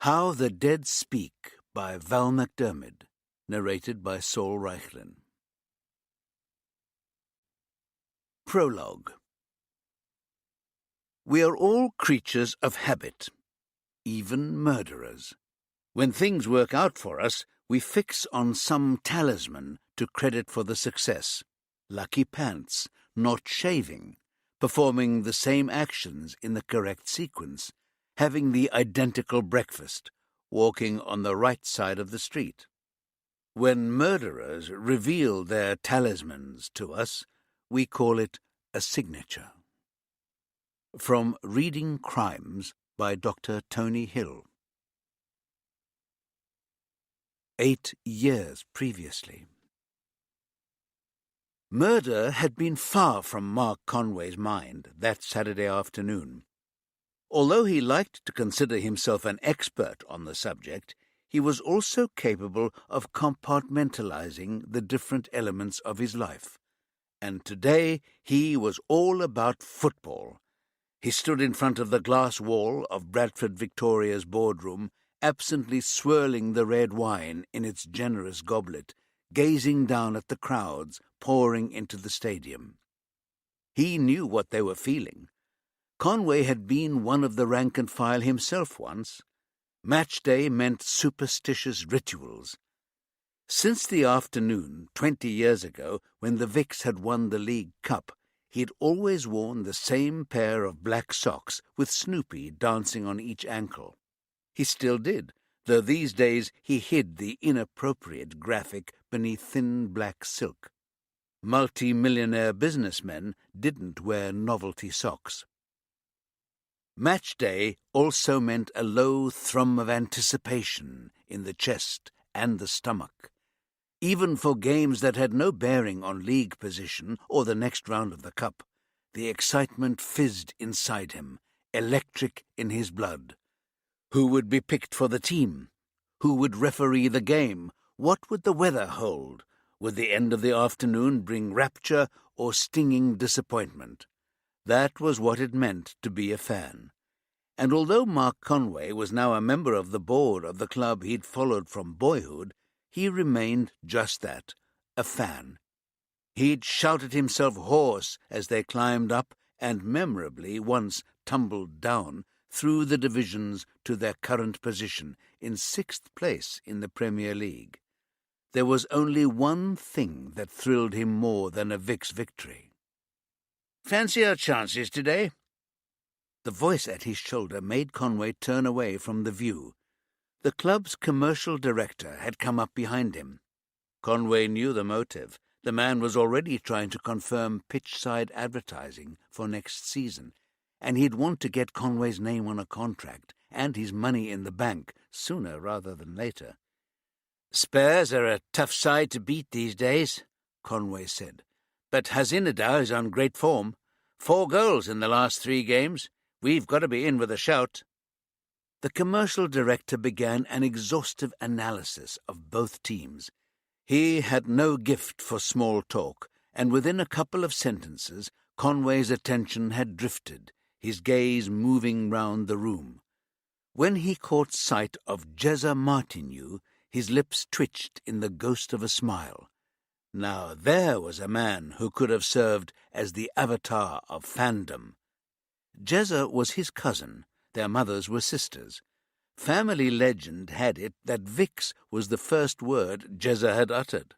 How the Dead Speak by Val McDermid, narrated by Saul Reichlin. Prologue. We are all creatures of habit, even murderers. When things work out for us, we fix on some talisman to credit for the success. Lucky pants, not shaving, performing the same actions in the correct sequence, having the identical breakfast, walking on the right side of the street. When murderers reveal their talismans to us, we call it a signature. From Reading Crimes by Dr. Tony Hill. 8 years previously. Murder had been far from Mark Conway's mind that Saturday afternoon. Although he liked to consider himself an expert on the subject, he was also capable of compartmentalizing the different elements of his life. And today he was all about football. He stood in front of the glass wall of Bradford Victoria's boardroom, absently swirling the red wine in its generous goblet, gazing down at the crowds pouring into the stadium. He knew what they were feeling. Conway had been one of the rank and file himself once. Match day meant superstitious rituals. Since the afternoon 20 years ago, when the Vics had won the League Cup, he'd always worn the same pair of black socks with Snoopy dancing on each ankle. He still did, though these days he hid the inappropriate graphic beneath thin black silk. Multi-millionaire businessmen didn't wear novelty socks. Match day also meant a low thrum of anticipation in the chest and the stomach. Even for games that had no bearing on league position or the next round of the cup, the excitement fizzed inside him, electric in his blood. Who would be picked for the team? Who would referee the game? What would the weather hold? Would the end of the afternoon bring rapture or stinging disappointment? That was what it meant to be a fan. And although Mark Conway was now a member of the board of the club he'd followed from boyhood, he remained just that, a fan. He'd shouted himself hoarse as they climbed up and memorably once tumbled down through the divisions to their current position in 6th place in the Premier League. There was only one thing that thrilled him more than a Vic's victory. "Fancy our chances today?" The voice at his shoulder made Conway turn away from the view. The club's commercial director had come up behind him. Conway knew the motive. The man was already trying to confirm pitch-side advertising for next season, and he'd want to get Conway's name on a contract and his money in the bank sooner rather than later. "Spurs are a tough side to beat these days," Conway said. "But Hazinadar is on great form. 4 goals in the last 3 games. We've got to be in with a shout." The commercial director began an exhaustive analysis of both teams. He had no gift for small talk, and within a couple of sentences Conway's attention had drifted, his gaze moving round the room. When he caught sight of Jezza Martineau, his lips twitched in the ghost of a smile. Now there was a man who could have served as the avatar of fandom. Jezza was his cousin. Their mothers were sisters. Family legend had it that Vic's was the first word Jezza had uttered.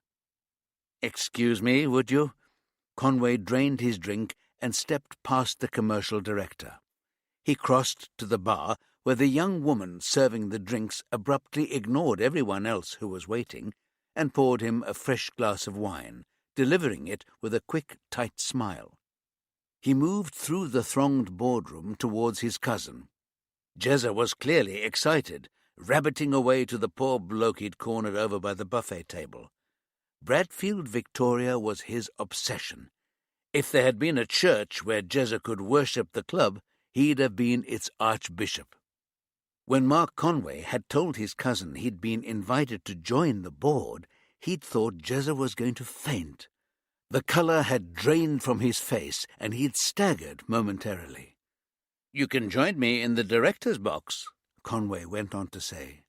"Excuse me, would you?" Conway drained his drink and stepped past the commercial director. He crossed to the bar, where the young woman serving the drinks abruptly ignored everyone else who was waiting and poured him a fresh glass of wine, delivering it with a quick, tight smile. He moved through the thronged boardroom towards his cousin. Jezza was clearly excited, rabbiting away to the poor bloke he'd cornered over by the buffet table. Bradfield Victoria was his obsession. If there had been a church where Jezza could worship the club, he'd have been its archbishop. When Mark Conway had told his cousin he'd been invited to join the board, he'd thought Jezza was going to faint. The colour had drained from his face, and he'd staggered momentarily. "You can join me in the director's box," Conway went on to say.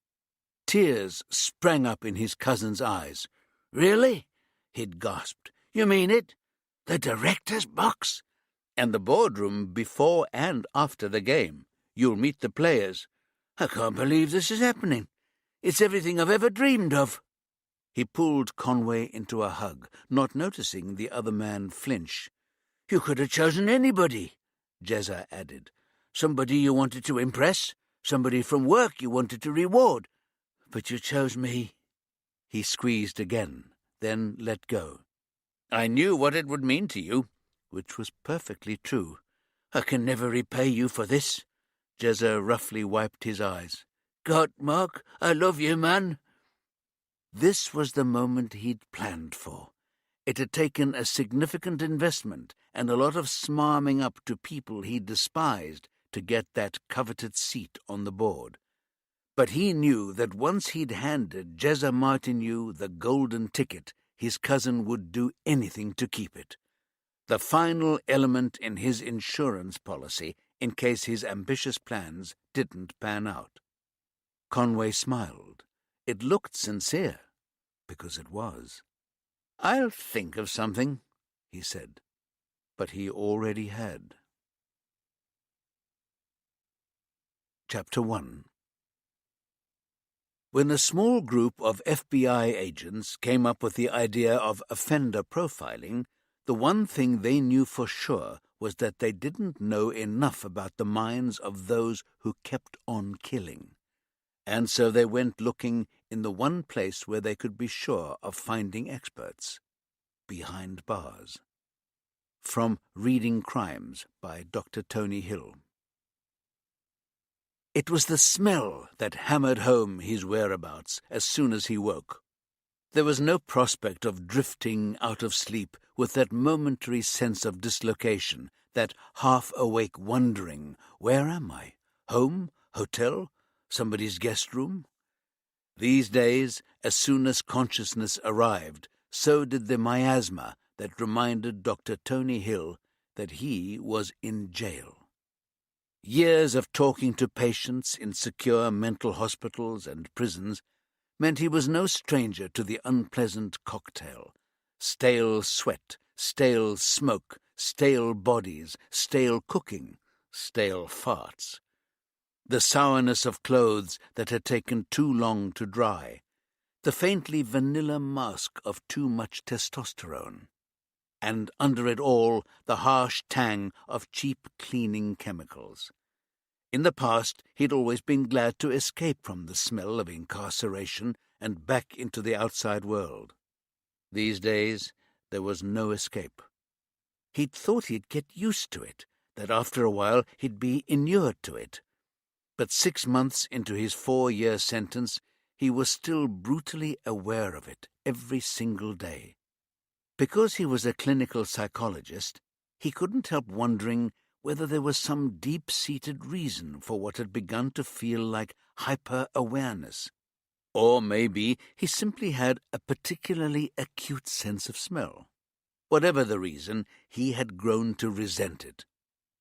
Tears sprang up in his cousin's eyes. "Really?" he'd gasped. "You mean it? The director's box? And the boardroom before and after the game. You'll meet the players. I can't believe this is happening. It's everything I've ever dreamed of." He pulled Conway into a hug, not noticing the other man flinch. "You could have chosen anybody," Jezza added. "Somebody you wanted to impress, somebody from work you wanted to reward. But you chose me." He squeezed again, then let go. "I knew what it would mean to you," which was perfectly true. "I can never repay you for this." Jezza roughly wiped his eyes. "God, Mark, I love you, man." This was the moment he'd planned for. It had taken a significant investment and a lot of smarming up to people he despised to get that coveted seat on the board. But he knew that once he'd handed Jezza Martineau the golden ticket, his cousin would do anything to keep it. The final element in his insurance policy in case his ambitious plans didn't pan out. Conway smiled. It looked sincere, because it was. "I'll think of something," he said. But he already had. Chapter 1. When a small group of FBI agents came up with the idea of offender profiling, the one thing they knew for sure was that they didn't know enough about the minds of those who kept on killing. And so they went looking in the one place where they could be sure of finding experts: behind bars. From Reading Crimes by Dr. Tony Hill. It was the smell that hammered home his whereabouts as soon as he woke. There was no prospect of drifting out of sleep with that momentary sense of dislocation, that half-awake wondering, where am I? Home? Hotel? Somebody's guest room? These days, as soon as consciousness arrived, so did the miasma that reminded Dr. Tony Hill that he was in jail. Years of talking to patients in secure mental hospitals and prisons meant he was no stranger to the unpleasant cocktail: stale sweat, stale smoke, stale bodies, stale cooking, stale farts. The sourness of clothes that had taken too long to dry, the faintly vanilla mask of too much testosterone, and under it all the harsh tang of cheap cleaning chemicals. In the past, he'd always been glad to escape from the smell of incarceration and back into the outside world. These days, there was no escape. He'd thought he'd get used to it, that after a while he'd be inured to it. But 6 months into his 4-year sentence, he was still brutally aware of it every single day. Because he was a clinical psychologist, he couldn't help wondering whether there was some deep-seated reason for what had begun to feel like hyper-awareness. Or maybe he simply had a particularly acute sense of smell. Whatever the reason, he had grown to resent it.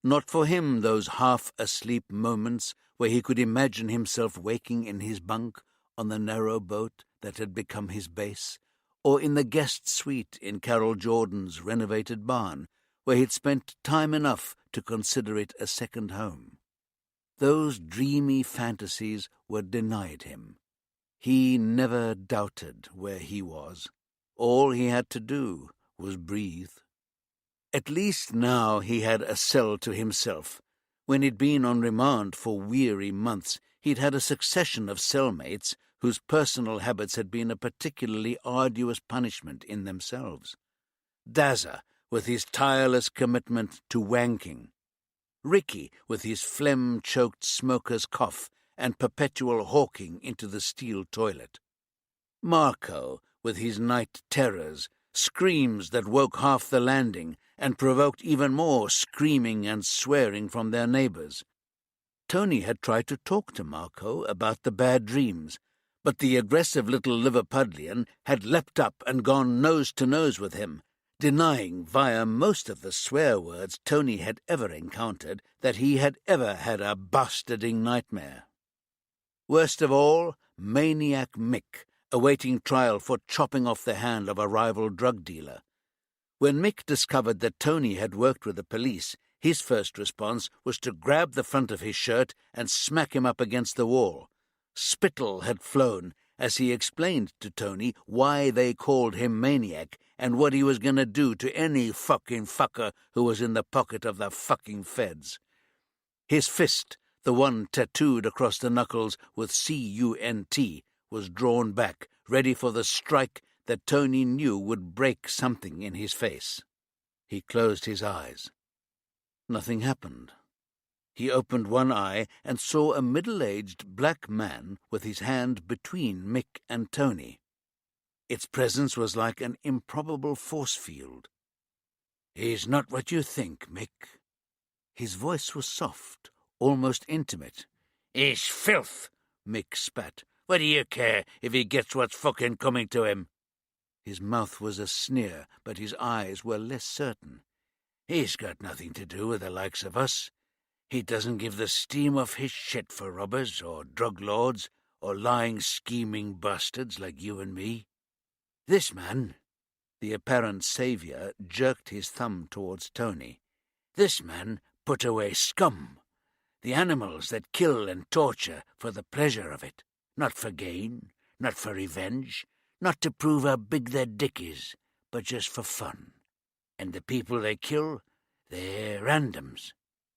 Not for him those half-asleep moments where he could imagine himself waking in his bunk on the narrow boat that had become his base, or in the guest suite in Carol Jordan's renovated barn, where he'd spent time enough to consider it a second home. Those dreamy fantasies were denied him. He never doubted where he was. All he had to do was breathe. At least now he had a cell to himself. When he'd been on remand for weary months, he'd had a succession of cellmates whose personal habits had been a particularly arduous punishment in themselves. Dazza, with his tireless commitment to wanking. Ricky, with his phlegm-choked smoker's cough and perpetual hawking into the steel toilet. Marco, with his night terrors, screams that woke half the landing and provoked even more screaming and swearing from their neighbours. Tony had tried to talk to Marco about the bad dreams, but the aggressive little Liverpudlian had leapt up and gone nose-to-nose with him, denying via most of the swear words Tony had ever encountered that he had ever had a bastarding nightmare. Worst of all, Maniac Mick, awaiting trial for chopping off the hand of a rival drug dealer. When Mick discovered that Tony had worked with the police, his first response was to grab the front of his shirt and smack him up against the wall. Spittle had flown as he explained to Tony why they called him Maniac and what he was going to do to any fucking fucker who was in the pocket of the fucking feds. His fist, the one tattooed across the knuckles with C-U-N-T, was drawn back, ready for the strike that Tony knew would break something in his face. He closed his eyes. Nothing happened. He opened one eye and saw a middle-aged black man with his hand between Mick and Tony. Its presence was like an improbable force field. "He's not what you think, Mick." His voice was soft, almost intimate. "He's filth," Mick spat. "What do you care if he gets what's fucking coming to him?" His mouth was a sneer, but his eyes were less certain. "He's got nothing to do with the likes of us. He doesn't give the steam off his shit for robbers or drug lords or lying, scheming bastards like you and me. This man," the apparent saviour jerked his thumb towards Tony, "this man put away scum, the animals that kill and torture for the pleasure of it, not for gain, not for revenge, not to prove how big their dick is, but just for fun. And the people they kill, they're randoms.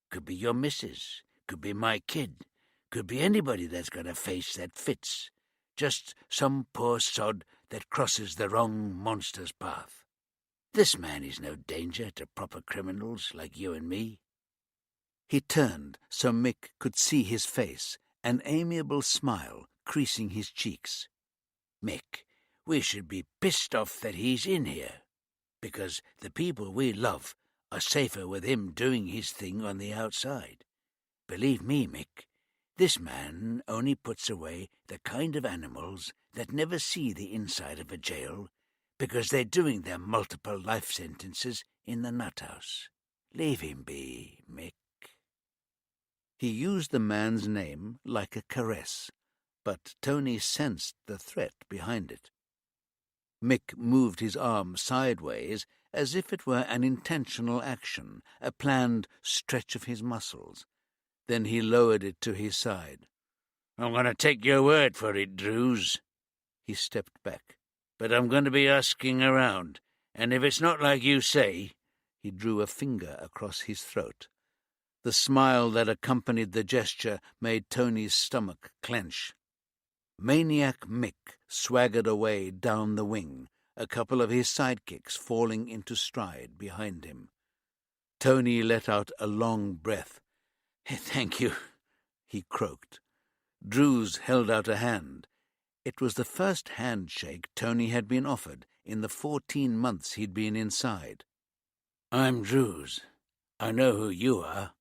Could be your missus, could be my kid, could be anybody that's got a face that fits. Just some poor sod that crosses the wrong monster's path. This man is no danger to proper criminals like you and me." He turned so Mick could see his face, an amiable smile creasing his cheeks. "Mick, we should be pissed off that he's in here, because the people we love are safer with him doing his thing on the outside. Believe me, Mick, this man only puts away the kind of animals that never see the inside of a jail because they're doing their multiple life sentences in the nut house. Leave him be, Mick." He used the man's name like a caress, but Tony sensed the threat behind it. Mick moved his arm sideways as if it were an intentional action, a planned stretch of his muscles. Then he lowered it to his side. "I'm going to take your word for it, Drews." He stepped back. "But I'm going to be asking around, and if it's not like you say—" He drew a finger across his throat. The smile that accompanied the gesture made Tony's stomach clench. Maniac Mick swaggered away down the wing, a couple of his sidekicks falling into stride behind him. Tony let out a long breath. "Thank you," he croaked. Drews held out a hand. It was the first handshake Tony had been offered in the 14 months he'd been inside. "I'm Drews. I know who you are."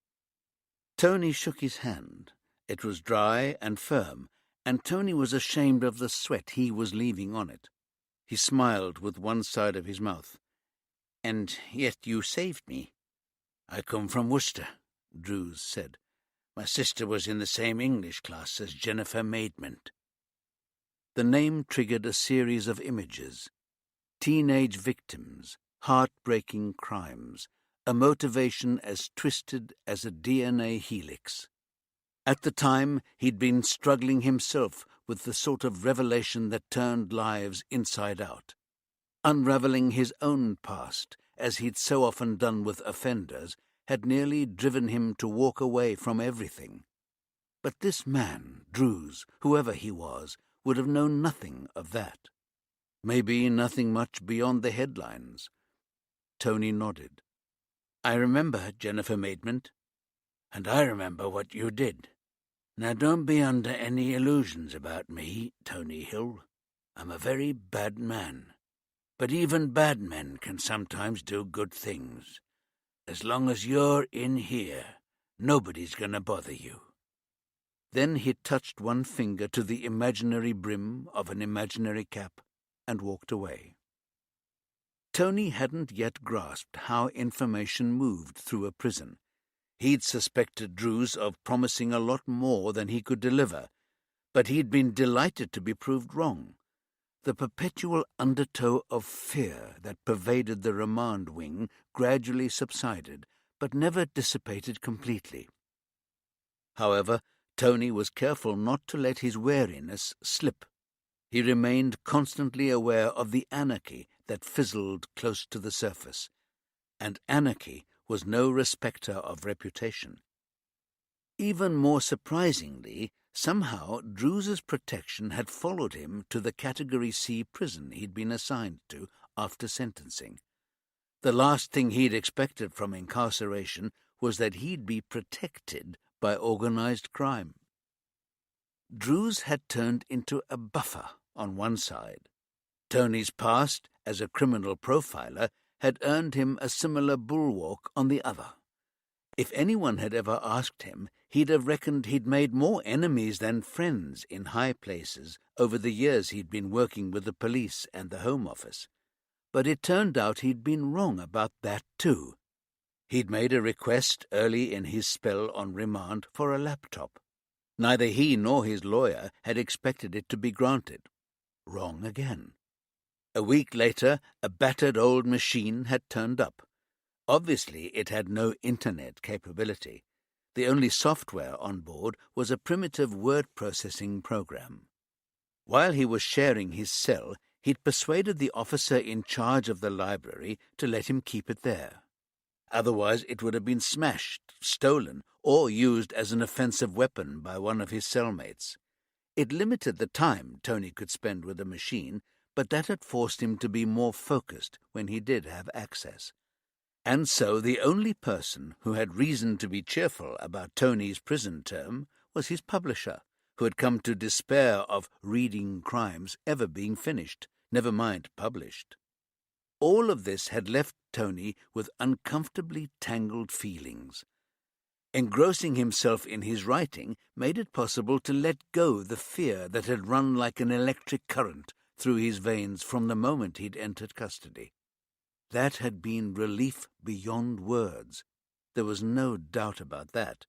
Tony shook his hand. It was dry and firm, and Tony was ashamed of the sweat he was leaving on it. He smiled with one side of his mouth. "And yet you saved me." "I come from Worcester," Drews said. "My sister was in the same English class as Jennifer Maidment." The name triggered a series of images. Teenage victims, heartbreaking crimes, a motivation as twisted as a DNA helix. At the time, he'd been struggling himself with the sort of revelation that turned lives inside out. Unravelling his own past, as he'd so often done with offenders, had nearly driven him to walk away from everything. But this man, Drews, whoever he was, would have known nothing of that. Maybe nothing much beyond the headlines. Tony nodded. "I remember Jennifer Maidment, and I remember what you did. Now don't be under any illusions about me, Tony Hill. I'm a very bad man. But even bad men can sometimes do good things. As long as you're in here, nobody's going to bother you." Then he touched one finger to the imaginary brim of an imaginary cap and walked away. Tony hadn't yet grasped how information moved through a prison. He'd suspected Drews of promising a lot more than he could deliver, But he'd been delighted to be proved wrong. The perpetual undertow of fear that pervaded the remand wing gradually subsided, but never dissipated completely. However, Tony was careful not to let his wariness slip. He remained constantly aware of the anarchy that fizzled close to the surface, and anarchy was no respecter of reputation. Even more surprisingly, somehow Drew's protection had followed him to the Category C prison he'd been assigned to after sentencing. The last thing he'd expected from incarceration was that he'd be protected by organized crime. Drew's had turned into a buffer on one side. Tony's past as a criminal profiler had earned him a similar bulwark on the other. If anyone had ever asked him, he'd have reckoned he'd made more enemies than friends in high places over the years he'd been working with the police and the Home Office. But it turned out he'd been wrong about that too. He'd made a request early in his spell on remand for a laptop. Neither he nor his lawyer had expected it to be granted. Wrong again. A week later, a battered old machine had turned up. Obviously, it had no internet capability. The only software on board was a primitive word-processing program. While he was sharing his cell, he'd persuaded the officer in charge of the library to let him keep it there. Otherwise, it would have been smashed, stolen, or used as an offensive weapon by one of his cellmates. It limited the time Tony could spend with the machine, but that had forced him to be more focused when he did have access. And so the only person who had reason to be cheerful about Tony's prison term was his publisher, who had come to despair of Reading Crimes ever being finished, never mind published. All of this had left Tony with uncomfortably tangled feelings. Engrossing himself in his writing made it possible to let go the fear that had run like an electric current through his veins from the moment he'd entered custody. That had been relief beyond words. There was no doubt about that.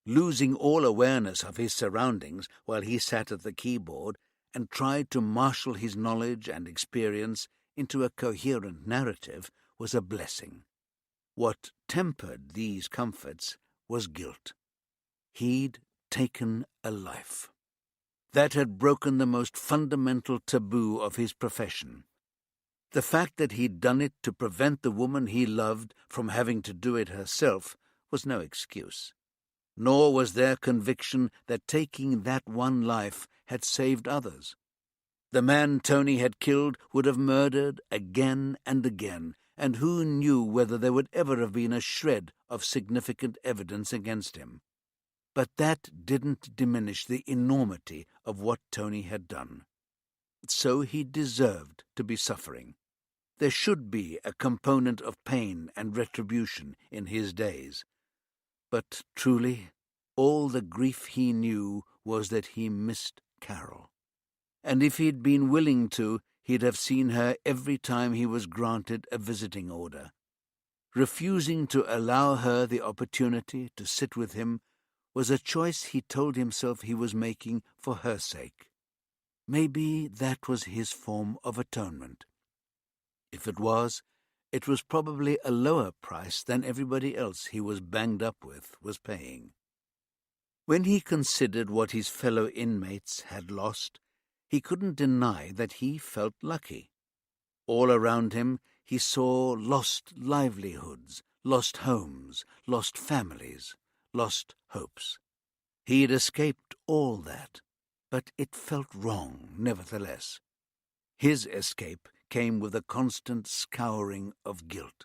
Losing all awareness of his surroundings while he sat at the keyboard and tried to marshal his knowledge and experience into a coherent narrative was a blessing. What tempered these comforts was guilt. He'd taken a life. That had broken the most fundamental taboo of his profession. The fact that he'd done it to prevent the woman he loved from having to do it herself was no excuse. Nor was there conviction that taking that one life had saved others. The man Tony had killed would have murdered again and again, and who knew whether there would ever have been a shred of significant evidence against him. But that didn't diminish the enormity of what Tony had done. So he deserved to be suffering. There should be a component of pain and retribution in his days. But truly, all the grief he knew was that he missed Carol. And if he'd been willing to, he'd have seen her every time he was granted a visiting order. Refusing to allow her the opportunity to sit with him was a choice he told himself he was making for her sake. Maybe that was his form of atonement. If it was probably a lower price than everybody else he was banged up with was paying. When he considered what his fellow inmates had lost, he couldn't deny that he felt lucky. All around him he saw lost livelihoods, lost homes, lost families, lost hopes. He had escaped all that, but it felt wrong nevertheless. His escape came with a constant scouring of guilt.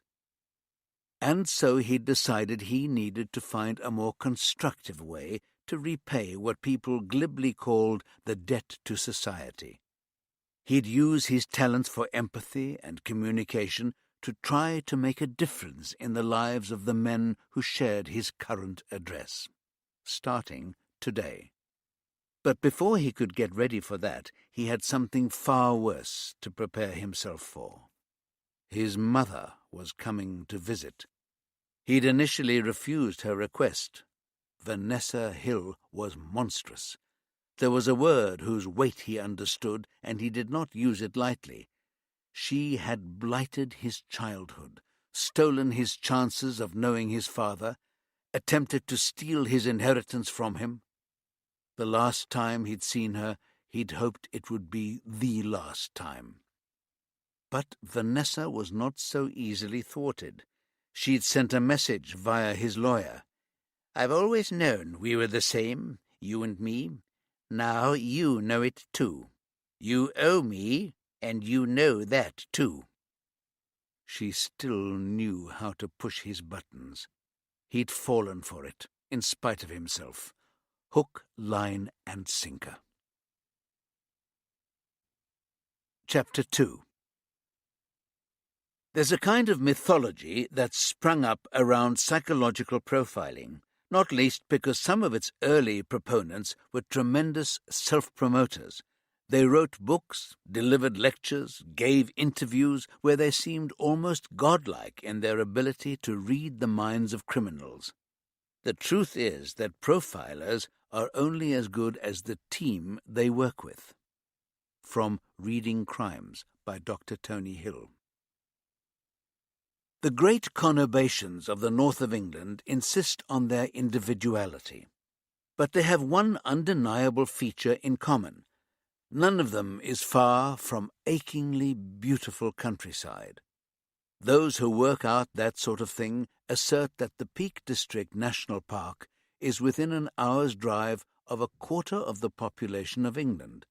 And so he decided he needed to find a more constructive way to repay what people glibly called the debt to society. He'd use his talents for empathy and communication to try to make a difference in the lives of the men who shared his current address, starting today. But before he could get ready for that, he had something far worse to prepare himself for. His mother was coming to visit. He'd initially refused her request. Vanessa Hill was monstrous. There was a word whose weight he understood, and he did not use it lightly. She had blighted his childhood, stolen his chances of knowing his father, attempted to steal his inheritance from him. The last time he'd seen her, he'd hoped it would be the last time. But Vanessa was not so easily thwarted. She'd sent a message via his lawyer. "I've always known we were the same, you and me. Now you know it too. You owe me, and you know that too." She still knew how to push his buttons. He'd fallen for it, in spite of himself. Hook, line, and sinker. Chapter 2. There's a kind of mythology that's sprung up around psychological profiling, not least because some of its early proponents were tremendous self-promoters. They wrote books, delivered lectures, gave interviews where they seemed almost godlike in their ability to read the minds of criminals. The truth is that profilers are only as good as the team they work with. From Reading Crimes by Dr. Tony Hill. The great conurbations of the north of England insist on their individuality. But they have one undeniable feature in common. None of them is far from achingly beautiful countryside. Those who work out that sort of thing assert that the Peak District National Park is within an hour's drive of a quarter of the population of England.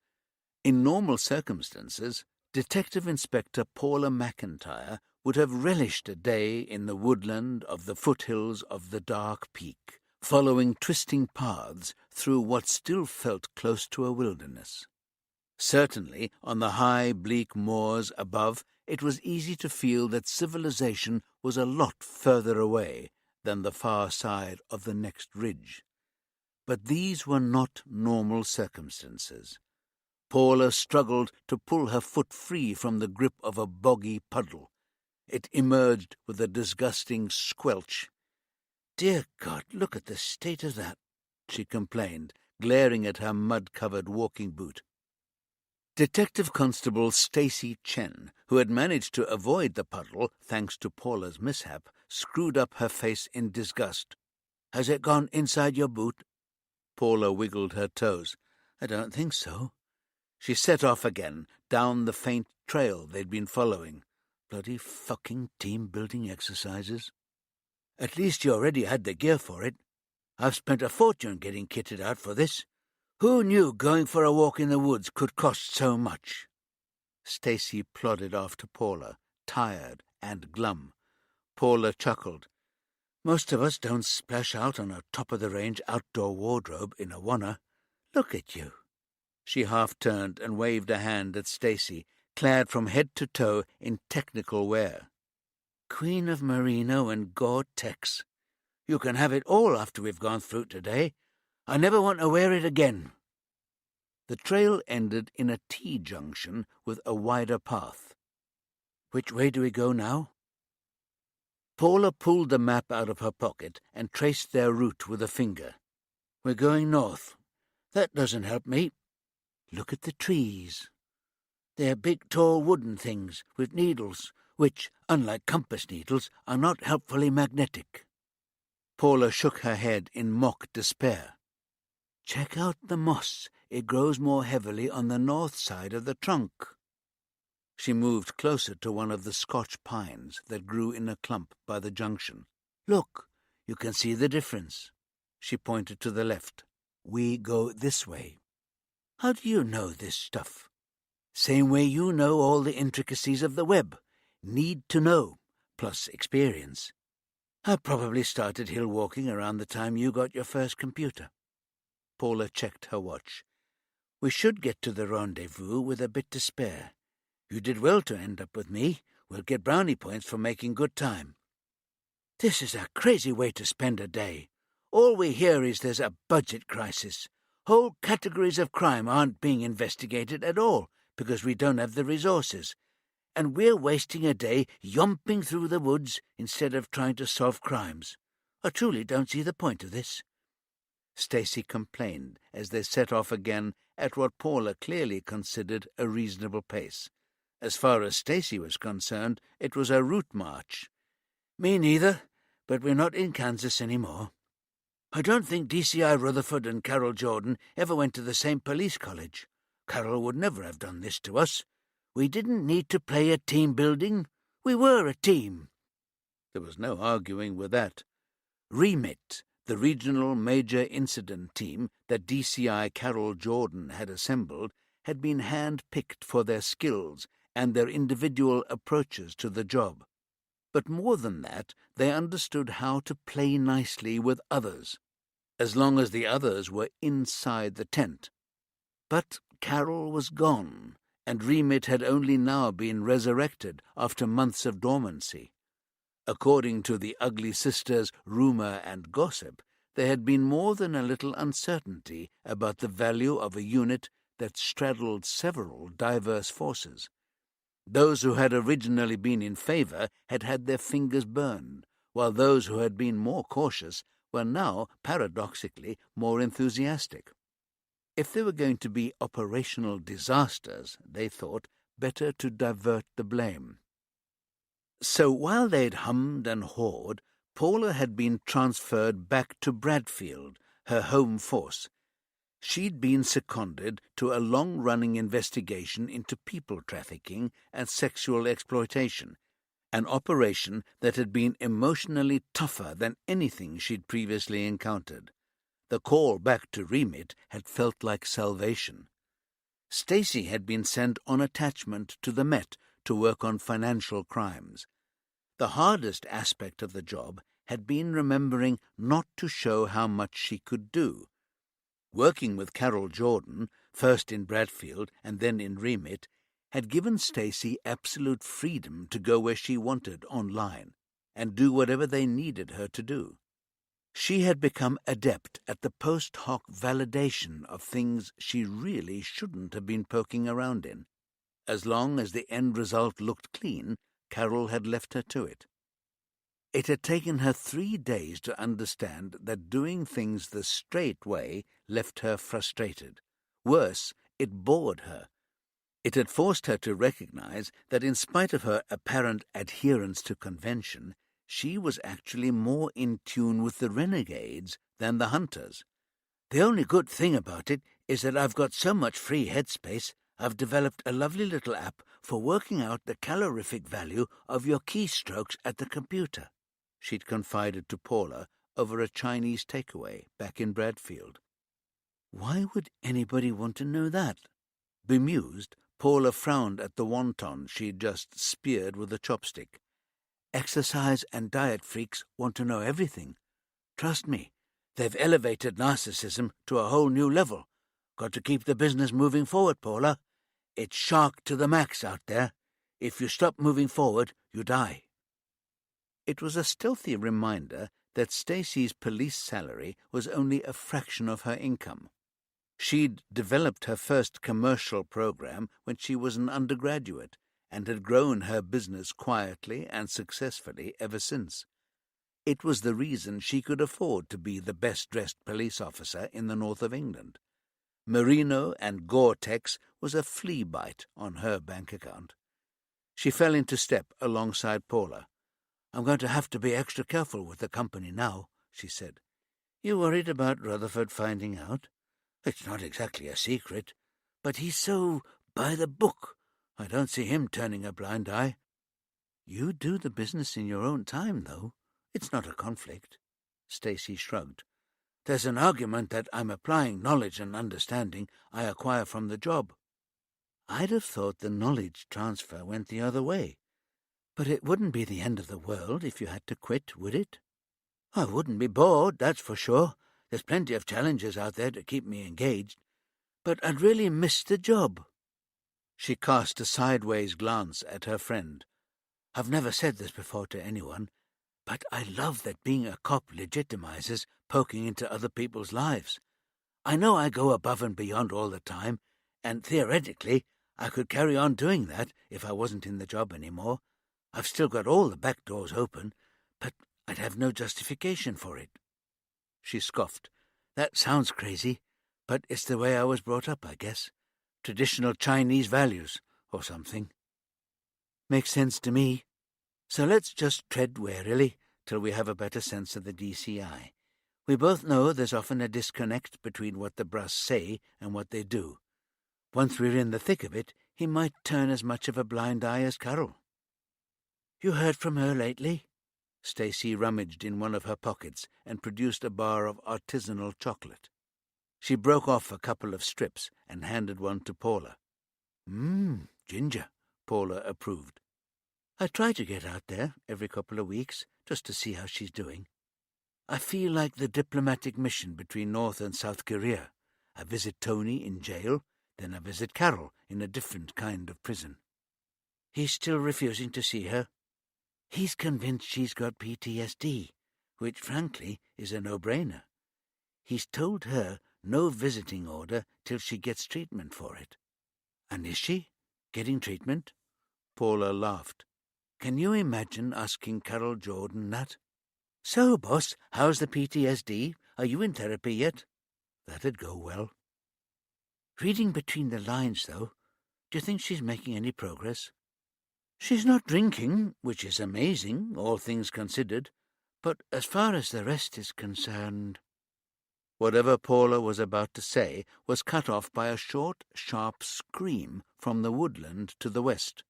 In normal circumstances, Detective Inspector Paula McIntyre would have relished a day in the woodland of the foothills of the dark peak, following twisting paths through what still felt close to a wilderness. Certainly, on the high, bleak moors above, it was easy to feel that civilization was a lot further away than the far side of the next ridge. But these were not normal circumstances. Paula struggled to pull her foot free from the grip of a boggy puddle. It emerged with a disgusting squelch. "Dear God, look at the state of that," she complained, glaring at her mud-covered walking boot. Detective Constable Stacy Chen, who had managed to avoid the puddle thanks to Paula's mishap, screwed up her face in disgust. "Has it gone inside your boot?" Paula wiggled her toes. "I don't think so." She set off again, down the faint trail they'd been following. Bloody fucking team-building exercises. "At least you already had the gear for it. I've spent a fortune getting kitted out for this. Who knew going for a walk in the woods could cost so much?" Stacy plodded after Paula, tired and glum. Paula chuckled. "Most of us don't splash out on a top-of-the-range outdoor wardrobe in a wanna. Look at you." She half-turned and waved a hand at Stacy, clad from head to toe in technical wear. "Queen of Merino and Gore-Tex. You can have it all after we've gone through today. I never want to wear it again." The trail ended in a T-junction with a wider path. "Which way do we go now?" Paula pulled the map out of her pocket and traced their route with a finger. "We're going north. That doesn't help me. Look at the trees. They're big, tall wooden things with needles, which, unlike compass needles, are not helpfully magnetic." Paula shook her head in mock despair. "Check out the moss. It grows more heavily on the north side of the trunk." She moved closer to one of the Scotch pines that grew in a clump by the junction. "Look, you can see the difference." She pointed to the left. "We go this way." "How do you know this stuff?" "Same way you know all the intricacies of the web. Need to know, plus experience. I probably started hill walking around the time you got your first computer." Paula checked her watch. "We should get to the rendezvous with a bit to spare. You did well to end up with me. We'll get brownie points for making good time." "This is a crazy way to spend a day. All we hear is there's a budget crisis. Whole categories of crime aren't being investigated at all because we don't have the resources. And we're wasting a day yomping through the woods instead of trying to solve crimes. I truly don't see the point of this." Stacy complained as they set off again at what Paula clearly considered a reasonable pace. As far as Stacy was concerned, it was a route march. "Me neither, but we're not in Kansas anymore. I don't think DCI Rutherford and Carol Jordan ever went to the same police college. Carol would never have done this to us. We didn't need to play at team building. We were a team." There was no arguing with that. REMIT, the regional major incident team that DCI Carol Jordan had assembled, had been hand-picked for their skills and their individual approaches to the job. But more than that, they understood how to play nicely with others, as long as the others were inside the tent. But Carol was gone, and REMIT had only now been resurrected after months of dormancy. According to the Ugly Sisters' rumour and gossip, there had been more than a little uncertainty about the value of a unit that straddled several diverse forces. Those who had originally been in favour had had their fingers burned, while those who had been more cautious were now, paradoxically, more enthusiastic. If there were going to be operational disasters, they thought, better to divert the blame. So while they'd hummed and hawed, Paula had been transferred back to Bradfield, her home force. She'd been seconded to a long-running investigation into people trafficking and sexual exploitation, an operation that had been emotionally tougher than anything she'd previously encountered. The call back to REMIT had felt like salvation. Stacy had been sent on attachment to the Met to work on financial crimes. The hardest aspect of the job had been remembering not to show how much she could do. Working with Carol Jordan, first in Bradfield and then in REMIT, had given Stacy absolute freedom to go where she wanted online and do whatever they needed her to do. She had become adept at the post hoc validation of things she really shouldn't have been poking around in. As long as the end result looked clean, Carol had left her to it. It had taken her 3 days to understand that doing things the straight way left her frustrated. Worse, it bored her. It had forced her to recognize that in spite of her apparent adherence to convention, she was actually more in tune with the renegades than the hunters. "The only good thing about it is that I've got so much free headspace, I've developed a lovely little app for working out the calorific value of your keystrokes at the computer," she'd confided to Paula over a Chinese takeaway back in Bradfield. Why would anybody want to know that? Bemused, Paula frowned at the wonton she'd just speared with a chopstick. "Exercise and diet freaks want to know everything. Trust me, they've elevated narcissism to a whole new level. Got to keep the business moving forward, Paula. It's shark to the max out there. If you stop moving forward, you die." It was a stealthy reminder that Stacy's police salary was only a fraction of her income. She'd developed her first commercial program when she was an undergraduate, and had grown her business quietly and successfully ever since. It was the reason she could afford to be the best-dressed police officer in the north of England. Merino and Gore-Tex was a flea bite on her bank account. She fell into step alongside Paula. "I'm going to have to be extra careful with the company now," she said. "You worried about Rutherford finding out? It's not exactly a secret, but he's so by the book. I don't see him turning a blind eye." "You do the business in your own time, though. It's not a conflict." Stacy shrugged. "There's an argument that I'm applying knowledge and understanding I acquire from the job." "I'd have thought the knowledge transfer went the other way. But it wouldn't be the end of the world if you had to quit, would it?" "I wouldn't be bored, that's for sure. There's plenty of challenges out there to keep me engaged. But I'd really miss the job." She cast a sideways glance at her friend. "I've never said this before to anyone, but I love that being a cop legitimizes poking into other people's lives. I know I go above and beyond all the time, and theoretically I could carry on doing that if I wasn't in the job anymore. I've still got all the back doors open, but I'd have no justification for it." She scoffed. That sounds crazy, but it's the way I was brought up, I guess. Traditional Chinese values, or something. Makes sense to me. So let's just tread warily till we have a better sense of the DCI. We both know there's often a disconnect between what the brass say and what they do. Once we're in the thick of it, he might turn as much of a blind eye as Carol. You heard from her lately? Stacy rummaged in one of her pockets and produced a bar of artisanal chocolate. She broke off a couple of strips and handed one to Paula. Ginger, Paula approved. I try to get out there every couple of weeks just to see how she's doing. I feel like the diplomatic mission between North and South Korea. I visit Tony in jail, then I visit Carol in a different kind of prison. He's still refusing to see her. He's convinced she's got PTSD, which frankly is a no-brainer. He's told her no visiting order till she gets treatment for it. And is she getting treatment? Paula laughed. Can you imagine asking Carol Jordan that? So, boss, how's the PTSD? Are you in therapy yet? That'd go well. Reading between the lines, though, do you think she's making any progress? She's not drinking, which is amazing, all things considered, but as far as the rest is concerned... Whatever Paula was about to say was cut off by a short, sharp scream from the woodland to the west.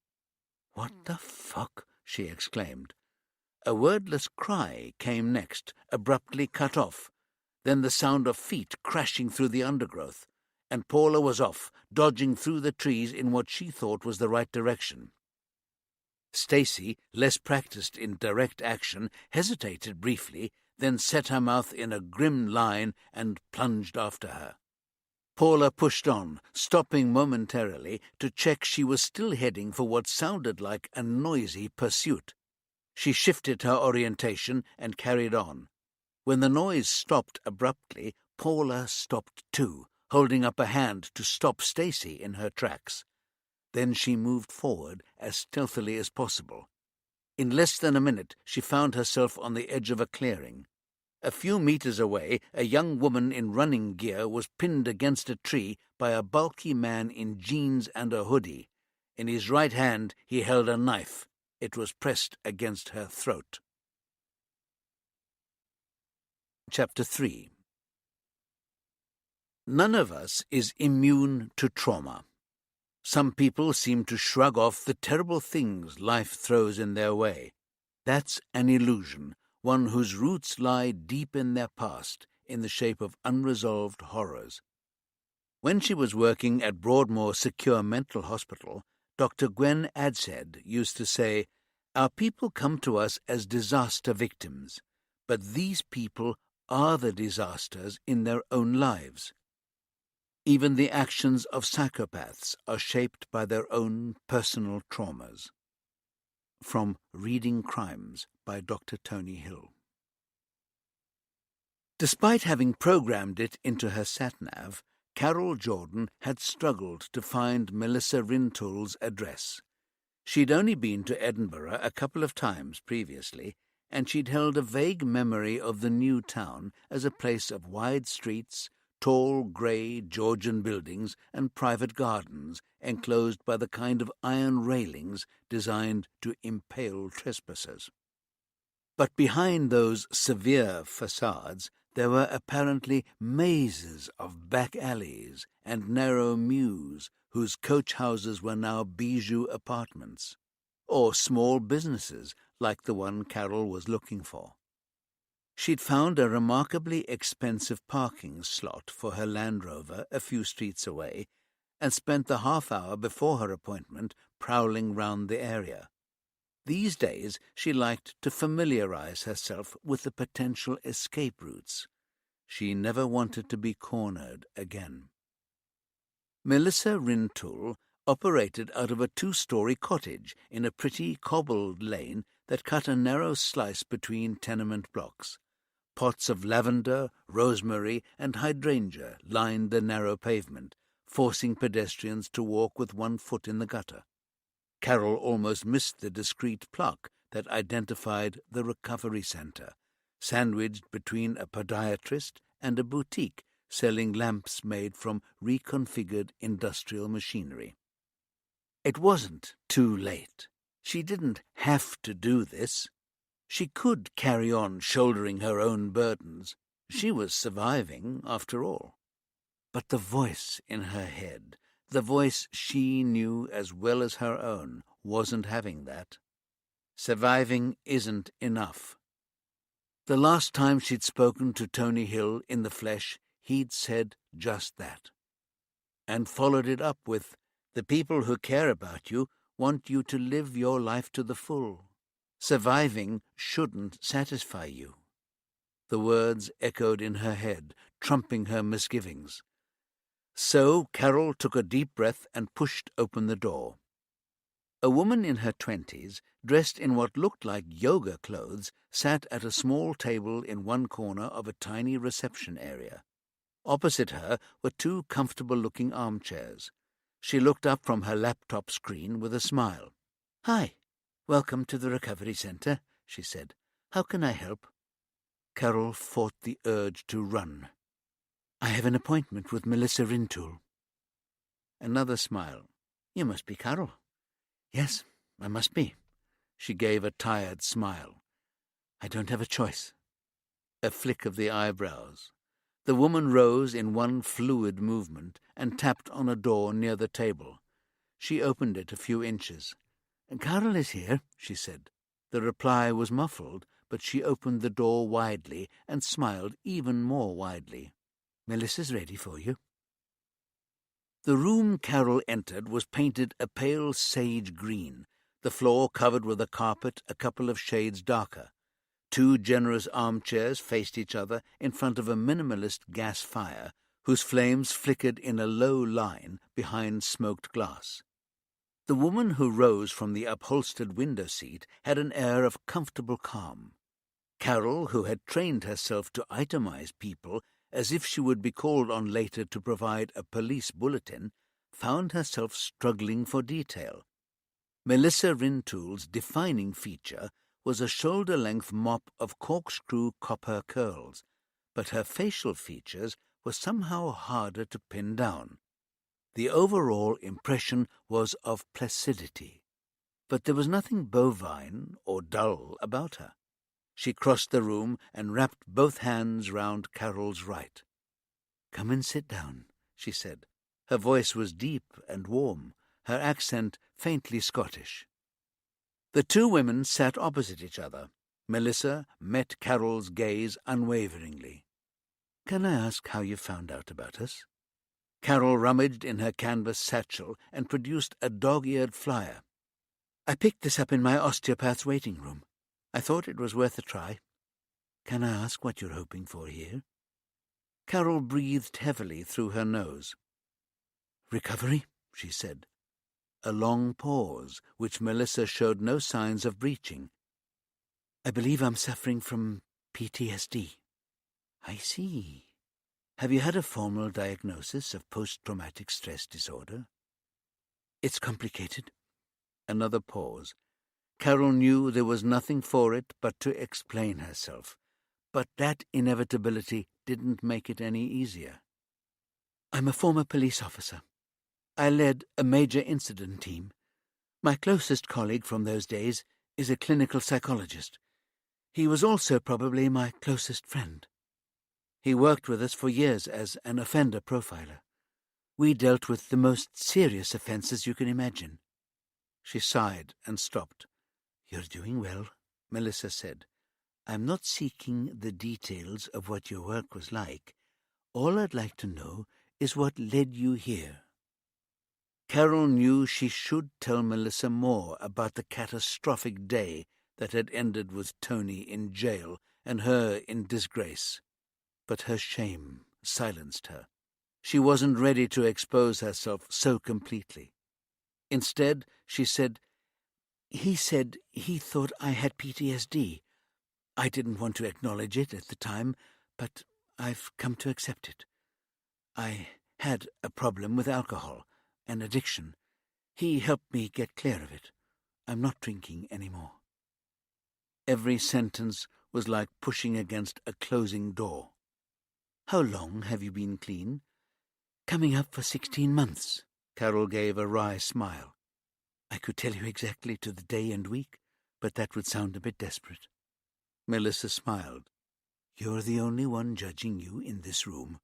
What the fuck? She exclaimed. A wordless cry came next, abruptly cut off, then the sound of feet crashing through the undergrowth, and Paula was off, dodging through the trees in what she thought was the right direction. Stacy, less practiced in direct action, hesitated briefly, then set her mouth in a grim line and plunged after her. Paula pushed on, stopping momentarily to check she was still heading for what sounded like a noisy pursuit. She shifted her orientation and carried on. When the noise stopped abruptly, Paula stopped too, holding up a hand to stop Stacy in her tracks. Then she moved forward as stealthily as possible. In less than a minute, she found herself on the edge of a clearing. A few meters away, a young woman in running gear was pinned against a tree by a bulky man in jeans and a hoodie. In his right hand, he held a knife. It was pressed against her throat. Chapter 3. None of us is immune to trauma. Some people seem to shrug off the terrible things life throws in their way. That's an illusion, one whose roots lie deep in their past, in the shape of unresolved horrors. When she was working at Broadmoor Secure Mental Hospital, Dr. Gwen Adshead used to say, "Our people come to us as disaster victims, but these people are the disasters in their own lives. Even the actions of psychopaths are shaped by their own personal traumas." From Reading Crimes by Dr. Tony Hill. Despite having programmed it into her sat-nav, Carol Jordan had struggled to find Melissa Rintoul's address. She'd only been to Edinburgh a couple of times previously, and she'd held a vague memory of the new town as a place of wide streets, tall grey Georgian buildings and private gardens enclosed by the kind of iron railings designed to impale trespassers. But behind those severe facades there were apparently mazes of back alleys and narrow mews whose coach houses were now bijou apartments, or small businesses like the one Carol was looking for. She'd found a remarkably expensive parking slot for her Land Rover a few streets away and spent the half hour before her appointment prowling round the area. These days she liked to familiarize herself with the potential escape routes. She never wanted to be cornered again. Melissa Rintoul operated out of a 2-story cottage in a pretty cobbled lane that cut a narrow slice between tenement blocks. Pots of lavender, rosemary, and hydrangea lined the narrow pavement, forcing pedestrians to walk with one foot in the gutter. Carol almost missed the discreet plaque that identified the recovery centre, sandwiched between a podiatrist and a boutique selling lamps made from reconfigured industrial machinery. It wasn't too late. She didn't have to do this. She could carry on shouldering her own burdens. She was surviving, after all. But the voice in her head, the voice she knew as well as her own, wasn't having that. Surviving isn't enough. The last time she'd spoken to Tony Hill in the flesh, he'd said just that. And followed it up with, "The people who care about you want you to live your life to the full. Surviving shouldn't satisfy you." The words echoed in her head, trumping her misgivings. So Carol took a deep breath and pushed open the door. A woman in her 20s, dressed in what looked like yoga clothes, sat at a small table in one corner of a tiny reception area. Opposite her were two comfortable-looking armchairs. She looked up from her laptop screen with a smile. "Hi, welcome to the recovery center," she said. "How can I help?" Carol fought the urge to run. "I have an appointment with Melissa Rintoul." Another smile. "You must be Carol." "Yes, I must be." She gave a tired smile. "I don't have a choice." A flick of the eyebrows. The woman rose in one fluid movement and tapped on a door near the table. She opened it a few inches. "Carol is here," she said. The reply was muffled, but she opened the door widely and smiled even more widely. "Melissa's ready for you." The room Carol entered was painted a pale sage green, the floor covered with a carpet a couple of shades darker. Two generous armchairs faced each other in front of a minimalist gas fire, whose flames flickered in a low line behind smoked glass. The woman who rose from the upholstered window seat had an air of comfortable calm. Carol, who had trained herself to itemize people as if she would be called on later to provide a police bulletin, found herself struggling for detail. Melissa Rintoul's defining feature was a shoulder-length mop of corkscrew copper curls, but her facial features were somehow harder to pin down. The overall impression was of placidity, but there was nothing bovine or dull about her. She crossed the room and wrapped both hands round Carol's right. "Come and sit down," she said. Her voice was deep and warm, her accent faintly Scottish. The two women sat opposite each other. Melissa met Carol's gaze unwaveringly. "Can I ask how you found out about us?" Carol rummaged in her canvas satchel and produced a dog-eared flyer. "I picked this up in my osteopath's waiting room. I thought it was worth a try. Can I ask what you're hoping for here?" Carol breathed heavily through her nose. "Recovery," she said. A long pause, which Melissa showed no signs of breaching. "I believe I'm suffering from PTSD." "I see. Have you had a formal diagnosis of post-traumatic stress disorder?" "It's complicated." Another pause. Carol knew there was nothing for it but to explain herself, but that inevitability didn't make it any easier. "I'm a former police officer. I led a major incident team. My closest colleague from those days is a clinical psychologist. He was also probably my closest friend. He worked with us for years as an offender profiler. We dealt with the most serious offences you can imagine." She sighed and stopped. "You're doing well," Melissa said. "I'm not seeking the details of what your work was like. All I'd like to know is what led you here." Carol knew she should tell Melissa more about the catastrophic day that had ended with Tony in jail and her in disgrace. But her shame silenced her. She wasn't ready to expose herself so completely. Instead, she said, "He said he thought I had PTSD. I didn't want to acknowledge it at the time, but I've come to accept it. I had a problem with alcohol, an addiction. He helped me get clear of it. I'm not drinking anymore." Every sentence was like pushing against a closing door. How long have you been clean? Coming up for 16 months. Carol gave a wry smile. I could tell you exactly to the day and week, but that would sound a bit desperate. Melissa smiled. You're the only one judging you in this room.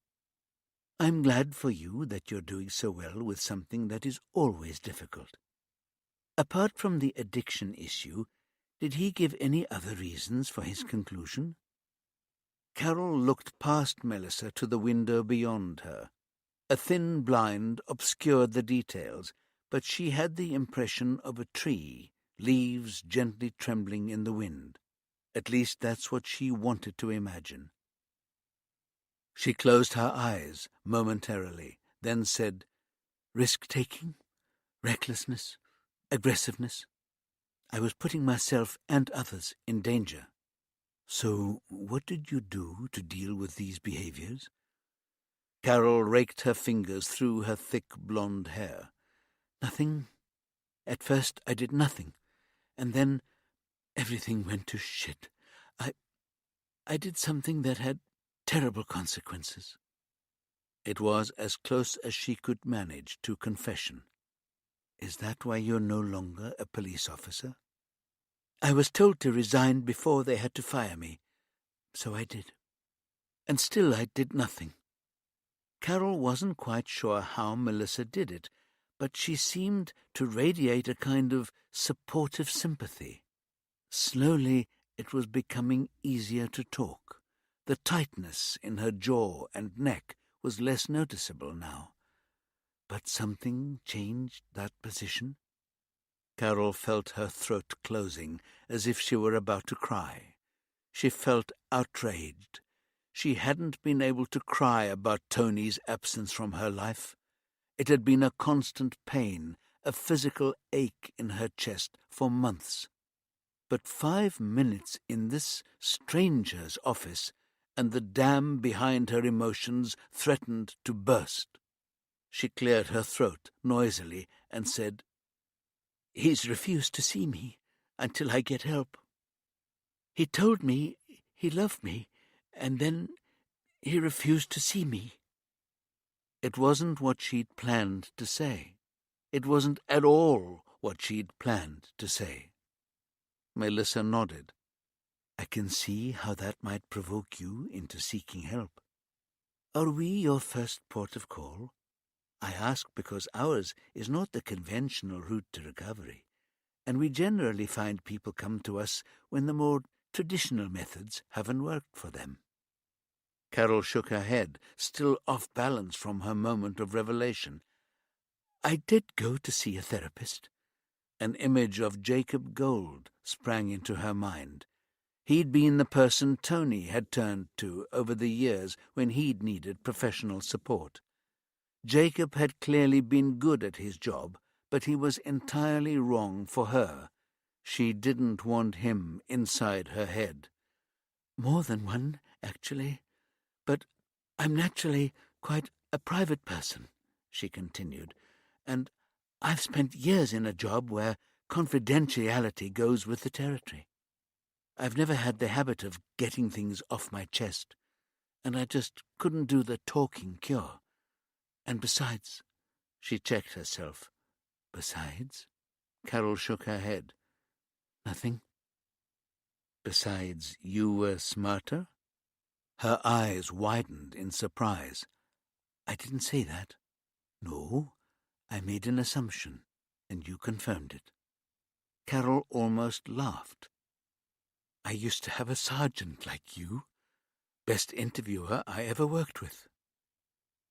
I'm glad for you that you're doing so well with something that is always difficult. Apart from the addiction issue, did he give any other reasons for his conclusion? Carol looked past Melissa to the window beyond her. A thin blind obscured the details, but she had the impression of a tree, leaves gently trembling in the wind. At least that's what she wanted to imagine. She closed her eyes momentarily, then said, risk-taking, recklessness, aggressiveness. I was putting myself and others in danger. So what did you do to deal with these behaviors? Carol raked her fingers through her thick blonde hair. Nothing. At first I did nothing, and then everything went to shit. I did something that had terrible consequences. It was as close as she could manage to confession. Is that why you're no longer a police officer? I was told to resign before they had to fire me, so I did. And still I did nothing. Carol wasn't quite sure how Melissa did it, but she seemed to radiate a kind of supportive sympathy. Slowly it was becoming easier to talk. The tightness in her jaw and neck was less noticeable now. But something changed that position. Carol felt her throat closing, as if she were about to cry. She felt outraged. She hadn't been able to cry about Tony's absence from her life. It had been a constant pain, a physical ache in her chest for months. But 5 minutes in this stranger's office, and the dam behind her emotions threatened to burst. She cleared her throat noisily and said, He's refused to see me until I get help. He told me he loved me, and then he refused to see me. It wasn't what she'd planned to say. It wasn't at all what she'd planned to say. Melissa nodded. I can see how that might provoke you into seeking help. Are we your first port of call? I ask because ours is not the conventional route to recovery, and we generally find people come to us when the more traditional methods haven't worked for them. Carol shook her head, still off balance from her moment of revelation. I did go to see a therapist. An image of Jacob Gold sprang into her mind. He'd been the person Tony had turned to over the years when he'd needed professional support. Jacob had clearly been good at his job, but he was entirely wrong for her. She didn't want him inside her head. More than one, actually. But I'm naturally quite a private person, she continued, and I've spent years in a job where confidentiality goes with the territory. I've never had the habit of getting things off my chest, and I just couldn't do the talking cure. And besides, she checked herself. Besides? Carol shook her head. Nothing. Besides, you were smarter? Her eyes widened in surprise. I didn't say that. No, I made an assumption, and you confirmed it. Carol almost laughed. I used to have a sergeant like you. Best interviewer I ever worked with.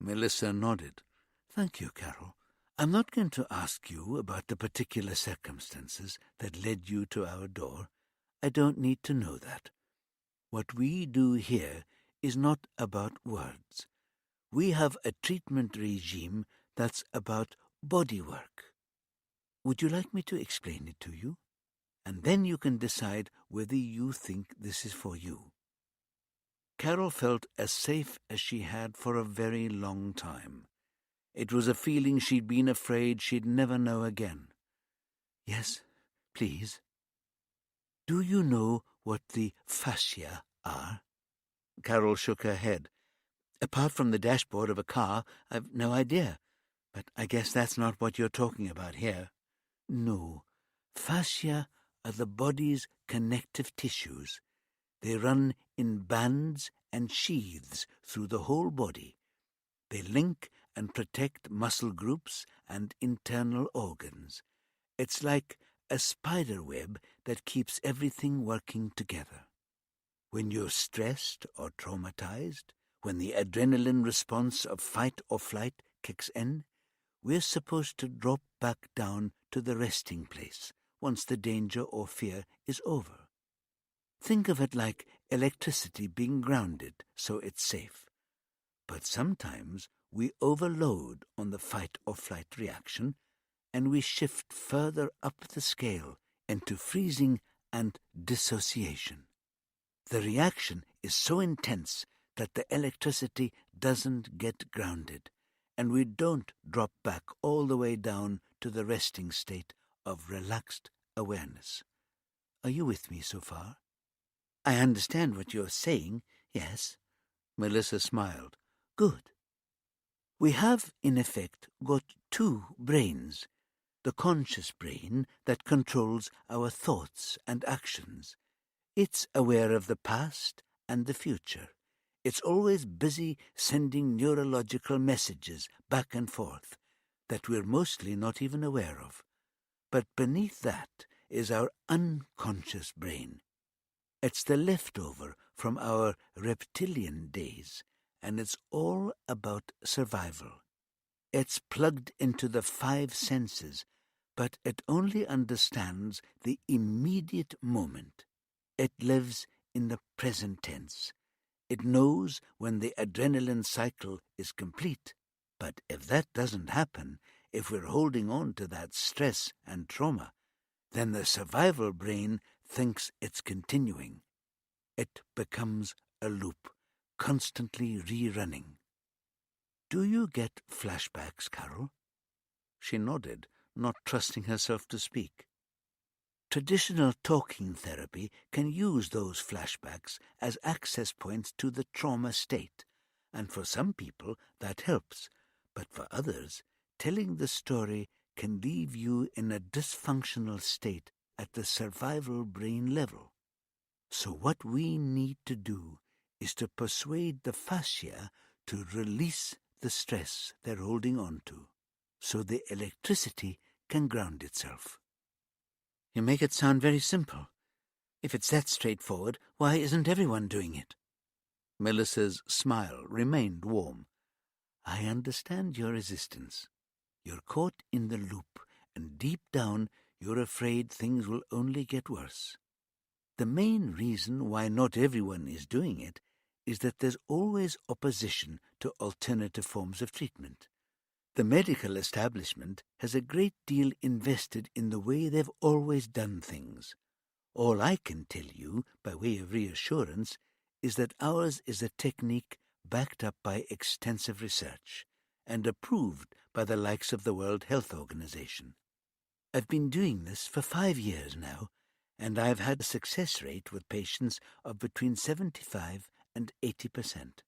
Melissa nodded. Thank you, Carol. I'm not going to ask you about the particular circumstances that led you to our door. I don't need to know that. What we do here is not about words. We have a treatment regime that's about body work. Would you like me to explain it to you? And then you can decide whether you think this is for you. Carol felt as safe as she had for a very long time. It was a feeling she'd been afraid she'd never know again. Yes, please. Do you know what the fascia are? Carol shook her head. Apart from the dashboard of a car, I've no idea. But I guess that's not what you're talking about here. No. Fascia are the body's connective tissues. They run in bands and sheaths through the whole body. They link and protect muscle groups and internal organs. It's like a spider web that keeps everything working together. When you're stressed or traumatized, when the adrenaline response of fight or flight kicks in, we're supposed to drop back down to the resting place once the danger or fear is over. Think of it like electricity being grounded so it's safe. But sometimes we overload on the fight or flight reaction, and we shift further up the scale into freezing and dissociation. The reaction is so intense that the electricity doesn't get grounded, and we don't drop back all the way down to the resting state of relaxed awareness. Are you with me so far? I understand what you're saying, yes. Melissa smiled. Good. We have, in effect, got two brains. The conscious brain that controls our thoughts and actions. It's aware of the past and the future. It's always busy sending neurological messages back and forth that we're mostly not even aware of. But beneath that is our unconscious brain. It's the leftover from our reptilian days, and it's all about survival. It's plugged into the 5 senses, but it only understands the immediate moment. It lives in the present tense. It knows when the adrenaline cycle is complete, but if that doesn't happen, if we're holding on to that stress and trauma, then the survival brain thinks it's continuing. It becomes a loop, constantly rerunning. Do you get flashbacks, Carol? She nodded, not trusting herself to speak. Traditional talking therapy can use those flashbacks as access points to the trauma state, and for some people that helps, but for others, telling the story can leave you in a dysfunctional state at the survival brain level. So what we need to do is to persuade the fascia to release the stress they're holding on to, so the electricity can ground itself. You make it sound very simple. If it's that straightforward, why isn't everyone doing it? Melissa's smile remained warm. I understand your resistance. You're caught in the loop, and deep down you're afraid things will only get worse. The main reason why not everyone is doing it is that there's always opposition to alternative forms of treatment. The medical establishment has a great deal invested in the way they've always done things. All I can tell you, by way of reassurance, is that ours is a technique backed up by extensive research and approved by the likes of the World Health Organization. I've been doing this for 5 years now, and I've had a success rate with patients of between 75 and 80%.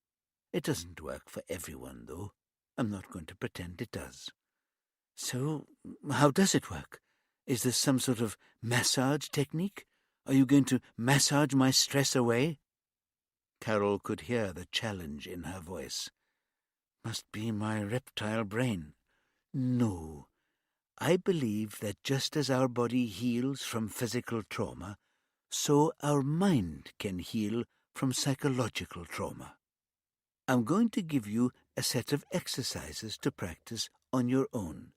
It doesn't work for everyone, though. I'm not going to pretend it does. So, how does it work? Is this some sort of massage technique? Are you going to massage my stress away? Carol could hear the challenge in her voice. Must be my reptile brain. No. I believe that just as our body heals from physical trauma, so our mind can heal from psychological trauma. I'm going to give you a set of exercises to practice on your own.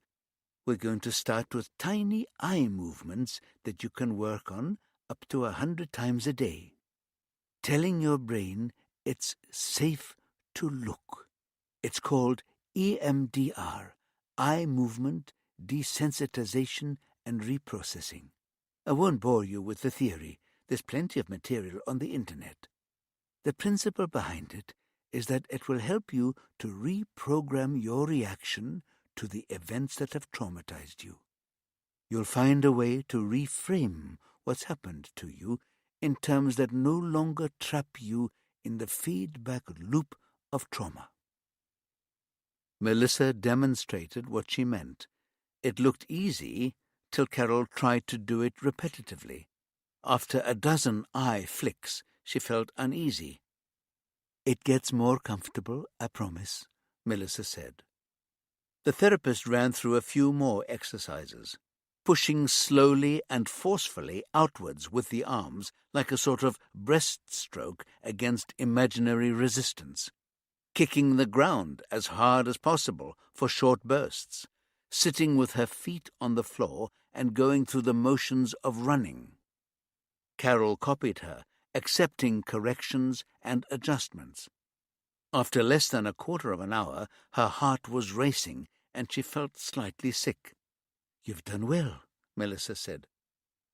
We're going to start with tiny eye movements that you can work on up to 100 times a day, telling your brain it's safe to look. It's called EMDR, eye movement, desensitization and reprocessing. I won't bore you with the theory. There's plenty of material on the internet. The principle behind it is that it will help you to reprogram your reaction to the events that have traumatized you. You'll find a way to reframe what's happened to you in terms that no longer trap you in the feedback loop of trauma. Melissa demonstrated what she meant. It looked easy till Carol tried to do it repetitively. After a dozen eye flicks, she felt uneasy. "It gets more comfortable, I promise," Melissa said. The therapist ran through a few more exercises, pushing slowly and forcefully outwards with the arms like a sort of breaststroke against imaginary resistance, kicking the ground as hard as possible for short bursts, sitting with her feet on the floor and going through the motions of running. Carol copied her, accepting corrections and adjustments. After less than a quarter of an hour, her heart was racing and she felt slightly sick. "You've done well," Melissa said.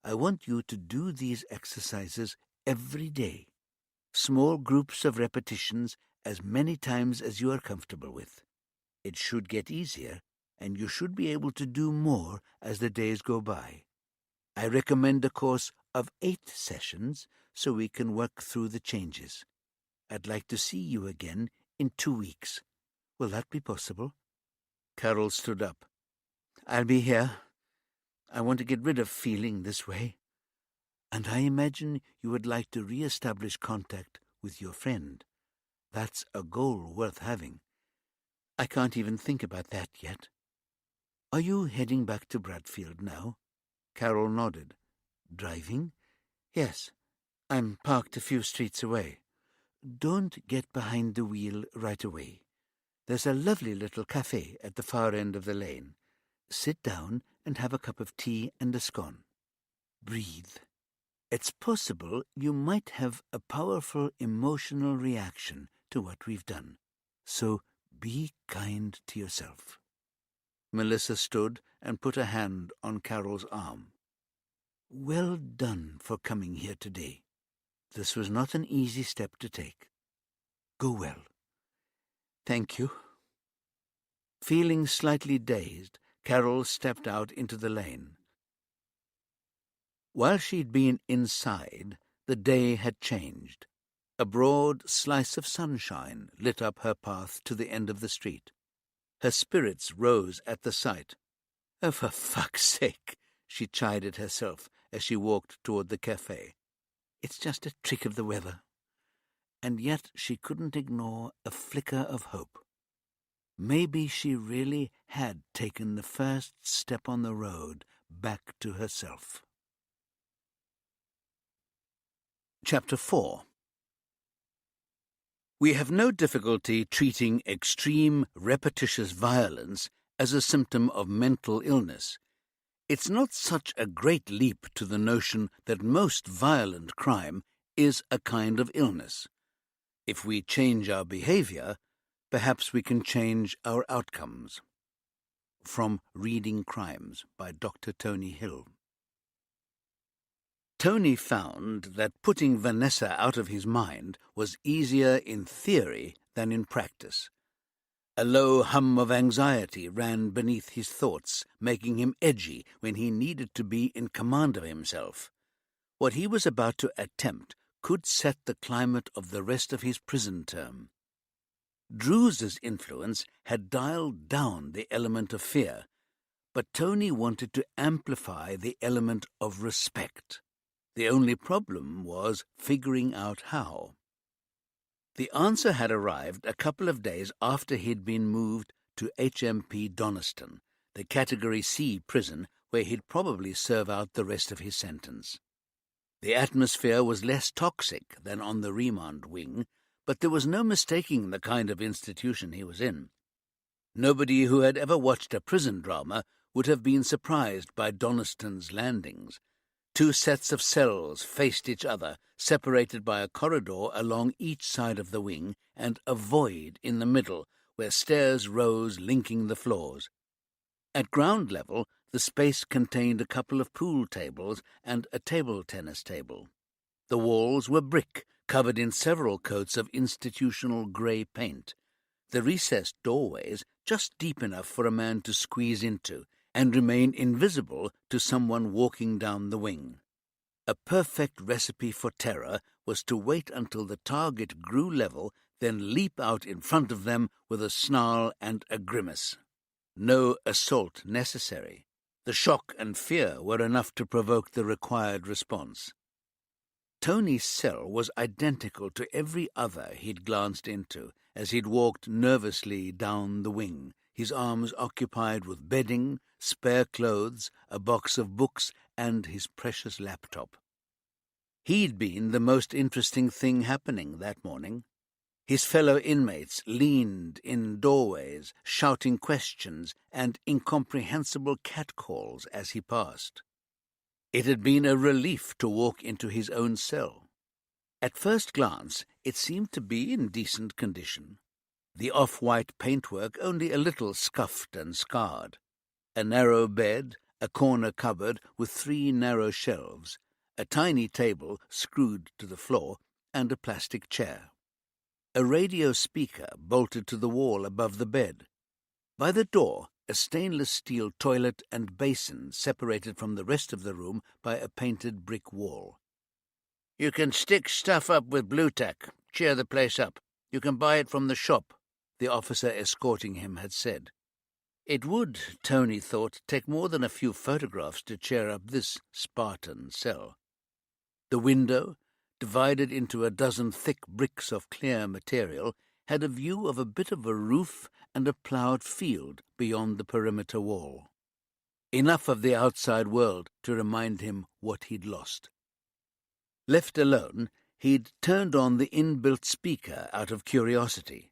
"I want you to do these exercises every day. Small groups of repetitions as many times as you are comfortable with. It should get easier, and you should be able to do more as the days go by. I recommend a course of 8 sessions so we can work through the changes. I'd like to see you again in 2 weeks. Will that be possible?" Carol stood up. "I'll be here. I want to get rid of feeling this way. And I imagine you would like to re-establish contact with your friend. That's a goal worth having. I can't even think about that yet. Are you heading back to Bradfield now?" Carol nodded. "Driving?" "Yes. I'm parked a few streets away." "Don't get behind the wheel right away. There's a lovely little cafe at the far end of the lane. Sit down and have a cup of tea and a scone. Breathe. It's possible you might have a powerful emotional reaction to what we've done, so be kind to yourself." Melissa stood and put a hand on Carol's arm. "Well done for coming here today. This was not an easy step to take. Go well." "Thank you." Feeling slightly dazed, Carol stepped out into the lane. While she'd been inside, the day had changed. A broad slice of sunshine lit up her path to the end of the street. Her spirits rose at the sight. "Oh, for fuck's sake," she chided herself as she walked toward the cafe. "It's just a trick of the weather." And yet she couldn't ignore a flicker of hope. Maybe she really had taken the first step on the road back to herself. Chapter 4. We have no difficulty treating extreme, repetitious violence as a symptom of mental illness. It's not such a great leap to the notion that most violent crime is a kind of illness. If we change our behavior, perhaps we can change our outcomes. From Reading Crimes by Dr. Tony Hill. Tony found that putting Vanessa out of his mind was easier in theory than in practice. A low hum of anxiety ran beneath his thoughts, making him edgy when he needed to be in command of himself. What he was about to attempt could set the climate of the rest of his prison term. Drew's influence had dialed down the element of fear, but Tony wanted to amplify the element of respect. The only problem was figuring out how. The answer had arrived a couple of days after he'd been moved to HMP Doniston, the Category C prison where he'd probably serve out the rest of his sentence. The atmosphere was less toxic than on the remand wing, but there was no mistaking the kind of institution he was in. Nobody who had ever watched a prison drama would have been surprised by Doniston's landings. 2 sets of cells faced each other, separated by a corridor along each side of the wing and a void in the middle, where stairs rose linking the floors. At ground level, the space contained a couple of pool tables and a table tennis table. The walls were brick, covered in several coats of institutional grey paint. The recessed doorways just deep enough for a man to squeeze into and remain invisible to someone walking down the wing. A perfect recipe for terror was to wait until the target grew level, then leap out in front of them with a snarl and a grimace. No assault necessary. The shock and fear were enough to provoke the required response. Tony's cell was identical to every other he'd glanced into as he'd walked nervously down the wing, his arms occupied with bedding, spare clothes, a box of books, and his precious laptop. He'd been the most interesting thing happening that morning. His fellow inmates leaned in doorways, shouting questions and incomprehensible catcalls as he passed. It had been a relief to walk into his own cell. At first glance, it seemed to be in decent condition. The off-white paintwork only a little scuffed and scarred. A narrow bed, a corner cupboard with 3 narrow shelves, a tiny table screwed to the floor, and a plastic chair. A radio speaker bolted to the wall above the bed. By the door, a stainless steel toilet and basin separated from the rest of the room by a painted brick wall. "You can stick stuff up with blue tack, cheer the place up. You can buy it from the shop," the officer escorting him had said. It would, Tony thought, take more than a few photographs to cheer up this Spartan cell. The window, divided into a dozen thick bricks of clear material, had a view of a bit of a roof and a ploughed field beyond the perimeter wall. Enough of the outside world to remind him what he'd lost. Left alone, he'd turned on the inbuilt speaker out of curiosity.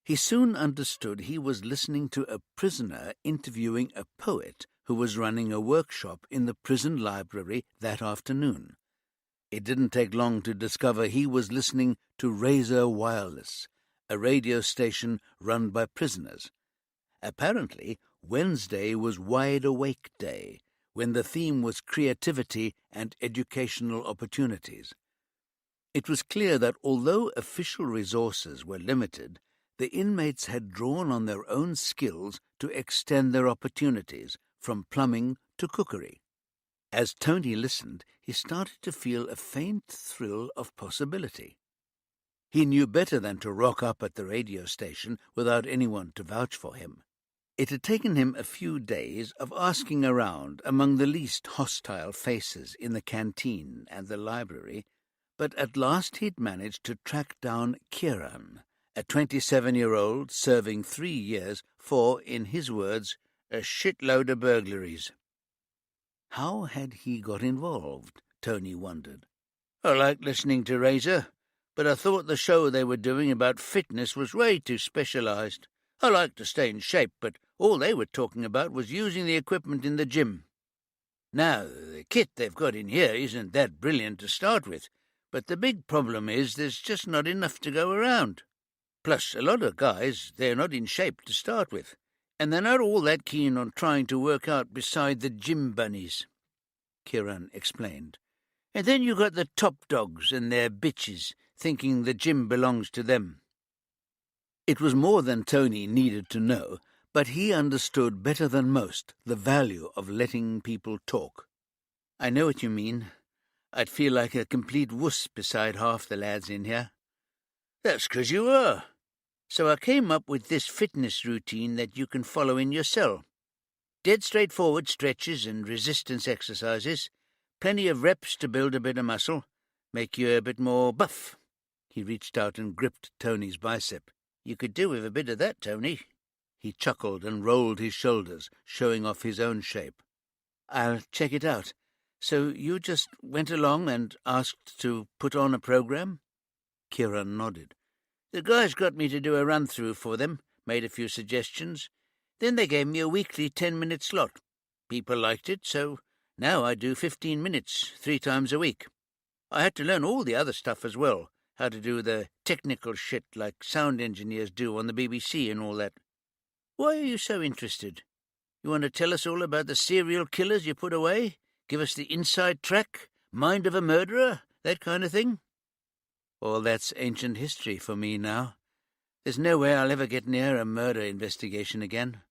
He soon understood he was listening to a prisoner interviewing a poet who was running a workshop in the prison library that afternoon. It didn't take long to discover he was listening to Razor Wireless, a radio station run by prisoners. Apparently, Wednesday was Wide Awake Day, when the theme was creativity and educational opportunities. It was clear that although official resources were limited, the inmates had drawn on their own skills to extend their opportunities, from plumbing to cookery. As Tony listened, he started to feel a faint thrill of possibility. He knew better than to rock up at the radio station without anyone to vouch for him. It had taken him a few days of asking around among the least hostile faces in the canteen and the library, but at last he'd managed to track down Kieran, a 27-year-old serving 3 years for, in his words, a shitload of burglaries. How had he got involved, Tony wondered. "I like listening to Razor, but I thought the show they were doing about fitness was way too specialised. I like to stay in shape, but all they were talking about was using the equipment in the gym. Now, the kit they've got in here isn't that brilliant to start with, but the big problem is there's just not enough to go around. Plus, a lot of guys, they're not in shape to start with, and they're not all that keen on trying to work out beside the gym bunnies," Kieran explained. "And then you got the top dogs and their bitches, thinking the gym belongs to them." It was more than Tony needed to know, but he understood better than most the value of letting people talk. "I know what you mean. I'd feel like a complete wuss beside half the lads in here." "That's 'cause you are. So I came up with this fitness routine that you can follow in your cell. Dead straightforward stretches and resistance exercises, plenty of reps to build a bit of muscle, make you a bit more buff." He reached out and gripped Tony's bicep. "You could do with a bit of that, Tony." He chuckled and rolled his shoulders, showing off his own shape. "I'll check it out. So you just went along and asked to put on a program?" Kieran nodded. "The guys got me to do a run-through for them, made a few suggestions. Then they gave me a weekly 10-minute slot. People liked it, so now I do 15 minutes 3 times a week. I had to learn all the other stuff as well, how to do the technical shit like sound engineers do on the BBC and all that. Why are you so interested? You want to tell us all about the serial killers you put away? Give us the inside track? Mind of a murderer? That kind of thing?" "All that's ancient history for me now. There's no way I'll ever get near a murder investigation again."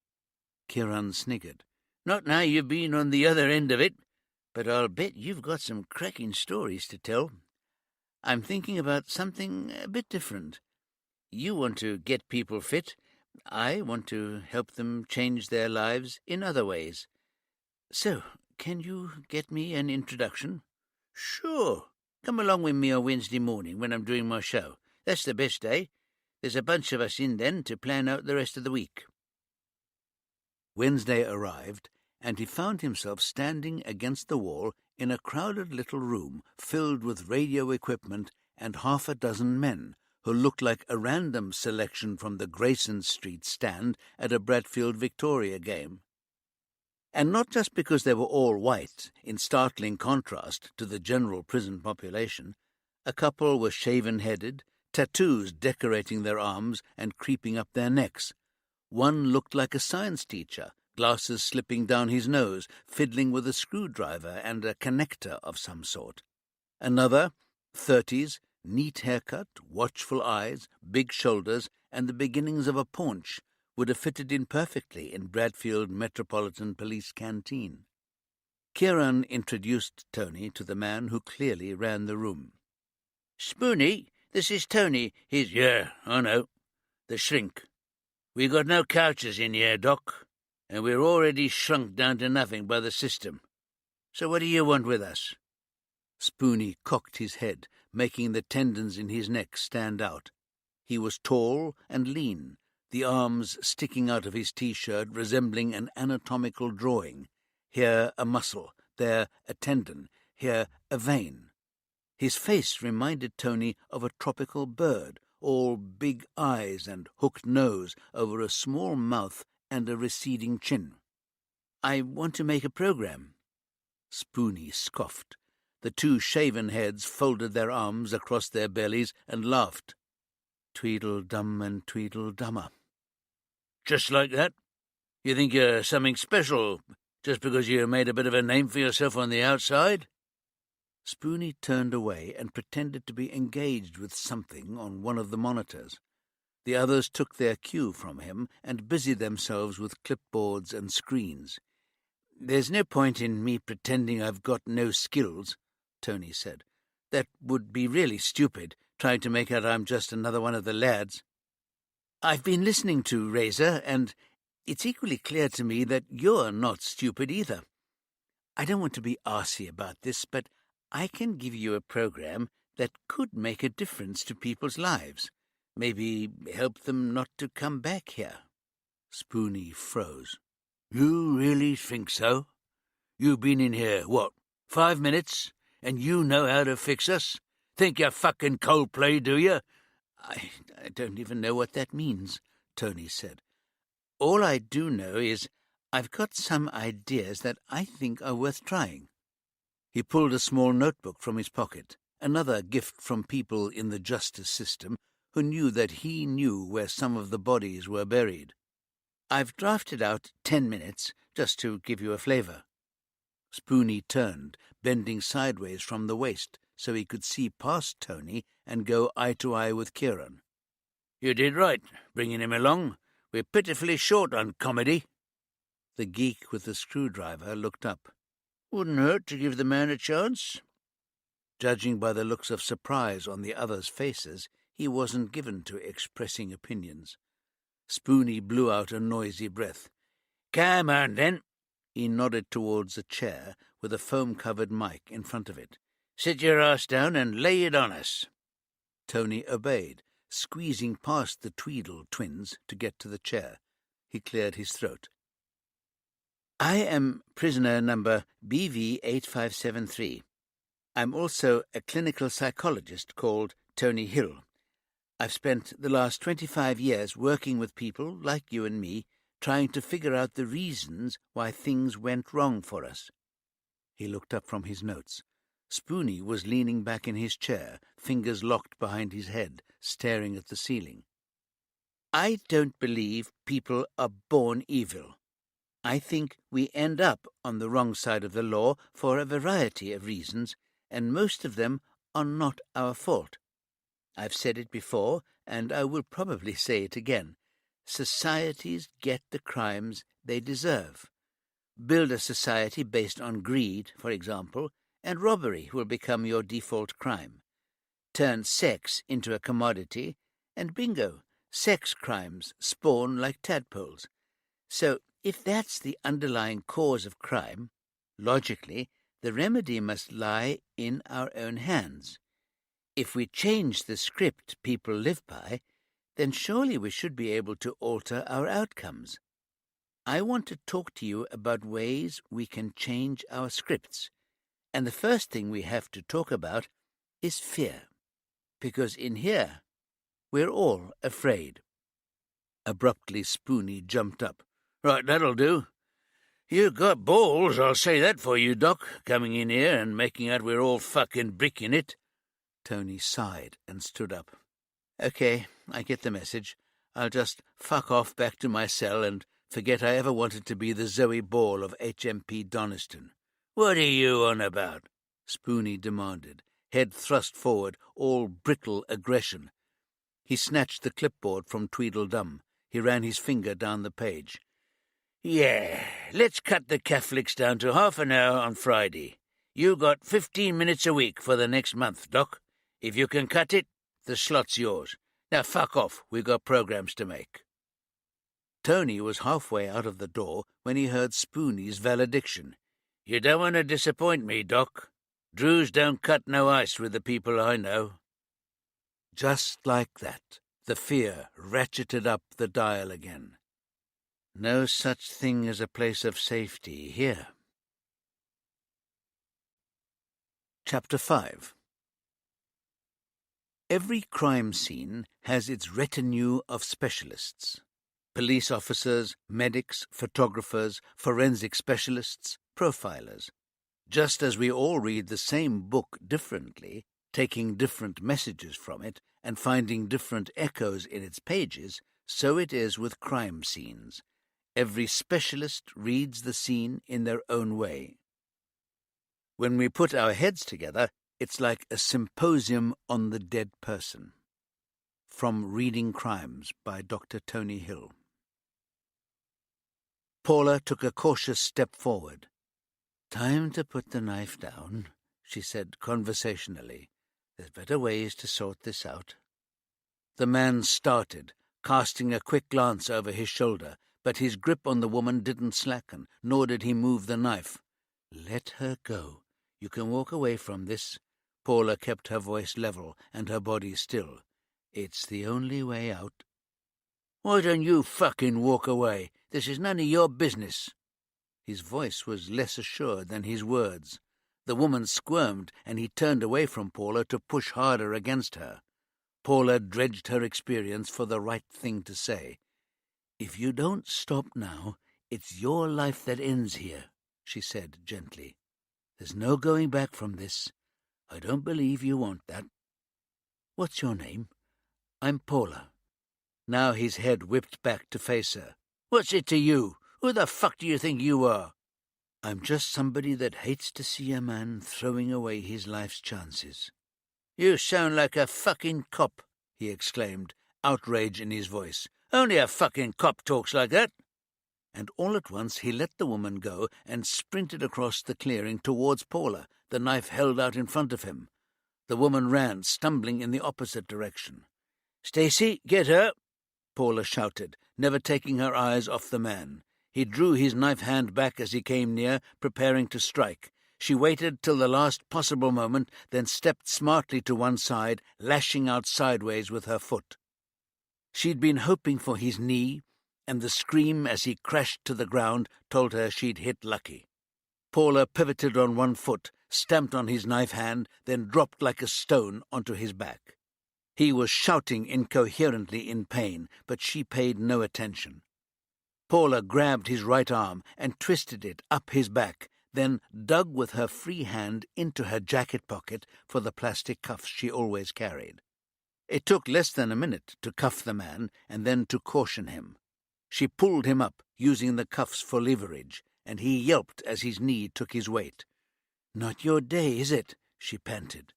Kieran sniggered. "Not now you've been on the other end of it, but I'll bet you've got some cracking stories to tell. I'm thinking about something a bit different. You want to get people fit. I want to help them change their lives in other ways. So, can you get me an introduction? Sure. Come along with me on Wednesday morning when I'm doing my show. That's the best day. There's a bunch of us in then to plan out the rest of the week. Wednesday arrived, and he found himself standing against the wall in a crowded little room filled with radio equipment and half a dozen men who looked like a random selection from the Grayson Street stand at a Bradfield Victoria game. And not just because they were all white, in startling contrast to the general prison population. A couple were shaven-headed, tattoos decorating their arms and creeping up their necks. One looked like a science teacher, glasses slipping down his nose, fiddling with a screwdriver and a connector of some sort. Another, 30s, neat haircut, watchful eyes, big shoulders, and the beginnings of a paunch, would have fitted in perfectly in Bradfield Metropolitan Police Canteen. Kieran introduced Tony to the man who clearly ran the room. "Spoony, this is Tony. He's—" "Yeah, I know. The shrink. We got no couches in here, Doc, and we're already shrunk down to nothing by the system. So what do you want with us?" Spoony cocked his head, making the tendons in his neck stand out. He was tall and lean, the arms sticking out of his T-shirt resembling an anatomical drawing. Here a muscle, there a tendon, here a vein. His face reminded Tony of a tropical bird, all big eyes and hooked nose over a small mouth and a receding chin. "I want to make a program." Spoony scoffed. The two shaven heads folded their arms across their bellies and laughed. Tweedledum and Tweedledummer. "Just like that? You think you're something special just because you made a bit of a name for yourself on the outside?" Spoony turned away and pretended to be engaged with something on one of the monitors. The others took their cue from him and busied themselves with clipboards and screens. "There's no point in me pretending I've got no skills," Tony said. "That would be really stupid, trying to make out I'm just another one of the lads. I've been listening to Razor, and it's equally clear to me that you're not stupid either. I don't want to be arsy about this, but I can give you a program that could make a difference to people's lives. Maybe help them not to come back here." Spoony froze. "You really think so? You've been in here, what, 5 minutes, and you know how to fix us? Think you're fucking Coldplay, do you?" I don't even know what that means," Tony said. "All I do know is I've got some ideas that I think are worth trying." He pulled a small notebook from his pocket, another gift from people in the justice system who knew that he knew where some of the bodies were buried. "I've drafted out 10 minutes, just to give you a flavour." Spoony turned, bending sideways from the waist so he could see past Tony and go eye to eye with Kieran. "You did right, bringing him along. We're pitifully short on comedy." The geek with the screwdriver looked up. "Wouldn't hurt to give the man a chance." Judging by the looks of surprise on the others' faces, he wasn't given to expressing opinions. Spoony blew out a noisy breath. "Come on, then." He nodded towards a chair with a foam-covered mic in front of it. "Sit your ass down and lay it on us." Tony obeyed, squeezing past the Tweedle twins to get to the chair. He cleared his throat. "I am prisoner number BV8573. I'm also a clinical psychologist called Tony Hill. I've spent the last 25 years working with people like you and me, trying to figure out the reasons why things went wrong for us." He looked up from his notes. Spoony was leaning back in his chair, fingers locked behind his head, staring at the ceiling. "I don't believe people are born evil. I think we end up on the wrong side of the law for a variety of reasons, and most of them are not our fault. I've said it before, and I will probably say it again. Societies get the crimes they deserve. Build a society based on greed, for example, and robbery will become your default crime. Turn sex into a commodity, and bingo, Sex crimes spawn like tadpoles. So, if that's the underlying cause of crime, logically, the remedy must lie in our own hands. If we change the script people live by, then surely we should be able to alter our outcomes. I want to talk to you about ways we can change our scripts. And the first thing we have to talk about is fear. Because in here, we're all afraid. Abruptly, Spoony jumped up. Right, that'll do. You got balls, I'll say that for you, Doc, coming in here and making out we're all fucking bricking it. Tony sighed and stood up. Okay, I get the message. I'll just fuck off back to my cell and forget I ever wanted to be the Zoe Ball of HMP Doniston. What are you on about? Spoony demanded, head thrust forward, all brittle aggression. He snatched the clipboard from Tweedledum. He ran his finger down the page. Yeah, let's cut the Catholics down to half an hour on Friday. You got 15 minutes a week for the next month, Doc. If you can cut it, the slot's yours. Now fuck off, we've got programs to make. Tony was halfway out of the door when he heard Spoony's valediction. You don't want to disappoint me, Doc. Drews don't cut no ice with the people I know. Just like that, the fear ratcheted up the dial again. No such thing as a place of safety here. Chapter 5. Every crime scene has its retinue of specialists. Police officers, medics, photographers, forensic specialists, profilers. Just as we all read the same book differently, taking different messages from it and finding different echoes in its pages, so it is with crime scenes. Every specialist reads the scene in their own way. When we put our heads together, it's like a symposium on the dead person. From Reading Crimes by Dr. Tony Hill. Paula took a cautious step forward. Time to put the knife down, she said conversationally. There's better ways to sort this out. The man started, casting a quick glance over his shoulder, but his grip on the woman didn't slacken, nor did he move the knife. Let her go. You can walk away from this. Paula kept her voice level and her body still. It's the only way out. Why don't you fucking walk away? This is none of your business. His voice was less assured than his words. The woman squirmed, and he turned away from Paula to push harder against her. Paula dredged her experience for the right thing to say. If you don't stop now, it's your life that ends here, she said gently. There's no going back from this. I don't believe you want that. What's your name? I'm Paula. Now his head whipped back to face her. What's it to you? Who the fuck do you think you are? I'm just somebody that hates to see a man throwing away his life's chances. You sound like a fucking cop, he exclaimed, outrage in his voice. Only a fucking cop talks like that. And all at once he let the woman go and sprinted across the clearing towards Paula, the knife held out in front of him. The woman ran, stumbling in the opposite direction. Stacy, get her! Paula shouted, never taking her eyes off the man. He drew his knife hand back as he came near, preparing to strike. She waited till the last possible moment, then stepped smartly to one side, lashing out sideways with her foot. She'd been hoping for his knee, and the scream as he crashed to the ground told her she'd hit lucky. Paula pivoted on one foot, stamped on his knife hand, then dropped like a stone onto his back. He was shouting incoherently in pain, but she paid no attention. Paula grabbed his right arm and twisted it up his back, then dug with her free hand into her jacket pocket for the plastic cuffs she always carried. It took less than a minute to cuff the man and then to caution him. She pulled him up, using the cuffs for leverage, and he yelped as his knee took his weight. Not your day, is it? She panted.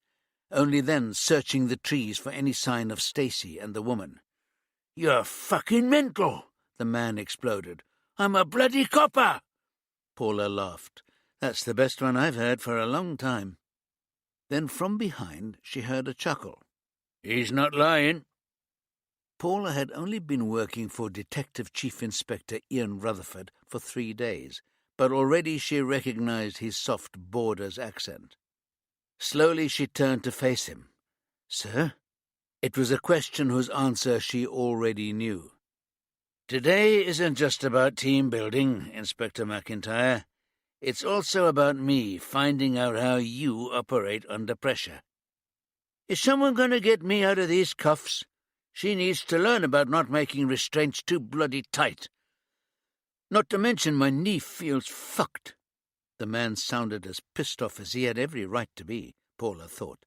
Only then searching the trees for any sign of Stacy and the woman. You're fucking mental, the man exploded. I'm a bloody copper! Paula laughed. That's the best one I've heard for a long time. Then from behind she heard a chuckle. He's not lying. Paula had only been working for Detective Chief Inspector Ian Rutherford for 3 days, but already she recognized his soft border's accent. Slowly she turned to face him. "Sir?" It was a question whose answer she already knew. "Today isn't just about team building, Inspector McIntyre. It's also about me finding out how you operate under pressure. Is someone going to get me out of these cuffs? She needs to learn about not making restraints too bloody tight. Not to mention my knee feels fucked." The man sounded as pissed off as he had every right to be, Paula thought.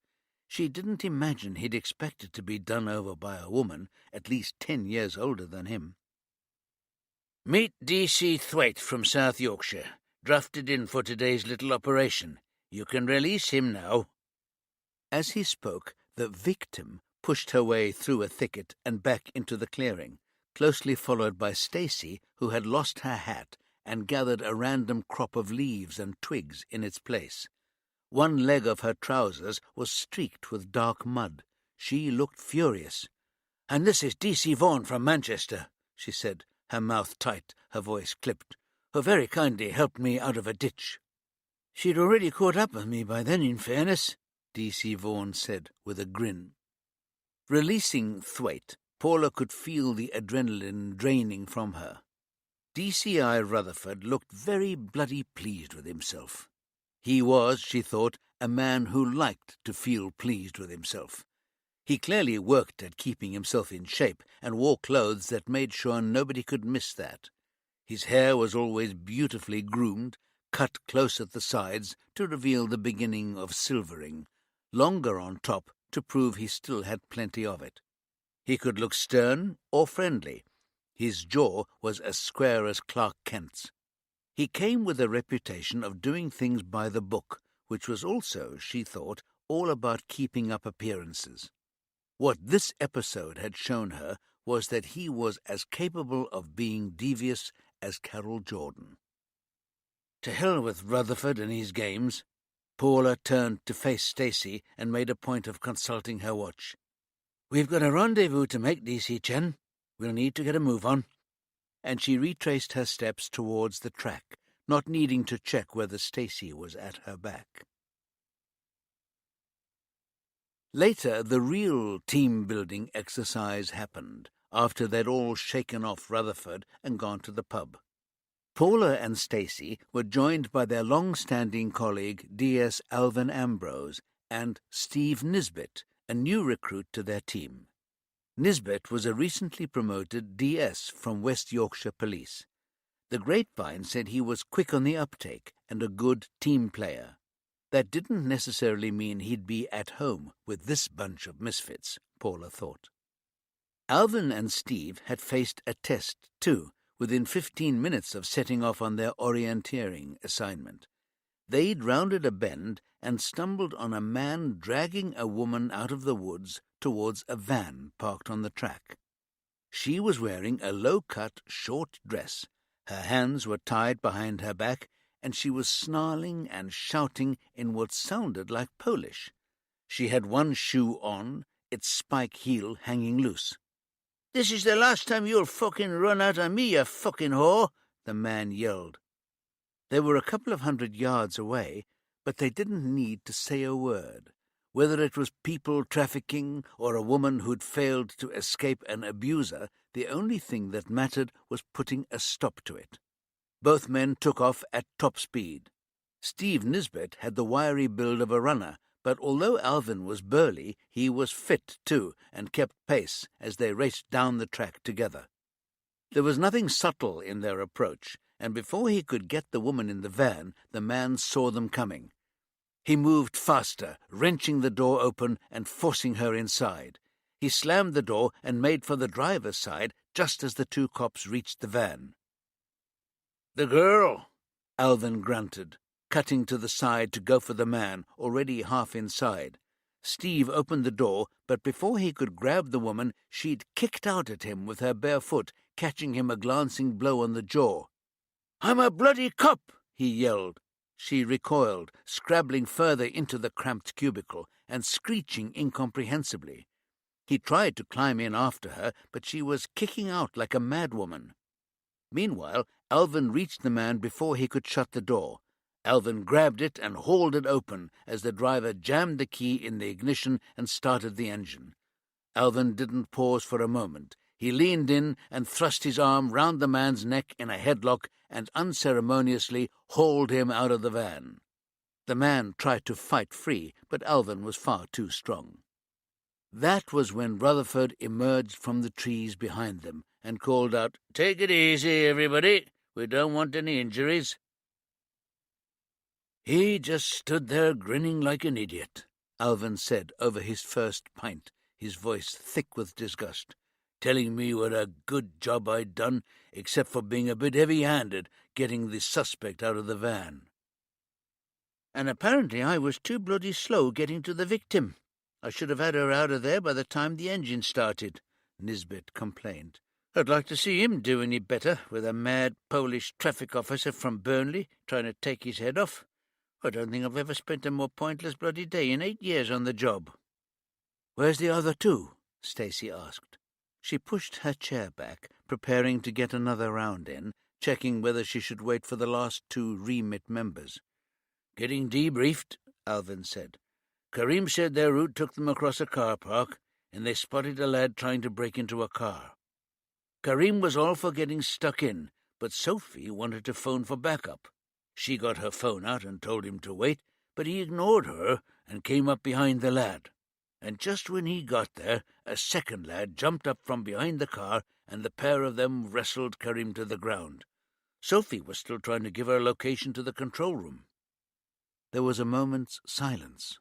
She didn't imagine he'd expected to be done over by a woman at least 10 years older than him. "Meet D.C. Thwaite from South Yorkshire, drafted in for today's little operation. You can release him now." As he spoke, the victim pushed her way through a thicket and back into the clearing, closely followed by Stacy, who had lost her hat and gathered a random crop of leaves and twigs in its place. One leg of her trousers was streaked with dark mud. She looked furious. "And this is D.C. Vaughan from Manchester," she said, her mouth tight, her voice clipped, "who very kindly helped me out of a ditch." "She'd already caught up with me by then, in fairness," D.C. Vaughan said with a grin. Releasing Thwaite, Paula could feel the adrenaline draining from her. DCI Rutherford looked very bloody pleased with himself. He was, she thought, a man who liked to feel pleased with himself. He clearly worked at keeping himself in shape and wore clothes that made sure nobody could miss that. His hair was always beautifully groomed, cut close at the sides to reveal the beginning of silvering, longer on top to prove he still had plenty of it. He could look stern or friendly. His jaw was as square as Clark Kent's. He came with a reputation of doing things by the book, which was also, she thought, all about keeping up appearances. What this episode had shown her was that he was as capable of being devious as Carol Jordan. To hell with Rutherford and his games. Paula turned to face Stacy and made a point of consulting her watch. "We've got a rendezvous to make, D.C. Chen. We'll need to get a move on." And she retraced her steps towards the track, not needing to check whether Stacy was at her back. Later, the real team-building exercise happened, after they'd all shaken off Rutherford and gone to the pub. Paula and Stacy were joined by their long-standing colleague D.S. Alvin Ambrose and Steve Nisbet, a new recruit to their team. Nisbet was a recently promoted DS from West Yorkshire Police. The grapevine said he was quick on the uptake and a good team player. That didn't necessarily mean he'd be at home with this bunch of misfits, Paula thought. Alvin and Steve had faced a test, too, within 15 minutes of setting off on their orienteering assignment. They'd rounded a bend and stumbled on a man dragging a woman out of the woods towards a van parked on the track. She was wearing a low-cut, short dress. Her hands were tied behind her back, and she was snarling and shouting in what sounded like Polish. She had one shoe on, its spike heel hanging loose. "This is the last time you'll fucking run out on me, you fucking whore," the man yelled. They were a couple of 100 yards away, but they didn't need to say a word. Whether it was people trafficking or a woman who'd failed to escape an abuser, the only thing that mattered was putting a stop to it. Both men took off at top speed. Steve Nisbet had the wiry build of a runner, but although Alvin was burly, he was fit too, and kept pace as they raced down the track together. There was nothing subtle in their approach, and before he could get the woman in the van, the man saw them coming. He moved faster, wrenching the door open and forcing her inside. He slammed the door and made for the driver's side just as the two cops reached the van. "The girl," Alvin grunted, cutting to the side to go for the man, already half inside. Steve opened the door, but before he could grab the woman, she'd kicked out at him with her bare foot, catching him a glancing blow on the jaw. "I'm a bloody cop," he yelled. She recoiled, scrabbling further into the cramped cubicle and screeching incomprehensibly. He tried to climb in after her, but she was kicking out like a madwoman. Meanwhile, Alvin reached the man before he could shut the door. Alvin grabbed it and hauled it open as the driver jammed the key in the ignition and started the engine. Alvin didn't pause for a moment. He leaned in and thrust his arm round the man's neck in a headlock and unceremoniously hauled him out of the van. The man tried to fight free, but Alvin was far too strong. That was when Rutherford emerged from the trees behind them and called out, "Take it easy, everybody. We don't want any injuries." "He just stood there grinning like an idiot," Alvin said over his first pint, his voice thick with disgust, "telling me what a good job I'd done, except for being a bit heavy-handed getting the suspect out of the van. And apparently I was too bloody slow getting to the victim. I should have had her out of there by the time the engine started," Nisbet complained. "I'd like to see him do any better with a mad Polish traffic officer from Burnley trying to take his head off. I don't think I've ever spent a more pointless bloody day in 8 years on the job." "Where's the other two?" Stacey asked. She pushed her chair back, preparing to get another round in, checking whether she should wait for the last 2 remit members. "Getting debriefed," Alvin said. "Karim said their route took them across a car park, and they spotted a lad trying to break into a car. Karim was all for getting stuck in, but Sophie wanted to phone for backup. She got her phone out and told him to wait, but he ignored her and came up behind the lad. And just when he got there, a second lad jumped up from behind the car, and the pair of them wrestled Karim to the ground. Sophie was still trying to give her location to the control room." There was a moment's silence.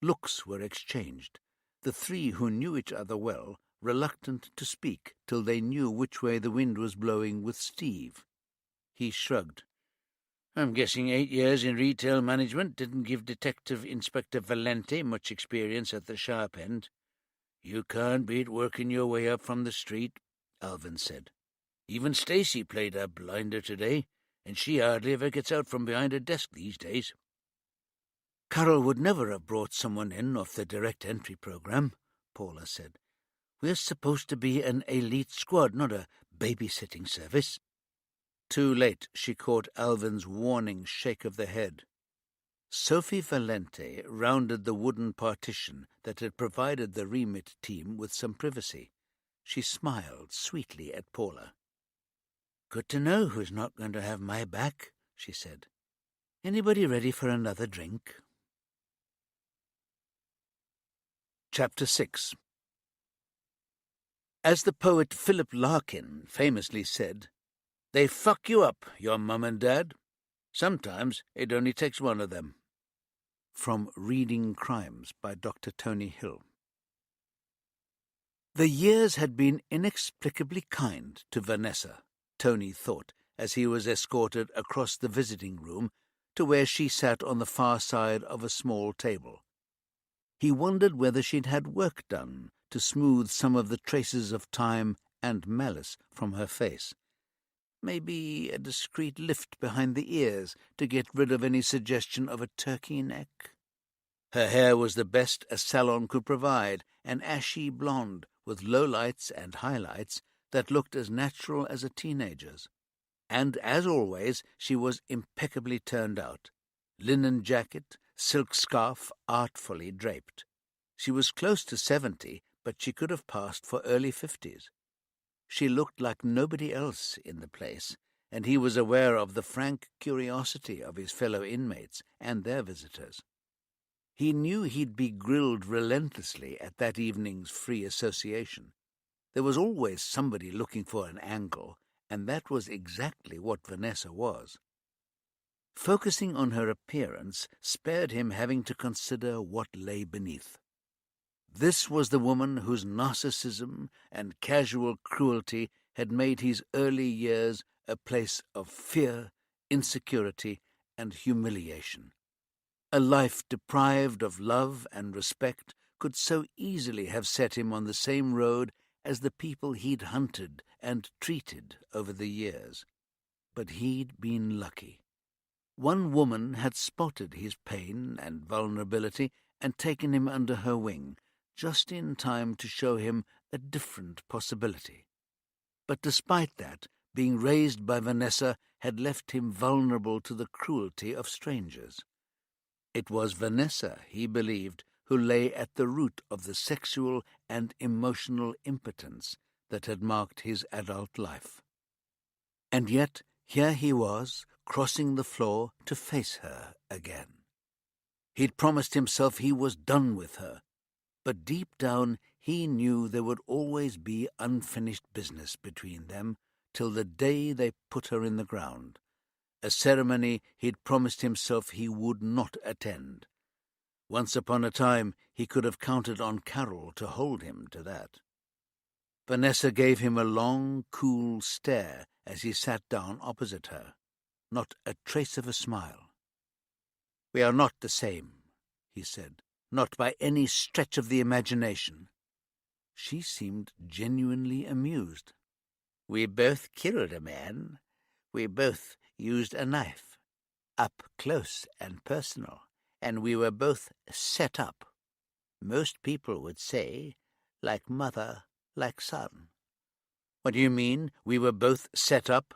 Looks were exchanged, the 3 who knew each other well reluctant to speak till they knew which way the wind was blowing with Steve. He shrugged. "I'm guessing 8 years in retail management didn't give Detective Inspector Valente much experience at the sharp end." "You can't beat working your way up from the street," Alvin said. "Even Stacey played a blinder today, and she hardly ever gets out from behind a desk these days." "Carol would never have brought someone in off the direct entry program," Paula said. "We're supposed to be an elite squad, not a babysitting service." Too late she caught Alvin's warning shake of the head. Sophie Valente rounded the wooden partition that had provided the remit team with some privacy. She smiled sweetly at Paula. "Good to know who's not going to have my back," she said. "Anybody ready for another drink?" Chapter 6. As the poet Philip Larkin famously said, "They fuck you up, your mum and dad. Sometimes it only takes one of them." From Reading Crimes by Dr. Tony Hill. The years had been inexplicably kind to Vanessa, Tony thought, as he was escorted across the visiting room to where she sat on the far side of a small table. He wondered whether she'd had work done to smooth some of the traces of time and malice from her face. Maybe a discreet lift behind the ears to get rid of any suggestion of a turkey neck. Her hair was the best a salon could provide, an ashy blonde with lowlights and highlights that looked as natural as a teenager's. And, as always, she was impeccably turned out. Linen jacket, silk scarf artfully draped. She was close to 70, but she could have passed for early 50s. She looked like nobody else in the place, and he was aware of the frank curiosity of his fellow inmates and their visitors. He knew he'd be grilled relentlessly at that evening's free association. There was always somebody looking for an angle, and that was exactly what Vanessa was. Focusing on her appearance spared him having to consider what lay beneath. This was the woman whose narcissism and casual cruelty had made his early years a place of fear, insecurity, and humiliation. A life deprived of love and respect could so easily have set him on the same road as the people he'd hunted and treated over the years. But he'd been lucky. One woman had spotted his pain and vulnerability and taken him under her wing, just in time to show him a different possibility. But despite that, being raised by Vanessa had left him vulnerable to the cruelty of strangers. It was Vanessa, he believed, who lay at the root of the sexual and emotional impotence that had marked his adult life. And yet, here he was, crossing the floor to face her again. He'd promised himself he was done with her, but deep down he knew there would always be unfinished business between them till the day they put her in the ground, a ceremony he'd promised himself he would not attend. Once upon a time he could have counted on Carol to hold him to that. Vanessa gave him a long, cool stare as he sat down opposite her, not a trace of a smile. "We are not the same," he said, "not by any stretch of the imagination." She seemed genuinely amused. "We both killed a man. We both used a knife, up close and personal, and we were both set up. Most people would say, like mother, like son." "What do you mean, we were both set up?"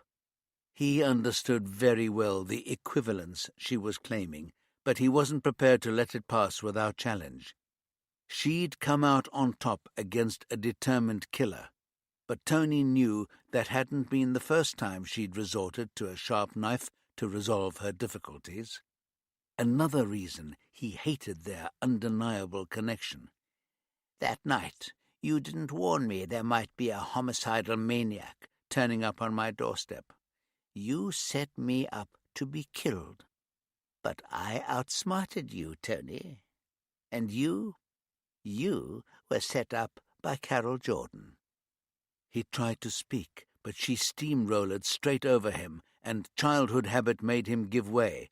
He understood very well the equivalence she was claiming, but he wasn't prepared to let it pass without challenge. She'd come out on top against a determined killer, but Tony knew that hadn't been the first time she'd resorted to a sharp knife to resolve her difficulties. Another reason he hated their undeniable connection. "That night, you didn't warn me there might be a homicidal maniac turning up on my doorstep. You set me up to be killed. But I outsmarted you, Tony. And you were set up by Carol Jordan." He tried to speak, but she steamrolled straight over him, and childhood habit made him give way.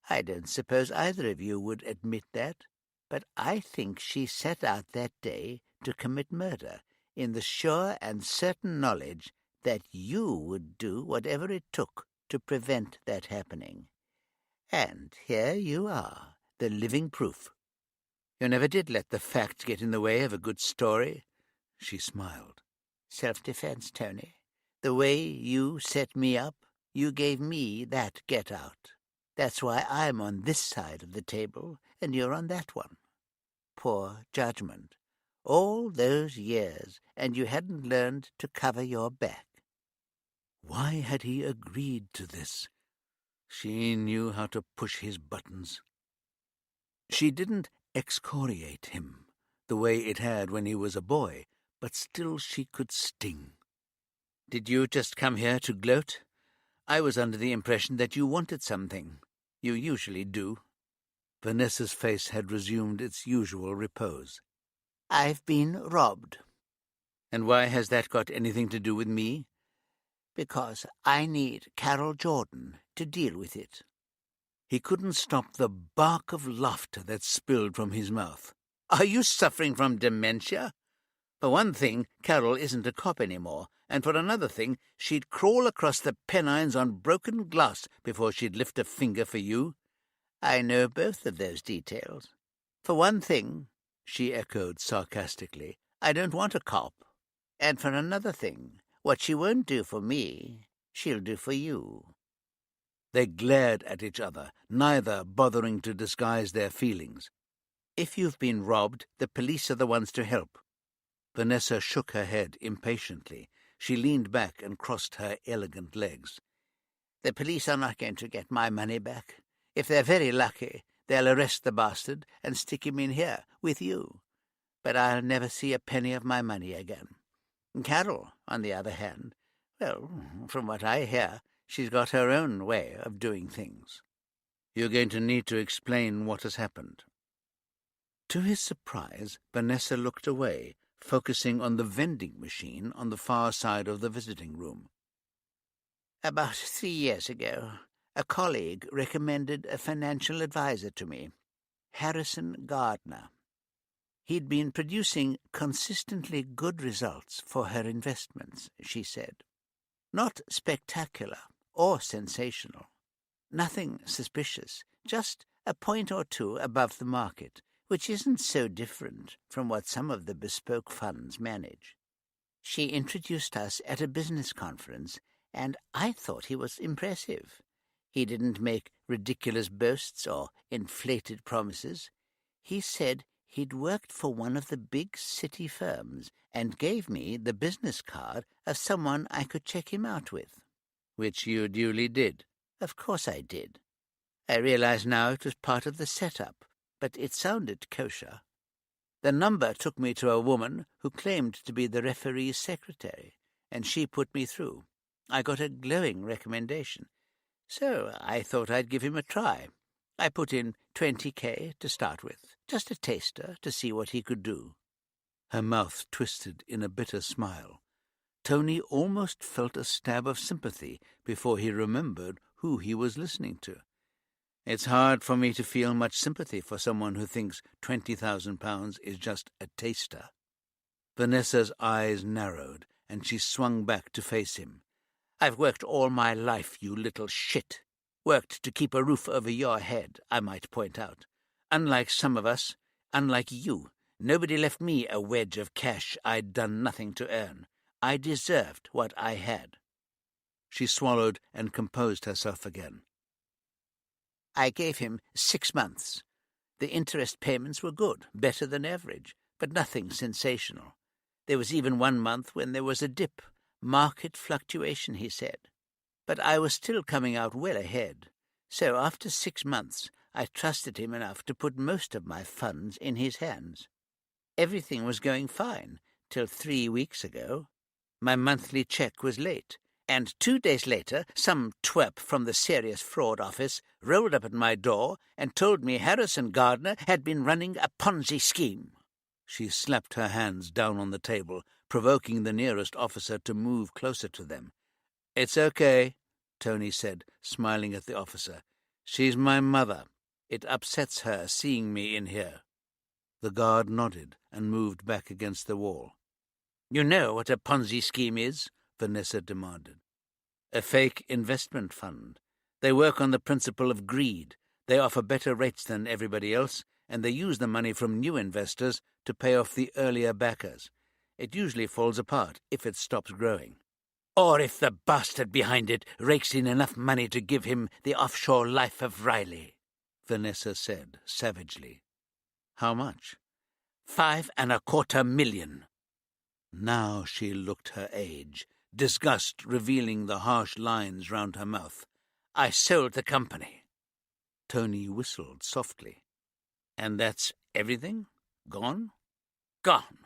"I don't suppose either of you would admit that, but I think she set out that day to commit murder in the sure and certain knowledge that you would do whatever it took to prevent that happening. And here you are, the living proof. You never did let the facts get in the way of a good story." She smiled. "Self-defense, Tony. The way you set me up, you gave me that get-out. That's why I'm on this side of the table and you're on that one. Poor judgment. All those years, and you hadn't learned to cover your back." Why had he agreed to this? She knew how to push his buttons. She didn't excoriate him the way it had when he was a boy, but still she could sting. "Did you just come here to gloat? I was under the impression that you wanted something. You usually do." Vanessa's face had resumed its usual repose. "I've been robbed." "And why has that got anything to do with me?" "Because I need Carol Jordan to deal with it." He couldn't stop the bark of laughter that spilled from his mouth. "Are you suffering from dementia? For one thing, Carol isn't a cop anymore, and for another thing, she'd crawl across the Pennines on broken glass before she'd lift a finger for you." "I know both of those details. For one thing," she echoed sarcastically, "I don't want a cop. And for another thing, what she won't do for me, she'll do for you." They glared at each other, neither bothering to disguise their feelings. "If you've been robbed, the police are the ones to help." Vanessa shook her head impatiently. She leaned back and crossed her elegant legs. "The police are not going to get my money back. If they're very lucky, they'll arrest the bastard and stick him in here with you. But I'll never see a penny of my money again. Carol, on the other hand, well, from what I hear, she's got her own way of doing things." "You're going to need to explain what has happened." To his surprise, Vanessa looked away, focusing on the vending machine on the far side of the visiting room. "About 3 years ago, a colleague recommended a financial advisor to me, Harrison Gardner. He'd been producing consistently good results for her investments," she said. "Not spectacular or sensational. Nothing suspicious, just a point or two above the market, which isn't so different from what some of the bespoke funds manage. She introduced us at a business conference, and I thought he was impressive. He didn't make ridiculous boasts or inflated promises. He said he'd worked for one of the big city firms and gave me the business card of someone I could check him out with. Which you duly did. Of course I did. I realize now it was part of the setup, but it sounded kosher. The number took me to a woman who claimed to be the referee's secretary, and she put me through. I got a glowing recommendation, so I thought I'd give him a try. I put in $20,000 to start with, just a taster to see what he could do. Her mouth twisted in a bitter smile. Tony almost felt a stab of sympathy before he remembered who he was listening to. It's hard for me to feel much sympathy for someone who thinks £20,000 is just a taster. Vanessa's eyes narrowed, and she swung back to face him. I've worked all my life, you little shit. Worked to keep a roof over your head, I might point out. Unlike some of us, unlike you, nobody left me a wedge of cash I'd done nothing to earn. I deserved what I had. She swallowed and composed herself again. I gave him 6 months. The interest payments were good, better than average, but nothing sensational. There was even 1 month when there was a dip. Market fluctuation, he said. But I was still coming out well ahead. So after 6 months, I trusted him enough to put most of my funds in his hands. Everything was going fine, till 3 weeks ago. My monthly check was late, and 2 days later some twerp from the Serious Fraud Office rolled up at my door and told me Harrison Gardner had been running a Ponzi scheme. She slapped her hands down on the table, provoking the nearest officer to move closer to them. "It's okay," Tony said, smiling at the officer. "She's my mother. It upsets her seeing me in here." The guard nodded and moved back against the wall. "You know what a Ponzi scheme is?" Vanessa demanded. "A fake investment fund. They work on the principle of greed. They offer better rates than everybody else, and they use the money from new investors to pay off the earlier backers. It usually falls apart if it stops growing. Or if the bastard behind it rakes in enough money to give him the offshore life of Riley," Vanessa said savagely. "How much?" $5.25 million. Now she looked her age, disgust revealing the harsh lines round her mouth. "I sold the company." Tony whistled softly. "And that's everything? Gone?" "Gone.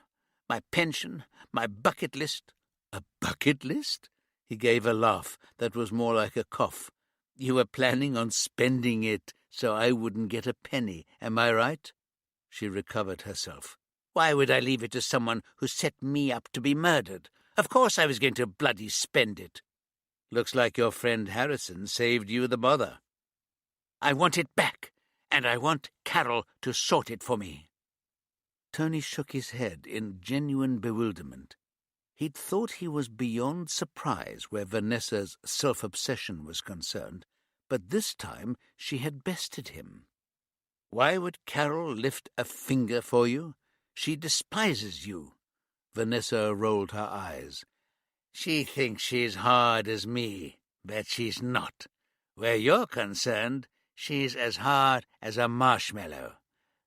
My pension, my bucket list." "A bucket list?" He gave a laugh that was more like a cough. "You were planning on spending it so I wouldn't get a penny, am I right?" She recovered herself. "Why would I leave it to someone who set me up to be murdered? Of course I was going to bloody spend it." "Looks like your friend Harrison saved you the bother." "I want it back, and I want Carol to sort it for me." Tony shook his head in genuine bewilderment. He'd thought he was beyond surprise where Vanessa's self-obsession was concerned, but this time she had bested him. "Why would Carol lift a finger for you? She despises you." Vanessa rolled her eyes. "She thinks she's hard as me, but she's not. Where you're concerned, she's as hard as a marshmallow.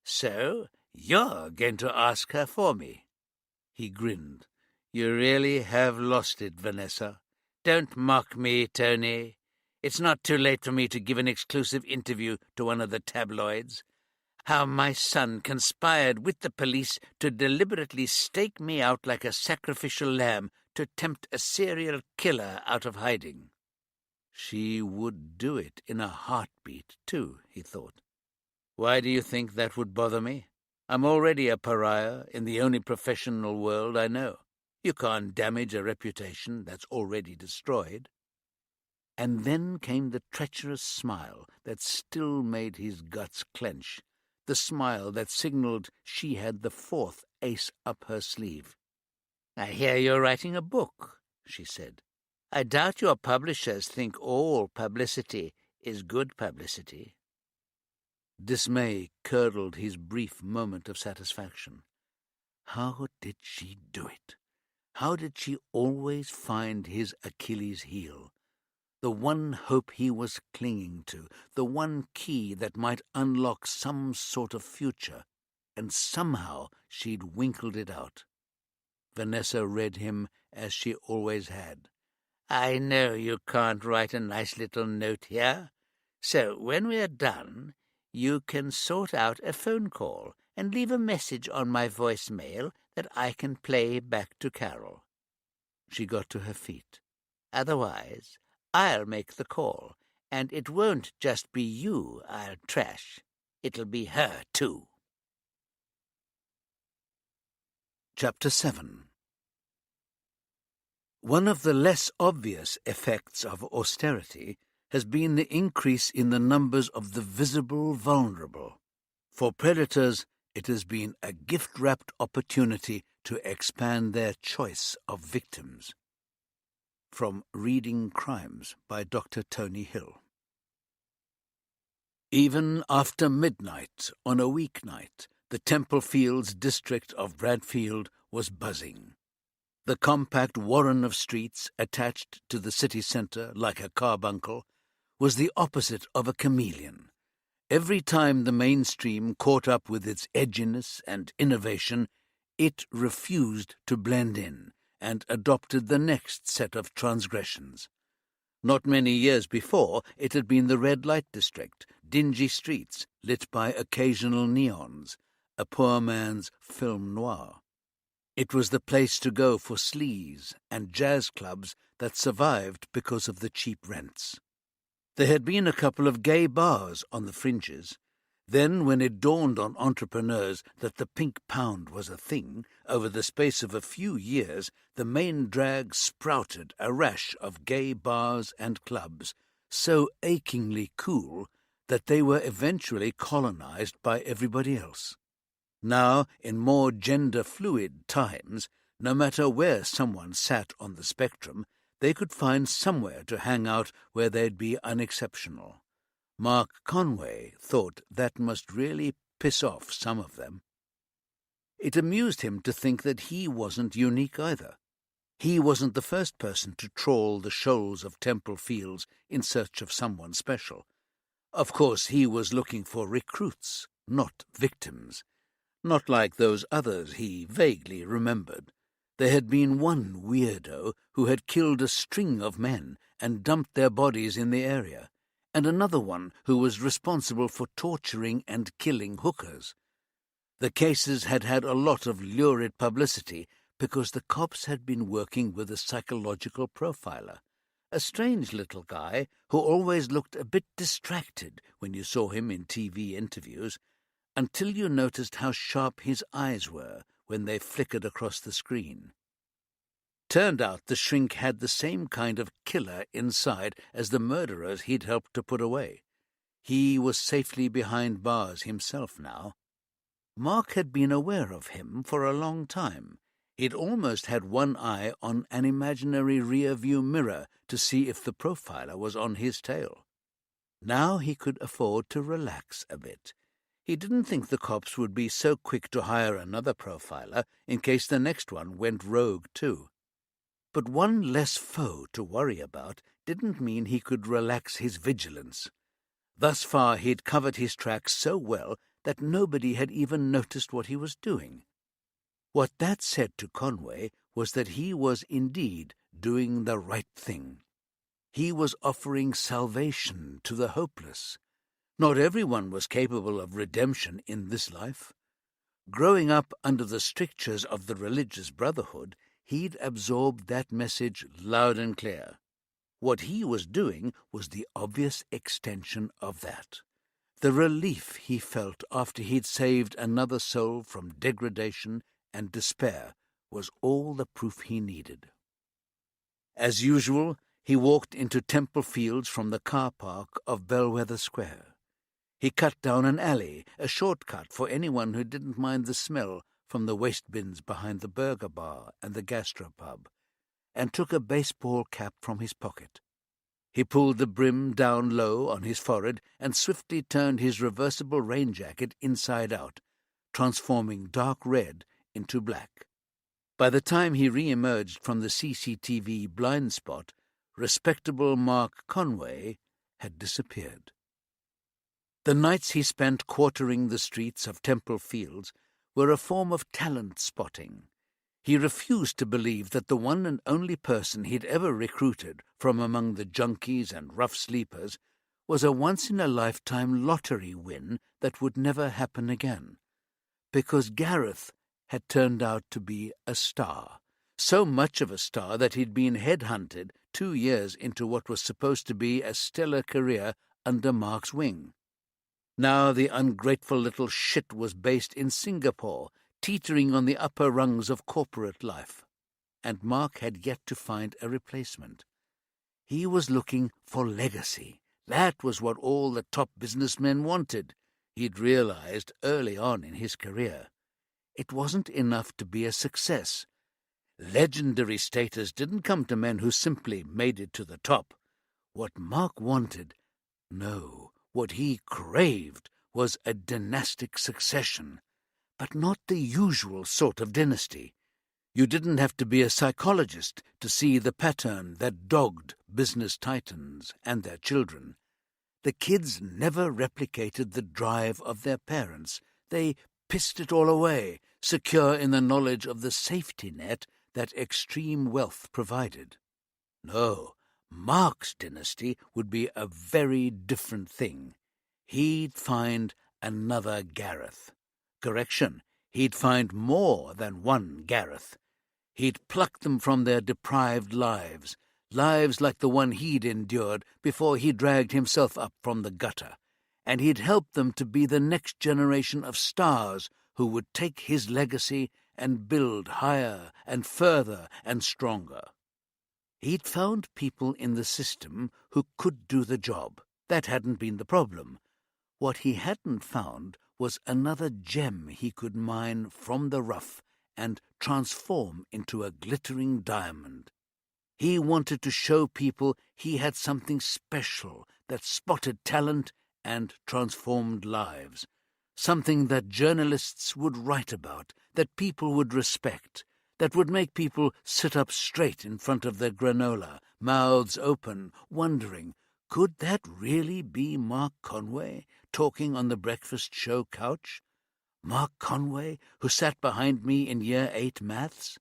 So you're going to ask her for me." He grinned. "You really have lost it, Vanessa. Don't mock me, Tony. It's not too late for me to give an exclusive interview to one of the tabloids. How my son conspired with the police to deliberately stake me out like a sacrificial lamb to tempt a serial killer out of hiding." She would do it in a heartbeat, too, he thought. Why do you think that would bother me? I'm already a pariah in the only professional world I know. You can't damage a reputation that's already destroyed. And then came the treacherous smile that still made his guts clench, the smile that signalled she had the fourth ace up her sleeve. "I hear you're writing a book," she said. "I doubt your publishers think all publicity is good publicity." Dismay curdled his brief moment of satisfaction. How did she do it? How did she always find his Achilles heel? The one hope he was clinging to, the one key that might unlock some sort of future, and somehow she'd winkled it out. Vanessa read him as she always had. I know you can't write a nice little note here, so when we're done, you can sort out a phone call and leave a message on my voicemail that I can play back to Carol. She got to her feet. Otherwise, I'll make the call, and it won't just be you I'll trash. It'll be her, too. Chapter 7. One of the less obvious effects of austerity has been the increase in the numbers of the visible vulnerable. For predators, it has been a gift-wrapped opportunity to expand their choice of victims. From Reading Crimes by Dr. Tony Hill. Even after midnight on a weeknight, the Temple Fields district of Bradfield was buzzing. The compact warren of streets attached to the city centre like a carbuncle was the opposite of a chameleon. Every time the mainstream caught up with its edginess and innovation, it refused to blend in and adopted the next set of transgressions. Not many years before, it had been the red light district, dingy streets lit by occasional neons, a poor man's film noir. It was the place to go for sleaze and jazz clubs that survived because of the cheap rents. There had been a couple of gay bars on the fringes. Then, when it dawned on entrepreneurs that the pink pound was a thing, over the space of a few years, the main drag sprouted a rash of gay bars and clubs, so achingly cool that they were eventually colonized by everybody else. Now, in more gender-fluid times, no matter where someone sat on the spectrum, they could find somewhere to hang out where they'd be unexceptional. Mark Conway thought that must really piss off some of them. It amused him to think that he wasn't unique either. He wasn't the first person to trawl the shoals of Temple Fields in search of someone special. Of course, he was looking for recruits, not victims. Not like those others he vaguely remembered. There had been one weirdo who had killed a string of men and dumped their bodies in the area, and another one who was responsible for torturing and killing hookers. The cases had had a lot of lurid publicity because the cops had been working with a psychological profiler, a strange little guy who always looked a bit distracted when you saw him in TV interviews, until you noticed how sharp his eyes were when they flickered across the screen. Turned out the shrink had the same kind of killer inside as the murderers he'd helped to put away. He was safely behind bars himself now. Mark had been aware of him for a long time. He'd almost had one eye on an imaginary rear-view mirror to see if the profiler was on his tail. Now he could afford to relax a bit. He didn't think the cops would be so quick to hire another profiler in case the next one went rogue too. But one less foe to worry about didn't mean he could relax his vigilance. Thus far he'd covered his tracks so well that nobody had even noticed what he was doing. What that said to Conway was that he was indeed doing the right thing. He was offering salvation to the hopeless. Not everyone was capable of redemption in this life. Growing up under the strictures of the religious brotherhood, he'd absorbed that message loud and clear. What he was doing was the obvious extension of that. The relief he felt after he'd saved another soul from degradation and despair was all the proof he needed. As usual, he walked into Temple Fields from the car park of Bellwether Square. He cut down an alley, a shortcut for anyone who didn't mind the smell from the waste bins behind the burger bar and the gastropub, and took a baseball cap from his pocket. He pulled the brim down low on his forehead and swiftly turned his reversible rain jacket inside out, transforming dark red into black. By the time he re-emerged from the CCTV blind spot, respectable Mark Conway had disappeared. The nights he spent quartering the streets of Temple Fields were a form of talent spotting. He refused to believe that the one and only person he'd ever recruited from among the junkies and rough sleepers was a once-in-a-lifetime lottery win that would never happen again. Because Gareth had turned out to be a star, so much of a star that he'd been headhunted 2 years into what was supposed to be a stellar career under Mark's wing. Now the ungrateful little shit was based in Singapore, teetering on the upper rungs of corporate life, and Mark had yet to find a replacement. He was looking for legacy. That was what all the top businessmen wanted, he'd realized early on in his career. It wasn't enough to be a success. Legendary status didn't come to men who simply made it to the top. What Mark wanted, no, what he craved, was a dynastic succession, but not the usual sort of dynasty. You didn't have to be a psychologist to see the pattern that dogged business titans and their children. The kids never replicated the drive of their parents. They pissed it all away, secure in the knowledge of the safety net that extreme wealth provided. No, Mark's dynasty would be a very different thing. He'd find another Gareth. Correction, he'd find more than one Gareth. He'd pluck them from their deprived lives, lives like the one he'd endured before he dragged himself up from the gutter, and he'd help them to be the next generation of stars who would take his legacy and build higher and further and stronger. He'd found people in the system who could do the job. That hadn't been the problem. What he hadn't found was another gem he could mine from the rough and transform into a glittering diamond. He wanted to show people he had something special that spotted talent and transformed lives, something that journalists would write about, that people would respect, that would make people sit up straight in front of their granola, mouths open, wondering, could that really be Mark Conway talking on the breakfast show couch? Mark Conway, who sat behind me in Year 8 maths?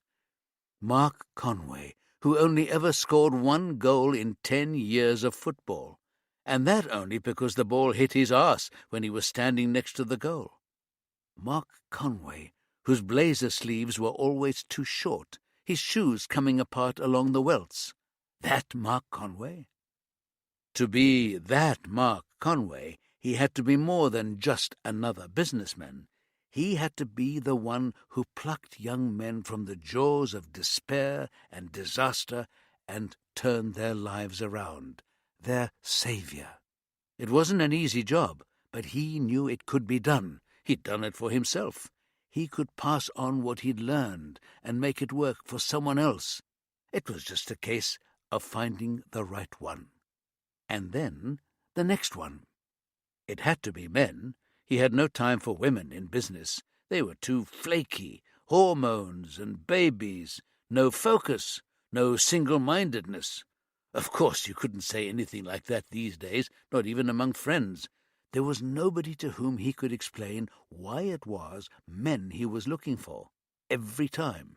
Mark Conway, who only ever scored 1 goal in 10 years of football, and that only because the ball hit his arse when he was standing next to the goal. Mark Conway, whose blazer sleeves were always too short, his shoes coming apart along the welts. That Mark Conway? To be that Mark Conway, he had to be more than just another businessman. He had to be the one who plucked young men from the jaws of despair and disaster and turned their lives around, their savior. It wasn't an easy job, but he knew it could be done. He'd done it for himself. He could pass on what he'd learned and make it work for someone else. It was just a case of finding the right one. And then the next one. It had to be men. He had no time for women in business. They were too flaky, hormones and babies, no focus, no single-mindedness. Of course, you couldn't say anything like that these days, not even among friends. There was nobody to whom he could explain why it was men he was looking for, every time.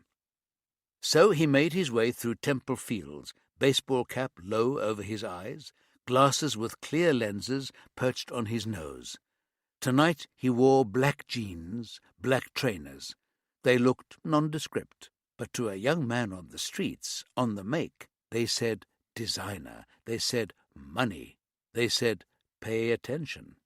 So he made his way through Temple Fields, baseball cap low over his eyes, glasses with clear lenses perched on his nose. Tonight he wore black jeans, black trainers. They looked nondescript, but to a young man on the streets, on the make, they said designer, they said money, they said pay attention.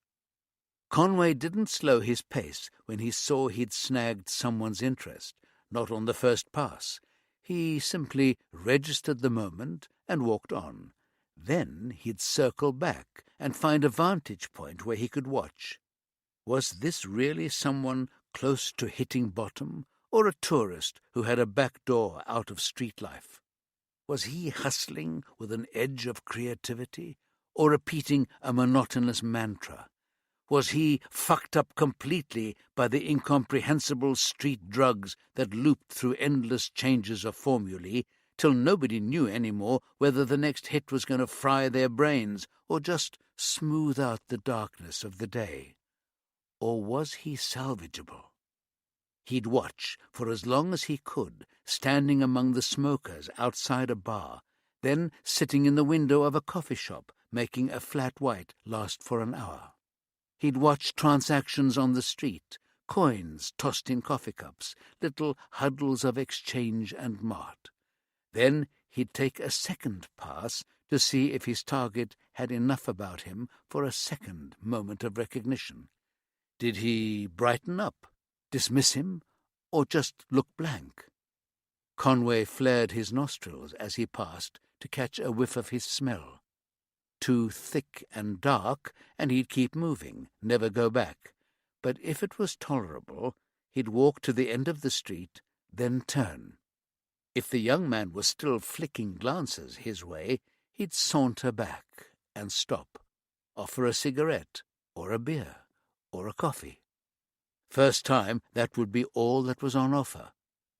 Conway didn't slow his pace when he saw he'd snagged someone's interest, not on the first pass. He simply registered the moment and walked on. Then he'd circle back and find a vantage point where he could watch. Was this really someone close to hitting bottom, or a tourist who had a back door out of street life? Was he hustling with an edge of creativity, or repeating a monotonous mantra? Was he fucked up completely by the incomprehensible street drugs that looped through endless changes of formulae, till nobody knew anymore whether the next hit was going to fry their brains or just smooth out the darkness of the day? Or was he salvageable? He'd watch for as long as he could, standing among the smokers outside a bar, then sitting in the window of a coffee shop, making a flat white last for an hour. He'd watch transactions on the street, coins tossed in coffee cups, little huddles of exchange and mart. Then he'd take a second pass to see if his target had enough about him for a second moment of recognition. Did he brighten up, dismiss him, or just look blank? Conway flared his nostrils as he passed to catch a whiff of his smell. Too thick and dark, and he'd keep moving, never go back. But if it was tolerable, he'd walk to the end of the street, then turn. If the young man was still flicking glances his way, he'd saunter back and stop, offer a cigarette, or a beer, or a coffee. First time, that would be all that was on offer.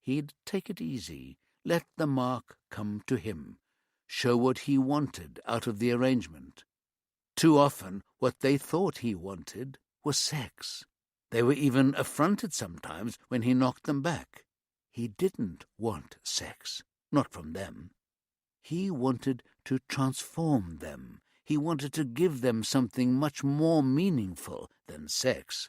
He'd take it easy, let the mark come to him, show what he wanted out of the arrangement. Too often, what they thought he wanted was sex. They were even affronted sometimes when he knocked them back. He didn't want sex, not from them. He wanted to transform them. He wanted to give them something much more meaningful than sex.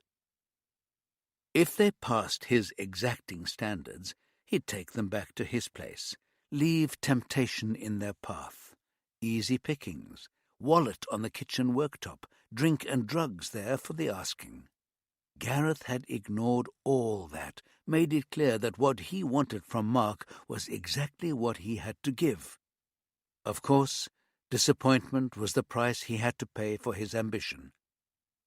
If they passed his exacting standards, he'd take them back to his place, leave temptation in their path. Easy pickings, wallet on the kitchen worktop, drink and drugs there for the asking. Gareth had ignored all that, made it clear that what he wanted from Mark was exactly what he had to give. Of course, disappointment was the price he had to pay for his ambition.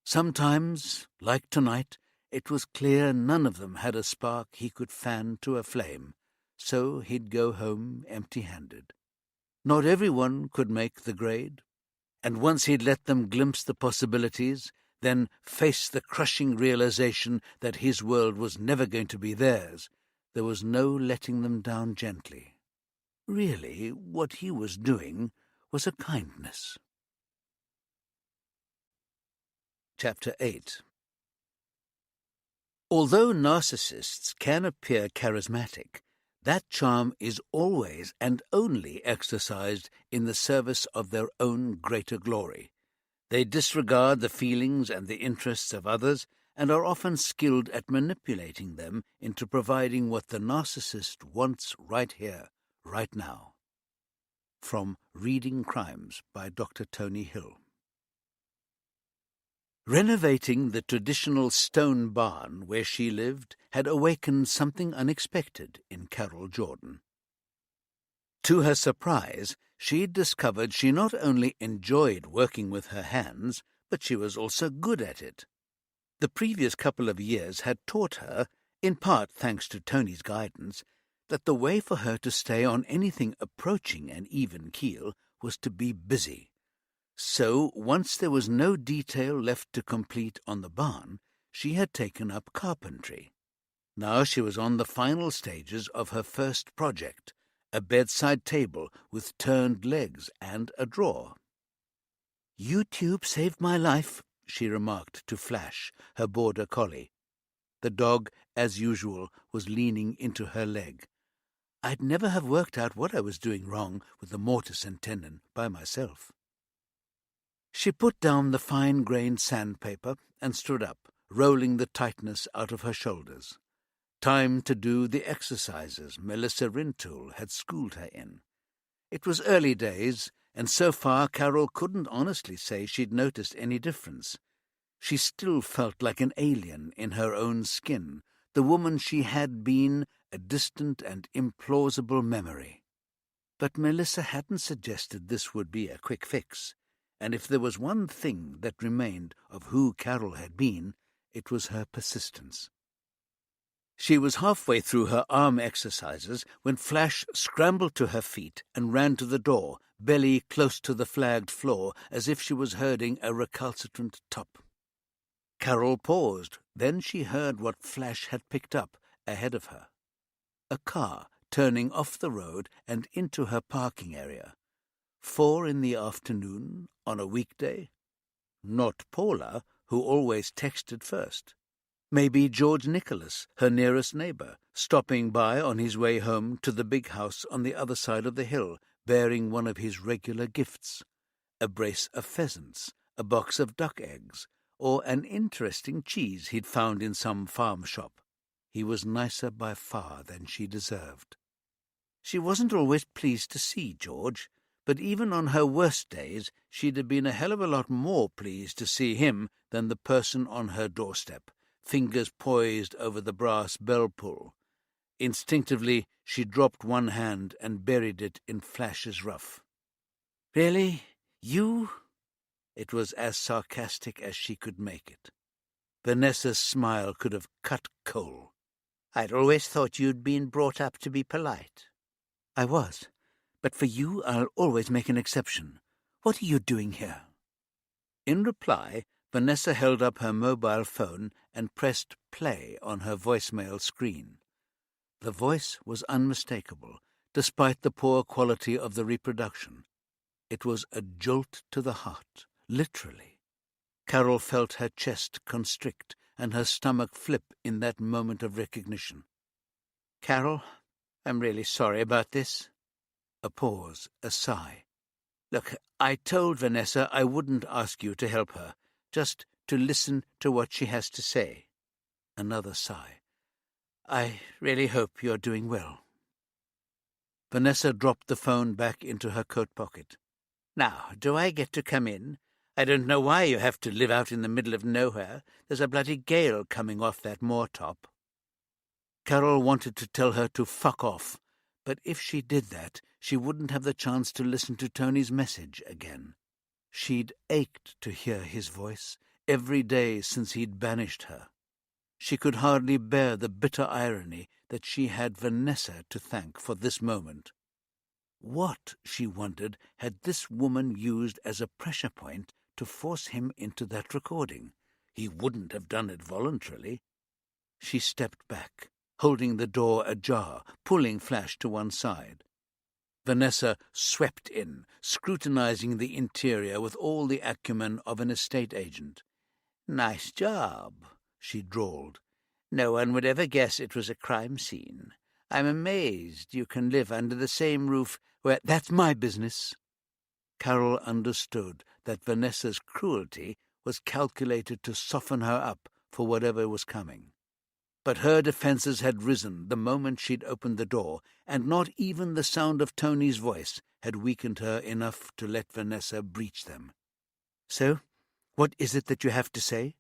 Sometimes, like tonight, it was clear none of them had a spark he could fan to a flame, so he'd go home empty-handed. Not everyone could make the grade, and once he'd let them glimpse the possibilities, then face the crushing realization that his world was never going to be theirs, there was no letting them down gently. Really, what he was doing was a kindness. Chapter 8. Although narcissists can appear charismatic, that charm is always and only exercised in the service of their own greater glory. They disregard the feelings and the interests of others and are often skilled at manipulating them into providing what the narcissist wants right here, right now. From Reading Crimes by Dr. Tony Hill. Renovating the traditional stone barn where she lived had awakened something unexpected in Carol Jordan. To her surprise, she'd discovered she not only enjoyed working with her hands, but she was also good at it. The previous couple of years had taught her, in part thanks to Tony's guidance, that the way for her to stay on anything approaching an even keel was to be busy. So, once there was no detail left to complete on the barn, she had taken up carpentry. Now she was on the final stages of her first project, a bedside table with turned legs and a drawer. "YouTube saved my life," she remarked to Flash, her border collie. The dog, as usual, was leaning into her leg. "I'd never have worked out what I was doing wrong with the mortise and tenon by myself." She put down the fine-grained sandpaper and stood up, rolling the tightness out of her shoulders. Time to do the exercises Melissa Rintoul had schooled her in. It was early days, and so far Carol couldn't honestly say she'd noticed any difference. She still felt like an alien in her own skin, the woman she had been, a distant and implausible memory. But Melissa hadn't suggested this would be a quick fix, and if there was one thing that remained of who Carol had been, it was her persistence. She was halfway through her arm exercises when Flash scrambled to her feet and ran to the door, belly close to the flagged floor, as if she was herding a recalcitrant top. Carol paused. Then she heard what Flash had picked up ahead of her. A car turning off the road and into her parking area. 4 in the afternoon on a weekday? Not Paula, who always texted first. Maybe George Nicholas, her nearest neighbour, stopping by on his way home to the big house on the other side of the hill, bearing one of his regular gifts, a brace of pheasants, a box of duck eggs, or an interesting cheese he'd found in some farm shop. He was nicer by far than she deserved. She wasn't always pleased to see George, but even on her worst days she'd have been a hell of a lot more pleased to see him than the person on her doorstep, fingers poised over the brass bell pull. Instinctively she dropped one hand and buried it in Flash's ruff. "Really? You?" It was as sarcastic as she could make it. Vanessa's smile could have cut coal. "I'd always thought you'd been brought up to be polite." "I was. But for you, I'll always make an exception. What are you doing here?" In reply, Vanessa held up her mobile phone and pressed play on her voicemail screen. The voice was unmistakable, despite the poor quality of the reproduction. It was a jolt to the heart, literally. Carol felt her chest constrict and her stomach flip in that moment of recognition. "Carol, I'm really sorry about this." A pause, a sigh. "Look, I told Vanessa I wouldn't ask you to help her, just to listen to what she has to say." Another sigh. "I really hope you're doing well." Vanessa dropped the phone back into her coat pocket. "Now, do I get to come in? I don't know why you have to live out in the middle of nowhere. There's a bloody gale coming off that moor top." Carol wanted to tell her to fuck off, but if she did that, she wouldn't have the chance to listen to Tony's message again. She'd ached to hear his voice every day since he'd banished her. She could hardly bear the bitter irony that she had Vanessa to thank for this moment. What, she wondered, had this woman used as a pressure point to force him into that recording? He wouldn't have done it voluntarily. She stepped back, holding the door ajar, pulling Flash to one side. Vanessa swept in, scrutinizing the interior with all the acumen of an estate agent. "Nice job," she drawled. "No one would ever guess it was a crime scene. I'm amazed you can live under the same roof where—" "That's my business." Carol understood that Vanessa's cruelty was calculated to soften her up for whatever was coming. But her defences had risen the moment she'd opened the door, and not even the sound of Tony's voice had weakened her enough to let Vanessa breach them. "So, what is it that you have to say?"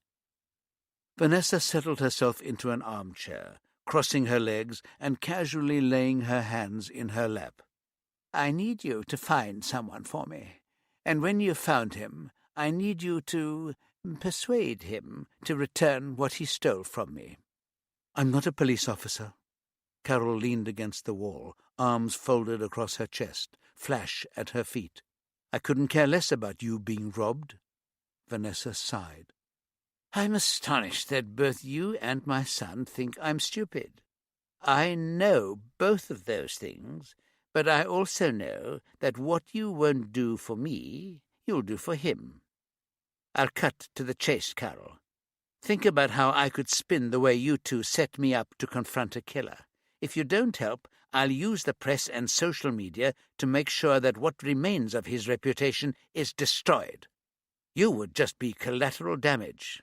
Vanessa settled herself into an armchair, crossing her legs and casually laying her hands in her lap. "I need you to find someone for me, and when you've found him, I need you to persuade him to return what he stole from me." "I'm not a police officer." Carol leaned against the wall, arms folded across her chest, Flash at her feet. "I couldn't care less about you being robbed." Vanessa sighed. "I'm astonished that both you and my son think I'm stupid. I know both of those things, but I also know that what you won't do for me, you'll do for him. I'll cut to the chase, Carol. Think about how I could spin the way you two set me up to confront a killer. If you don't help, I'll use the press and social media to make sure that what remains of his reputation is destroyed. You would just be collateral damage.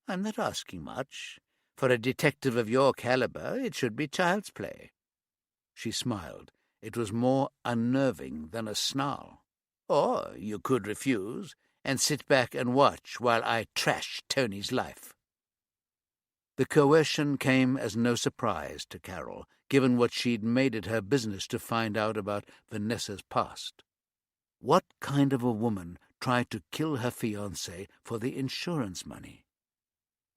I'm not asking much. For a detective of your caliber, it should be child's play." She smiled. It was more unnerving than a snarl. "Or you could refuse and sit back and watch while I trash Tony's life." The coercion came as no surprise to Carol, given what she'd made it her business to find out about Vanessa's past. What kind of a woman tried to kill her fiancé for the insurance money?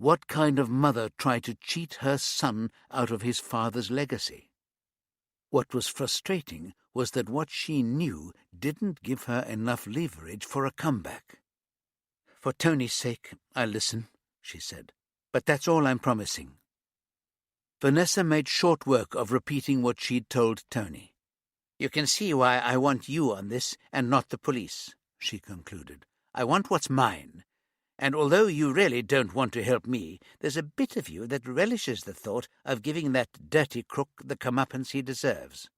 What kind of mother tried to cheat her son out of his father's legacy? What was frustrating was that what she knew didn't give her enough leverage for a comeback. "For Tony's sake, I'll listen," she said. "But that's all I'm promising." Vanessa made short work of repeating what she'd told Tony. "You can see why I want you on this and not the police," she concluded. "I want what's mine. And although you really don't want to help me, there's a bit of you that relishes the thought of giving that dirty crook the comeuppance he deserves.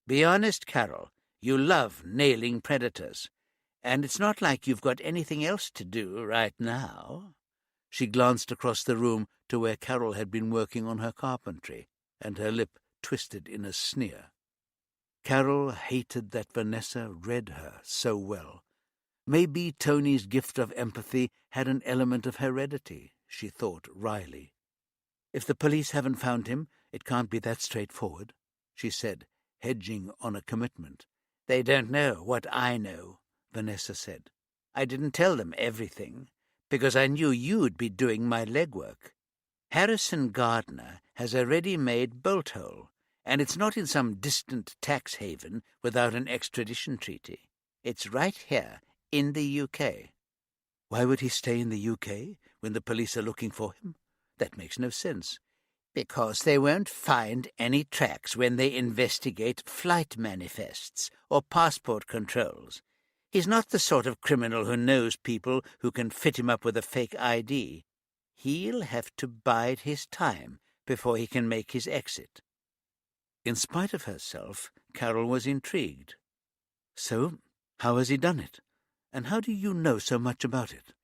Be honest, Carol. You love nailing predators. And it's not like you've got anything else to do right now." She glanced across the room to where Carol had been working on her carpentry, and her lip twisted in a sneer. Carol hated that Vanessa read her so well. Maybe Tony's gift of empathy had an element of heredity, she thought wryly. "If the police haven't found him, it can't be that straightforward," she said, hedging on a commitment. "They don't know what I know," Vanessa said. "I didn't tell them everything, because I knew you'd be doing my legwork. Harrison Gardner has a ready-made bolt hole, and it's not in some distant tax haven without an extradition treaty. It's right here in the UK. "Why would he stay in the UK when the police are looking for him? That makes no sense. "Because they won't find any tracks when they investigate flight manifests or passport controls. He's not the sort of criminal who knows people who can fit him up with a fake ID. He'll have to bide his time before he can make his exit." In spite of herself, Carol was intrigued. "So, how has he done it? And how do you know so much about it?"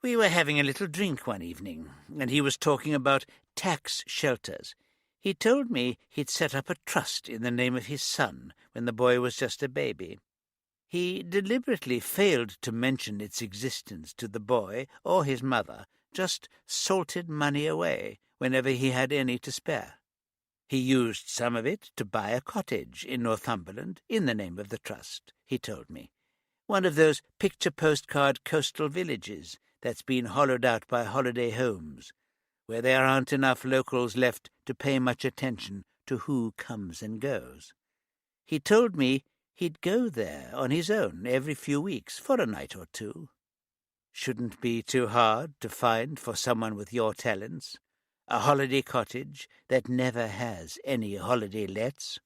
"We were having a little drink one evening, and he was talking about tax shelters. He told me he'd set up a trust in the name of his son when the boy was just a baby. He deliberately failed to mention its existence to the boy or his mother, just salted money away whenever he had any to spare. He used some of it to buy a cottage in Northumberland in the name of the trust, he told me. One of those picture postcard coastal villages that's been hollowed out by holiday homes, where there aren't enough locals left to pay much attention to who comes and goes. He told me he'd go there on his own every few weeks for a night or two. Shouldn't be too hard to find for someone with your talents. A holiday cottage that never has any holiday lets."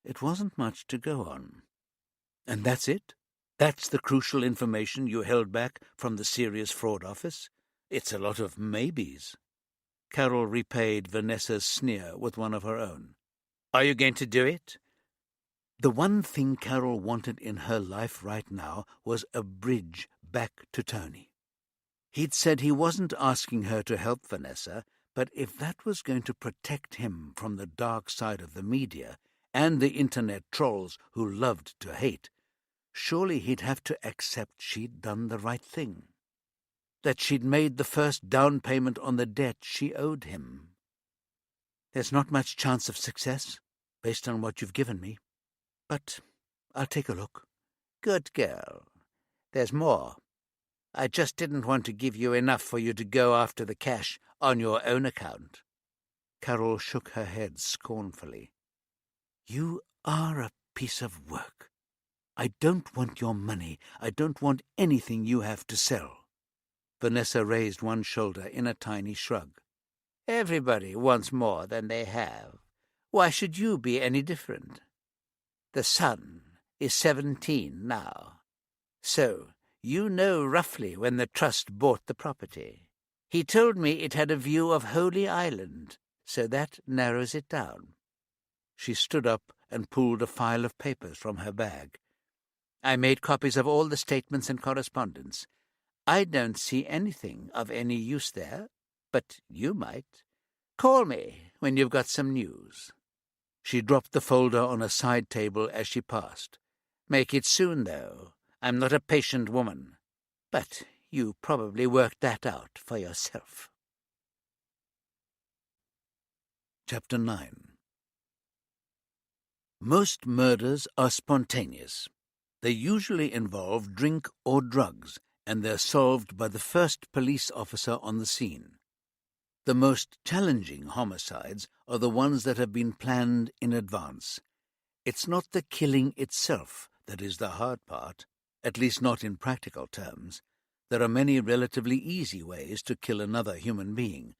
It wasn't much to go on. "And that's it? That's the crucial information you held back from the Serious Fraud Office? It's a lot of maybes." Carol repaid Vanessa's sneer with one of her own. "Are you going to do it?" The one thing Carol wanted in her life right now was a bridge back to Tony. He'd said he wasn't asking her to help Vanessa, but if that was going to protect him from the dark side of the media and the internet trolls who loved to hate, surely he'd have to accept she'd done the right thing, that she'd made the first down payment on the debt she owed him. "There's not much chance of success, based on what you've given me, but I'll take a look." "Good girl. There's more. I just didn't want to give you enough for you to go after the cash on your own account." Carol shook her head scornfully. "You are a piece of work. I don't want your money. I don't want anything you have to sell." Vanessa raised one shoulder in a tiny shrug. "Everybody wants more than they have. Why should you be any different? The son is 17 now, so you know roughly when the trust bought the property. He told me it had a view of Holy Island, so that narrows it down." She stood up and pulled a file of papers from her bag. "I made copies of all the statements and correspondence. I don't see anything of any use there, but you might. Call me when you've got some news." She dropped the folder on a side table as she passed. "Make it soon, though. I'm not a patient woman. But you probably worked that out for yourself." Chapter 9. Most murders are spontaneous. They usually involve drink or drugs, and they're solved by the first police officer on the scene. The most challenging homicides are the ones that have been planned in advance. It's not the killing itself that is the hard part, at least not in practical terms. There are many relatively easy ways to kill another human being.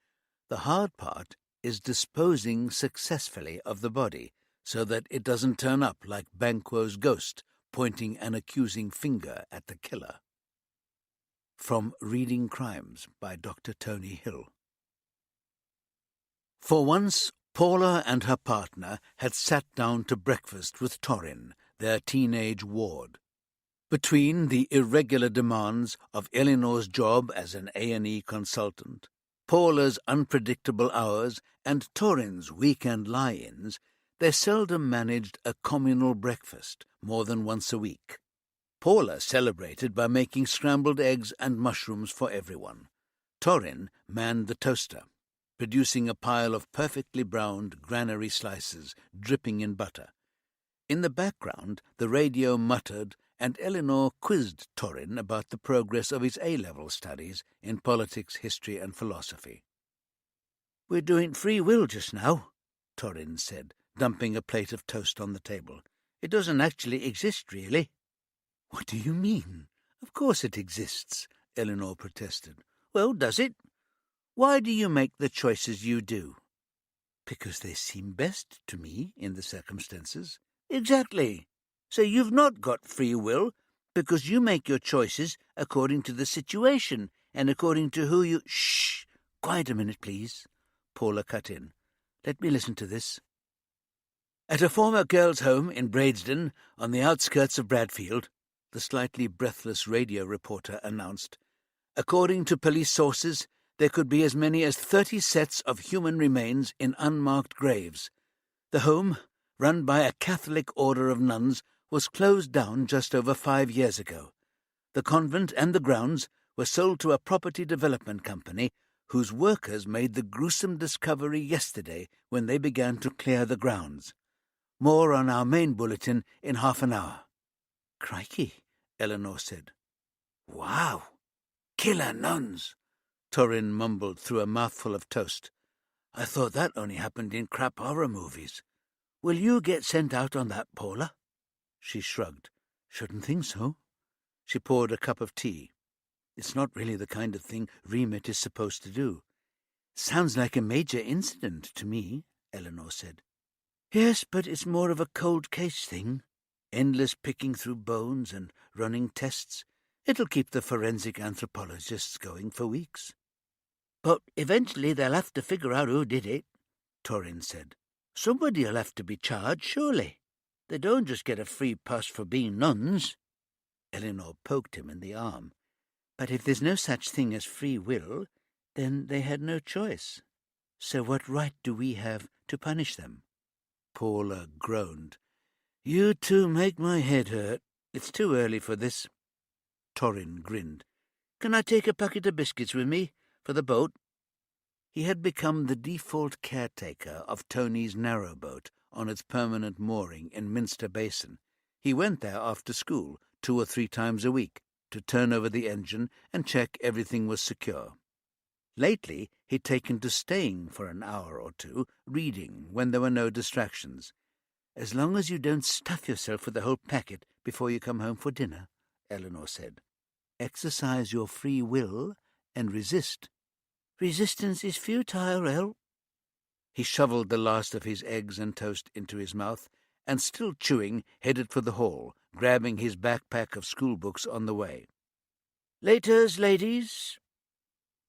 The hard part is disposing successfully of the body so that it doesn't turn up like Banquo's ghost, pointing an accusing finger at the killer. From Reading Crimes by Dr. Tony Hill. For once, Paula and her partner had sat down to breakfast with Torrin, their teenage ward. Between the irregular demands of Eleanor's job as an A&E consultant, Paula's unpredictable hours, and Torrin's weekend lie-ins, they seldom managed a communal breakfast more than once a week. Paula celebrated by making scrambled eggs and mushrooms for everyone. Torrin manned the toaster, producing a pile of perfectly browned granary slices dripping in butter. In the background, the radio muttered, and Eleanor quizzed Torrin about the progress of his A-level studies in politics, history, and philosophy. "We're doing free will just now," Torrin said, dumping a plate of toast on the table. "It doesn't actually exist, really." "What do you mean? Of course it exists," Eleanor protested. "Well, does it? Why do you make the choices you do?" "Because they seem best to me in the circumstances." "Exactly. So you've not got free will because you make your choices according to the situation and according to who you—" "Shh! Quiet a minute, please," Paula cut in. "Let me listen to this." "At a former girls' home in Bradesden, on the outskirts of Bradfield," the slightly breathless radio reporter announced, "according to police sources, there could be as many as 30 sets of human remains in unmarked graves. The home, run by a Catholic order of nuns, was closed down just over 5 years ago. The convent and the grounds were sold to a property development company whose workers made the gruesome discovery yesterday when they began to clear the grounds. More on our main bulletin in half an hour." "Crikey," Eleanor said. "Wow! Killer nuns," Torrin mumbled through a mouthful of toast. "I thought that only happened in crap horror movies. Will you get sent out on that, Paula?" She shrugged. "Shouldn't think so." She poured a cup of tea. "It's not really the kind of thing Remit is supposed to do." "Sounds like a major incident to me," Eleanor said. "Yes, but it's more of a cold case thing. Endless picking through bones and running tests. It'll keep the forensic anthropologists going for weeks." "But eventually they'll have to figure out who did it," Torrin said. "Somebody'll have to be charged, surely. They don't just get a free pass for being nuns." Eleanor poked him in the arm. "But if there's no such thing as free will, then they had no choice. So what right do we have to punish them?" Paula groaned. "You two make my head hurt. It's too early for this." Torrin grinned. "Can I take a packet of biscuits with me for the boat?" He had become the default caretaker of Tony's narrowboat on its permanent mooring in Minster Basin. He went there after school 2 or 3 times a week to turn over the engine and check everything was secure. Lately, he'd taken to staying for an hour or two, reading when there were no distractions. "As long as you don't stuff yourself with the whole packet before you come home for dinner," Eleanor said. "Exercise your free will and resist." "Resistance is futile, El." He shovelled the last of his eggs and toast into his mouth, and still chewing, headed for the hall, grabbing his backpack of schoolbooks on the way. "Laters, ladies."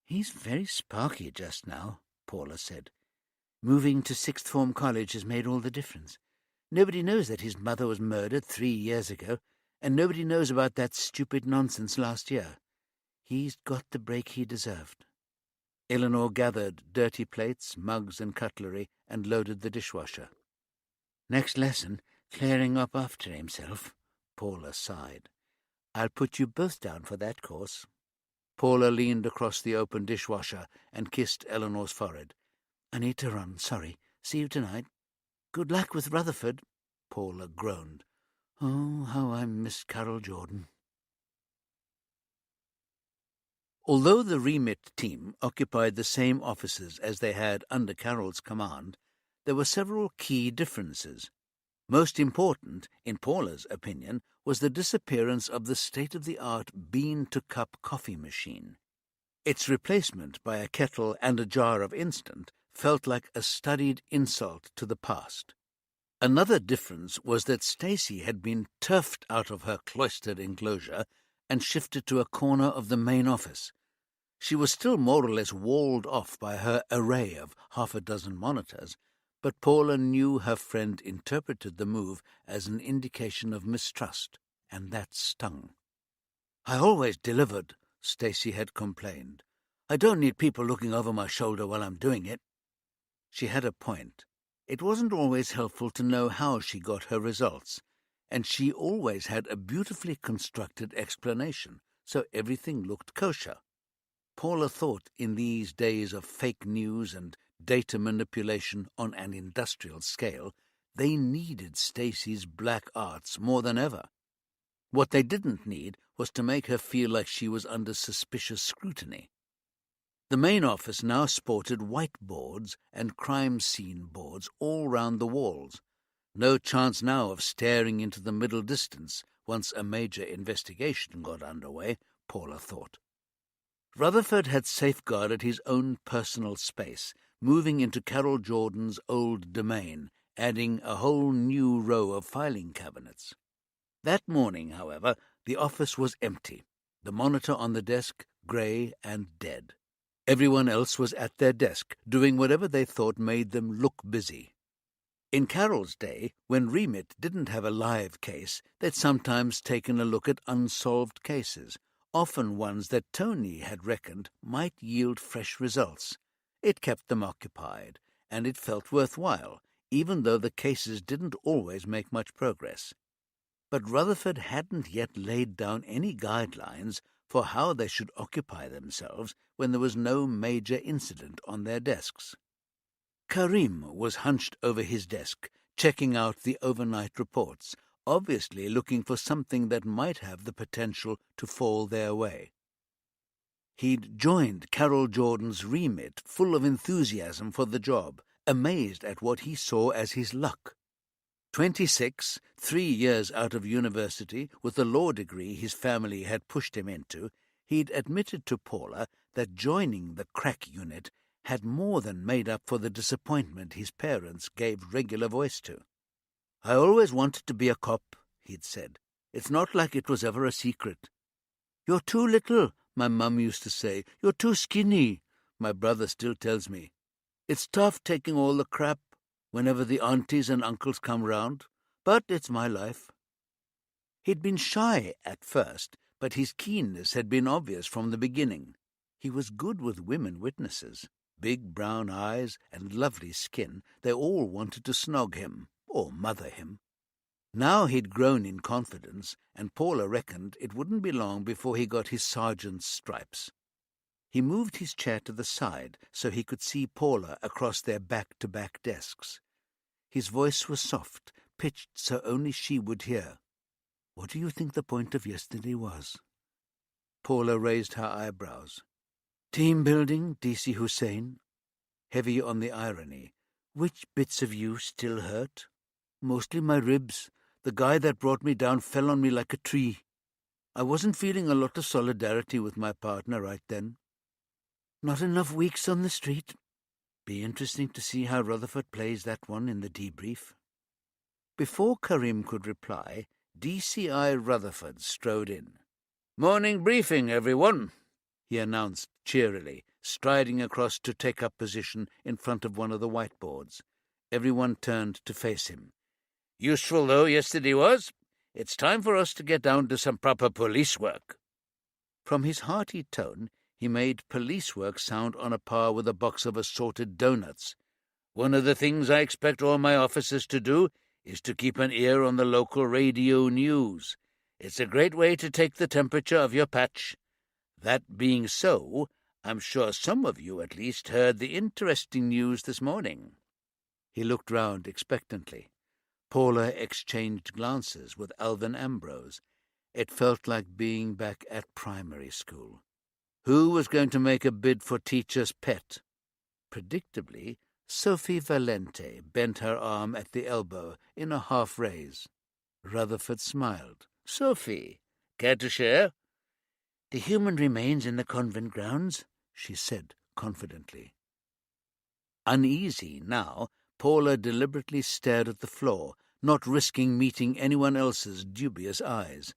"He's very sparky just now," Paula said. "Moving to sixth form college has made all the difference. Nobody knows that his mother was murdered 3 years ago, and nobody knows about that stupid nonsense last year. He's got the break he deserved." Eleanor gathered dirty plates, mugs, and cutlery and loaded the dishwasher. "Next lesson, clearing up after himself," Paula sighed. "I'll put you both down for that course." Paula leaned across the open dishwasher and kissed Eleanor's forehead. "I need to run, sorry. See you tonight." "Good luck with Rutherford," Paula groaned. "Oh, how I miss Carol Jordan." Although the remit team occupied the same offices as they had under Carroll's command, there were several key differences. Most important, in Paula's opinion, was the disappearance of the state-of-the-art bean-to-cup coffee machine. Its replacement by a kettle and a jar of instant felt like a studied insult to the past. Another difference was that Stacy had been turfed out of her cloistered enclosure and shifted to a corner of the main office. She was still more or less walled off by her array of half a dozen monitors, but Paula knew her friend interpreted the move as an indication of mistrust, and that stung. "I always delivered," Stacy had complained. "I don't need people looking over my shoulder while I'm doing it." She had a point. It wasn't always helpful to know how she got her results, and she always had a beautifully constructed explanation, so everything looked kosher. Paula thought in these days of fake news and data manipulation on an industrial scale, they needed Stacy's black arts more than ever. What they didn't need was to make her feel like she was under suspicious scrutiny. The main office now sported whiteboards and crime scene boards all round the walls. No chance now of staring into the middle distance once a major investigation got underway, Paula thought. Rutherford had safeguarded his own personal space, moving into Carol Jordan's old domain, adding a whole new row of filing cabinets. That morning, however, the office was empty, the monitor on the desk grey and dead. Everyone else was at their desk, doing whatever they thought made them look busy. In Carol's day, when Remit didn't have a live case, they'd sometimes taken a look at unsolved cases, often ones that Tony had reckoned might yield fresh results. It kept them occupied, and it felt worthwhile, even though the cases didn't always make much progress. But Rutherford hadn't yet laid down any guidelines for how they should occupy themselves when there was no major incident on their desks. Karim was hunched over his desk, checking out the overnight reports, obviously looking for something that might have the potential to fall their way. He'd joined Carol Jordan's remit, full of enthusiasm for the job, amazed at what he saw as his luck. 26, 3 years out of university, with the law degree his family had pushed him into, he'd admitted to Paula that joining the crack unit had more than made up for the disappointment his parents gave regular voice to. "I always wanted to be a cop," he'd said. "It's not like it was ever a secret." "You're too little," my mum used to say. "You're too skinny," my brother still tells me. "It's tough taking all the crap whenever the aunties and uncles come round, but it's my life." He'd been shy at first, but his keenness had been obvious from the beginning. He was good with women witnesses. Big brown eyes and lovely skin, they all wanted to snog him, or mother him. Now he'd grown in confidence, and Paula reckoned it wouldn't be long before he got his sergeant's stripes. He moved his chair to the side so he could see Paula across their back-to-back desks. His voice was soft, pitched so only she would hear. "What do you think the point of yesterday was?" Paula raised her eyebrows. "Team building, DC Hussein." Heavy on the irony. "Which bits of you still hurt?" "Mostly my ribs. The guy that brought me down fell on me like a tree. I wasn't feeling a lot of solidarity with my partner right then." "Not enough weeks on the street." Be interesting to see how Rutherford plays that one in the debrief. Before Karim could reply, DCI Rutherford strode in. "Morning briefing, everyone," he announced cheerily, striding across to take up position in front of one of the whiteboards. Everyone turned to face him. "Useful though yesterday was, it's time for us to get down to some proper police work." From his hearty tone, he made police work sound on a par with a box of assorted donuts. "One of the things I expect all my officers to do is to keep an ear on the local radio news. It's a great way to take the temperature of your patch. That being so, I'm sure some of you at least heard the interesting news this morning." He looked round expectantly. Paula exchanged glances with Alvin Ambrose. It felt like being back at primary school. Who was going to make a bid for teacher's pet? Predictably, Sophie Valente bent her arm at the elbow in a half-raise. Rutherford smiled. "Sophie, care to share?" "The human remains in the convent grounds," she said confidently. Uneasy now, Paula deliberately stared at the floor, not risking meeting anyone else's dubious eyes.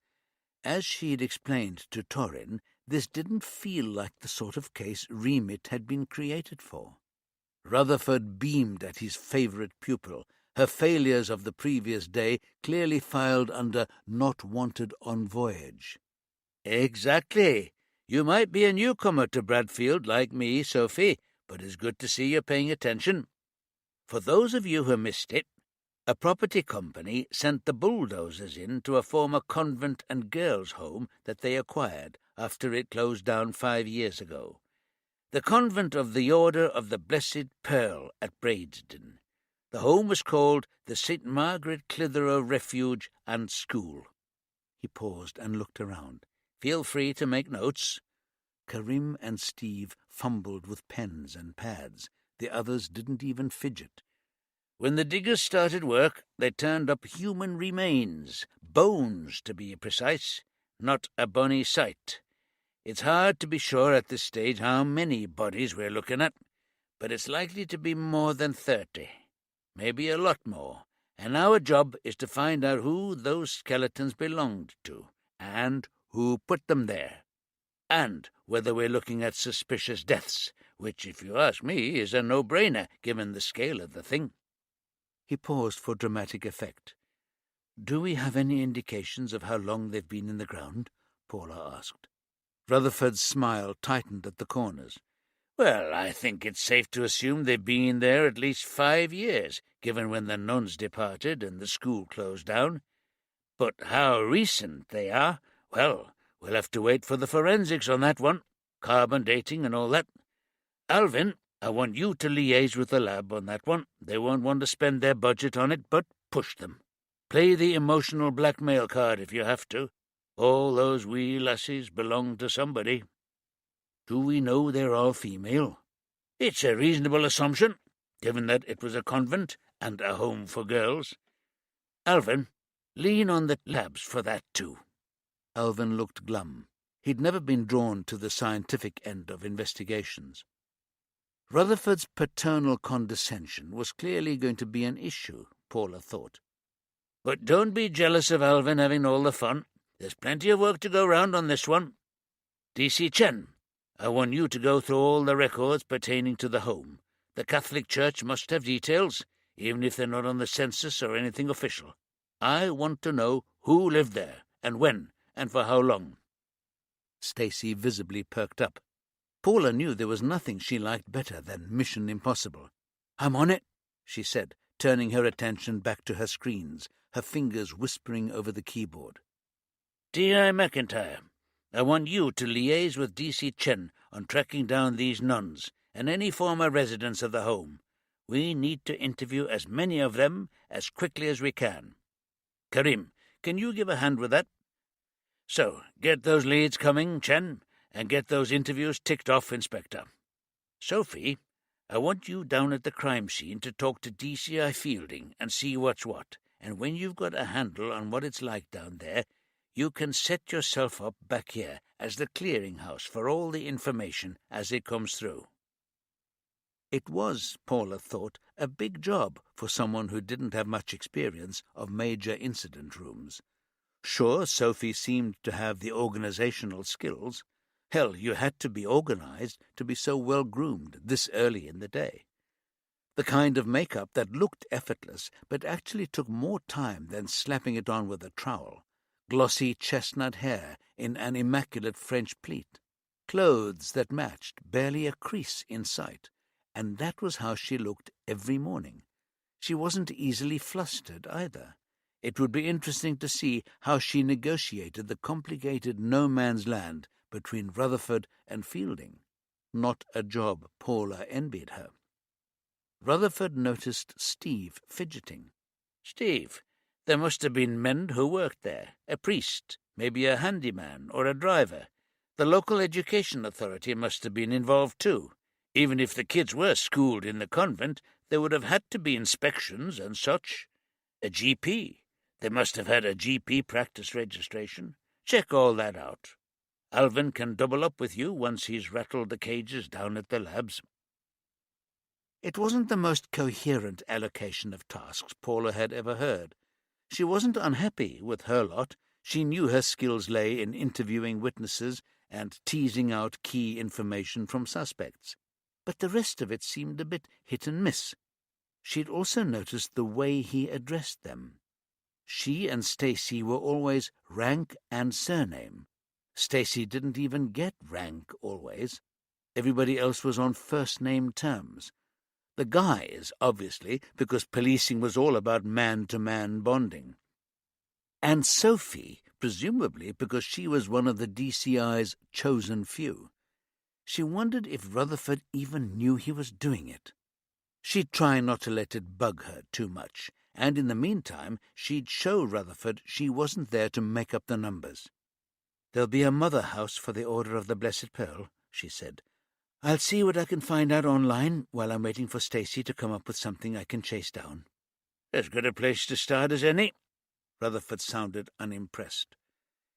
As she'd explained to Torrin, this didn't feel like the sort of case Remit had been created for. Rutherford beamed at his favourite pupil, her failures of the previous day clearly filed under "not wanted on voyage." "Exactly. You might be a newcomer to Bradfield like me, Sophie, but it's good to see you're paying attention. For those of you who missed it, a property company sent the bulldozers in to a former convent and girls' home that they acquired after it closed down 5 years ago. The convent of the Order of the Blessed Pearl at Bradesden. The home was called the St. Margaret Clitheroe Refuge and School." He paused and looked around. "Feel free to make notes." Karim and Steve fumbled with pens and pads. The others didn't even fidget. "When the diggers started work, they turned up human remains, bones to be precise, not a bonny sight. It's hard to be sure at this stage how many bodies we're looking at, but it's likely to be more than 30, maybe a lot more, and our job is to find out who those skeletons belonged to, and who put them there, and whether we're looking at suspicious deaths, which, if you ask me, is a no-brainer given the scale of the thing." He paused for dramatic effect. "Do we have any indications of how long they've been in the ground?" Paula asked. Rutherford's smile tightened at the corners. "Well, I think it's safe to assume they've been there at least 5 years, given when the nuns departed and the school closed down. But how recent they are, well, we'll have to wait for the forensics on that one, carbon dating and all that. Alvin, I want you to liaise with the lab on that one. They won't want to spend their budget on it, but push them. Play the emotional blackmail card if you have to. All those wee lassies belong to somebody." "Do we know they're all female?" "It's a reasonable assumption, given that it was a convent and a home for girls. Alvin, lean on the labs for that too." Alvin looked glum. He'd never been drawn to the scientific end of investigations. Rutherford's paternal condescension was clearly going to be an issue, Paula thought. "But don't be jealous of Alvin having all the fun. There's plenty of work to go round on this one. D.C. Chen, I want you to go through all the records pertaining to the home. The Catholic Church must have details, even if they're not on the census or anything official. I want to know who lived there, and when, and for how long." Stacy visibly perked up. Paula knew there was nothing she liked better than Mission Impossible. "I'm on it," she said, turning her attention back to her screens, her fingers whispering over the keyboard. "D.I. McIntyre, I want you to liaise with D.C. Chen on tracking down these nuns and any former residents of the home. We need to interview as many of them as quickly as we can. Karim, can you give a hand with that? So, get those leads coming, Chen, and get those interviews ticked off, Inspector. Sophie, I want you down at the crime scene to talk to DCI Fielding and see what's what, and when you've got a handle on what it's like down there, you can set yourself up back here as the clearinghouse for all the information as it comes through." It was, Paula thought, a big job for someone who didn't have much experience of major incident rooms. Sure, Sophie seemed to have the organizational skills. Hell, you had to be organized to be so well-groomed this early in the day. The kind of makeup that looked effortless but actually took more time than slapping it on with a trowel. Glossy chestnut hair in an immaculate French pleat. Clothes that matched, barely a crease in sight. And that was how she looked every morning. She wasn't easily flustered either. It would be interesting to see how she negotiated the complicated no-man's land between Rutherford and Fielding. Not a job Paula envied her. Rutherford noticed Steve fidgeting. "Steve, there must have been men who worked there, a priest, maybe a handyman or a driver. The local education authority must have been involved too. Even if the kids were schooled in the convent, there would have had to be inspections and such. A GP. They must have had a GP practice registration. Check all that out. Alvin can double up with you once he's rattled the cages down at the labs. It wasn't the most coherent allocation of tasks Paula had ever heard. She wasn't unhappy with her lot. She knew her skills lay in interviewing witnesses and teasing out key information from suspects. But the rest of it seemed a bit hit and miss. She'd also noticed the way he addressed them. She and Stacy were always rank and surname. Stacy didn't even get rank always. Everybody else was on first-name terms. The guys, obviously, because policing was all about man-to-man bonding. And Sophie, presumably because she was one of the DCI's chosen few. She wondered if Rutherford even knew he was doing it. She'd try not to let it bug her too much, and in the meantime she'd show Rutherford she wasn't there to make up the numbers. "There'll be a mother house for the Order of the Blessed Pearl," she said. "I'll see what I can find out online while I'm waiting for Stacy to come up with something I can chase down." "As good a place to start as any." Rutherford sounded unimpressed.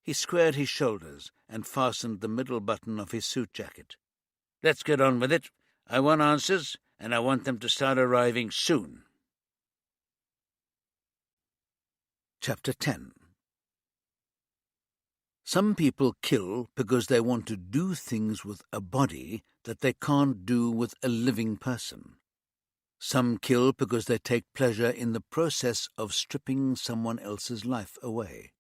He squared his shoulders and fastened the middle button of his suit jacket. "Let's get on with it. I want answers, and I want them to start arriving soon." Chapter 10. Some people kill because they want to do things with a body that they can't do with a living person. Some kill because they take pleasure in the process of stripping someone else's life away.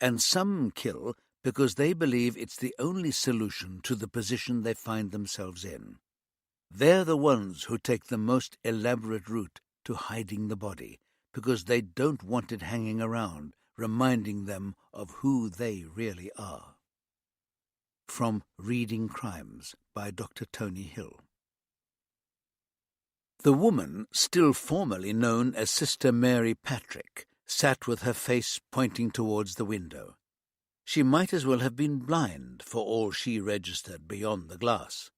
And some kill because they believe it's the only solution to the position they find themselves in. They're the ones who take the most elaborate route to hiding the body, because they don't want it hanging around, reminding them of who they really are. From Reading Crimes by Dr. Tony Hill. The woman, still formerly known as Sister Mary Patrick, sat with her face pointing towards the window. She might as well have been blind for all she registered beyond the glass.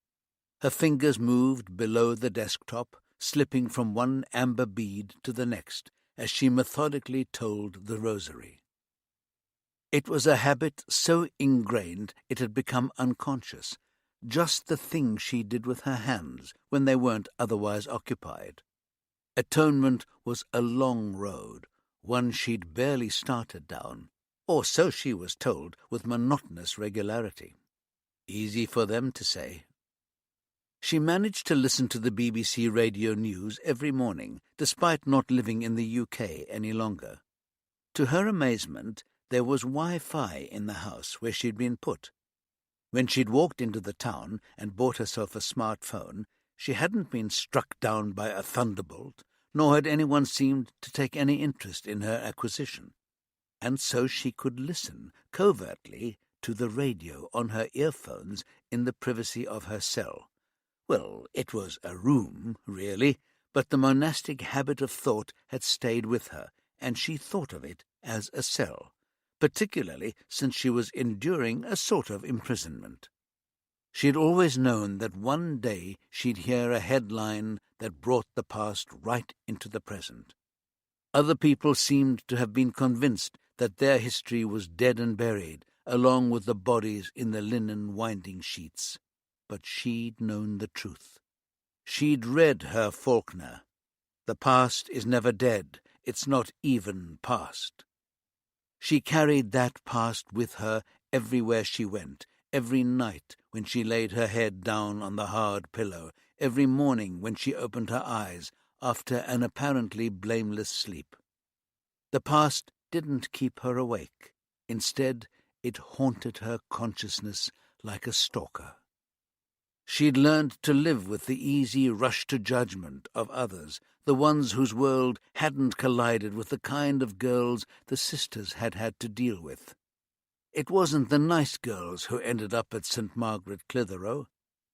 Her fingers moved below the desktop, slipping from one amber bead to the next as she methodically told the rosary. It was a habit so ingrained it had become unconscious, just the thing she did with her hands when they weren't otherwise occupied. Atonement was a long road, one she'd barely started down, or so she was told with monotonous regularity. Easy for them to say. She managed to listen to the BBC radio news every morning, despite not living in the UK any longer. To her amazement, there was Wi-Fi in the house where she'd been put. When she'd walked into the town and bought herself a smartphone, she hadn't been struck down by a thunderbolt, nor had anyone seemed to take any interest in her acquisition. And so she could listen, covertly, to the radio on her earphones in the privacy of her cell. Well, it was a room, really, but the monastic habit of thought had stayed with her, and she thought of it as a cell, particularly since she was enduring a sort of imprisonment. She'd always known that one day she'd hear a headline that brought the past right into the present. Other people seemed to have been convinced that their history was dead and buried, along with the bodies in the linen winding sheets. But she'd known the truth. She'd read her Faulkner. The past is never dead, it's not even past. She carried that past with her everywhere she went, every night when she laid her head down on the hard pillow, every morning when she opened her eyes after an apparently blameless sleep. The past didn't keep her awake. Instead, it haunted her consciousness like a stalker. She'd learned to live with the easy rush to judgment of others, the ones whose world hadn't collided with the kind of girls the sisters had had to deal with. It wasn't the nice girls who ended up at St. Margaret Clitheroe,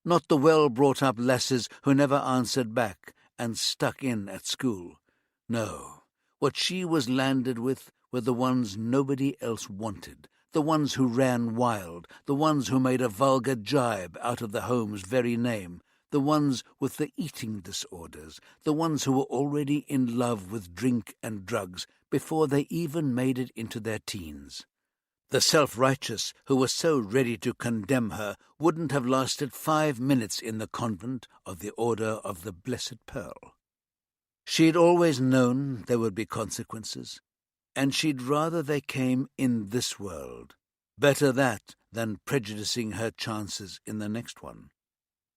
not the well-brought-up lasses who never answered back and stuck in at school. No, what she was landed with were the ones nobody else wanted, the ones who ran wild, the ones who made a vulgar jibe out of the home's very name, the ones with the eating disorders, the ones who were already in love with drink and drugs before they even made it into their teens. The self-righteous who were so ready to condemn her wouldn't have lasted 5 minutes in the convent of the Order of the Blessed Pearl. She'd always known there would be consequences, and she'd rather they came in this world. Better that than prejudicing her chances in the next one.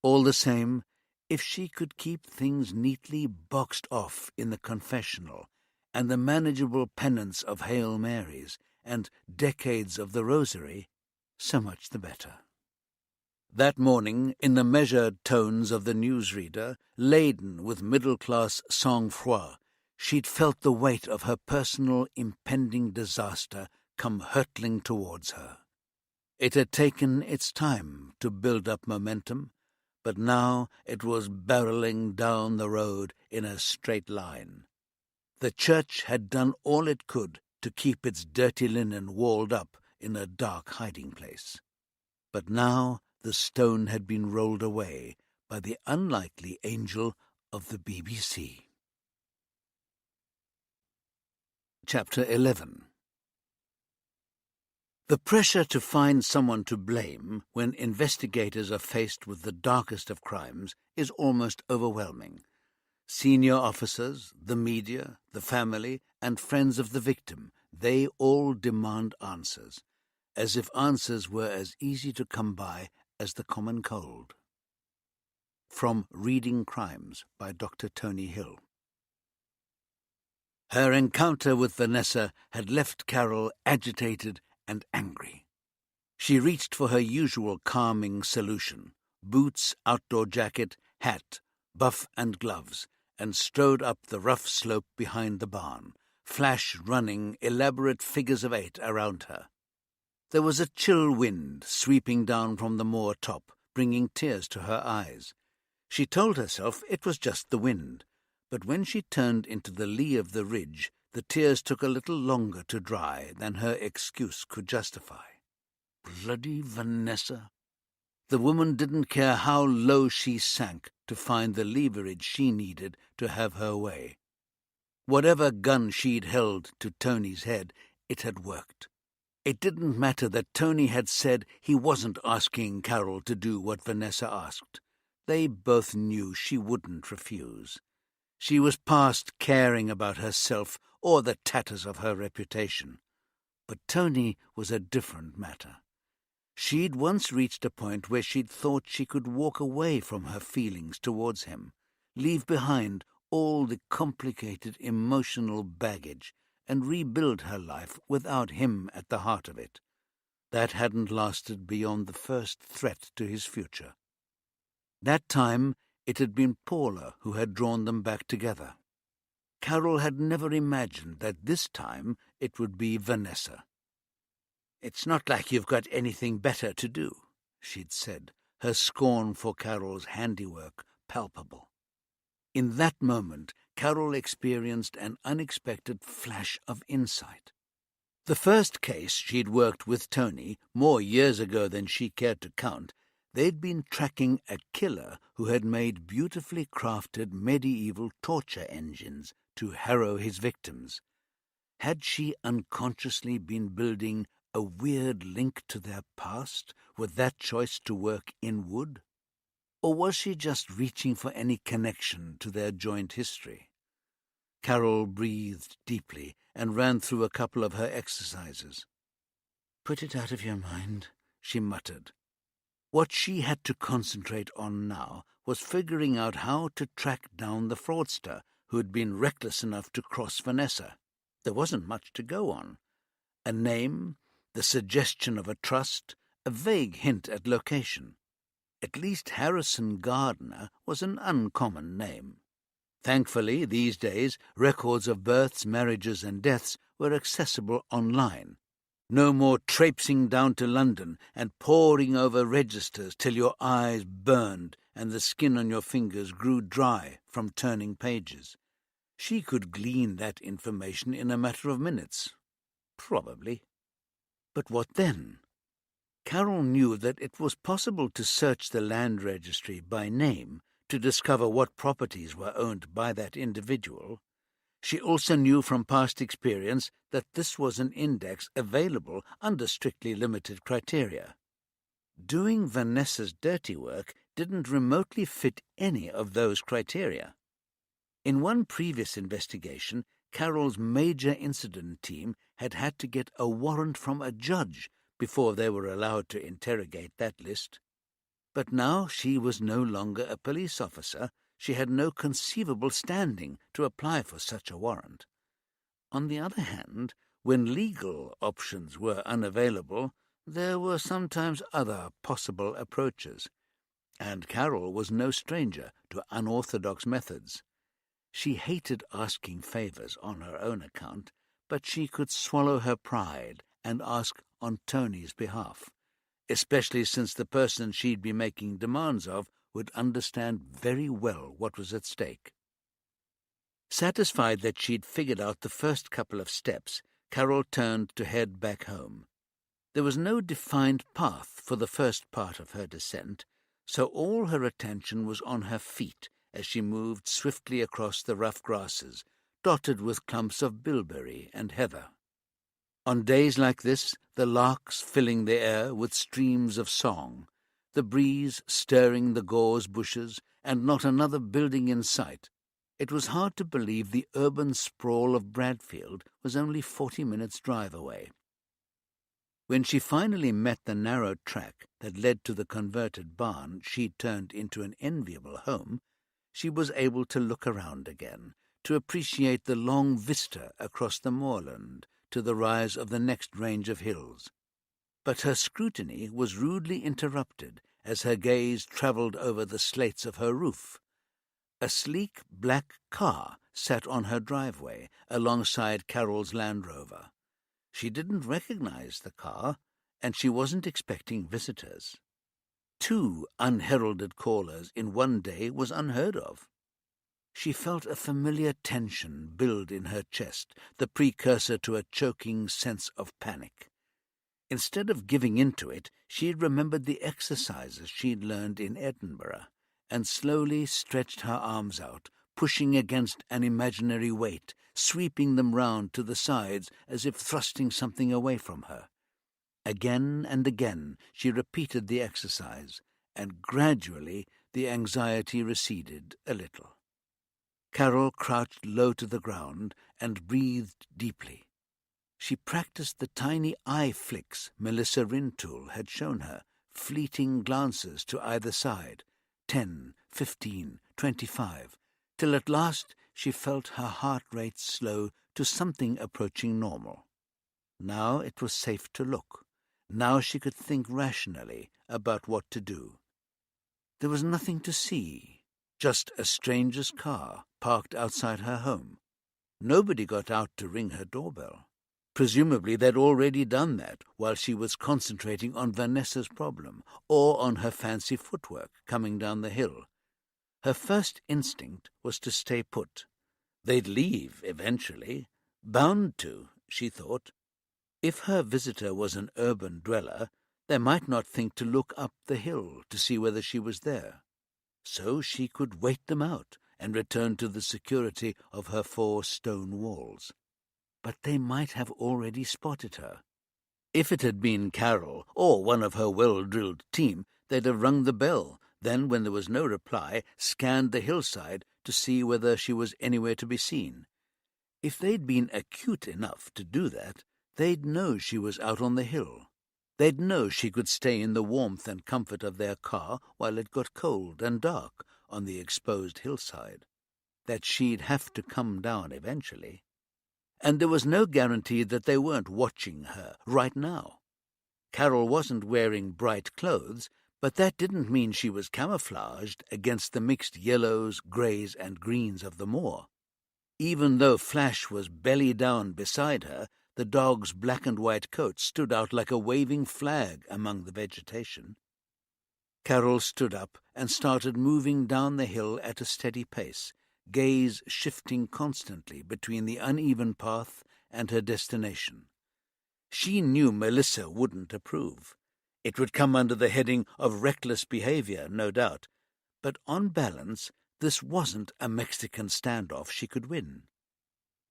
All the same, if she could keep things neatly boxed off in the confessional and the manageable penance of Hail Marys and decades of the Rosary, so much the better. That morning, in the measured tones of the newsreader, laden with middle-class sang-froid, she'd felt the weight of her personal impending disaster come hurtling towards her. It had taken its time to build up momentum, but now it was barreling down the road in a straight line. The church had done all it could to keep its dirty linen walled up in a dark hiding place. But now the stone had been rolled away by the unlikely angel of the BBC. Chapter 11. The pressure to find someone to blame when investigators are faced with the darkest of crimes is almost overwhelming. Senior officers, the media, the family, and friends of the victim, they all demand answers, as if answers were as easy to come by as the common cold. From Reading Crimes by Dr. Tony Hill. Her encounter with Vanessa had left Carol agitated and angry. She reached for her usual calming solution: boots, outdoor jacket, hat, buff and gloves, and strode up the rough slope behind the barn, flash running elaborate figures of 8 around her. There was a chill wind sweeping down from the moor top, bringing tears to her eyes. She told herself it was just the wind, but when she turned into the lee of the ridge, the tears took a little longer to dry than her excuse could justify. Bloody Vanessa! The woman didn't care how low she sank to find the leverage she needed to have her way. Whatever gun she'd held to Tony's head, it had worked. It didn't matter that Tony had said he wasn't asking Carol to do what Vanessa asked. They both knew she wouldn't refuse. She was past caring about herself or the tatters of her reputation. But Tony was a different matter. She'd once reached a point where she'd thought she could walk away from her feelings towards him, leave behind all the complicated emotional baggage, and rebuild her life without him at the heart of it. That hadn't lasted beyond the first threat to his future. That time it had been Paula who had drawn them back together. Carol had never imagined that this time it would be Vanessa. "It's not like you've got anything better to do," she'd said, her scorn for Carol's handiwork palpable. In that moment, Carol experienced an unexpected flash of insight. The first case she'd worked with Tony, more years ago than she cared to count, they'd been tracking a killer who had made beautifully crafted medieval torture engines to harrow his victims. Had she unconsciously been building a weird link to their past with that choice to work in wood? Or was she just reaching for any connection to their joint history? Carol breathed deeply and ran through a couple of her exercises. "Put it out of your mind," she muttered. What she had to concentrate on now was figuring out how to track down the fraudster who had been reckless enough to cross Vanessa. There wasn't much to go on. A name, the suggestion of a trust, a vague hint at location. At least Harrison Gardner was an uncommon name. Thankfully, these days, records of births, marriages, and deaths were accessible online. No more traipsing down to London and poring over registers till your eyes burned and the skin on your fingers grew dry from turning pages. She could glean that information in a matter of minutes. Probably. But what then? Carol knew that it was possible to search the land registry by name to discover what properties were owned by that individual. She also knew from past experience that this was an index available under strictly limited criteria. Doing Vanessa's dirty work didn't remotely fit any of those criteria. In one previous investigation, Carol's major incident team had had to get a warrant from a judge before they were allowed to interrogate that list. But now she was no longer a police officer. She had no conceivable standing to apply for such a warrant. On the other hand, when legal options were unavailable, there were sometimes other possible approaches, and Carol was no stranger to unorthodox methods. She hated asking favours on her own account, but she could swallow her pride and ask on Tony's behalf, especially since the person she'd be making demands of would understand very well what was at stake. Satisfied that she'd figured out the first couple of steps, Carol turned to head back home. There was no defined path for the first part of her descent, so all her attention was on her feet as she moved swiftly across the rough grasses, dotted with clumps of bilberry and heather. On days like this, the larks filling the air with streams of song, the breeze stirring the gorse bushes, and not another building in sight, it was hard to believe the urban sprawl of Bradfield was only 40 minutes' drive away. When she finally met the narrow track that led to the converted barn she'd turned into an enviable home, she was able to look around again, to appreciate the long vista across the moorland to the rise of the next range of hills. But her scrutiny was rudely interrupted as her gaze travelled over the slates of her roof. A sleek black car sat on her driveway alongside Carol's Land Rover. She didn't recognize the car, and she wasn't expecting visitors. 2 unheralded callers in one day was unheard of. She felt a familiar tension build in her chest, the precursor to a choking sense of panic. Instead of giving in to it, she remembered the exercises she'd learned in Edinburgh, and slowly stretched her arms out, pushing against an imaginary weight, sweeping them round to the sides as if thrusting something away from her. Again and again she repeated the exercise, and gradually the anxiety receded a little. Carol crouched low to the ground and breathed deeply. She practiced the tiny eye flicks Melissa Rintoul had shown her, fleeting glances to either side, 10, 15, 25, till at last she felt her heart rate slow to something approaching normal. Now it was safe to look. Now she could think rationally about what to do. There was nothing to see, just a stranger's car parked outside her home. Nobody got out to ring her doorbell. Presumably they'd already done that while she was concentrating on Vanessa's problem or on her fancy footwork coming down the hill. Her first instinct was to stay put. They'd leave eventually. Bound to, she thought. If her visitor was an urban dweller, they might not think to look up the hill to see whether she was there. So she could wait them out and return to the security of her 4 stone walls. But they might have already spotted her. If it had been Carol or one of her well-drilled team, they'd have rung the bell, then, when there was no reply, scanned the hillside to see whether she was anywhere to be seen. If they'd been acute enough to do that, they'd know she was out on the hill. They'd know she could stay in the warmth and comfort of their car while it got cold and dark on the exposed hillside. That she'd have to come down eventually. And there was no guarantee that they weren't watching her right now. Carol wasn't wearing bright clothes, but that didn't mean she was camouflaged against the mixed yellows, greys, and greens of the moor. Even though Flash was belly down beside her, the dog's black and white coat stood out like a waving flag among the vegetation. Carol stood up and started moving down the hill at a steady pace, gaze shifting constantly between the uneven path and her destination. She knew Melissa wouldn't approve. It would come under the heading of reckless behavior, no doubt. But on balance, this wasn't a Mexican standoff she could win.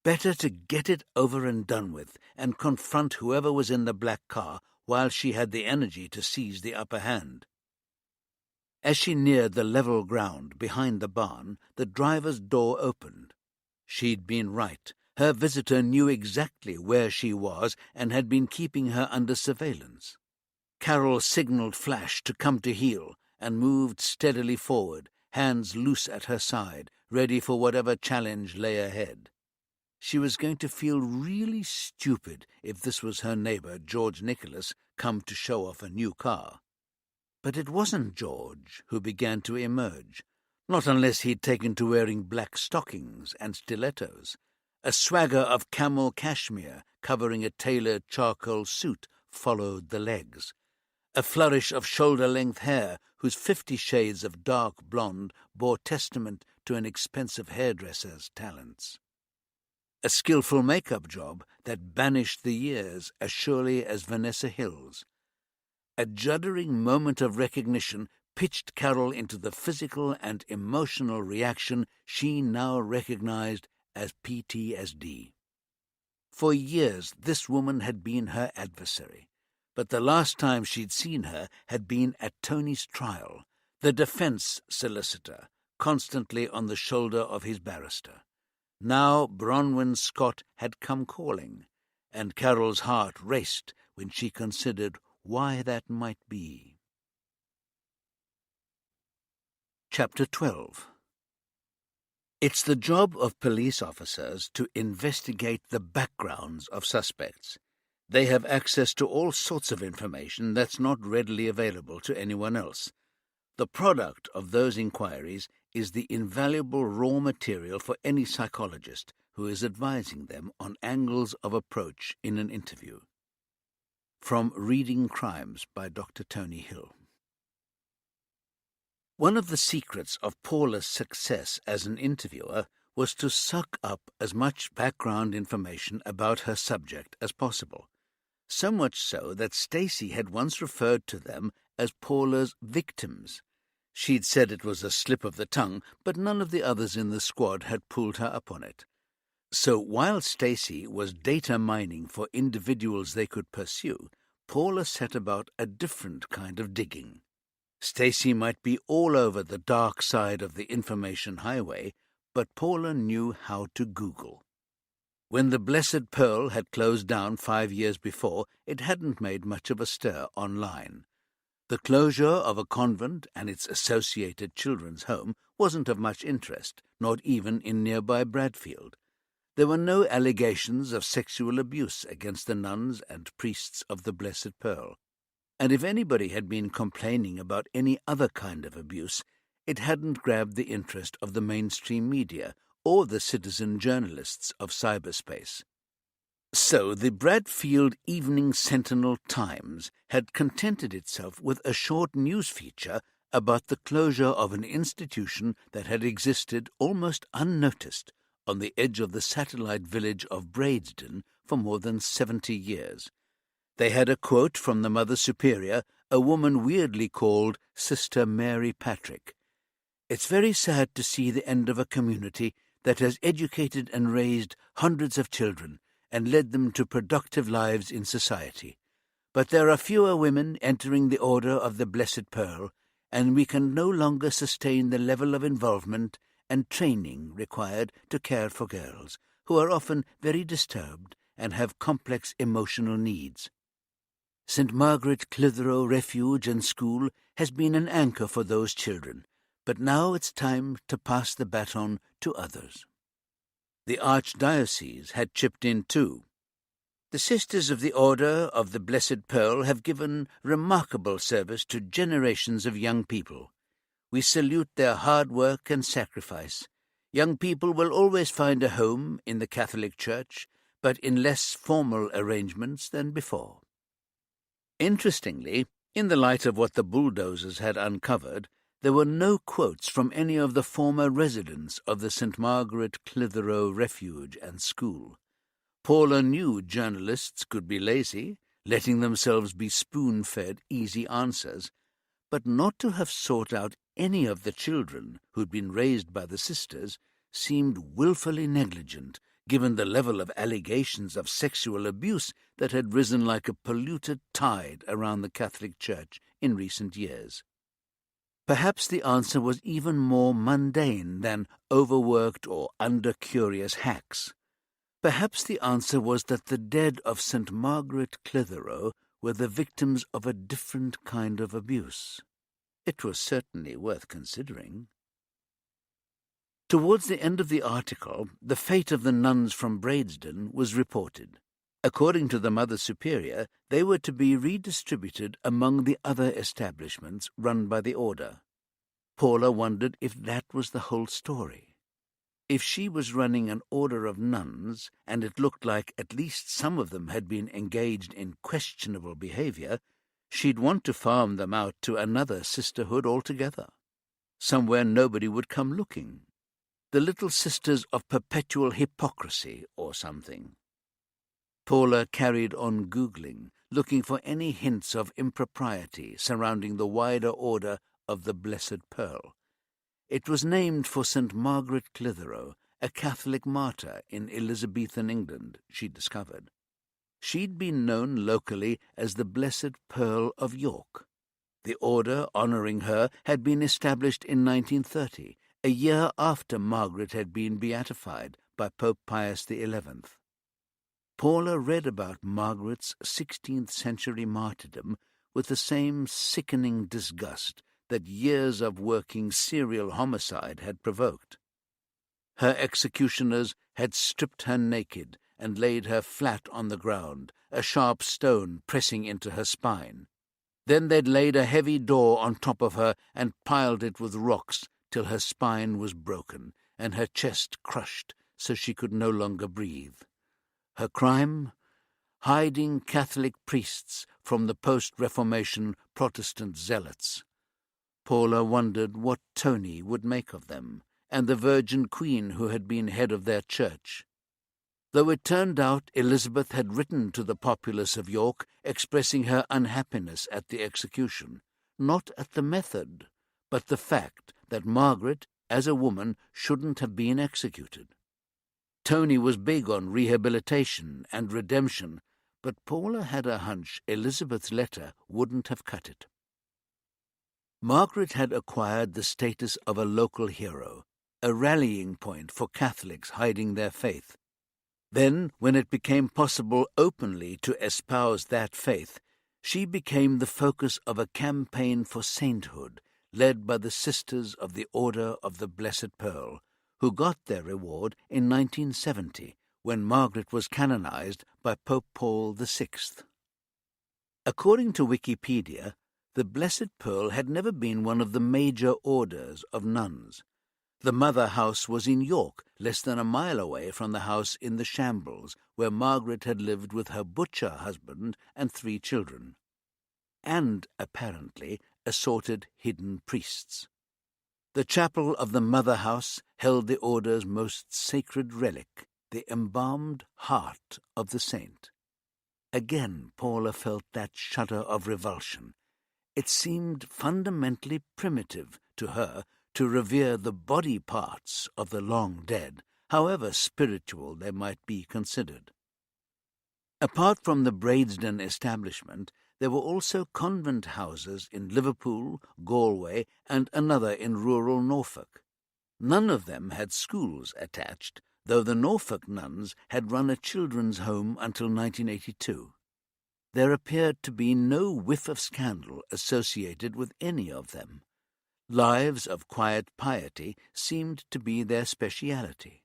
Better to get it over and done with and confront whoever was in the black car while she had the energy to seize the upper hand. As she neared the level ground behind the barn, the driver's door opened. She'd been right. Her visitor knew exactly where she was and had been keeping her under surveillance. Carol signaled Flash to come to heel and moved steadily forward, hands loose at her side, ready for whatever challenge lay ahead. She was going to feel really stupid if this was her neighbor, George Nicholas, come to show off a new car. But it wasn't George who began to emerge, not unless he'd taken to wearing black stockings and stilettos. A swagger of camel cashmere covering a tailored charcoal suit followed the legs. A flourish of shoulder-length hair whose 50 shades of dark blonde bore testament to an expensive hairdresser's talents. A skillful makeup job that banished the years as surely as Vanessa Hill's. A juddering moment of recognition pitched Carol into the physical and emotional reaction she now recognized as PTSD. For years this woman had been her adversary, but the last time she'd seen her had been at Tony's trial, the defense solicitor, constantly on the shoulder of his barrister. Now Bronwyn Scott had come calling, and Carol's heart raced when she considered why that might be. Chapter 12. It's the job of police officers to investigate the backgrounds of suspects. They have access to all sorts of information that's not readily available to anyone else. The product of those inquiries is the invaluable raw material for any psychologist who is advising them on angles of approach in an interview. From Reading Crimes by Dr. Tony Hill. One of the secrets of Paula's success as an interviewer was to suck up as much background information about her subject as possible, so much so that Stacy had once referred to them as Paula's victims. She'd said it was a slip of the tongue, but none of the others in the squad had pulled her up on it. So while Stacy was data mining for individuals they could pursue, Paula set about a different kind of digging. Stacy might be all over the dark side of the information highway, but Paula knew how to Google. When the Blessed Pearl had closed down 5 years before, it hadn't made much of a stir online. The closure of a convent and its associated children's home wasn't of much interest, not even in nearby Bradfield. There were no allegations of sexual abuse against the nuns and priests of the Blessed Pearl, and if anybody had been complaining about any other kind of abuse, it hadn't grabbed the interest of the mainstream media or the citizen journalists of cyberspace. So the Bradfield Evening Sentinel-Times had contented itself with a short news feature about the closure of an institution that had existed almost unnoticed on the edge of the satellite village of Bradesden for more than 70 years. They had a quote from the Mother Superior, a woman weirdly called Sister Mary Patrick. "It's very sad to see the end of a community that has educated and raised hundreds of children and led them to productive lives in society. But there are fewer women entering the Order of the Blessed Pearl, and we can no longer sustain the level of involvement and training required to care for girls, who are often very disturbed and have complex emotional needs. St. Margaret Clitheroe Refuge and School has been an anchor for those children, but now it's time to pass the baton to others." The Archdiocese had chipped in too. "The Sisters of the Order of the Blessed Pearl have given remarkable service to generations of young people. We salute their hard work and sacrifice. Young people will always find a home in the Catholic Church, but in less formal arrangements than before." Interestingly, in the light of what the bulldozers had uncovered, there were no quotes from any of the former residents of the St. Margaret Clitheroe Refuge and School. Paula knew journalists could be lazy, letting themselves be spoon-fed easy answers, but not to have sought out any of the children who'd been raised by the sisters seemed willfully negligent, given the level of allegations of sexual abuse that had risen like a polluted tide around the Catholic Church in recent years. Perhaps the answer was even more mundane than overworked or under-curious hacks. Perhaps the answer was that the dead of St. Margaret Clitheroe were the victims of a different kind of abuse. It was certainly worth considering. Towards the end of the article, the fate of the nuns from Bradesden was reported. According to the Mother Superior, they were to be redistributed among the other establishments run by the order. Paula wondered if that was the whole story. If she was running an order of nuns, and it looked like at least some of them had been engaged in questionable behavior, she'd want to farm them out to another sisterhood altogether, somewhere nobody would come looking. The Little Sisters of Perpetual Hypocrisy or something. Paula carried on Googling, looking for any hints of impropriety surrounding the wider order of the Blessed Pearl. It was named for St. Margaret Clitheroe, a Catholic martyr in Elizabethan England, she discovered. She'd been known locally as the Blessed Pearl of York. The order honouring her had been established in 1930, a year after Margaret had been beatified by Pope Pius XI. Paula read about Margaret's 16th-century martyrdom with the same sickening disgust that years of working serial homicide had provoked. Her executioners had stripped her naked and laid her flat on the ground, a sharp stone pressing into her spine. Then they'd laid a heavy door on top of her and piled it with rocks till her spine was broken and her chest crushed so she could no longer breathe. Her crime? Hiding Catholic priests from the post-Reformation Protestant zealots. Paula wondered what Tony would make of them, and the Virgin Queen who had been head of their church. Though it turned out Elizabeth had written to the populace of York expressing her unhappiness at the execution, not at the method, but the fact that Margaret, as a woman, shouldn't have been executed. Tony was big on rehabilitation and redemption, but Paula had a hunch Elizabeth's letter wouldn't have cut it. Margaret had acquired the status of a local hero, a rallying point for Catholics hiding their faith. Then, when it became possible openly to espouse that faith, she became the focus of a campaign for sainthood led by the Sisters of the Order of the Blessed Pearl, who got their reward in 1970, when Margaret was canonized by Pope Paul VI. According to Wikipedia, the Blessed Pearl had never been one of the major orders of nuns. The mother house was in York, less than a mile away from the house in the Shambles, where Margaret had lived with her butcher husband and 3 children. And, apparently, assorted hidden priests. The chapel of the mother house held the order's most sacred relic, the embalmed heart of the saint. Again Paula felt that shudder of revulsion. It seemed fundamentally primitive to her to revere the body parts of the long dead, however spiritual they might be considered. Apart from the Bradesden establishment, there were also convent houses in Liverpool, Galway, and another in rural Norfolk. None of them had schools attached, though the Norfolk nuns had run a children's home until 1982. There appeared to be no whiff of scandal associated with any of them. Lives of quiet piety seemed to be their speciality.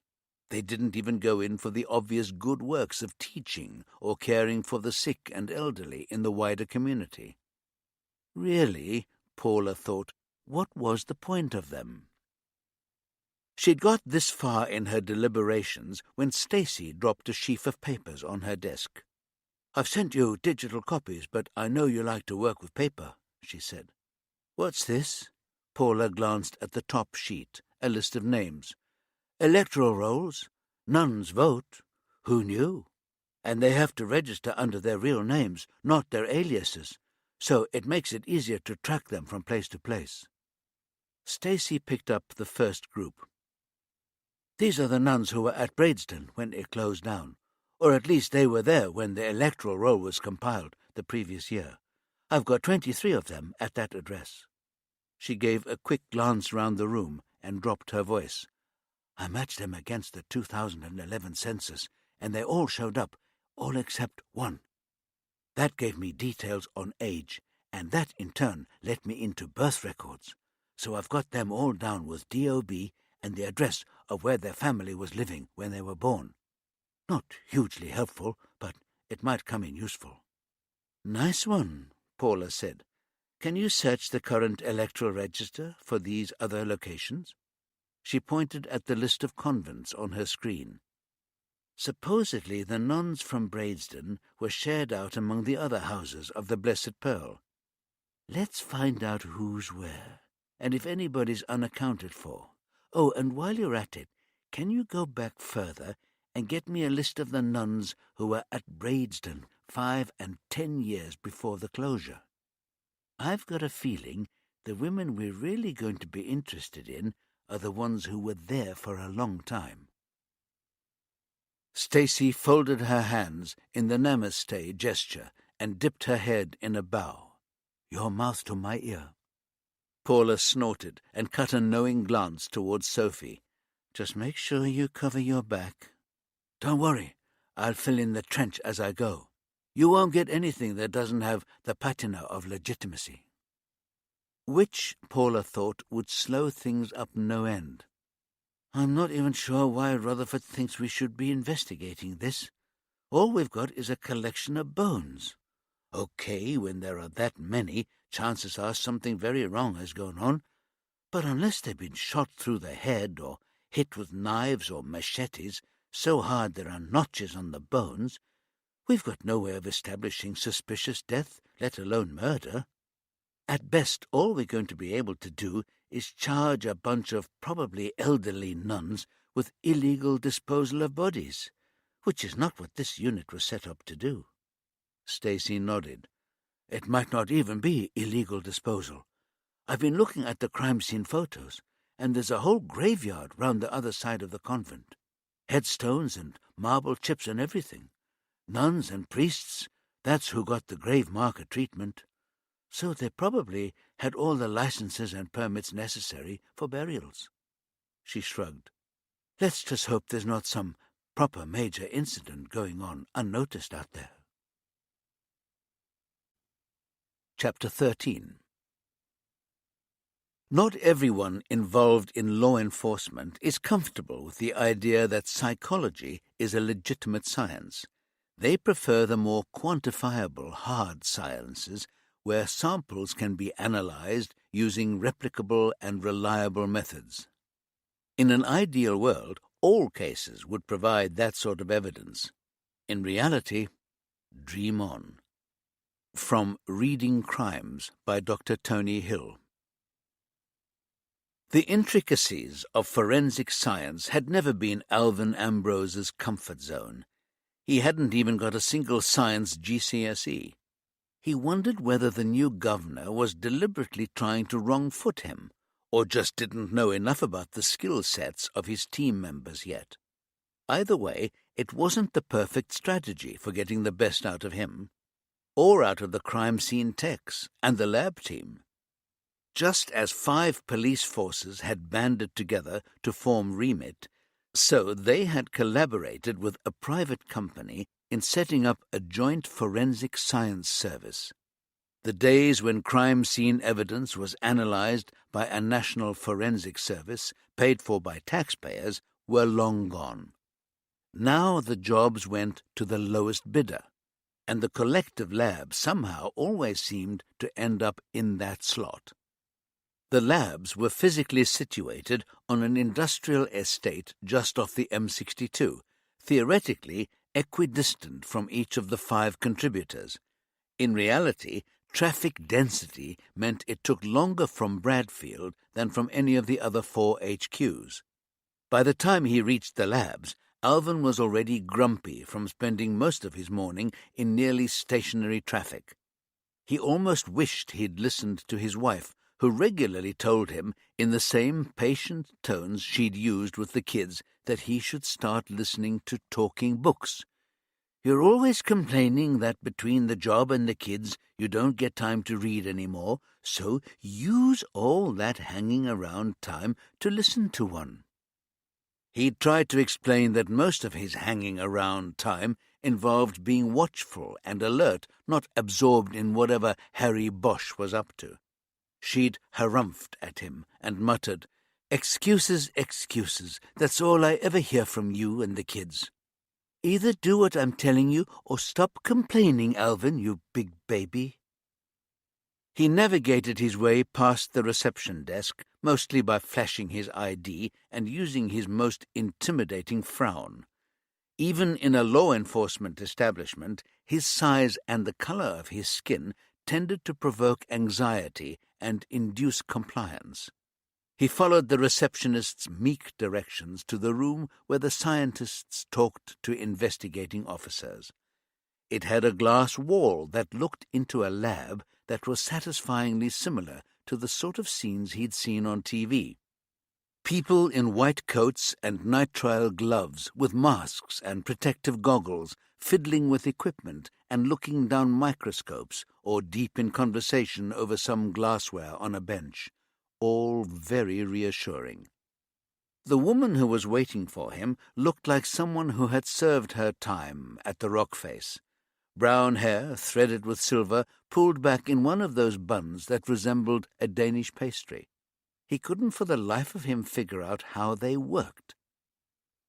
They didn't even go in for the obvious good works of teaching or caring for the sick and elderly in the wider community. Really, Paula thought, what was the point of them? She'd got this far in her deliberations when Stacy dropped a sheaf of papers on her desk. "I've sent you digital copies, but I know you like to work with paper," she said. "What's this?" Paula glanced at the top sheet, a list of names. "Electoral rolls. Nuns vote. Who knew?" and they have to register under their real names, not their aliases, so it makes it easier to track them from place to place. Stacy picked up the first group. These are the nuns who were at Bradeston when it closed down, or at least they were there when the electoral roll was compiled the previous year. I've got 23 of them at that address. She gave a quick glance round the room and dropped her voice. I matched them against the 2011 census, and they all showed up, all except one. That gave me details on age, and that in turn let me into birth records. So I've got them all down with DOB and the address of where their family was living when they were born. Not hugely helpful, but it might come in useful. Nice one, Paula said. Can you search the current electoral register for these other locations? She pointed at the list of convents on her screen. Supposedly the nuns from Bradeston were shared out among the other houses of the Blessed Pearl. Let's find out who's where, and if anybody's unaccounted for. Oh, and while you're at it, can you go back further and get me a list of the nuns who were at Bradeston 5 and 10 years before the closure? I've got a feeling the women we're really going to be interested in are the ones who were there for a long time. Stacy folded her hands in the namaste gesture and dipped her head in a bow. Your mouth to my ear. Paula snorted and cut a knowing glance towards Sophie. Just make sure you cover your back. Don't worry, I'll fill in the trench as I go. You won't get anything that doesn't have the patina of legitimacy. Which, Paula thought, would slow things up no end. I'm not even sure why Rutherford thinks we should be investigating this. All we've got is a collection of bones. Okay, when there are that many, chances are something very wrong has gone on, but unless they've been shot through the head or hit with knives or machetes so hard there are notches on the bones, we've got no way of establishing suspicious death, let alone murder. At best, all we're going to be able to do is charge a bunch of probably elderly nuns with illegal disposal of bodies, which is not what this unit was set up to do. Stacy nodded. It might not even be illegal disposal. I've been looking at the crime scene photos, and there's a whole graveyard round the other side of the convent. Headstones and marble chips and everything. Nuns and priests, that's who got the grave marker treatment. So they probably had all the licenses and permits necessary for burials. She shrugged. Let's just hope there's not some proper major incident going on unnoticed out there. Chapter 13. Not everyone involved in law enforcement is comfortable with the idea that psychology is a legitimate science. They prefer the more quantifiable hard sciences where samples can be analyzed using replicable and reliable methods. In an ideal world, all cases would provide that sort of evidence. In reality, dream on. From Reading Crimes by Dr. Tony Hill. The intricacies of forensic science had never been Alvin Ambrose's comfort zone. He hadn't even got a single science GCSE. He wondered whether the new governor was deliberately trying to wrong-foot him, or just didn't know enough about the skill sets of his team members yet. Either way, it wasn't the perfect strategy for getting the best out of him, or out of the crime scene techs and the lab team. Just as 5 police forces had banded together to form REMIT, so they had collaborated with a private company in setting up a joint forensic science service. The days when crime scene evidence was analyzed by a national forensic service paid for by taxpayers were long gone. Now the jobs went to the lowest bidder, and the collective lab somehow always seemed to end up in that slot. The labs were physically situated on an industrial estate just off the M62, theoretically equidistant from each of the 5 contributors. In reality, traffic density meant it took longer from Bradfield than from any of the other 4 HQs. By the time he reached the labs, Alvin was already grumpy from spending most of his morning in nearly stationary traffic. He almost wished he'd listened to his wife, who regularly told him, in the same patient tones she'd used with the kids, that he should start listening to talking books. "You're always complaining that between the job and the kids you don't get time to read anymore, so use all that hanging around time to listen to one." He'd tried to explain that most of his hanging around time involved being watchful and alert, not absorbed in whatever Harry Bosch was up to. She'd harumphed at him and muttered, "Excuses, excuses, that's all I ever hear from you and the kids. Either do what I'm telling you or stop complaining, Alvin, you big baby." He navigated his way past the reception desk, mostly by flashing his ID and using his most intimidating frown. Even in a law enforcement establishment, his size and the color of his skin tended to provoke anxiety and induce compliance. He followed the receptionist's meek directions to the room where the scientists talked to investigating officers. It had a glass wall that looked into a lab that was satisfyingly similar to the sort of scenes he'd seen on TV. People in white coats and nitrile gloves with masks and protective goggles, fiddling with equipment and looking down microscopes or deep in conversation over some glassware on a bench. All very reassuring. The woman who was waiting for him looked like someone who had served her time at the Rock Face. Brown hair, threaded with silver, pulled back in one of those buns that resembled a Danish pastry. He couldn't for the life of him figure out how they worked.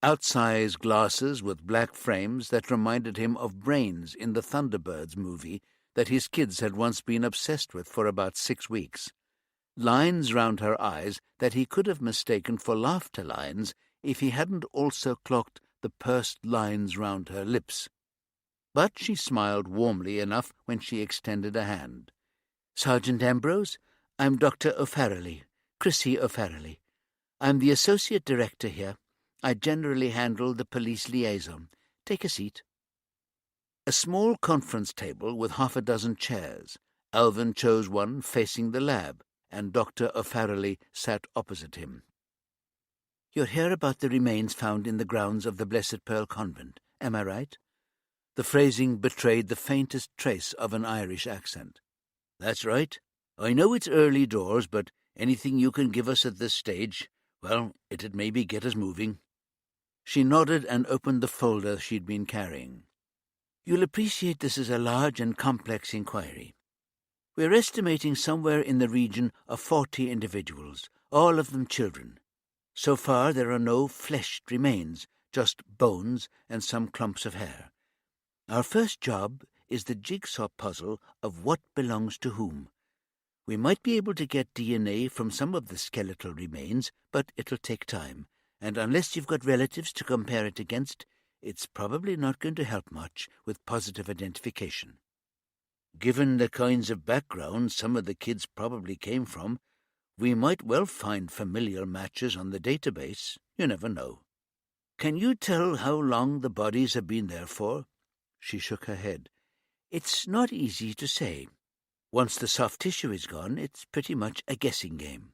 Outsized glasses with black frames that reminded him of brains in the Thunderbirds movie that his kids had once been obsessed with for about 6 weeks. Lines round her eyes that he could have mistaken for laughter lines if he hadn't also clocked the pursed lines round her lips. But she smiled warmly enough when she extended a hand. "Sergeant Ambrose, I'm Dr. O'Farrelly, Chrissy O'Farrelly. I'm the associate director here. I generally handle the police liaison. Take a seat." A small conference table with half a dozen chairs. Alvin chose one facing the lab, and Dr. O'Farrelly sat opposite him. "You're here about the remains found in the grounds of the Blessed Pearl Convent, am I right?" The phrasing betrayed the faintest trace of an Irish accent. "That's right. I know it's early doors, but anything you can give us at this stage, well, it'd maybe get us moving." She nodded and opened the folder she'd been carrying. "You'll appreciate this is a large and complex inquiry. We're estimating somewhere in the region of 40 individuals, all of them children. So far there are no fleshed remains, just bones and some clumps of hair. Our first job is the jigsaw puzzle of what belongs to whom. We might be able to get DNA from some of the skeletal remains, but it'll take time, and unless you've got relatives to compare it against, it's probably not going to help much with positive identification. Given the kinds of backgrounds some of the kids probably came from, we might well find familiar matches on the database. You never know. Can you tell how long the bodies have been there for?" She shook her head. "It's not easy to say. Once the soft tissue is gone, it's pretty much a guessing game."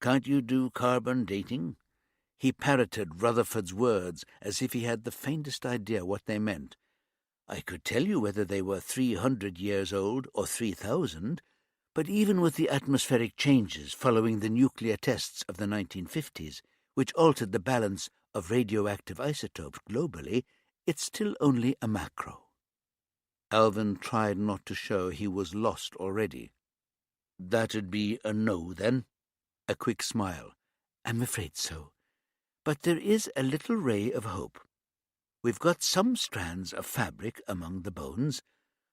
"Can't you do carbon dating?" He parroted Rutherford's words as if he had the faintest idea what they meant. "I could tell you whether they were 300 years old or 3,000, but even with the atmospheric changes following the nuclear tests of the 1950s, which altered the balance of radioactive isotopes globally, it's still only a macro." Alvin tried not to show he was lost already. "That'd be a no, then?" A quick smile. "I'm afraid so. But there is a little ray of hope. We've got some strands of fabric among the bones.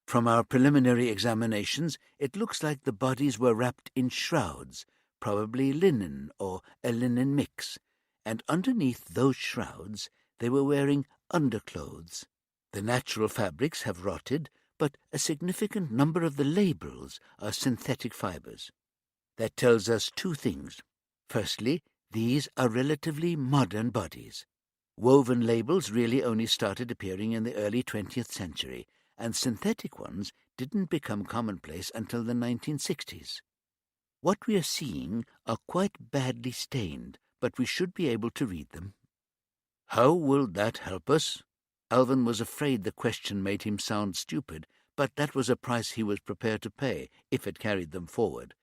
From our preliminary examinations, it looks like the bodies were wrapped in shrouds, probably linen or a linen mix, and underneath those shrouds they were wearing underclothes. The natural fabrics have rotted, but a significant number of the labels are synthetic fibers. That tells us 2 things. Firstly, these are relatively modern bodies. Woven labels really only started appearing in the early 20th century, and synthetic ones didn't become commonplace until the 1960s. What we are seeing are quite badly stained, but we should be able to read them. How will that help us? Alvin was afraid the question made him sound stupid, but that was a price he was prepared to pay if it carried them forward.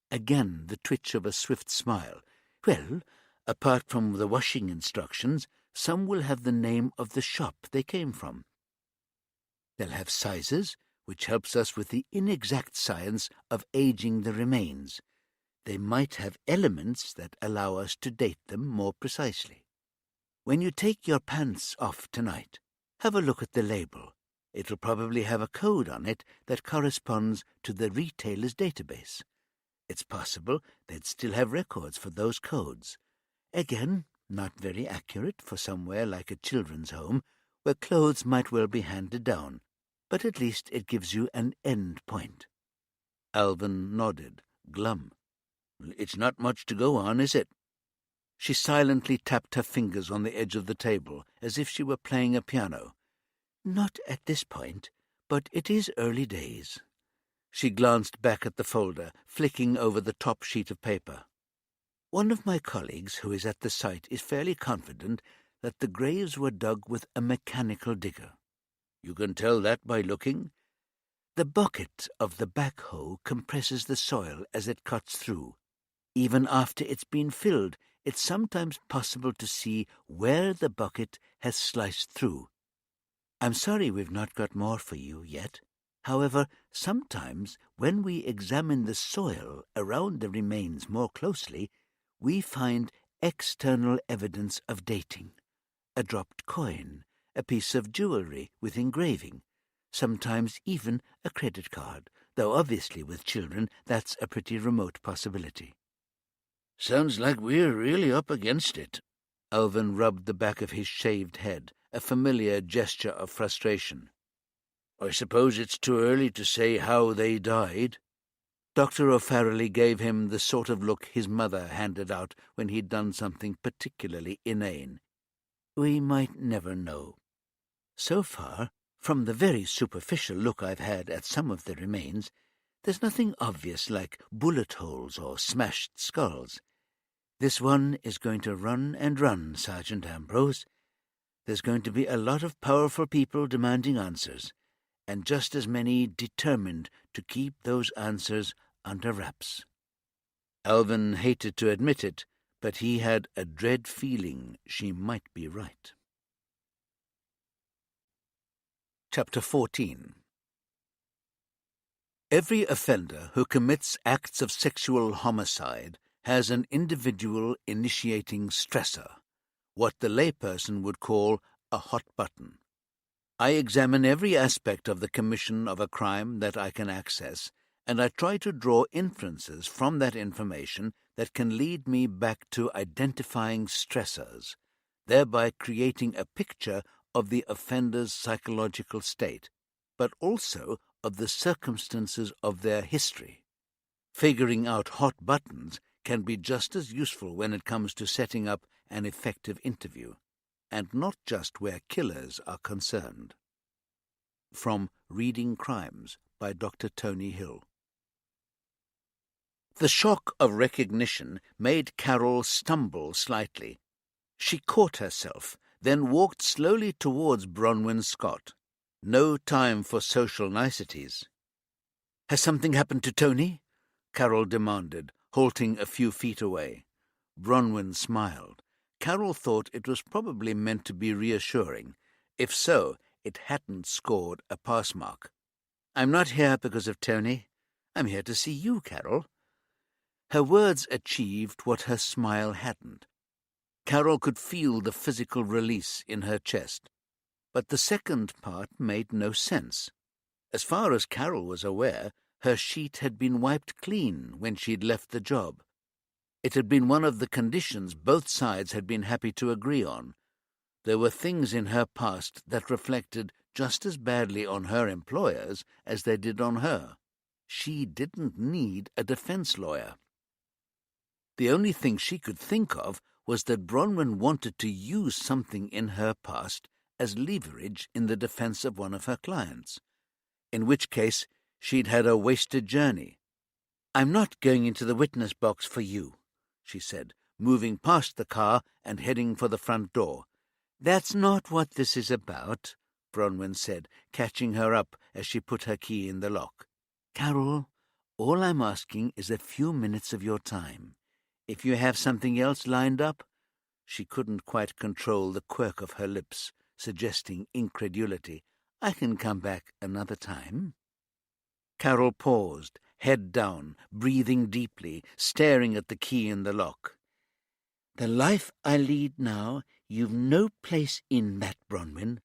Again the twitch of a swift smile. Well, apart from the washing instructions, some will have the name of the shop they came from. They'll have sizes, which helps us with the inexact science of aging the remains. They might have elements that allow us to date them more precisely. When you take your pants off tonight, have a look at the label. It'll probably have a code on it that corresponds to the retailer's database. It's possible they'd still have records for those codes. Again, not very accurate for somewhere like a children's home, where clothes might well be handed down, but at least it gives you an end point. Alvin nodded, glum. It's not much to go on, is it? She silently tapped her fingers on the edge of the table, as if she were playing a piano. Not at this point, but it is early days. She glanced back at the folder, flicking over the top sheet of paper. One of my colleagues who is at the site is fairly confident that the graves were dug with a mechanical digger. You can tell that by looking. The bucket of the backhoe compresses the soil as it cuts through. Even after it's been filled, it's sometimes possible to see where the bucket has sliced through. I'm sorry we've not got more for you yet. However, sometimes when we examine the soil around the remains more closely, we find external evidence of dating. A dropped coin, a piece of jewelry with engraving, sometimes even a credit card, though obviously with children that's a pretty remote possibility. Sounds like we're really up against it. Alvin rubbed the back of his shaved head, a familiar gesture of frustration. I suppose it's too early to say how they died. Dr. O'Farrelly gave him the sort of look his mother handed out when he'd done something particularly inane. We might never know. So far, from the very superficial look I've had at some of the remains, there's nothing obvious like bullet holes or smashed skulls. This one is going to run and run, Sergeant Ambrose. There's going to be a lot of powerful people demanding answers, and just as many determined to keep those answers under wraps. Alvin hated to admit it, but he had a dread feeling she might be right. Chapter 14. Every offender who commits acts of sexual homicide has an individual initiating stressor, what the layperson would call a hot button. I examine every aspect of the commission of a crime that I can access, and I try to draw inferences from that information that can lead me back to identifying stressors, thereby creating a picture of the offender's psychological state, but also of the circumstances of their history. Figuring out hot buttons can be just as useful when it comes to setting up an effective interview, and not just where killers are concerned. From Reading Crimes by Dr. Tony Hill. The shock of recognition made Carol stumble slightly. She caught herself, then walked slowly towards Bronwyn Scott. No time for social niceties. "Has something happened to Tony?" Carol demanded, halting a few feet away. Bronwyn smiled. Carol thought it was probably meant to be reassuring. If so, it hadn't scored a pass mark. "I'm not here because of Tony. I'm here to see you, Carol." Her words achieved what her smile hadn't. Carol could feel the physical release in her chest. But the second part made no sense. As far as Carol was aware, her sheet had been wiped clean when she'd left the job. It had been one of the conditions both sides had been happy to agree on. There were things in her past that reflected just as badly on her employers as they did on her. She didn't need a defense lawyer. The only thing she could think of was that Bronwyn wanted to use something in her past as leverage in the defense of one of her clients, in which case she'd had a wasted journey. "I'm not going into the witness box for you," she said, moving past the car and heading for the front door. "That's not what this is about," Bronwyn said, catching her up as she put her key in the lock. "Carol, all I'm asking is a few minutes of your time. If you have something else lined up—" She couldn't quite control the quirk of her lips, suggesting incredulity. "I can come back another time." Carol paused, head down, breathing deeply, staring at the key in the lock. "The life I lead now, you've no place in that, Bronwyn.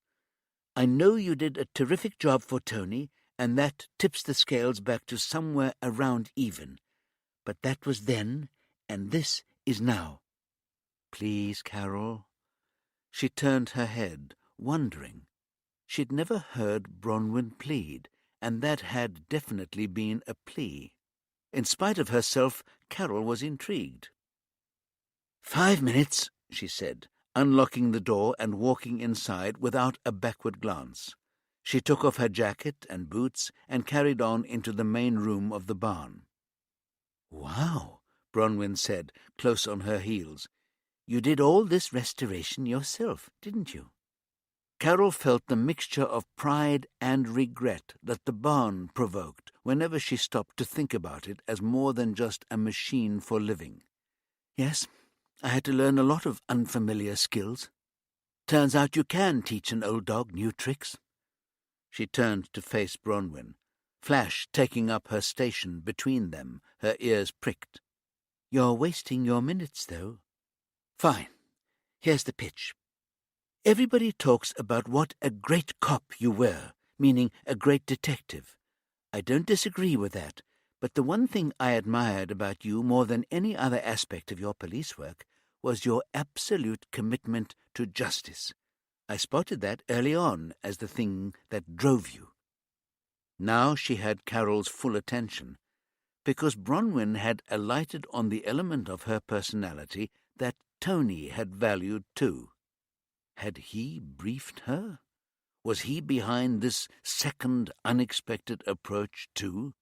I know you did a terrific job for Tony, and that tips the scales back to somewhere around even. But that was then, and this is now. Please, Carol." She turned her head, wondering. She'd never heard Bronwyn plead, and that had definitely been a plea. In spite of herself, Carol was intrigued. "5 minutes," she said, unlocking the door and walking inside without a backward glance. She took off her jacket and boots and carried on into the main room of the barn. "Wow," Bronwyn said, close on her heels. "You did all this restoration yourself, didn't you?" Carol felt the mixture of pride and regret that the barn provoked whenever she stopped to think about it as more than just a machine for living. "Yes, I had to learn a lot of unfamiliar skills. Turns out you can teach an old dog new tricks." She turned to face Bronwyn, Flash taking up her station between them, her ears pricked. "You're wasting your minutes, though." "Fine. Here's the pitch. Everybody talks about what a great cop you were, meaning a great detective. I don't disagree with that, but the one thing I admired about you more than any other aspect of your police work was your absolute commitment to justice. I spotted that early on as the thing that drove you." Now she had Carol's full attention, because Bronwyn had alighted on the element of her personality that Tony had valued too. Had he briefed her? Was he behind this second unexpected approach too?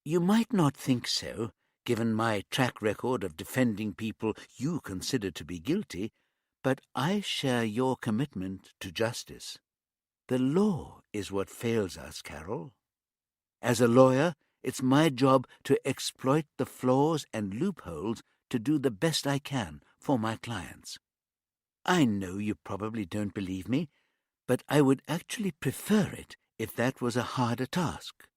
"You might not think so, given my track record of defending people you consider to be guilty, but I share your commitment to justice. The law is what fails us, Carol. As a lawyer, it's my job to exploit the flaws and loopholes to do the best I can for my clients. I know you probably don't believe me, but I would actually prefer it if that was a harder task.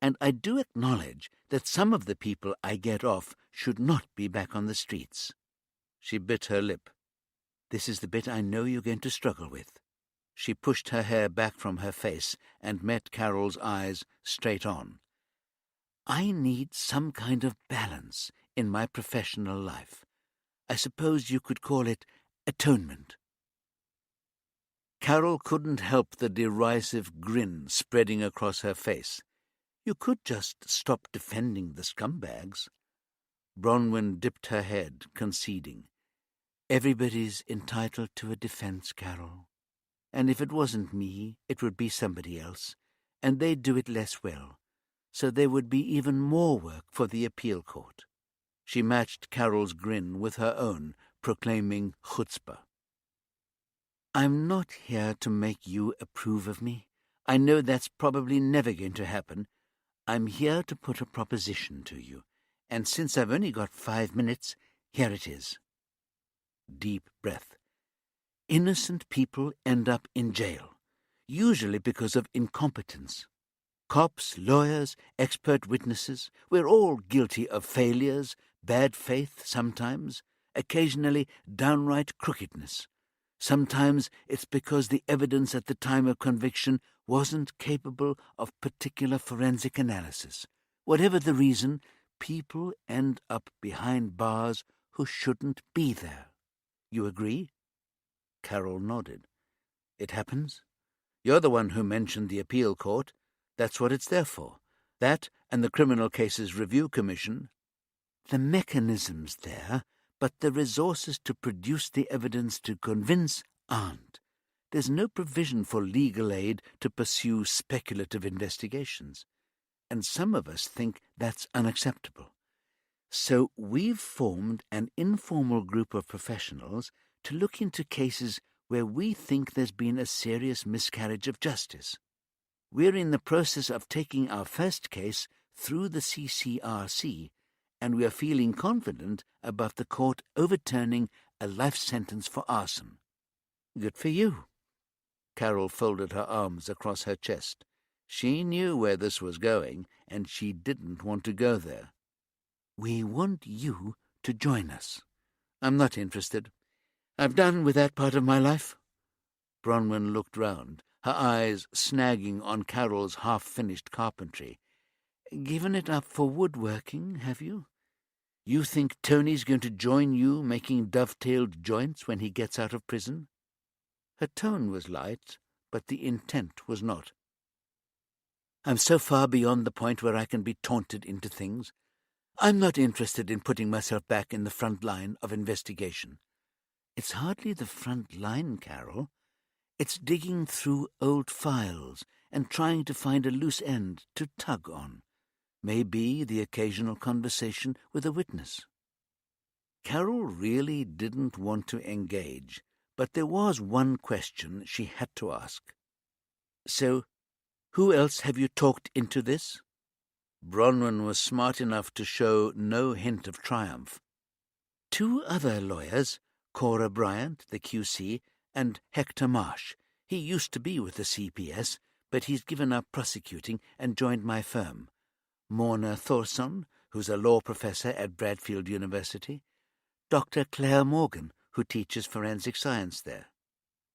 And I do acknowledge that some of the people I get off should not be back on the streets." She bit her lip. "This is the bit I know you're going to struggle with." She pushed her hair back from her face and met Carol's eyes straight on. "I need some kind of balance in my professional life. I suppose you could call it atonement." Carol couldn't help the derisive grin spreading across her face. "You could just stop defending the scumbags." Bronwyn dipped her head, conceding. "Everybody's entitled to a defense, Carol. And if it wasn't me, it would be somebody else, and they'd do it less well. So there would be even more work for the appeal court." She matched Carol's grin with her own, proclaiming chutzpah. "I'm not here to make you approve of me. I know that's probably never going to happen. I'm here to put a proposition to you, and since I've only got 5 minutes, here it is." Deep breath. "Innocent people end up in jail, usually because of incompetence. Cops, lawyers, expert witnesses, we're all guilty of failures, bad faith sometimes, occasionally downright crookedness. Sometimes it's because the evidence at the time of conviction wasn't capable of particular forensic analysis. Whatever the reason, people end up behind bars who shouldn't be there. You agree?" Carol nodded. "It happens. You're the one who mentioned the appeal court. That's what it's there for. That and the Criminal Cases Review Commission." "The mechanism's there, but the resources to produce the evidence to convince aren't. There's no provision for legal aid to pursue speculative investigations, and some of us think that's unacceptable. So we've formed an informal group of professionals to look into cases where we think there's been a serious miscarriage of justice. We're in the process of taking our first case through the CCRC, and we are feeling confident about the court overturning a life sentence for arson. Good for you. Carol folded her arms across her chest. She knew where this was going, and she didn't want to go there. We want you to join us. I'm not interested. I've done with that part of my life. Bronwyn looked round, her eyes snagging on Carol's half-finished carpentry. Given it up for woodworking, have you? You think Tony's going to join you making dovetailed joints when he gets out of prison? Her tone was light, but the intent was not. I'm so far beyond the point where I can be taunted into things. I'm not interested in putting myself back in the front line of investigation. It's hardly the front line, Carol. It's digging through old files and trying to find a loose end to tug on. Maybe the occasional conversation with a witness. Carol really didn't want to engage, but there was one question she had to ask. So, who else have you talked into this? Bronwyn was smart enough to show no hint of triumph. 2 other lawyers, Cora Bryant, the QC, and Hector Marsh. He used to be with the CPS, but he's given up prosecuting and joined my firm. Morna Thorson, who's a law professor at Bradfield University. Dr. Claire Morgan, who teaches forensic science there.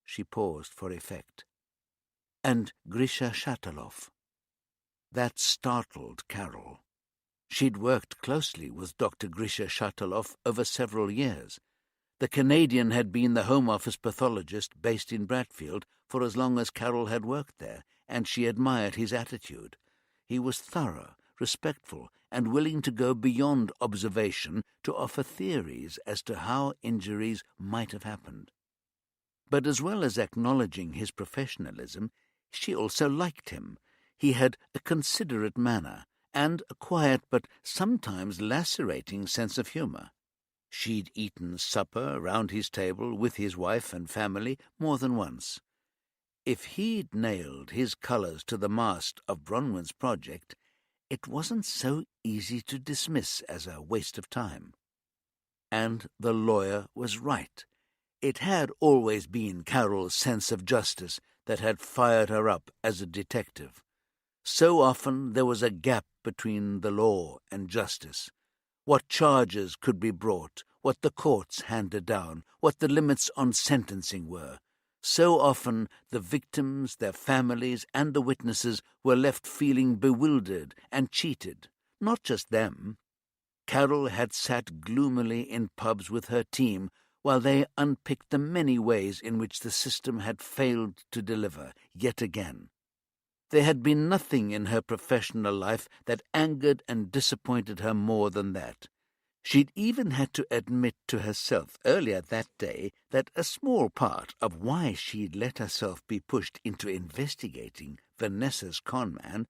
She paused for effect. And Grisha Shatalov. That startled Carol. She'd worked closely with Dr. Grisha Shatalov over several years. The Canadian had been the Home Office pathologist based in Bradfield for as long as Carol had worked there, and she admired his attitude. He was thorough, respectful, and willing to go beyond observation to offer theories as to how injuries might have happened. But as well as acknowledging his professionalism, she also liked him. He had a considerate manner and a quiet but sometimes lacerating sense of humour. She'd eaten supper round his table with his wife and family more than once. If he'd nailed his colours to the mast of Bronwyn's project, it wasn't so easy to dismiss as a waste of time. And the lawyer was right. It had always been Carol's sense of justice that had fired her up as a detective. So often there was a gap between the law and justice. What charges could be brought, what the courts handed down, what the limits on sentencing were. So often the victims, their families, and the witnesses were left feeling bewildered and cheated. Not just them. Carol had sat gloomily in pubs with her team while they unpicked the many ways in which the system had failed to deliver, yet again. There had been nothing in her professional life that angered and disappointed her more than that. She'd even had to admit to herself earlier that day that a small part of why she'd let herself be pushed into investigating Vanessa's conman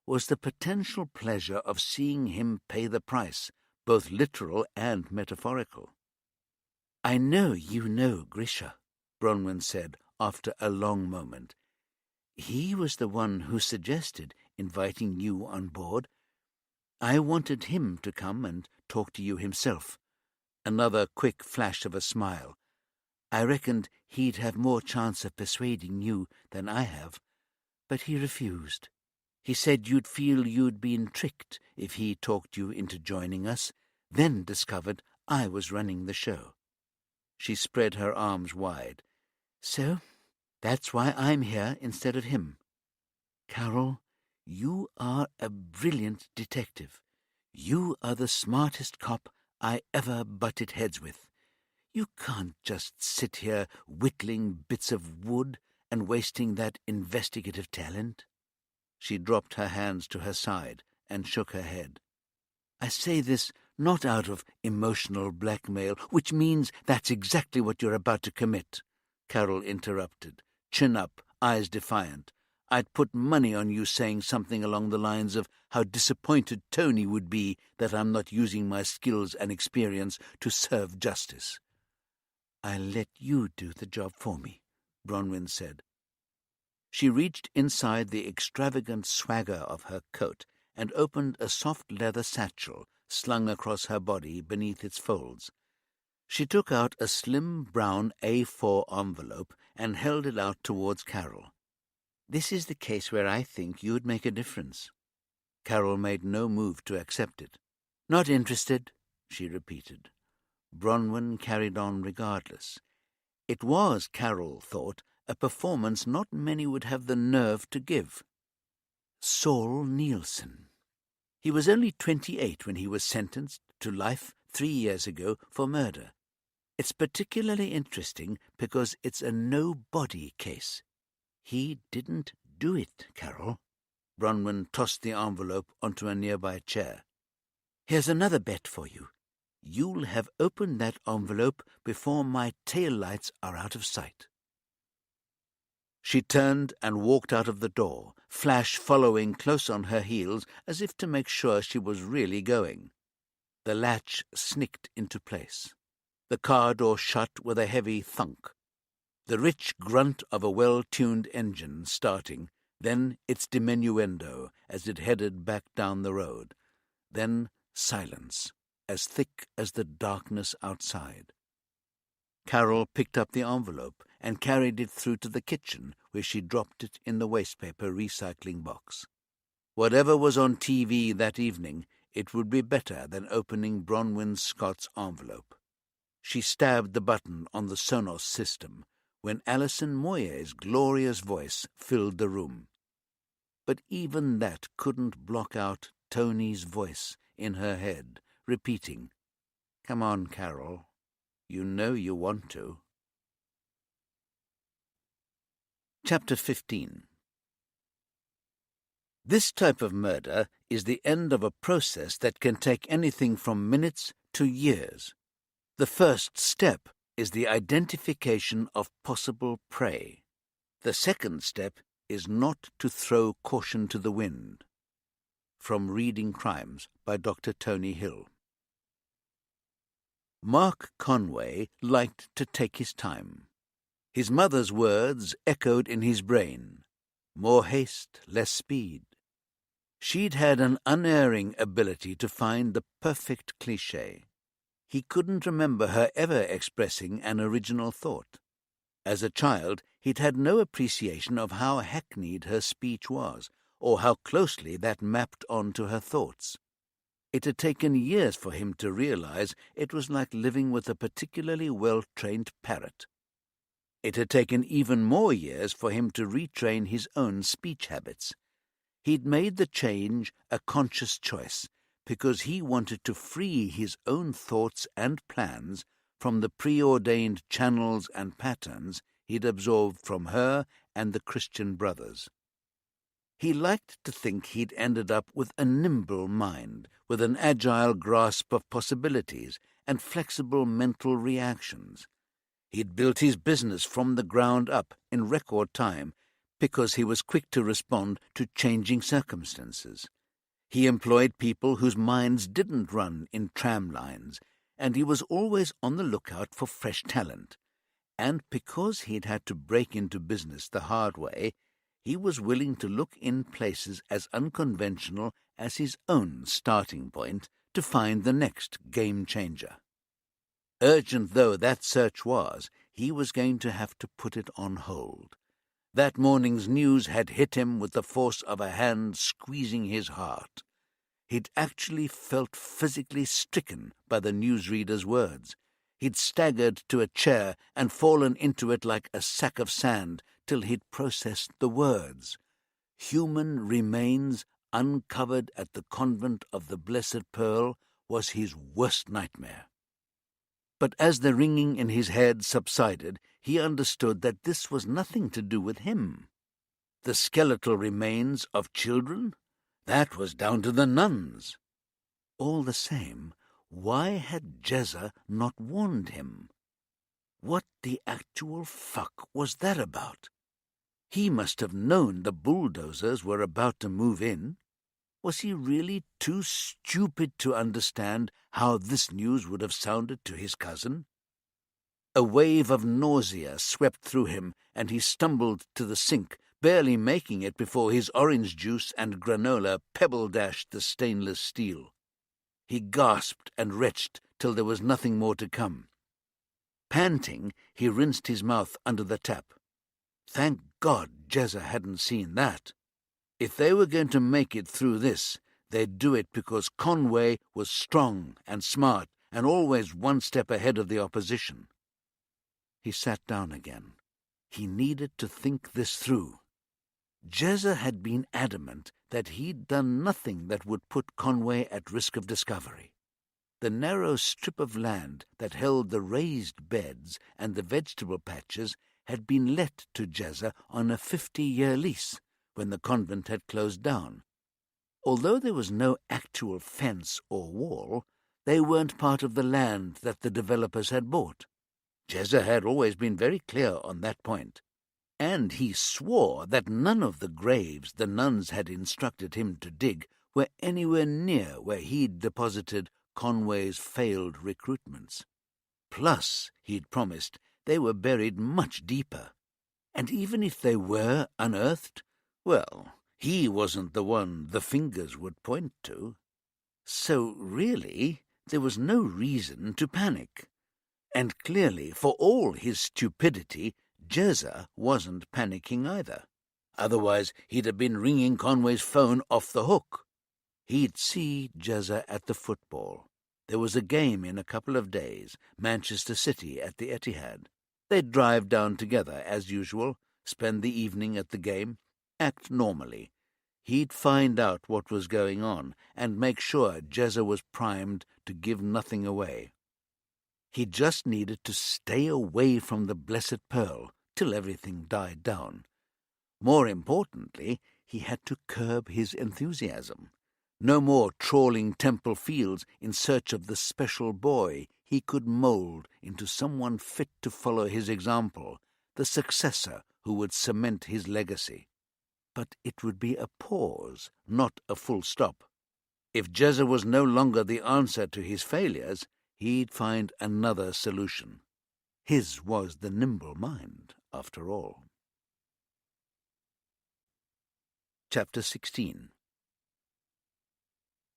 was the potential pleasure of seeing him pay the price, both literal and metaphorical. "I know you know Grisha," Bronwyn said after a long moment. "He was the one who suggested inviting you on board. I wanted him to come and talk to you himself." Another quick flash of a smile. "I reckoned he'd have more chance of persuading you than I have, but he refused. He said you'd feel you'd been tricked if he talked you into joining us, then discovered I was running the show." She spread her arms wide. "So that's why I'm here instead of him. Carol, you are a brilliant detective. You are the smartest cop I ever butted heads with. You can't just sit here whittling bits of wood and wasting that investigative talent." She dropped her hands to her side and shook her head. "I say this Not out of emotional blackmail, which means that's exactly what you're about to commit," Carol interrupted, chin up, eyes defiant. "I'd put money on you saying something along the lines of how disappointed Tony would be that I'm not using my skills and experience to serve justice." "I'll let you do the job for me," Bronwyn said. She reached inside the extravagant swagger of her coat and opened a soft leather satchel slung across her body beneath its folds. She took out a slim brown A4 envelope and held it out towards Carol. "This is the case where I think you'd make a difference." Carol made no move to accept it. "Not interested," she repeated. Bronwyn carried on regardless. It was, Carol thought, a performance not many would have the nerve to give. Saul Nielsen. He was only 28 when he was sentenced to life 3 years ago for murder. It's particularly interesting because it's a no-body case. He didn't do it, Carol. Bronwyn tossed the envelope onto a nearby chair. "Here's another bet for you. You'll have opened that envelope before my taillights are out of sight." She turned and walked out of the door, Flash following close on her heels as if to make sure she was really going. The latch snicked into place. The car door shut with a heavy thunk. The rich grunt of a well-tuned engine starting, then its diminuendo as it headed back down the road. Then silence, as thick as the darkness outside. Carol picked up the envelope and carried it through to the kitchen, where she dropped it in the wastepaper recycling box. Whatever was on TV that evening, it would be better than opening Bronwyn Scott's envelope. She stabbed the button on the Sonos system when Alison Moyer's glorious voice filled the room. But even that couldn't block out Tony's voice in her head, repeating, "Come on, Carol. You know you want to." Chapter 15. This type of murder is the end of a process that can take anything from minutes to years. The first step is the identification of possible prey. The second step is not to throw caution to the wind. From Reading Crimes by Dr. Tony Hill. Mark Conway liked to take his time. His mother's words echoed in his brain. More haste, less speed. She'd had an unerring ability to find the perfect cliché. He couldn't remember her ever expressing an original thought. As a child, he'd had no appreciation of how hackneyed her speech was, or how closely that mapped onto her thoughts. It had taken years for him to realize it was like living with a particularly well-trained parrot. It had taken even more years for him to retrain his own speech habits. He'd made the change a conscious choice because he wanted to free his own thoughts and plans from the preordained channels and patterns he'd absorbed from her and the Christian Brothers. He liked to think he'd ended up with a nimble mind, with an agile grasp of possibilities and flexible mental reactions. He'd built his business from the ground up in record time because he was quick to respond to changing circumstances. He employed people whose minds didn't run in tram lines, and he was always on the lookout for fresh talent. And because he'd had to break into business the hard way, he was willing to look in places as unconventional as his own starting point to find the next game-changer. Urgent though that search was, he was going to have to put it on hold. That morning's news had hit him with the force of a hand squeezing his heart. He'd actually felt physically stricken by the newsreader's words. He'd staggered to a chair and fallen into it like a sack of sand till he'd processed the words. Human remains uncovered at the convent of the Blessed Pearl was his worst nightmare. But as the ringing in his head subsided, he understood that this was nothing to do with him. The skeletal remains of children? That was down to the nuns. All the same, Why had Jezza not warned him? What the actual fuck was that about? He must have known the bulldozers were about to move in. Was he really too stupid to understand how this news would have sounded to his cousin? A wave of nausea swept through him, and he stumbled to the sink, barely making it before his orange juice and granola pebble-dashed the stainless steel. He gasped and retched till there was nothing more to come. Panting, he rinsed his mouth under the tap. Thank God Jezza hadn't seen that. If they were going to make it through this, they'd do it because Conway was strong and smart and always one step ahead of the opposition. He sat down again. He needed to think this through. Jezza had been adamant that he'd done nothing that would put Conway at risk of discovery. The narrow strip of land that held the raised beds and the vegetable patches had been let to Jezza on a 50-year lease when the convent had closed down. Although there was no actual fence or wall, they weren't part of the land that the developers had bought. Jezza had always been very clear on that point, and he swore that none of the graves the nuns had instructed him to dig were anywhere near where he'd deposited Conway's failed recruitments. Plus, he'd promised, they were buried much deeper. And even if they were unearthed, well, he wasn't the one the fingers would point to. So really, there was no reason to panic. And clearly, for all his stupidity, Jezza wasn't panicking either. Otherwise, he'd have been ringing Conway's phone off the hook. He'd see Jezza at the football. There was a game in a couple of days, Manchester City at the Etihad. They'd drive down together, as usual, spend the evening at the game, act normally. He'd find out what was going on and make sure Jezza was primed to give nothing away. He just needed to stay away from the Blessed Pearl till everything died down. More importantly, he had to curb his enthusiasm. No more trawling temple fields in search of the special boy he could mould into someone fit to follow his example, the successor who would cement his legacy. But it would be a pause, not a full stop. If Jezza was no longer the answer to his failures, he'd find another solution. His was the nimble mind, after all. Chapter 16.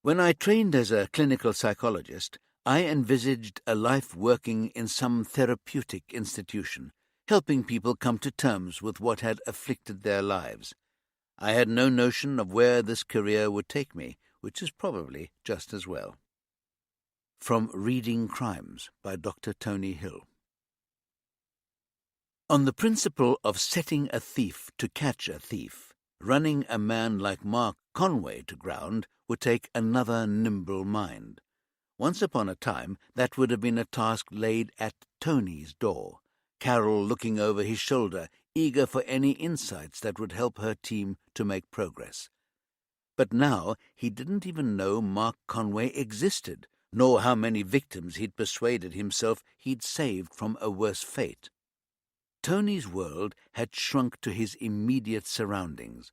When I trained as a clinical psychologist, I envisaged a life working in some therapeutic institution, helping people come to terms with what had afflicted their lives. I had no notion of where this career would take me, which is probably just as well. From Reading Crimes by Dr. Tony Hill. On the principle of setting a thief to catch a thief, running a man like Mark Conway to ground would take another nimble mind. Once upon a time, that would have been a task laid at Tony's door, Carol looking over his shoulder, eager for any insights that would help her team to make progress. But now he didn't even know Mark Conway existed, nor how many victims he'd persuaded himself he'd saved from a worse fate. Tony's world had shrunk to his immediate surroundings,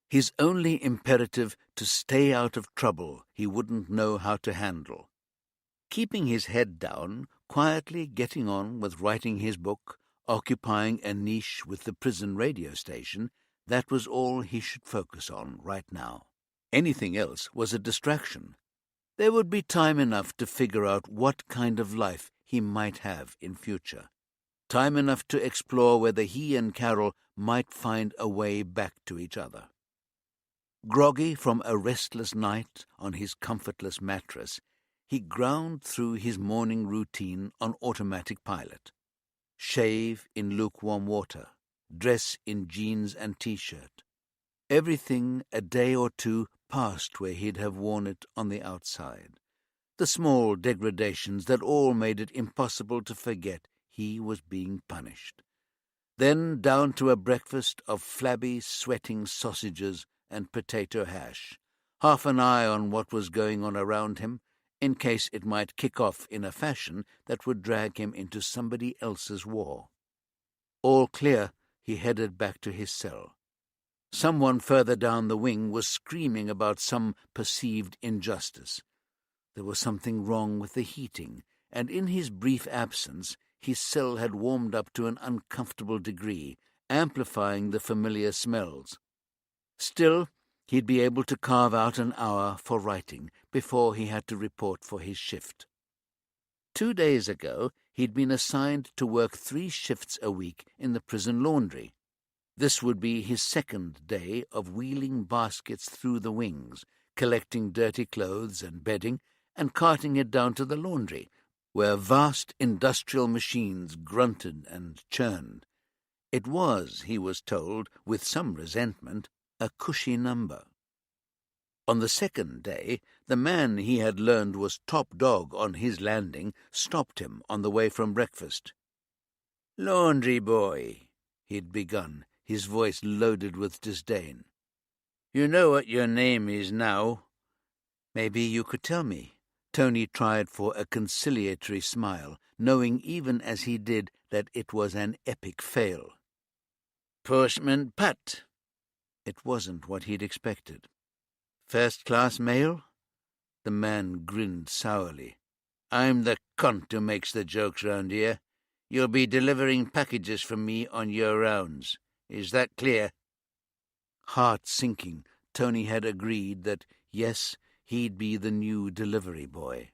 his only imperative to stay out of trouble he wouldn't know how to handle. Keeping his head down, quietly getting on with writing his book, occupying a niche with the prison radio station, that was all he should focus on right now. Anything else was a distraction. There would be time enough to figure out what kind of life he might have in future. Time enough to explore whether he and Carol might find a way back to each other. Groggy from a restless night on his comfortless mattress, he ground through his morning routine on automatic pilot. Shave in lukewarm water, dress in jeans and T-shirt. Everything a day or two past where he'd have worn it on the outside. The small degradations that all made it impossible to forget he was being punished. Then down to a breakfast of flabby, sweating sausages and potato hash, half an eye on what was going on around him, in case it might kick off in a fashion that would drag him into somebody else's war. All clear, he headed back to his cell. Someone further down the wing was screaming about some perceived injustice. There was something wrong with the heating, and in his brief absence his cell had warmed up to an uncomfortable degree, amplifying the familiar smells. Still, he'd be able to carve out an hour for writing before he had to report for his shift. 2 days ago, he'd been assigned to work 3 shifts a week in the prison laundry. This would be his second day of wheeling baskets through the wings, collecting dirty clothes and bedding, and carting it down to the laundry, where vast industrial machines grunted and churned. It was, he was told, with some resentment, a cushy number. On the second day, the man he had learned was top dog on his landing stopped him on the way from breakfast. "Laundry boy," he'd begun, his voice loaded with disdain. "You know what your name is now." "Maybe you could tell me." Tony tried for a conciliatory smile, knowing even as he did that it was an epic fail. "Postman Pat." It wasn't what he'd expected. "First-class mail?" The man grinned sourly. "I'm the cunt who makes the jokes round here. You'll be delivering packages from me on your rounds. Is that clear?" Heart sinking, Tony had agreed that, yes, he'd be the new delivery boy.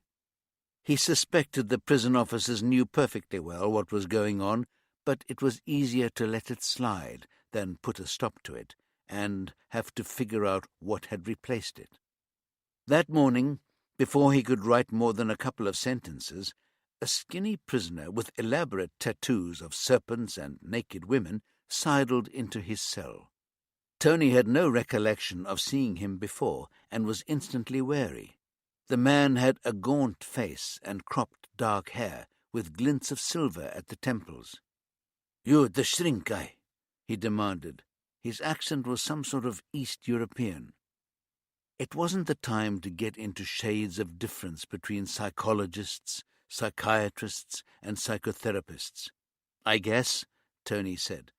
He suspected the prison officers knew perfectly well what was going on, but it was easier to let it slide than put a stop to it and have to figure out what had replaced it. That morning, before he could write more than a couple of sentences, a skinny prisoner with elaborate tattoos of serpents and naked women sidled into his cell. Tony had no recollection of seeing him before and was instantly wary. The man had a gaunt face and cropped dark hair with glints of silver at the temples. "You the shrink guy?" he demanded. His accent was some sort of East European. It wasn't the time to get into shades of difference between psychologists, psychiatrists, and psychotherapists. "I guess," Tony said.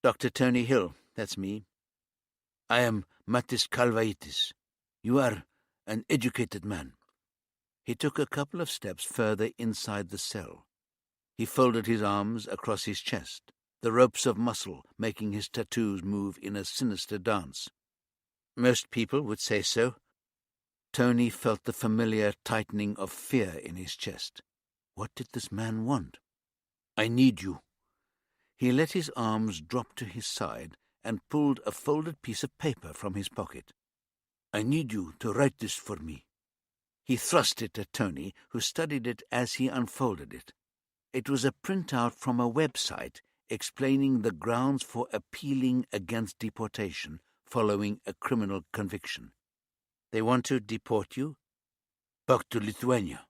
"Dr. Tony Hill, that's me." "I am Mattis Kalvaitis. You are an educated man." He took a couple of steps further inside the cell. He folded his arms across his chest, the ropes of muscle making his tattoos move in a sinister dance. "Most people would say so." Tony felt the familiar tightening of fear in his chest. What did this man want? "I need you." He let his arms drop to his side and pulled a folded piece of paper from his pocket. "I need you to write this for me." He thrust it at Tony, who studied it as he unfolded it. It was a printout from a website explaining the grounds for appealing against deportation following a criminal conviction. "They want to deport you?" "Back to Lithuania.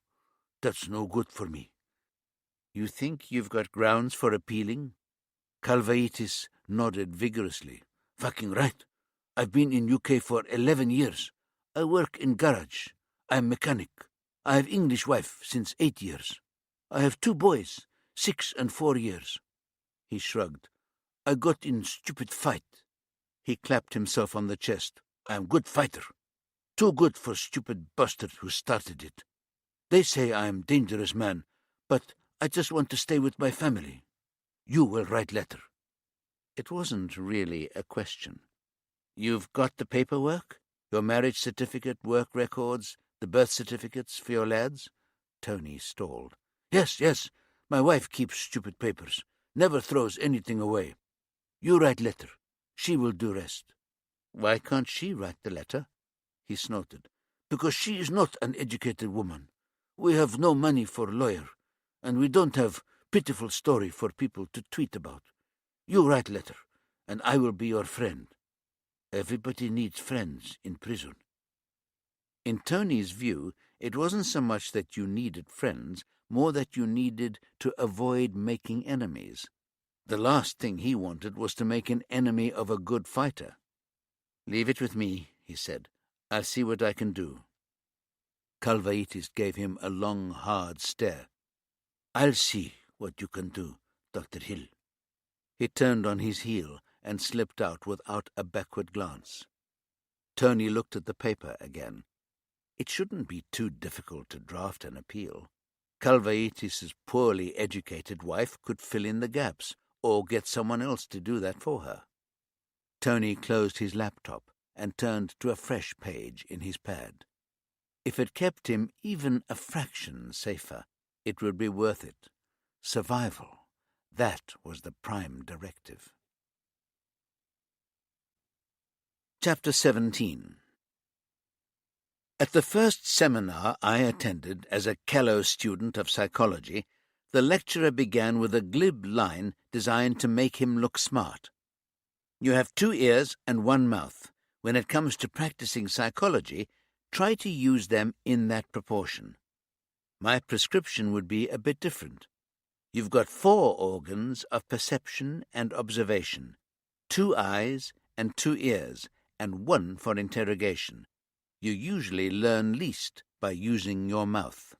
That's no good for me." "You think you've got grounds for appealing?" Kalvaitis nodded vigorously. "Fucking right. I've been in UK for 11 years. I work in garage. I'm mechanic. I have English wife since 8 years. I have 2 boys, 6 and 4 years. He shrugged. "I got in stupid fight." He clapped himself on the chest. "I'm good fighter. Too good for stupid bastard who started it. They say I'm dangerous man, but I just want to stay with my family. You will write letter." It wasn't really a question. "You've got the paperwork? Your marriage certificate, work records, the birth certificates for your lads?" Tony stalled. Yes. My wife keeps stupid papers. Never throws anything away. You write letter. She will do rest." "Why can't she write the letter?" He snorted. "Because she is not an educated woman. We have no money for lawyer, and we don't have pitiful story for people to tweet about. You write letter, and I will be your friend. Everybody needs friends in prison." In Tony's view, it wasn't so much that you needed friends, more that you needed to avoid making enemies. The last thing he wanted was to make an enemy of a good fighter. "Leave it with me," he said. "I'll see what I can do." Calvaitis gave him a long, hard stare. "I'll see what you can do, Dr. Hill." He turned on his heel and slipped out without a backward glance. Tony looked at the paper again. It shouldn't be too difficult to draft an appeal. Calvaitis' poorly educated wife could fill in the gaps, or get someone else to do that for her. Tony closed his laptop and turned to a fresh page in his pad. If it kept him even a fraction safer, it would be worth it. Survival, that was the prime directive. Chapter 17. At the first seminar I attended as a callow student of psychology, the lecturer began with a glib line designed to make him look smart. "You have 2 ears and 1 mouth. When it comes to practicing psychology, try to use them in that proportion." My prescription would be a bit different. You've got 4 organs of perception and observation, 2 eyes and 2 ears, and 1 for interrogation. You usually learn least by using your mouth.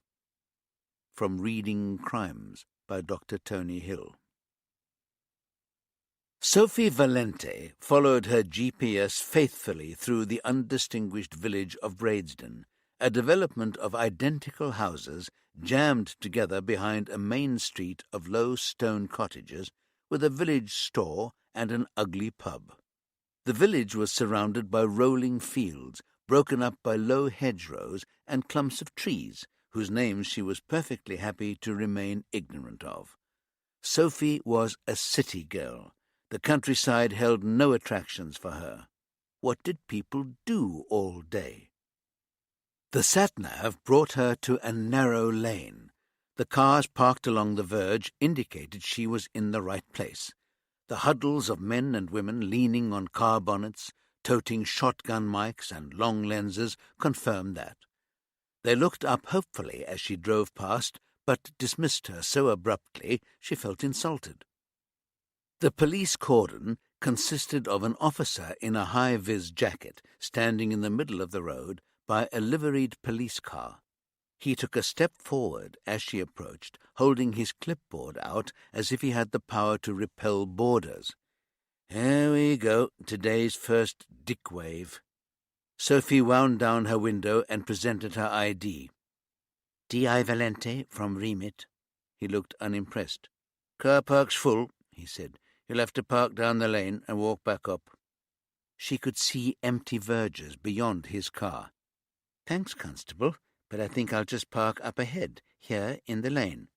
From Reading Crimes by Dr. Tony Hill. Sophie Valente followed her GPS faithfully through the undistinguished village of Bradesden, a development of identical houses jammed together behind a main street of low stone cottages with a village store and an ugly pub. The village was surrounded by rolling fields, broken up by low hedgerows and clumps of trees, whose names she was perfectly happy to remain ignorant of. Sophie was a city girl. The countryside held no attractions for her. What did people do all day? The sat-nav brought her to a narrow lane. The cars parked along the verge indicated she was in the right place. The huddles of men and women leaning on car bonnets, toting shotgun mics and long lenses, confirmed that. They looked up hopefully as she drove past, but dismissed her so abruptly she felt insulted. The police cordon consisted of an officer in a high-vis jacket standing in the middle of the road by a liveried police car. He took a step forward as she approached, holding his clipboard out as if he had the power to repel borders. "Here we go, today's first dick wave." Sophie wound down her window and presented her ID. "D.I. Valente from Remit." He looked unimpressed. "Car park's full," he said. "You'll have to park down the lane and walk back up." She could see empty verges beyond his car. "Thanks, Constable, but I think I'll just park up ahead, here in the lane.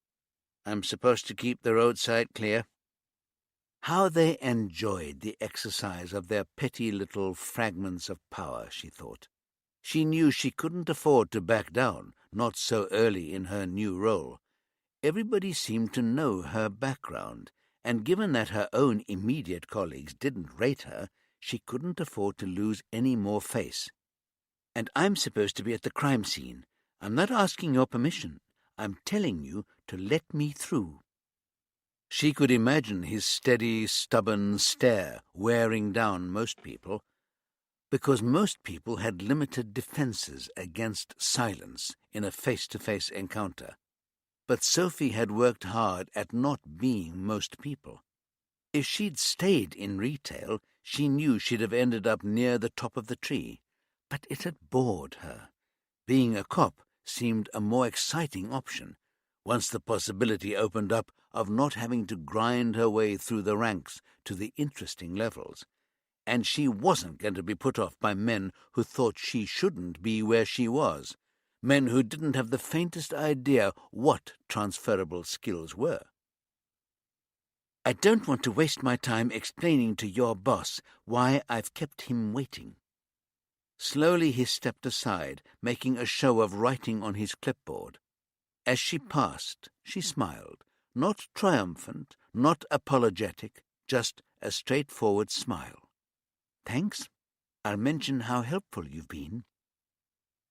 I'm supposed to keep the roadside clear." How they enjoyed the exercise of their petty little fragments of power, she thought. She knew she couldn't afford to back down, not so early in her new role. Everybody seemed to know her background, and given that her own immediate colleagues didn't rate her, she couldn't afford to lose any more face. "And I'm supposed to be at the crime scene. I'm not asking your permission. I'm telling you to let me through." She could imagine his steady, stubborn stare wearing down most people, because most people had limited defenses against silence in a face-to-face encounter. But Sophie had worked hard at not being most people. If she'd stayed in retail, she knew she'd have ended up near the top of the tree. But it had bored her. Being a cop seemed a more exciting option, once the possibility opened up of not having to grind her way through the ranks to the interesting levels. And she wasn't going to be put off by men who thought she shouldn't be where she was, men who didn't have the faintest idea what transferable skills were. "I don't want to waste my time explaining to your boss why I've kept him waiting." Slowly he stepped aside, making a show of writing on his clipboard. As she passed, she smiled, not triumphant, not apologetic, just a straightforward smile. "Thanks. I'll mention how helpful you've been."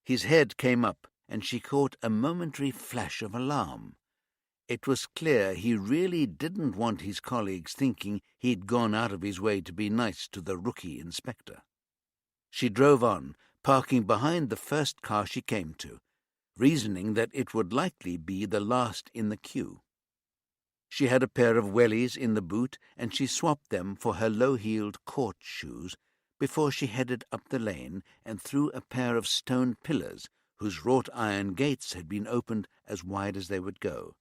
His head came up, and she caught a momentary flash of alarm. It was clear he really didn't want his colleagues thinking he'd gone out of his way to be nice to the rookie inspector. She drove on, parking behind the first car she came to. reasoning that it would likely be the last in the queue. She had a pair of wellies in the boot, and she swapped them for her low-heeled court shoes before she headed up the lane and through a pair of stone pillars whose wrought iron gates had been opened as wide as they would go.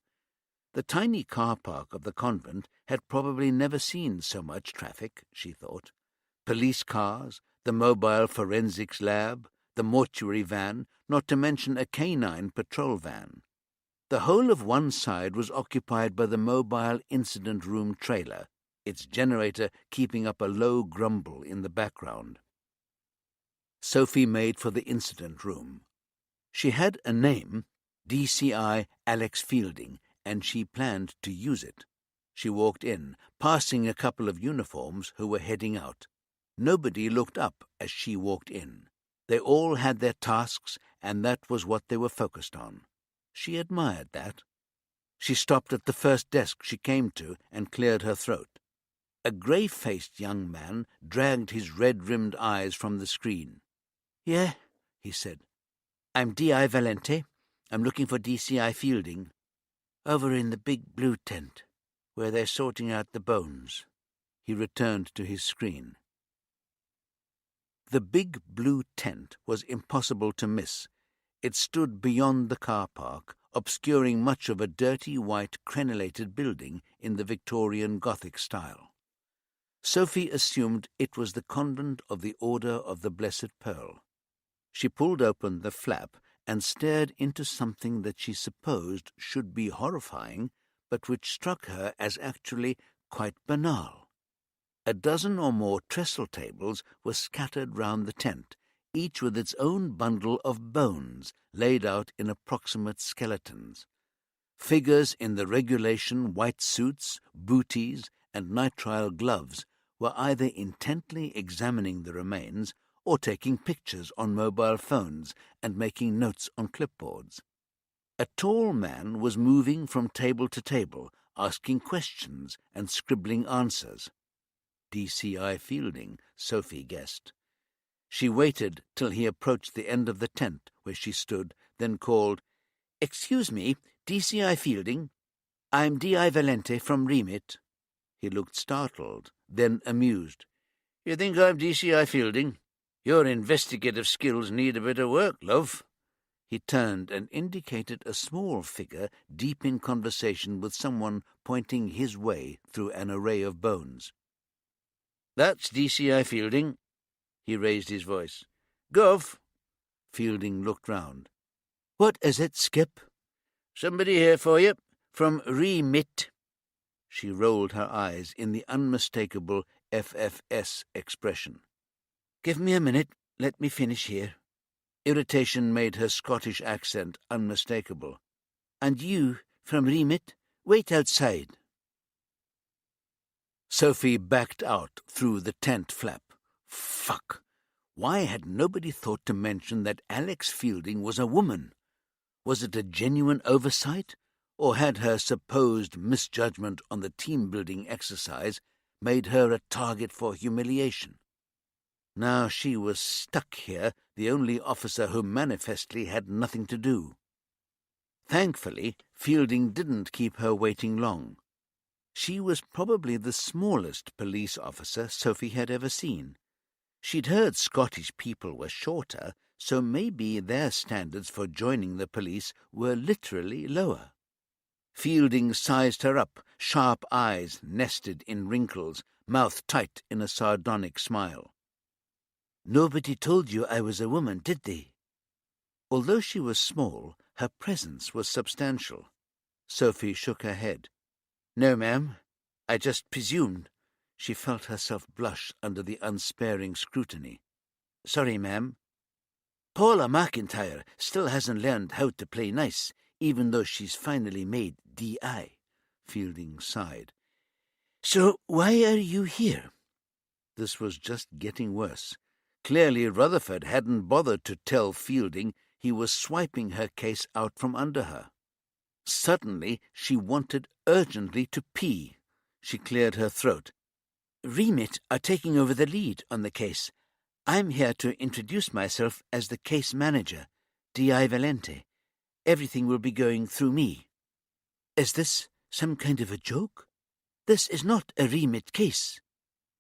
The tiny car park of the convent had probably never seen so much traffic, she thought. Police cars, the mobile forensics lab, the mortuary van, not to mention a canine patrol van. The whole of one side was occupied by the mobile incident room trailer, its generator keeping up a low grumble in the background. Sophie made for the incident room. She had a name, DCI Alex Fielding, and she planned to use it. She walked in, passing a couple of uniforms who were heading out. Nobody looked up as she walked in. They all had their tasks, and that was what they were focused on. She admired that. She stopped at the first desk she came to and cleared her throat. A grey-faced young man dragged his red-rimmed eyes from the screen. "Yeah," he said. "I'm D.I. Valente. I'm looking for DCI Fielding. Over in the big blue tent, where they're sorting out the bones." He returned to his screen. The big blue tent was impossible to miss. It stood beyond the car park, obscuring much of a dirty white crenellated building in the Victorian Gothic style. Sophie assumed it was the convent of the Order of the Blessed Pearl. She pulled open the flap and stared into something that she supposed should be horrifying, but which struck her as actually quite banal. A dozen or more trestle tables were scattered round the tent, each with its own bundle of bones laid out in approximate skeletons. Figures in the regulation white suits, booties, and nitrile gloves were either intently examining the remains or taking pictures on mobile phones and making notes on clipboards. A tall man was moving from table to table, asking questions and scribbling answers. DCI Fielding, Sophie guessed. She waited till he approached the end of the tent where she stood, then called, "Excuse me, DCI Fielding? I'm D.I. Valente from Remit." He looked startled, then amused. "You think I'm DCI Fielding? Your investigative skills need a bit of work, love." He turned and indicated a small figure deep in conversation with someone pointing his way through an array of bones. "That's DCI Fielding." He raised his voice. "Gov." Fielding looked round. "What is it, Skip?" "Somebody here for you, from Remit." She rolled her eyes in the unmistakable FFS expression. "Give me a minute. Let me finish here." Irritation made her Scottish accent unmistakable. "And you, from Remit? Wait outside." Sophie backed out through the tent flap. Fuck! Why had nobody thought to mention that Alex Fielding was a woman? Was it a genuine oversight, or had her supposed misjudgment on the team-building exercise made her a target for humiliation? Now she was stuck here, the only officer who manifestly had nothing to do. Thankfully, Fielding didn't keep her waiting long. She was probably the smallest police officer Sophie had ever seen. She'd heard Scottish people were shorter, so maybe their standards for joining the police were literally lower. Fielding sized her up, sharp eyes nested in wrinkles, mouth tight in a sardonic smile. "Nobody told you I was a woman, did they?" Although she was small, her presence was substantial. Sophie shook her head. "No, ma'am. I just presumed." She felt herself blush under the unsparing scrutiny. "Sorry, ma'am." "Paula McIntyre still hasn't learned how to play nice, even though she's finally made D.I., Fielding sighed. "So why are you here?" This was just getting worse. Clearly Rutherford hadn't bothered to tell Fielding he was swiping her case out from under her. Suddenly she wanted urgently to pee. She cleared her throat. "Remit are taking over the lead on the case. I'm here to introduce myself as the case manager, D.I. Valente. Everything will be going through me. Is this some kind of a joke? This is not a remit case.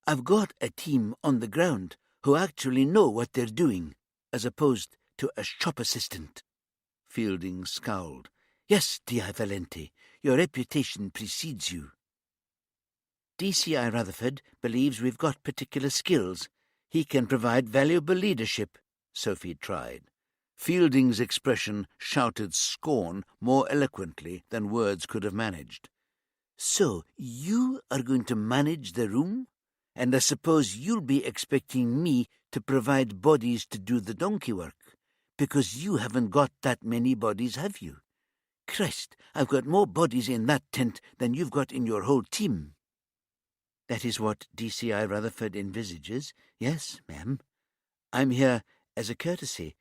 I've got a team on the ground who actually know what they're doing, as opposed to a shop assistant. Fielding scowled. Yes, D.I. Valente, your reputation precedes you. D.C.I. Rutherford believes we've got particular skills. He can provide valuable leadership, Sophie tried. Fielding's expression shouted scorn more eloquently than words could have managed. So you are going to manage the room? And I suppose you'll be expecting me to provide bodies to do the donkey work, because you haven't got that many bodies, have you? Christ, I've got more bodies in that tent than you've got in your whole team. That is what D.C.I. Rutherford envisages. Yes, ma'am. I'm here as a courtesy.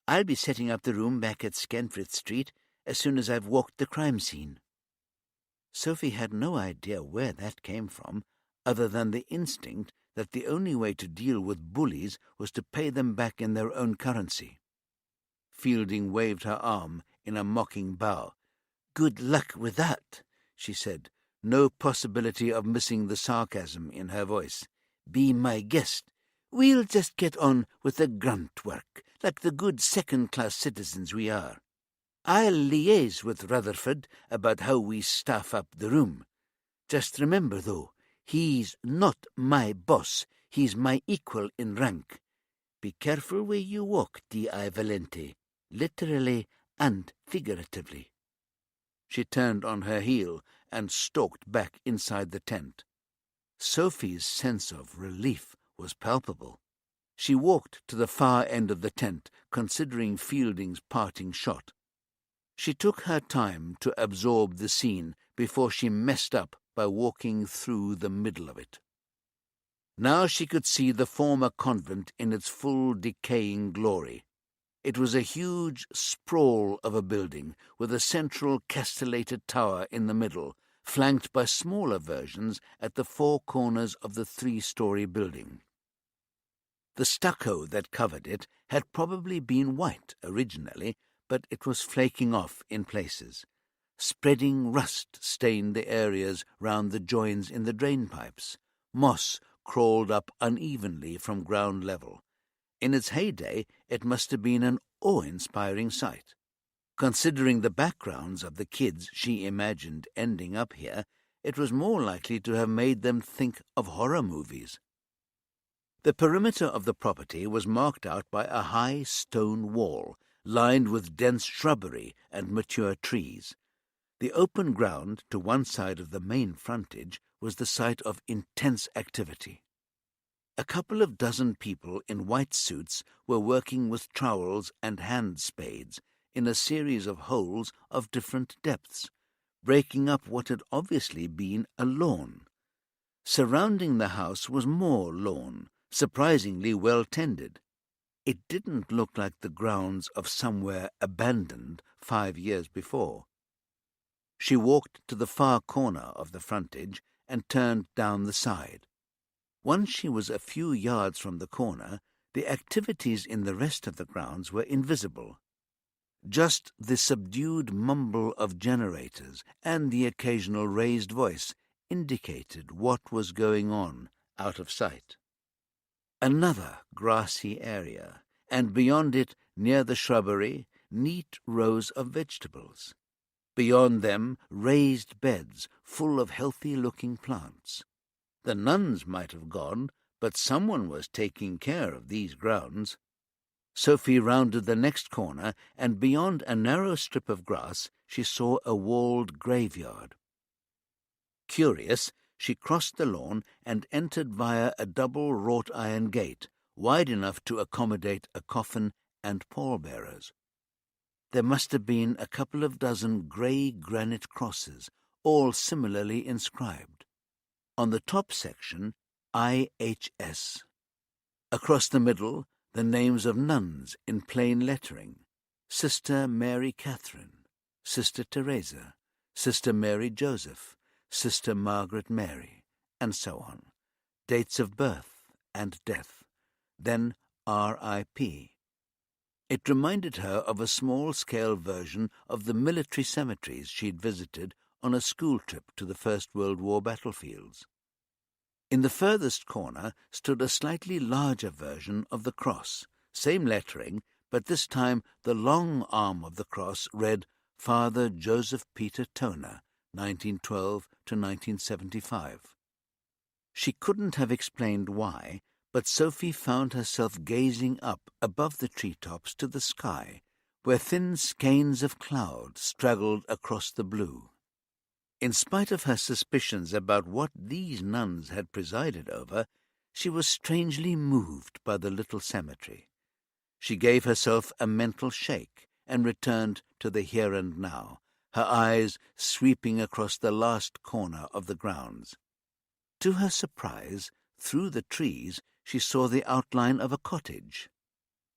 I'll be setting up the room back at Scanfrith Street as soon as I've walked the crime scene. Sophie had no idea where that came from, other than the instinct that the only way to deal with bullies was to pay them back in their own currency. Fielding waved her arm in a mocking bow. Good luck with that, she said, no possibility of missing the sarcasm in her voice. Be my guest. We'll just get on with the grunt work, like the good second-class citizens we are. I'll liaise with Rutherford about how we staff up the room. Just remember, though, he's not my boss. He's my equal in rank. Be careful where you walk, D.I. Valente, literally and figuratively. She turned on her heel and stalked back inside the tent. Sophie's sense of relief was palpable. She walked to the far end of the tent, considering Fielding's parting shot. She took her time to absorb the scene before she messed up by walking through the middle of it. Now she could see the former convent in its full decaying glory. It was a huge sprawl of a building with a central castellated tower in the middle, flanked by smaller versions at the four corners of the three-story building. The stucco that covered it had probably been white originally, but it was flaking off in places. Spreading rust stained the areas round the joins in the drainpipes. Moss crawled up unevenly from ground level. In its heyday, it must have been an awe-inspiring sight. Considering the backgrounds of the kids she imagined ending up here, it was more likely to have made them think of horror movies. The perimeter of the property was marked out by a high stone wall, lined with dense shrubbery and mature trees. The open ground to one side of the main frontage was the site of intense activity. A couple of dozen people in white suits were working with trowels and hand spades in a series of holes of different depths, breaking up what had obviously been a lawn. Surrounding the house was more lawn, surprisingly well tended. It didn't look like the grounds of somewhere abandoned 5 years before. She walked to the far corner of the frontage and turned down the side. Once she was a few yards from the corner, the activities in the rest of the grounds were invisible. Just the subdued mumble of generators and the occasional raised voice indicated what was going on out of sight. Another grassy area, and beyond it, near the shrubbery, neat rows of vegetables. Beyond them, raised beds full of healthy-looking plants. The nuns might have gone, but someone was taking care of these grounds. Sophie rounded the next corner, and beyond a narrow strip of grass she saw a walled graveyard. Curious, she crossed the lawn and entered via a double wrought-iron gate, wide enough to accommodate a coffin and pallbearers. There must have been a couple of dozen grey granite crosses, all similarly inscribed. On the top section, IHS. Across the middle, the names of nuns in plain lettering: Sister Mary Catherine, Sister Teresa, Sister Mary Joseph, Sister Margaret Mary, and so on. Dates of birth and death. Then R.I.P. It reminded her of a small-scale version of the military cemeteries she'd visited on a school trip to the First World War battlefields. In the furthest corner stood a slightly larger version of the cross, same lettering, but this time the long arm of the cross read Father Joseph Peter Toner, 1912 to 1975. She couldn't have explained why, but Sophie found herself gazing up above the treetops to the sky, where thin skeins of cloud straggled across the blue. In spite of her suspicions about what these nuns had presided over, she was strangely moved by the little cemetery. She gave herself a mental shake and returned to the here and now, her eyes sweeping across the last corner of the grounds. To her surprise, through the trees, she saw the outline of a cottage.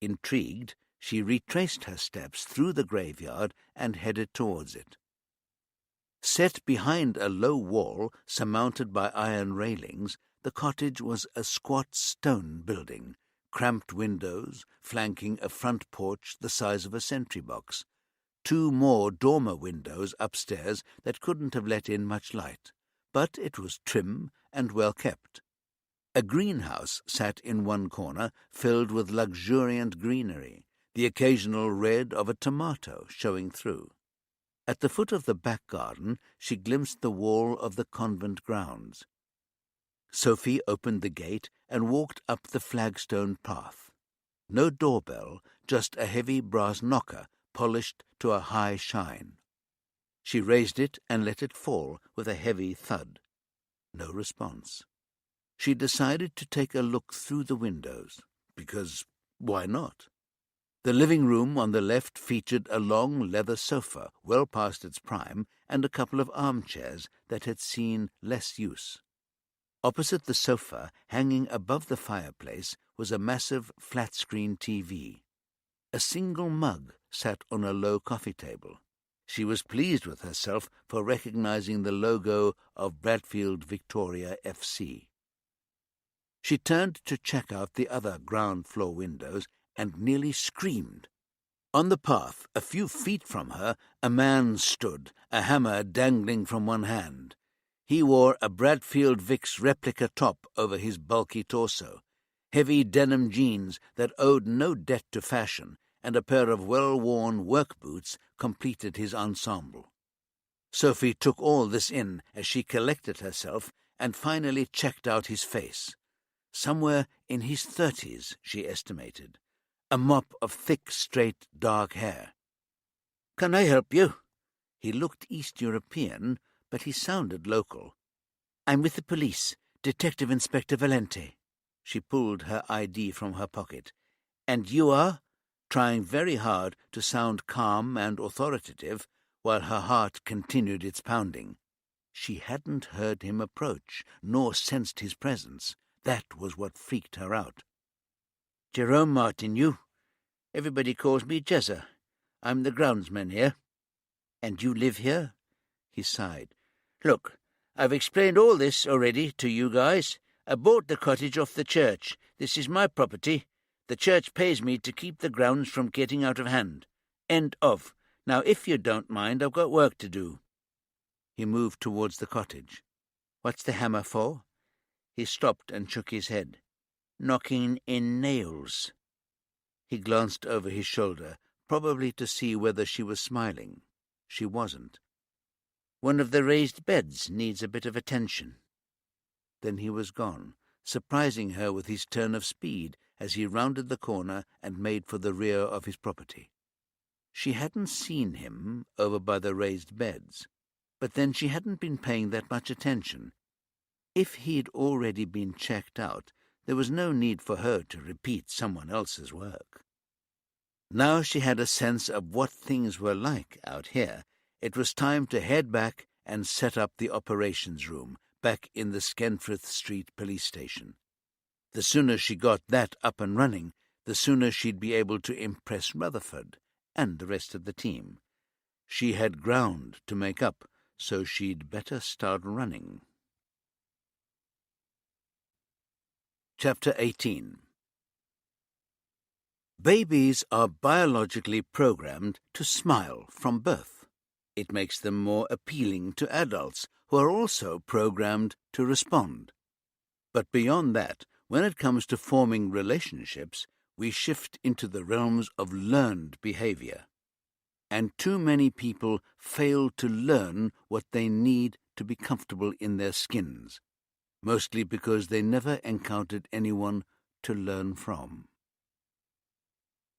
Intrigued, she retraced her steps through the graveyard and headed towards it. Set behind a low wall surmounted by iron railings, the cottage was a squat stone building, cramped windows flanking a front porch the size of a sentry box, 2 more dormer windows upstairs that couldn't have let in much light, but it was trim and well kept. A greenhouse sat in one corner, filled with luxuriant greenery, the occasional red of a tomato showing through. At the foot of the back garden, she glimpsed the wall of the convent grounds. Sophie opened the gate and walked up the flagstone path. No doorbell, just a heavy brass knocker polished to a high shine. She raised it and let it fall with a heavy thud. No response. She decided to take a look through the windows, because why not? The living room on the left featured a long leather sofa, well past its prime, and a couple of armchairs that had seen less use. Opposite the sofa, hanging above the fireplace, was a massive flat-screen TV. A single mug sat on a low coffee table. She was pleased with herself for recognizing the logo of Bradfield Victoria FC. She turned to check out the other ground-floor windows and nearly screamed. On the path, a few feet from her, a man stood, a hammer dangling from one hand. He wore a Bradfield Vic's replica top over his bulky torso, heavy denim jeans that owed no debt to fashion, and a pair of well-worn work boots completed his ensemble. Sophie took all this in as she collected herself and finally checked out his face. Somewhere in his 30s, she estimated. A mop of thick, straight, dark hair. "Can I help you?" He looked East European, but he sounded local. "I'm with the police, Detective Inspector Valente." She pulled her ID from her pocket. "And you are?" Trying very hard to sound calm and authoritative, while her heart continued its pounding. She hadn't heard him approach, nor sensed his presence. That was what freaked her out. "Jerome Martin, you. Everybody calls me Jezza. I'm the groundsman here." "And you live here?" He sighed. "Look, I've explained all this already to you guys. I bought the cottage off the church. This is my property. The church pays me to keep the grounds from getting out of hand. End of. Now, if you don't mind, I've got work to do." He moved towards the cottage. "What's the hammer for?" He stopped and shook his head. "Knocking in nails." He glanced over his shoulder, probably to see whether she was smiling. She wasn't. "One of the raised beds needs a bit of attention." Then he was gone, surprising her with his turn of speed as he rounded the corner and made for the rear of his property. She hadn't seen him over by the raised beds, but then she hadn't been paying that much attention. If he'd already been checked out, there was no need for her to repeat someone else's work. Now she had a sense of what things were like out here. It was time to head back and set up the operations room back in the Skenfrith Street police station. The sooner she got that up and running, the sooner she'd be able to impress Rutherford and the rest of the team. She had ground to make up, so she'd better start running. Chapter 18. Babies are biologically programmed to smile from birth. It makes them more appealing to adults who are also programmed to respond. But beyond that, when it comes to forming relationships, we shift into the realms of learned behavior. And too many people fail to learn what they need to be comfortable in their skins, mostly because they never encountered anyone to learn from.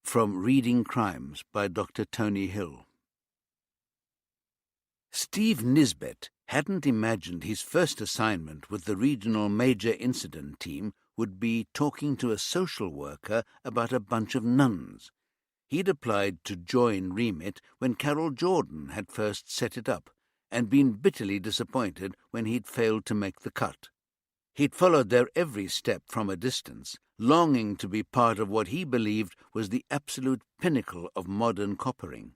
From Reading Crimes by Dr. Tony Hill. Steve Nisbet hadn't imagined his first assignment with the regional major incident team would be talking to a social worker about a bunch of nuns. He'd applied to join Remit when Carol Jordan had first set it up, and been bitterly disappointed when he'd failed to make the cut. He'd followed their every step from a distance, longing to be part of what he believed was the absolute pinnacle of modern coppering.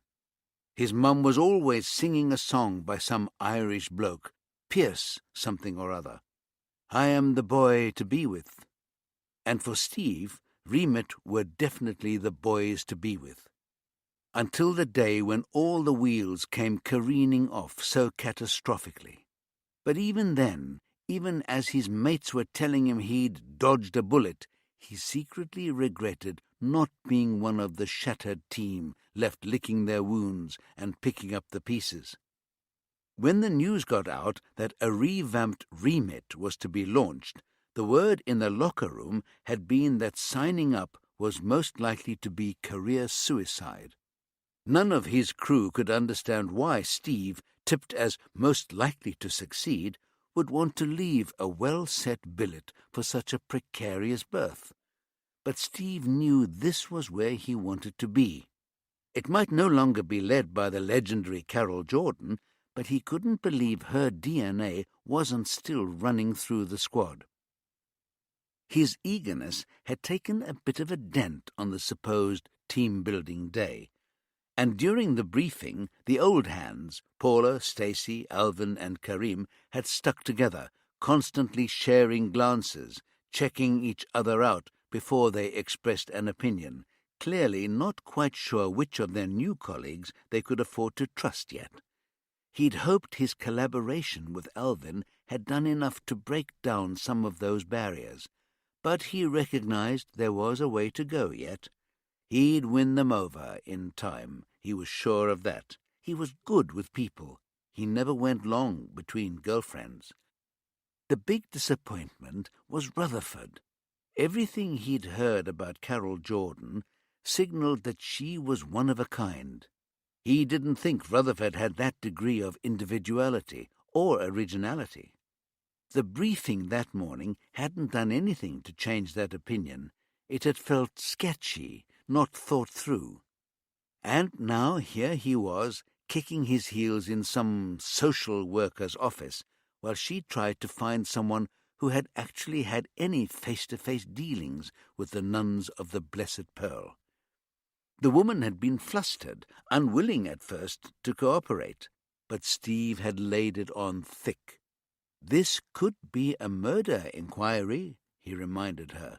His mum was always singing a song by some Irish bloke, Pierce something or other. I am the boy to be with. And for Steve, Remit were definitely the boys to be with. Until the day when all the wheels came careening off so catastrophically. But even then, even as his mates were telling him he'd dodged a bullet, he secretly regretted not being one of the shattered team left licking their wounds and picking up the pieces. When the news got out that a revamped Remit was to be launched, the word in the locker room had been that signing up was most likely to be career suicide. None of his crew could understand why Steve, tipped as most likely to succeed, would want to leave a well-set billet for such a precarious berth. But Steve knew this was where he wanted to be. It might no longer be led by the legendary Carol Jordan, but he couldn't believe her DNA wasn't still running through the squad. His eagerness had taken a bit of a dent on the supposed team-building day, and during the briefing, the old hands, Paula, Stacy, Alvin, and Karim, had stuck together, constantly sharing glances, checking each other out before they expressed an opinion, clearly not quite sure which of their new colleagues they could afford to trust yet. He'd hoped his collaboration with Alvin had done enough to break down some of those barriers, but he recognized there was a way to go yet. He'd win them over in time, he was sure of that. He was good with people. He never went long between girlfriends. The big disappointment was Rutherford. Everything he'd heard about Carol Jordan signaled that she was one of a kind. He didn't think Rutherford had that degree of individuality or originality. The briefing that morning hadn't done anything to change that opinion. It had felt sketchy, not thought through. And now here he was, kicking his heels in some social worker's office, while she tried to find someone who had actually had any face-to-face dealings with the nuns of the Blessed Pearl. The woman had been flustered, unwilling at first to cooperate, but Steve had laid it on thick. This could be a murder inquiry, he reminded her.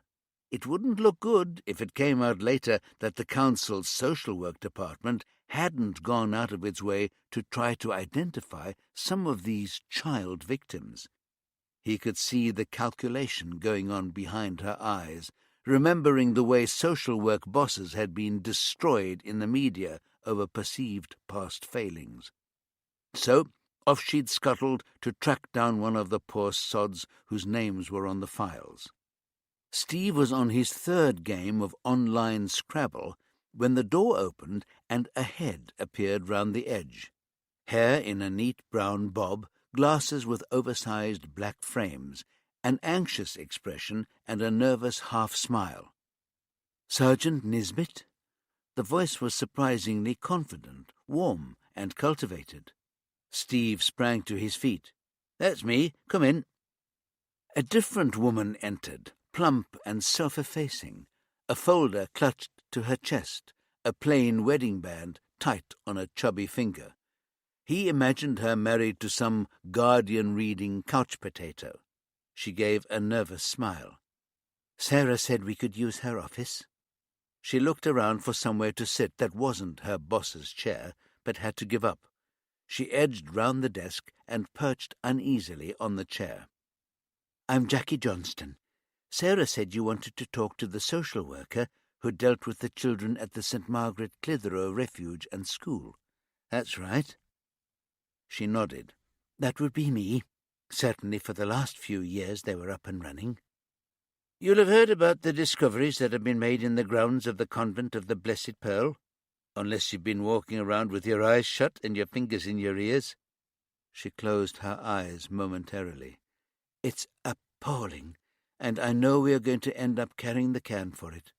It wouldn't look good if it came out later that the council's social work department hadn't gone out of its way to try to identify some of these child victims. He could see the calculation going on behind her eyes, remembering the way social work bosses had been destroyed in the media over perceived past failings. So off she'd scuttled to track down one of the poor sods whose names were on the files. Steve was on his third game of online Scrabble when the door opened and a head appeared round the edge. Hair in a neat brown bob, glasses with oversized black frames, an anxious expression and a nervous half-smile. "Sergeant Nisbet?" The voice was surprisingly confident, warm, and cultivated. Steve sprang to his feet. "That's me. Come in." A different woman entered, plump and self-effacing, a folder clutched to her chest, a plain wedding band tight on a chubby finger. He imagined her married to some Guardian-reading couch potato. She gave a nervous smile. "Sarah said we could use her office." She looked around for somewhere to sit that wasn't her boss's chair, but had to give up. She edged round the desk and perched uneasily on the chair. "I'm Jackie Johnston. Sarah said you wanted to talk to the social worker who dealt with the children at the St. Margaret Clitheroe Refuge and School. That's right." She nodded. "That would be me. Certainly for the last few years they were up and running." "You'll have heard about the discoveries that have been made in the grounds of the Convent of the Blessed Pearl, unless you've been walking around with your eyes shut and your fingers in your ears." She closed her eyes momentarily. "It's appalling, and I know we are going to end up carrying the can for it.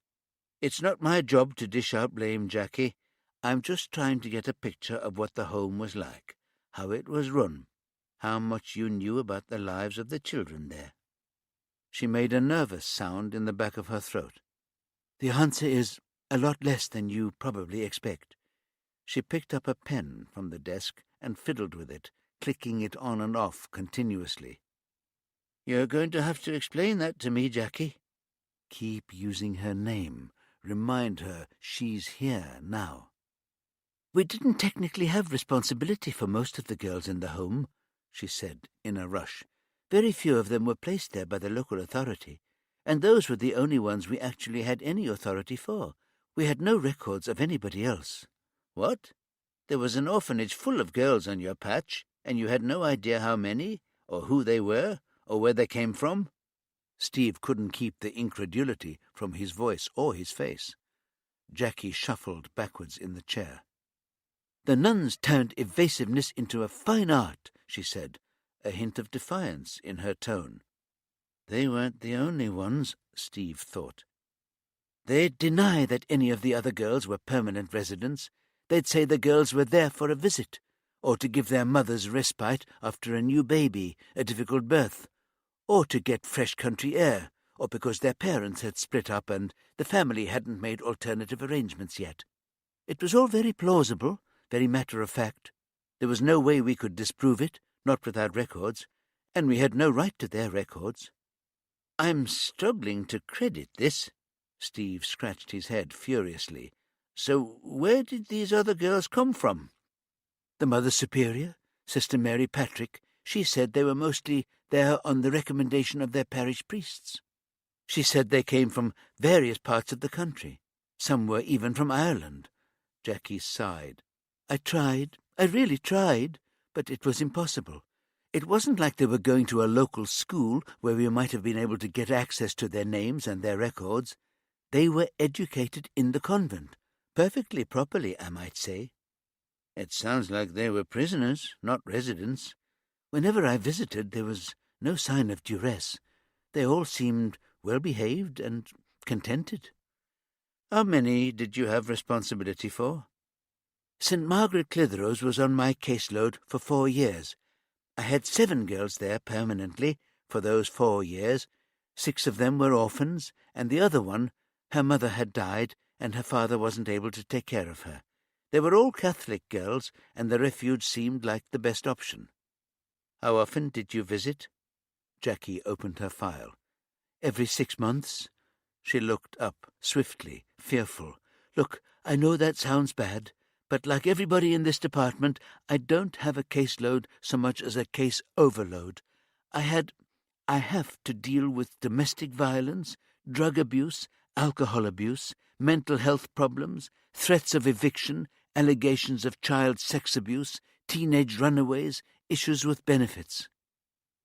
It's not my job to dish out blame, Jackie. I'm just trying to get a picture of what the home was like, how it was run, how much you knew about the lives of the children there." She made a nervous sound in the back of her throat. "The answer is a lot less than you probably expect." She picked up a pen from the desk and fiddled with it, clicking it on and off continuously. "You're going to have to explain that to me, Jackie." Keep using her name. Remind her she's here now. "We didn't technically have responsibility for most of the girls in the home," she said in a rush. "Very few of them were placed there by the local authority, and those were the only ones we actually had any authority for. We had no records of anybody else." "What? There was an orphanage full of girls on your patch, and you had no idea how many, or who they were, or where they came from?" Steve couldn't keep the incredulity from his voice or his face. Jackie shuffled backwards in the chair. "The nuns turned evasiveness into a fine art," she said, a hint of defiance in her tone. They weren't the only ones, Steve thought. "They'd deny that any of the other girls were permanent residents. They'd say the girls were there for a visit, or to give their mothers respite after a new baby, a difficult birth, or to get fresh country air, or because their parents had split up and the family hadn't made alternative arrangements yet. It was all very plausible, very matter-of-fact. There was no way we could disprove it, not without records, and we had no right to their records." "I'm struggling to credit this." Steve scratched his head furiously. "So where did these other girls come from?" "The Mother Superior, Sister Mary Patrick. She said they were mostly there on the recommendation of their parish priests. She said they came from various parts of the country. Some were even from Ireland." Jackie sighed. I really tried, but it was impossible. It wasn't like they were going to a local school where we might have been able to get access to their names and their records. They were educated in the convent, perfectly properly, I might say." "It sounds like they were prisoners, not residents." "Whenever I visited, there was no sign of duress. They all seemed well-behaved and contented." "How many did you have responsibility for?" "St. Margaret Clitheroe's was on my caseload for 4 years. I had 7 girls there permanently for those 4 years. 6 of them were orphans, and the other one, her mother had died, and her father wasn't able to take care of her. They were all Catholic girls, and the refuge seemed like the best option." "How often did you visit?" Jackie opened her file. "Every 6 months." She looked up, swiftly, fearful. "Look, I know that sounds bad, but like everybody in this department, I don't have a caseload so much as a case overload. I have to deal with domestic violence, drug abuse, alcohol abuse, mental health problems, threats of eviction, allegations of child sex abuse, teenage runaways, issues with benefits.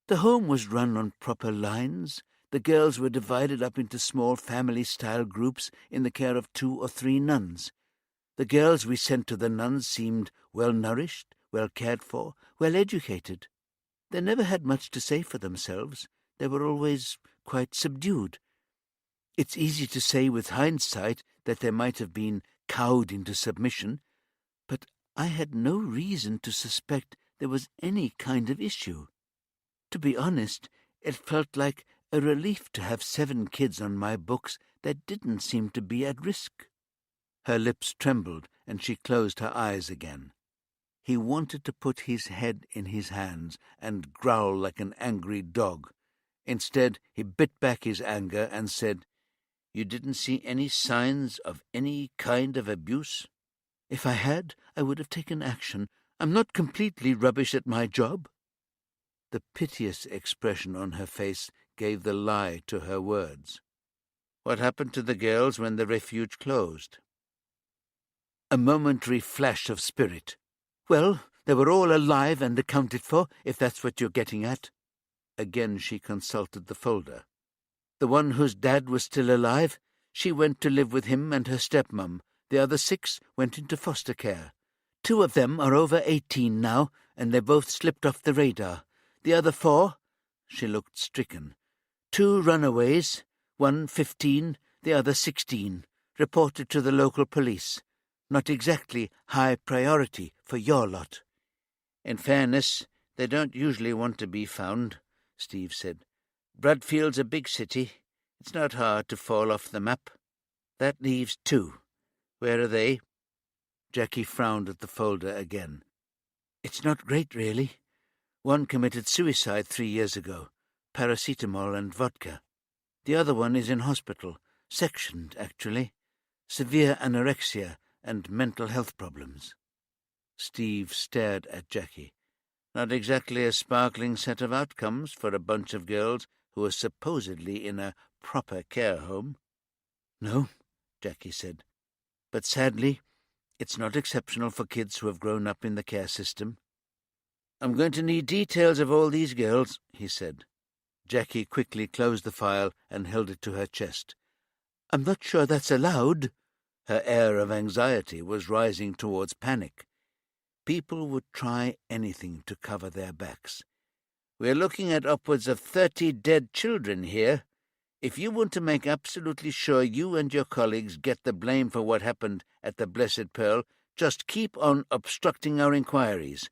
The home was run on proper lines. The girls were divided up into small family-style groups in the care of 2 or 3 nuns. The girls we sent to the nuns seemed well-nourished, well-cared for, well-educated. They never had much to say for themselves. They were always quite subdued. It's easy to say with hindsight that they might have been cowed into submission, but I had no reason to suspect there was any kind of issue. To be honest, it felt like a relief to have 7 kids on my books that didn't seem to be at risk." Her lips trembled, and she closed her eyes again. He wanted to put his head in his hands and growl like an angry dog. Instead, he bit back his anger and said, You didn't see any signs of any kind of abuse? If I had, I would have taken action. I'm not completely rubbish at my job. The piteous expression on her face gave the lie to her words. What happened to the girls when the refuge closed? A momentary flash of spirit. Well, they were all alive and accounted for, if that's what you're getting at. Again she consulted the folder. The one whose dad was still alive, she went to live with him and her stepmom. The other 6 went into foster care. 2 of them are over 18 now, and they both slipped off the radar. The other 4, she looked stricken. 2 runaways, one 15, the other 16, reported to the local police. Not exactly high priority for your lot. In fairness, they don't usually want to be found, Steve said. Bradfield's a big city. It's not hard to fall off the map. That leaves 2. Where are they? Jackie frowned at the folder again. It's not great, really. One committed suicide 3 years ago. Paracetamol and vodka. The other one is in hospital. Sectioned, actually. Severe anorexia and mental health problems. Steve stared at Jackie. Not exactly a sparkling set of outcomes for a bunch of girls who are supposedly in a proper care home. No, Jackie said. But sadly, it's not exceptional for kids who have grown up in the care system. I'm going to need details of all these girls, he said. Jackie quickly closed the file and held it to her chest. I'm not sure that's allowed. Her air of anxiety was rising towards panic. People would try anything to cover their backs. We're looking at upwards of 30 dead children here. If you want to make absolutely sure you and your colleagues get the blame for what happened at the Blessed Pearl, just keep on obstructing our inquiries.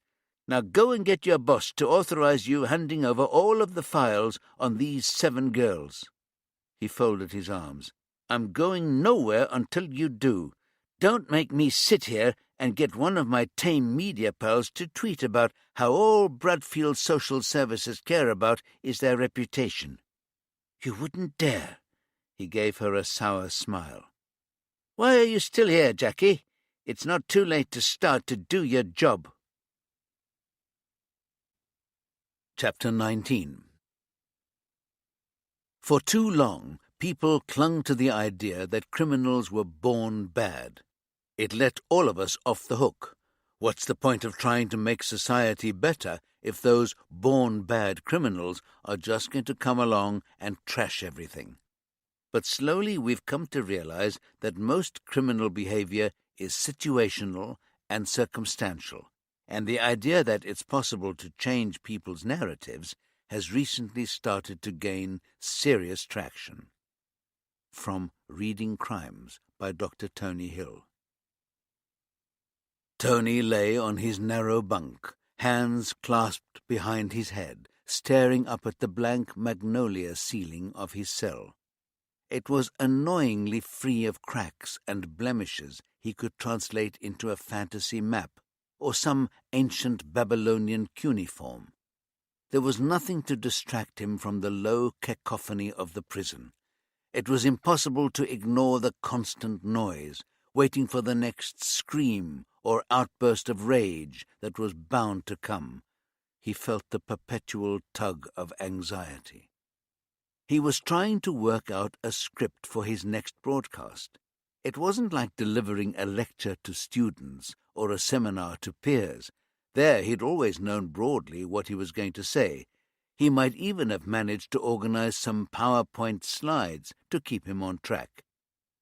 Now go and get your boss to authorize you handing over all of the files on these 7 girls. He folded his arms. I'm going nowhere until you do. Don't make me sit here and get one of my tame media pals to tweet about how all Bradfield social services care about is their reputation. You wouldn't dare. He gave her a sour smile. Why are you still here, Jackie? It's not too late to start to do your job. Chapter 19. For too long, people clung to the idea that criminals were born bad. It let all of us off the hook. What's the point of trying to make society better if those born bad criminals are just going to come along and trash everything? But slowly we've come to realize that most criminal behavior is situational and circumstantial, and the idea that it's possible to change people's narratives has recently started to gain serious traction. From Reading Crimes by Dr. Tony Hill. Tony lay on his narrow bunk, hands clasped behind his head, staring up at the blank magnolia ceiling of his cell. It was annoyingly free of cracks and blemishes he could translate into a fantasy map or some ancient Babylonian cuneiform. There was nothing to distract him from the low cacophony of the prison. It was impossible to ignore the constant noise, waiting for the next scream or outburst of rage that was bound to come. He felt the perpetual tug of anxiety. He was trying to work out a script for his next broadcast. It wasn't like delivering a lecture to students or a seminar to peers. There he'd always known broadly what he was going to say. He might even have managed to organize some PowerPoint slides to keep him on track.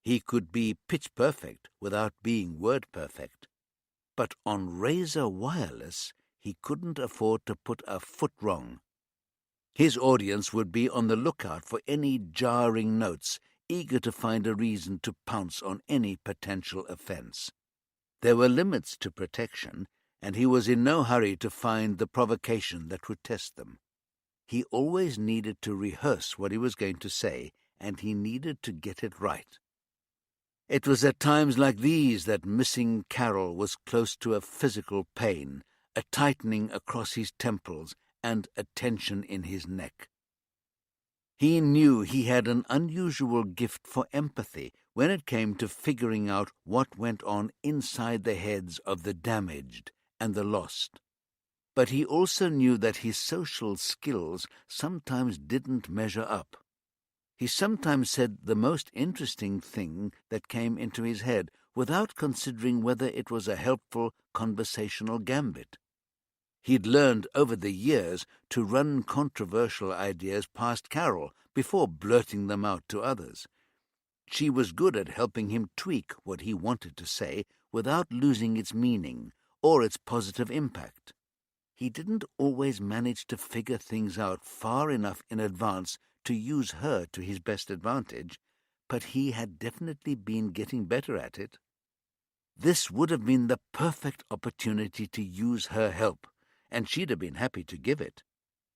He could be pitch perfect without being word perfect. But on Razor Wireless, he couldn't afford to put a foot wrong. His audience would be on the lookout for any jarring notes, eager to find a reason to pounce on any potential offense. There were limits to protection, and he was in no hurry to find the provocation that would test them. He always needed to rehearse what he was going to say, and he needed to get it right. It was at times like these that missing Carol was close to a physical pain, a tightening across his temples, and a tension in his neck. He knew he had an unusual gift for empathy when it came to figuring out what went on inside the heads of the damaged and the lost. But he also knew that his social skills sometimes didn't measure up. He sometimes said the most interesting thing that came into his head without considering whether it was a helpful conversational gambit. He'd learned over the years to run controversial ideas past Carol before blurting them out to others. She was good at helping him tweak what he wanted to say without losing its meaning or its positive impact. He didn't always manage to figure things out far enough in advance to use her to his best advantage, but he had definitely been getting better at it. This would have been the perfect opportunity to use her help, and she'd have been happy to give it.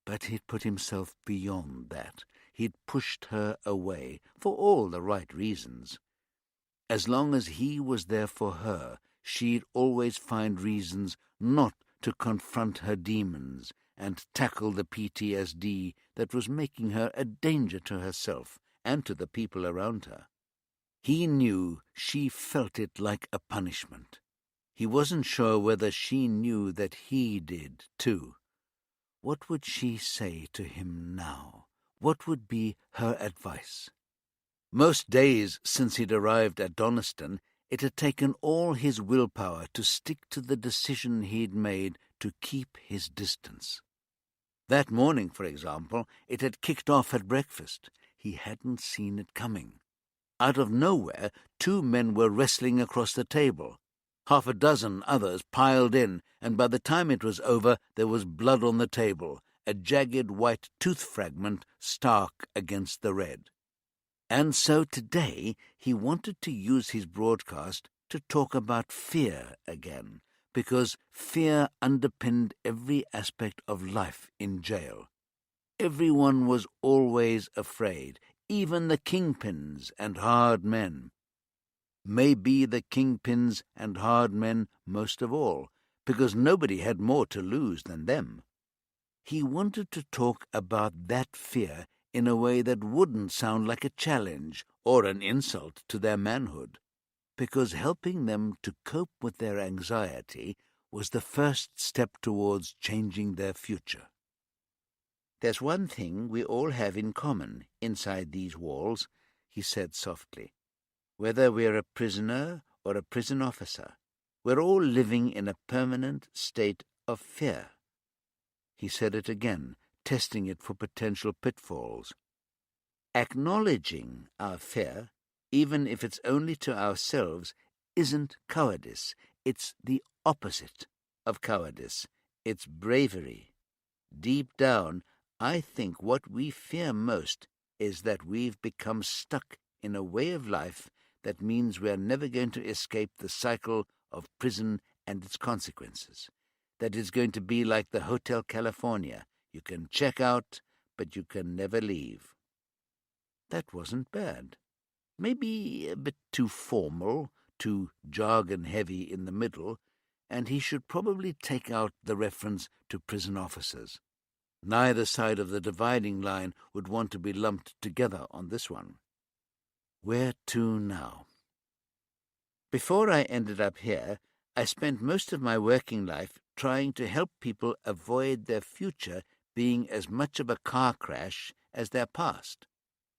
But he'd put himself beyond that. He'd pushed her away, for all the right reasons. As long as he was there for her, she'd always find reasons not to confront her demons and tackle the PTSD that was making her a danger to herself and to the people around her. He knew she felt it like a punishment. He wasn't sure whether she knew that he did, too. What would she say to him now? What would be her advice? Most days since he'd arrived at Doniston, it had taken all his willpower to stick to the decision he'd made to keep his distance. That morning, for example, it had kicked off at breakfast. He hadn't seen it coming. Out of nowhere, 2 men were wrestling across the table. Half a dozen others piled in, and by the time it was over, there was blood on the table, a jagged white tooth fragment stark against the red. And so today he wanted to use his broadcast to talk about fear again, because fear underpinned every aspect of life in jail. Everyone was always afraid, even the kingpins and hard men. Maybe the kingpins and hard men most of all, because nobody had more to lose than them. He wanted to talk about that fear in a way that wouldn't sound like a challenge or an insult to their manhood, because helping them to cope with their anxiety was the first step towards changing their future. "There's one thing we all have in common inside these walls," he said softly. "Whether we're a prisoner or a prison officer, we're all living in a permanent state of fear." He said it again, testing it for potential pitfalls. Acknowledging our fear, even if it's only to ourselves, isn't cowardice. It's the opposite of cowardice. It's bravery. Deep down, I think what we fear most is that we've become stuck in a way of life that means we're never going to escape the cycle of prison and its consequences. That is going to be like the Hotel California. You can check out, but you can never leave. That wasn't bad. Maybe a bit too formal, too jargon-heavy in the middle, and he should probably take out the reference to prison officers. Neither side of the dividing line would want to be lumped together on this one. Where to now? Before I ended up here, I spent most of my working life trying to help people avoid their future being as much of a car crash as their past.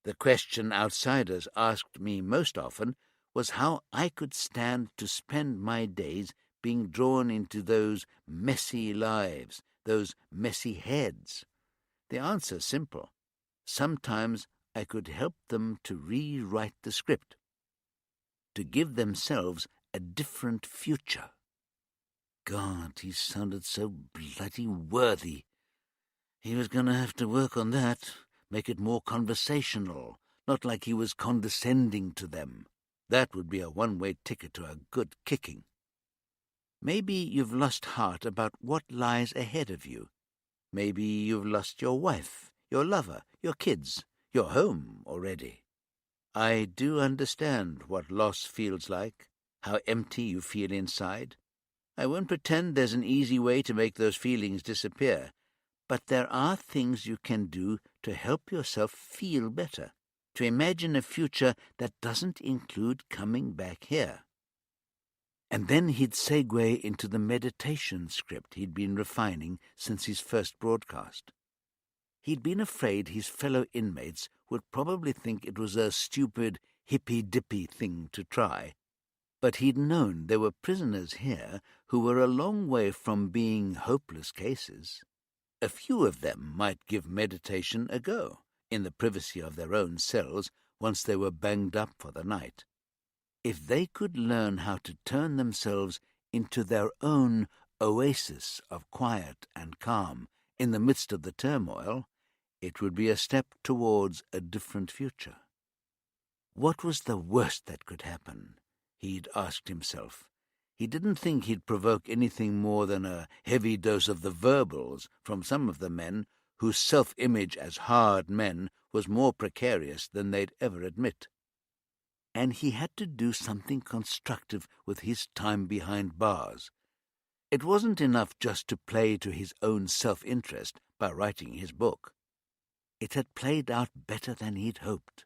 The question outsiders asked me most often was how I could stand to spend my days being drawn into those messy lives, those messy heads. The answer's simple. Sometimes I could help them to rewrite the script, to give themselves a different future. God, he sounded so bloody worthy. He was going to have to work on that, make it more conversational, not like he was condescending to them. That would be a one-way ticket to a good kicking. Maybe you've lost heart about what lies ahead of you. Maybe you've lost your wife, your lover, your kids, your home already. I do understand what loss feels like, how empty you feel inside. I won't pretend there's an easy way to make those feelings disappear, but there are things you can do to help yourself feel better, to imagine a future that doesn't include coming back here. And then he'd segue into the meditation script he'd been refining since his first broadcast. He'd been afraid his fellow inmates would probably think it was a stupid, hippy-dippy thing to try, but he'd known there were prisoners here who were a long way from being hopeless cases. A few of them might give meditation a go, in the privacy of their own cells, once they were banged up for the night. If they could learn how to turn themselves into their own oasis of quiet and calm in the midst of the turmoil, it would be a step towards a different future. What was the worst that could happen? He'd asked himself. He didn't think he'd provoke anything more than a heavy dose of the verbals from some of the men whose self-image as hard men was more precarious than they'd ever admit. And he had to do something constructive with his time behind bars. It wasn't enough just to play to his own self-interest by writing his book. It had played out better than he'd hoped.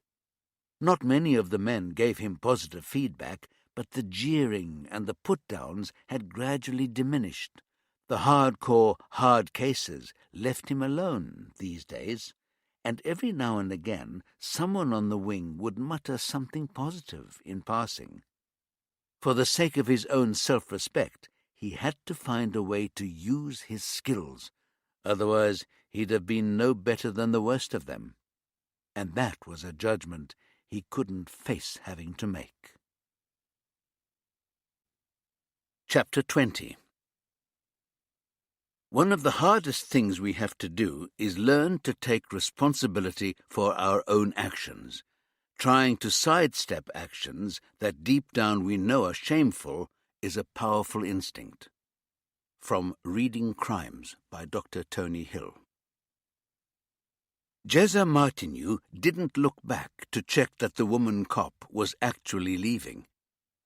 Not many of the men gave him positive feedback, but the jeering and the put-downs had gradually diminished. The hardcore, hard cases left him alone these days, and every now and again someone on the wing would mutter something positive in passing. For the sake of his own self-respect, he had to find a way to use his skills, otherwise he'd have been no better than the worst of them. And that was a judgment he couldn't face having to make. Chapter 20. One of the hardest things we have to do is learn to take responsibility for our own actions. Trying to sidestep actions that deep down we know are shameful is a powerful instinct. From Reading Crimes by Dr. Tony Hill. Jezza Martineau didn't look back to check that the woman cop was actually leaving.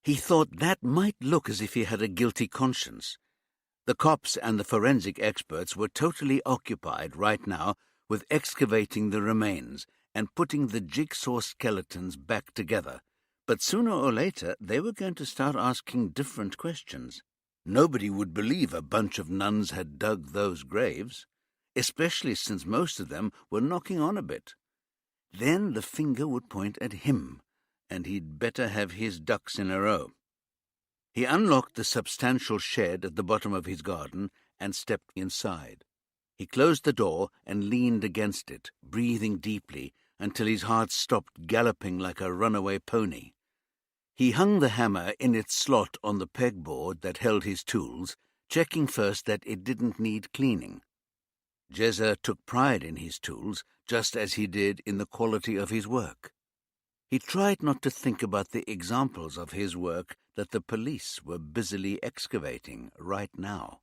He thought that might look as if he had a guilty conscience. The cops and the forensic experts were totally occupied right now with excavating the remains and putting the jigsaw skeletons back together. But sooner or later they were going to start asking different questions. Nobody would believe a bunch of nuns had dug those graves, especially since most of them were knocking on a bit. Then the finger would point at him, and he'd better have his ducks in a row. He unlocked the substantial shed at the bottom of his garden and stepped inside. He closed the door and leaned against it, breathing deeply until his heart stopped galloping like a runaway pony. He hung the hammer in its slot on the pegboard that held his tools, checking first that it didn't need cleaning. Jezza took pride in his tools, just as he did in the quality of his work. He tried not to think about the examples of his work that the police were busily excavating right now.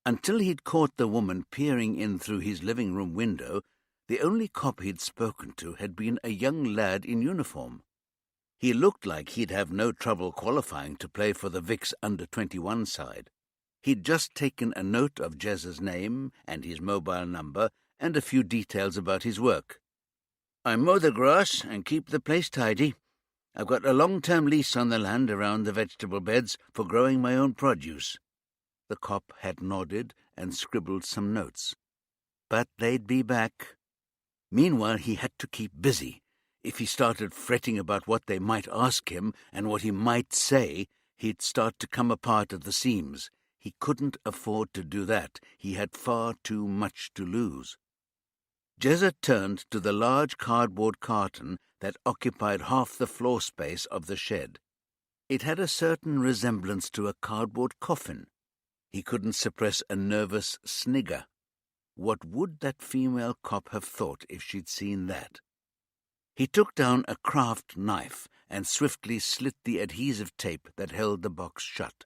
Until he'd caught the woman peering in through his living room window, the only cop he'd spoken to had been a young lad in uniform. He looked like he'd have no trouble qualifying to play for the Vic's under-21 side. He'd just taken a note of Jezza's name and his mobile number and a few details about his work. "I mow the grass and keep the place tidy. I've got a long-term lease on the land around the vegetable beds for growing my own produce." The cop had nodded and scribbled some notes. But they'd be back. Meanwhile, he had to keep busy. If he started fretting about what they might ask him and what he might say, he'd start to come apart at the seams. He couldn't afford to do that. He had far too much to lose. Jezza turned to the large cardboard carton that occupied half the floor space of the shed. It had a certain resemblance to a cardboard coffin. He couldn't suppress a nervous snigger. What would that female cop have thought if she'd seen that? He took down a craft knife and swiftly slit the adhesive tape that held the box shut.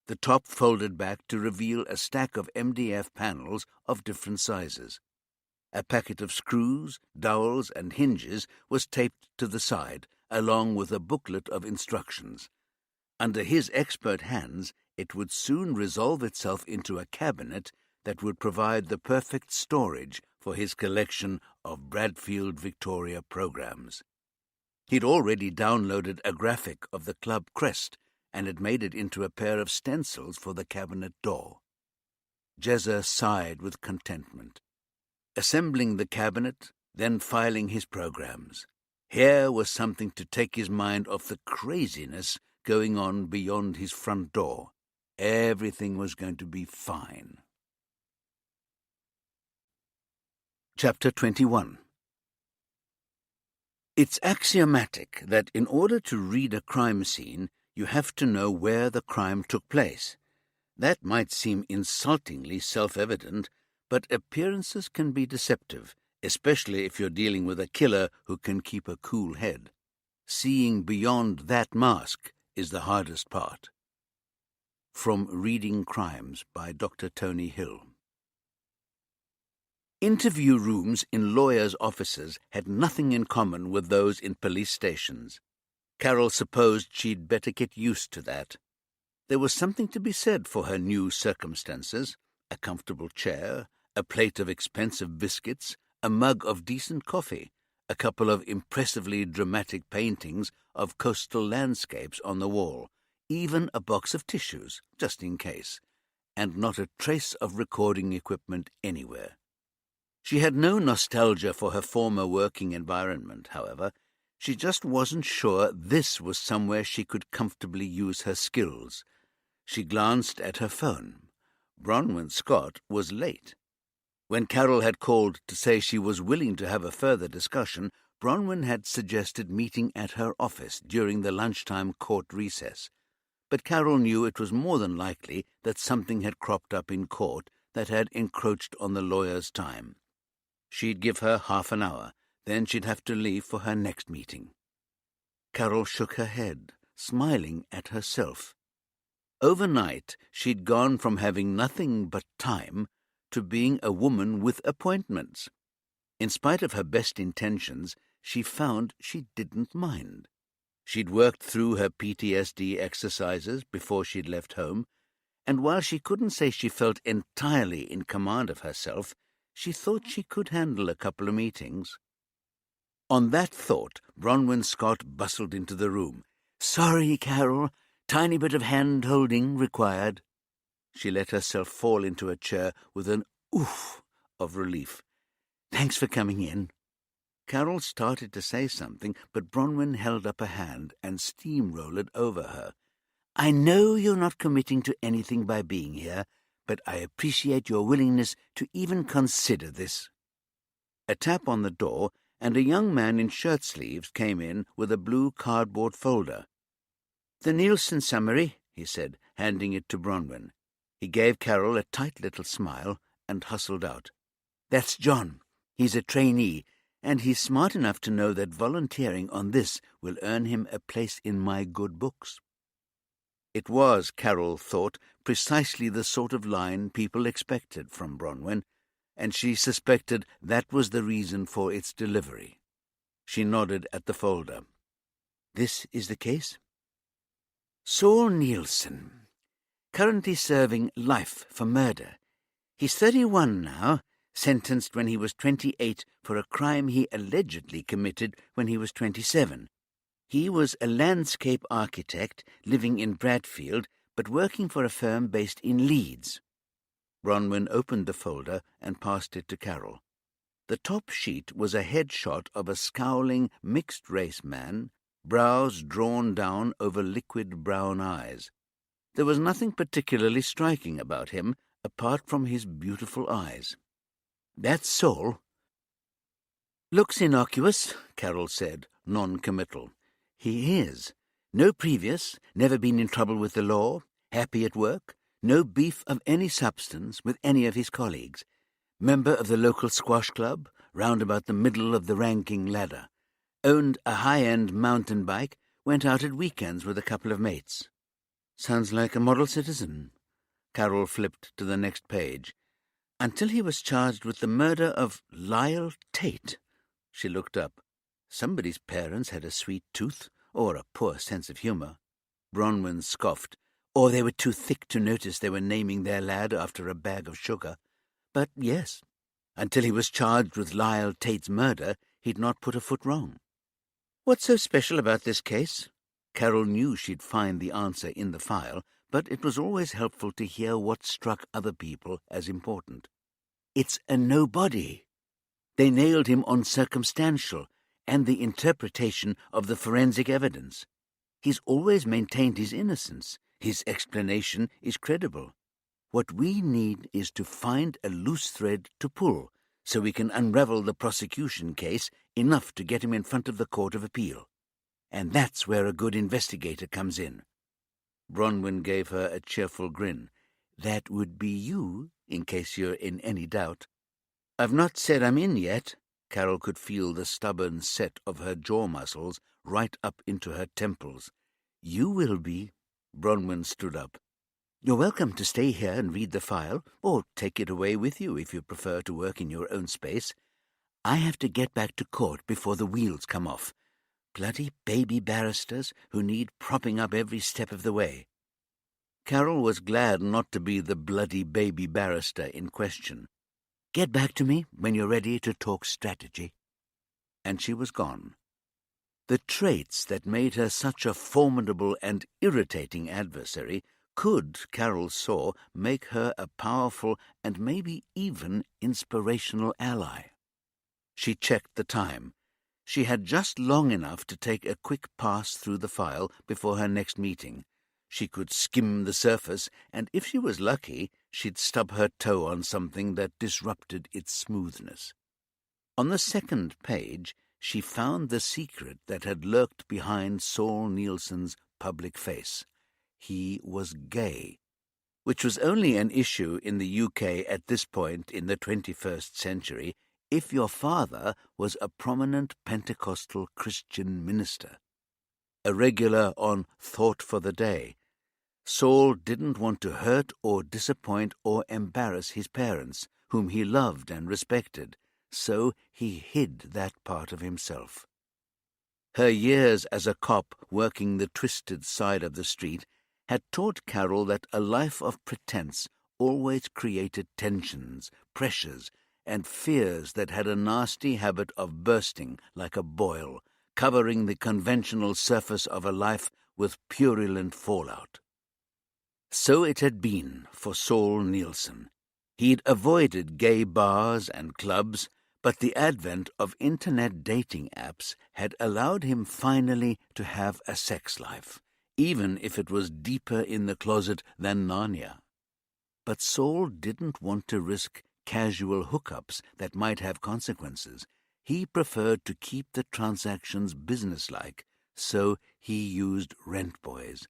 The top folded back to reveal a stack of MDF panels of different sizes. A packet of screws, dowels, and hinges was taped to the side, along with a booklet of instructions. Under his expert hands, it would soon resolve itself into a cabinet that would provide the perfect storage for his collection of Bradfield Victoria programs. He'd already downloaded a graphic of the club crest and had made it into a pair of stencils for the cabinet door. Jezza sighed with contentment. Assembling the cabinet, then filing his programs. Here was something to take his mind off the craziness going on beyond his front door. Everything was going to be fine. Chapter 21. It's axiomatic that in order to read a crime scene, you have to know where the crime took place. That might seem insultingly self-evident, but appearances can be deceptive, especially if you're dealing with a killer who can keep a cool head. Seeing beyond that mask is the hardest part. From Reading Crimes by Dr. Tony Hill. Interview rooms in lawyers' offices had nothing in common with those in police stations. Carol supposed she'd better get used to that. There was something to be said for her new circumstances: a comfortable chair, a plate of expensive biscuits, a mug of decent coffee, a couple of impressively dramatic paintings of coastal landscapes on the wall, even a box of tissues, just in case, and not a trace of recording equipment anywhere. She had no nostalgia for her former working environment, however. She just wasn't sure this was somewhere she could comfortably use her skills. She glanced at her phone. Bronwyn Scott was late. When Carol had called to say she was willing to have a further discussion, Bronwyn had suggested meeting at her office during the lunchtime court recess. But Carol knew it was more than likely that something had cropped up in court that had encroached on the lawyer's time. She'd give her half an hour, then she'd have to leave for her next meeting. Carol shook her head, smiling at herself. Overnight, she'd gone from having nothing but time to being a woman with appointments. In spite of her best intentions, she found she didn't mind. She'd worked through her PTSD exercises before she'd left home, and while she couldn't say she felt entirely in command of herself, she thought she could handle a couple of meetings. On that thought, Bronwyn Scott bustled into the room. "Sorry, Carol. Tiny bit of hand-holding required." She let herself fall into a chair with an oof of relief. "Thanks for coming in." Carol started to say something, but Bronwyn held up a hand and steamrolled over her. "I know you're not committing to anything by being here, but I appreciate your willingness to even consider this." A tap on the door, and a young man in shirt-sleeves came in with a blue cardboard folder. "The Nielsen summary," he said, handing it to Bronwyn. He gave Carol a tight little smile and hustled out. "That's John. He's a trainee, and he's smart enough to know that volunteering on this will earn him a place in my good books." It was, Carol thought, precisely the sort of line people expected from Bronwyn, and she suspected that was the reason for its delivery. She nodded at the folder. "This is the case?" "Saul Nielsen, currently serving life for murder. He's 31 now, sentenced when he was 28 for a crime he allegedly committed when he was 27. He was a landscape architect living in Bradfield, but working for a firm based in Leeds." Bronwyn opened the folder and passed it to Carol. The top sheet was a headshot of a scowling, mixed-race man, brows drawn down over liquid brown eyes. There was nothing particularly striking about him, apart from his beautiful eyes. "That's Saul." "Looks innocuous," Carol said, non-committal. "He is. No previous, never been in trouble with the law, happy at work, no beef of any substance with any of his colleagues. Member of the local squash club, round about the middle of the ranking ladder. Owned a high-end mountain bike, went out at weekends with a couple of mates." "Sounds like a model citizen." Carol flipped to the next page. "Until he was charged with the murder of Lyle Tate." She looked up. Somebody's parents had a sweet tooth, or a poor sense of humour. Bronwyn scoffed. Or they were too thick to notice they were naming their lad after a bag of sugar. But yes, Until he was charged with Lyle Tate's murder, he'd not put a foot wrong. What's so special about this case? Carol knew she'd find the answer in the file, but it was always helpful to hear what struck other people as important. It's a nobody. They nailed him on circumstantial and the interpretation of the forensic evidence. He's always maintained his innocence. His explanation is credible. What we need is to find a loose thread to pull so we can unravel the prosecution case enough to get him in front of the Court of Appeal. And that's where a good investigator comes in. Bronwyn gave her a cheerful grin. That would be you, in case you're in any doubt. I've not said I'm in yet. Carol could feel the stubborn set of her jaw muscles right up into her temples. You will be. Bronwyn stood up. You're welcome to stay here and read the file, or take it away with you if you prefer to work in your own space. I have to get back to court before the wheels come off. Bloody baby barristers who need propping up every step of the way. Carol was glad not to be the bloody baby barrister in question. Get back to me when you're ready to talk strategy. And she was gone. The traits that made her such a formidable and irritating adversary could, Carol saw, make her a powerful and maybe even inspirational ally. She checked the time. She had just long enough to take a quick pass through the file before her next meeting. She could skim the surface, and if she was lucky, she'd stub her toe on something that disrupted its smoothness. On the second page, she found the secret that had lurked behind Saul Nielsen's public face. He was gay, which was only an issue in the UK at this point in the 21st century if your father was a prominent Pentecostal Christian minister. A regular on Thought for the Day. Saul didn't want to hurt or disappoint or embarrass his parents, whom he loved and respected, so he hid that part of himself. Her years as a cop working the twisted side of the street had taught Carol that a life of pretense always created tensions, pressures, and fears that had a nasty habit of bursting like a boil, covering the conventional surface of a life with purulent fallout. So it had been for Saul Nielsen. He'd avoided gay bars and clubs, but the advent of internet dating apps had allowed him finally to have a sex life, even if it was deeper in the closet than Narnia. But Saul didn't want to risk casual hookups that might have consequences. He preferred to keep the transactions businesslike, so he used rent boys.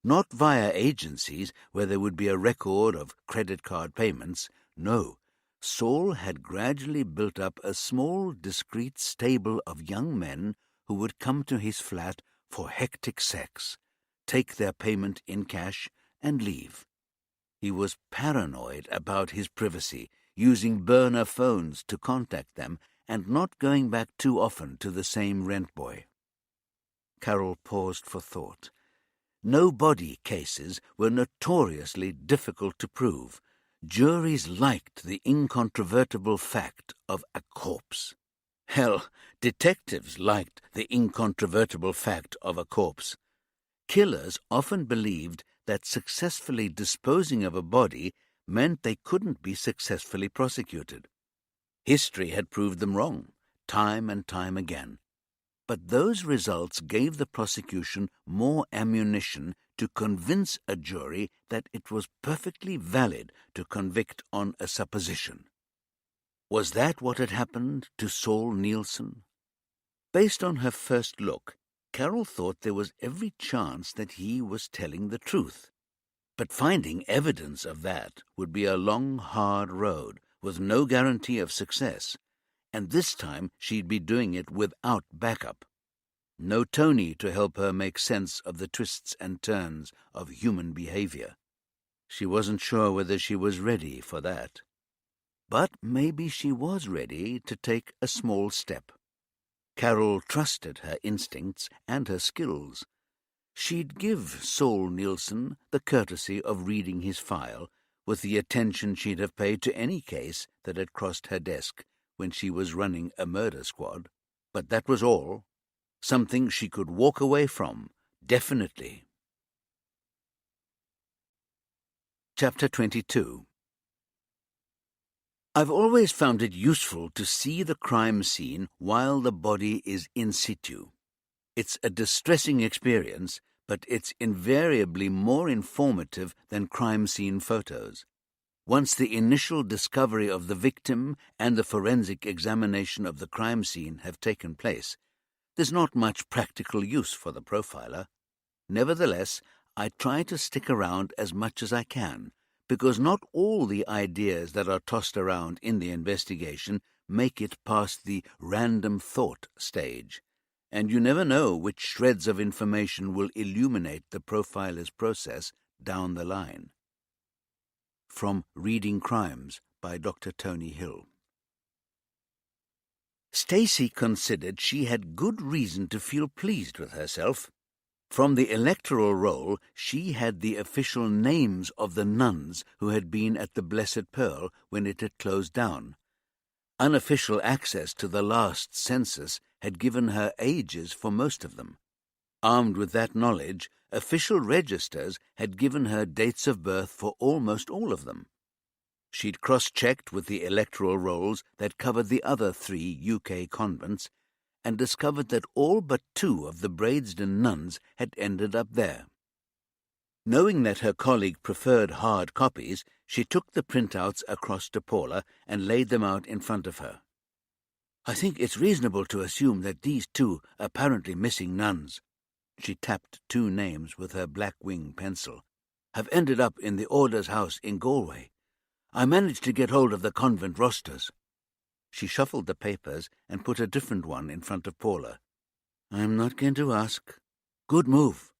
Not via agencies where there would be a record of credit card payments. No, Saul had gradually built up a small, discreet stable of young men who would come to his flat for hectic sex, take their payment in cash, and leave. He was paranoid about his privacy, using burner phones to contact them and not going back too often to the same rent boy. Carol paused for thought. No-body cases were notoriously difficult to prove. Juries liked the incontrovertible fact of a corpse. Hell, detectives liked the incontrovertible fact of a corpse. Killers often believed that successfully disposing of a body meant they couldn't be successfully prosecuted. History had proved them wrong, time and time again. But those results gave the prosecution more ammunition to convince a jury that it was perfectly valid to convict on a supposition. Was that what had happened to Saul Nielsen? Based on her first look, Carol thought there was every chance that he was telling the truth. But finding evidence of that would be a long, hard road, with no guarantee of success, and this time she'd be doing it without backup. No Tony to help her make sense of the twists and turns of human behavior. She wasn't sure whether she was ready for that. But maybe she was ready to take a small step. Carol trusted her instincts and her skills. She'd give Saul Nielsen the courtesy of reading his file, with the attention she'd have paid to any case that had crossed her desk when she was running a murder squad. But that was all. Something she could walk away from, definitely. Chapter 22. I've always found it useful to see the crime scene while the body is in situ. It's a distressing experience, but it's invariably more informative than crime scene photos. Once the initial discovery of the victim and the forensic examination of the crime scene have taken place, there's not much practical use for the profiler. Nevertheless, I try to stick around as much as I can, because not all the ideas that are tossed around in the investigation make it past the random thought stage, and you never know which shreds of information will illuminate the profiler's process down the line. From Reading Crimes by Dr. Tony Hill. Stacy considered she had good reason to feel pleased with herself. From the electoral roll, she had the official names of the nuns who had been at the Blessed Pearl when it had closed down. Unofficial access to the last census had given her ages for most of them. Armed with that knowledge, official registers had given her dates of birth for almost all of them. She'd cross-checked with the electoral rolls that covered the other 3 UK convents, and discovered that all but 2 of the Bradesden nuns had ended up there. Knowing that her colleague preferred hard copies, she took the printouts across to Paula and laid them out in front of her. "I think it's reasonable to assume that these 2 apparently missing nuns," she tapped 2 names with her black wing pencil, "have ended up in the Order's house in Galway. I managed to get hold of the convent rosters." She shuffled the papers and put a different one in front of Paula. "I'm not going to ask. Good move.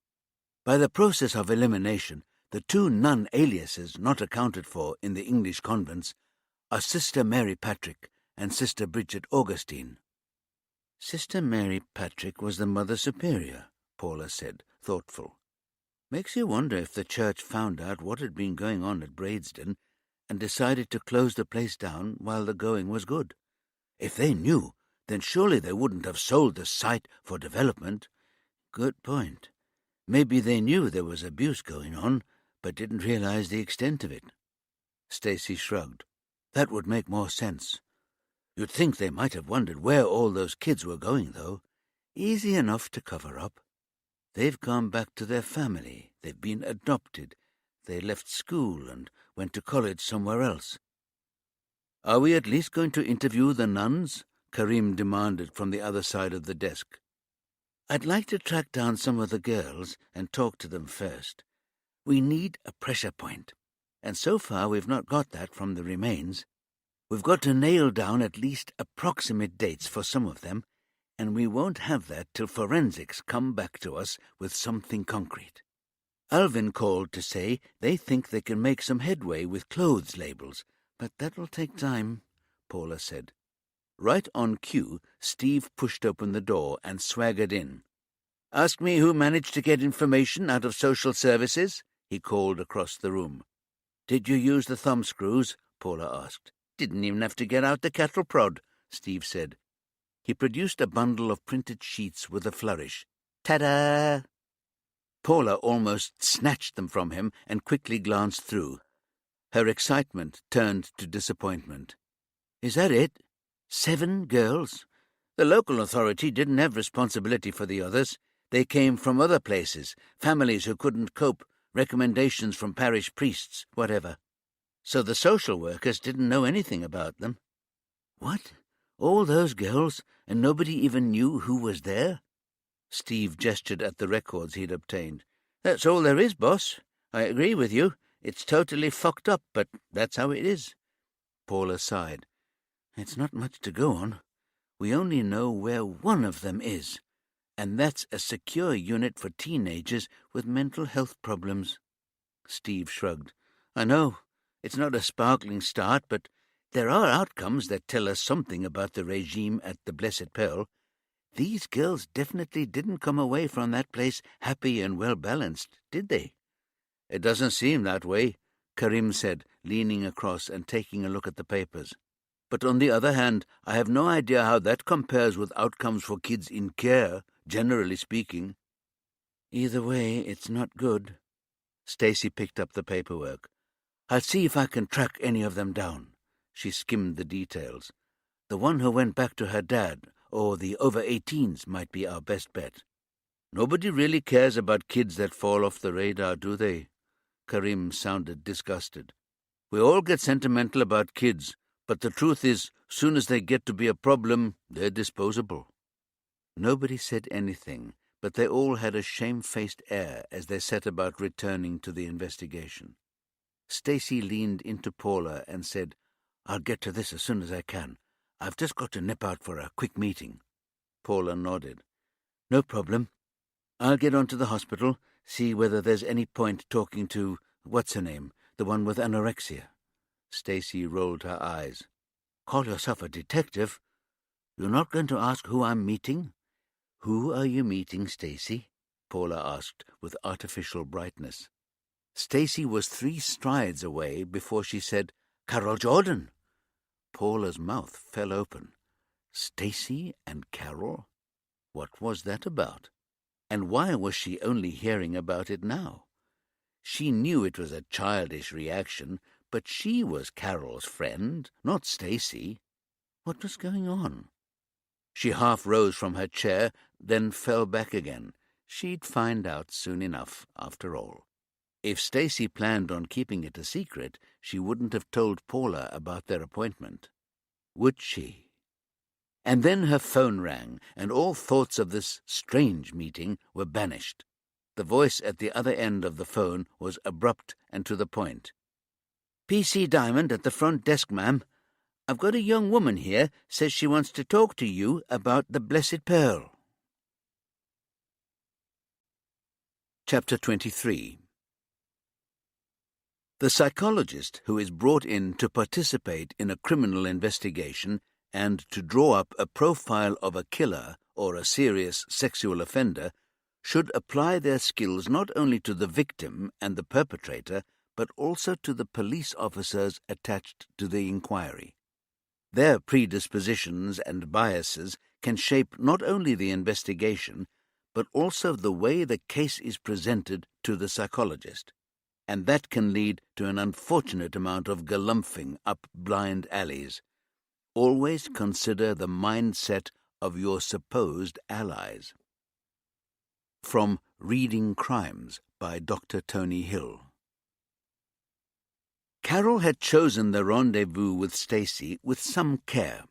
By the process of elimination, the 2 nun aliases not accounted for in the English convents are Sister Mary Patrick and Sister Bridget Augustine." "Sister Mary Patrick was the Mother Superior," Paula said, thoughtful. "Makes you wonder if the church found out what had been going on at Bradesden and decided to close the place down while the going was good. If they knew, then surely they wouldn't have sold the site for development." "Good point. Maybe they knew there was abuse going on, but didn't realize the extent of it." Stacy shrugged. "That would make more sense. You'd think they might have wondered where all those kids were going, though. Easy enough to cover up. They've gone back to their family. They've been adopted. They left school and went to college somewhere else." "Are we at least going to interview the nuns?" Karim demanded from the other side of the desk. "I'd like to track down some of the girls and talk to them first. We need a pressure point, and so far we've not got that from the remains. We've got to nail down at least approximate dates for some of them, and we won't have that till forensics come back to us with something concrete. Alvin called to say they think they can make some headway with clothes labels, but that will take time," Paula said. Right on cue, Steve pushed open the door and swaggered in. "Ask me who managed to get information out of social services?" he called across the room. "Did you use the thumbscrews?" Paula asked. "Didn't even have to get out the cattle prod," Steve said. He produced a bundle of printed sheets with a flourish. "Ta-da!" Paula almost snatched them from him and quickly glanced through. Her excitement turned to disappointment. "Is that it? 7 girls? The local authority didn't have responsibility for the others. They came from other places, families who couldn't cope, recommendations from parish priests, whatever. So the social workers didn't know anything about them." "What? All those girls, and nobody even knew who was there?" Steve gestured at the records he'd obtained. "That's all there is, boss. I agree with you. It's totally fucked up, but that's how it is." Paula sighed. "It's not much to go on. We only know where one of them is, and that's a secure unit for teenagers with mental health problems." Steve shrugged. "I know. It's not a sparkling start, but there are outcomes that tell us something about the regime at the Blessed Pearl. These girls definitely didn't come away from that place happy and well-balanced, did they?" "It doesn't seem that way," Karim said, leaning across and taking a look at the papers. But on the other hand, I have no idea how that compares with outcomes for kids in care, generally speaking. Either way, it's not good. Stacy picked up the paperwork. I'll see if I can track any of them down. She skimmed the details. The one who went back to her dad, or the over-18s, might be our best bet. Nobody really cares about kids that fall off the radar, do they? Karim sounded disgusted. We all get sentimental about kids, but the truth is, soon as they get to be a problem, they're disposable. Nobody said anything, but they all had a shamefaced air as they set about returning to the investigation. Stacy leaned into Paula and said, I'll get to this as soon as I can. I've just got to nip out for a quick meeting. Paula nodded. No problem. I'll get on to the hospital, see whether there's any point talking to, what's her name, the one with anorexia. Stacy rolled her eyes. Call yourself a detective? You're not going to ask who I'm meeting? Who are you meeting, Stacy? Paula asked with artificial brightness. Stacy was 3 strides away before she said, Carol Jordan. Paula's mouth fell open. Stacy and Carol? What was that about? And why was she only hearing about it now? She knew it was a childish reaction, but she was Carol's friend, not Stacy. What was going on? She half rose from her chair, then fell back again. She'd find out soon enough, after all. If Stacy planned on keeping it a secret, she wouldn't have told Paula about their appointment. Would she? And then her phone rang, and all thoughts of this strange meeting were banished. The voice at the other end of the phone was abrupt and to the point. PC Diamond at the front desk, ma'am. I've got a young woman here, says she wants to talk to you about the Blessed Pearl. Chapter 23. The psychologist who is brought in to participate in a criminal investigation and to draw up a profile of a killer or a serious sexual offender should apply their skills not only to the victim and the perpetrator, but also to the police officers attached to the inquiry. Their predispositions and biases can shape not only the investigation, but also the way the case is presented to the psychologist, and that can lead to an unfortunate amount of galumphing up blind alleys. Always consider the mindset of your supposed allies. From Reading Crimes by Dr. Tony Hill. Carol had chosen the rendezvous with Stacy with some care.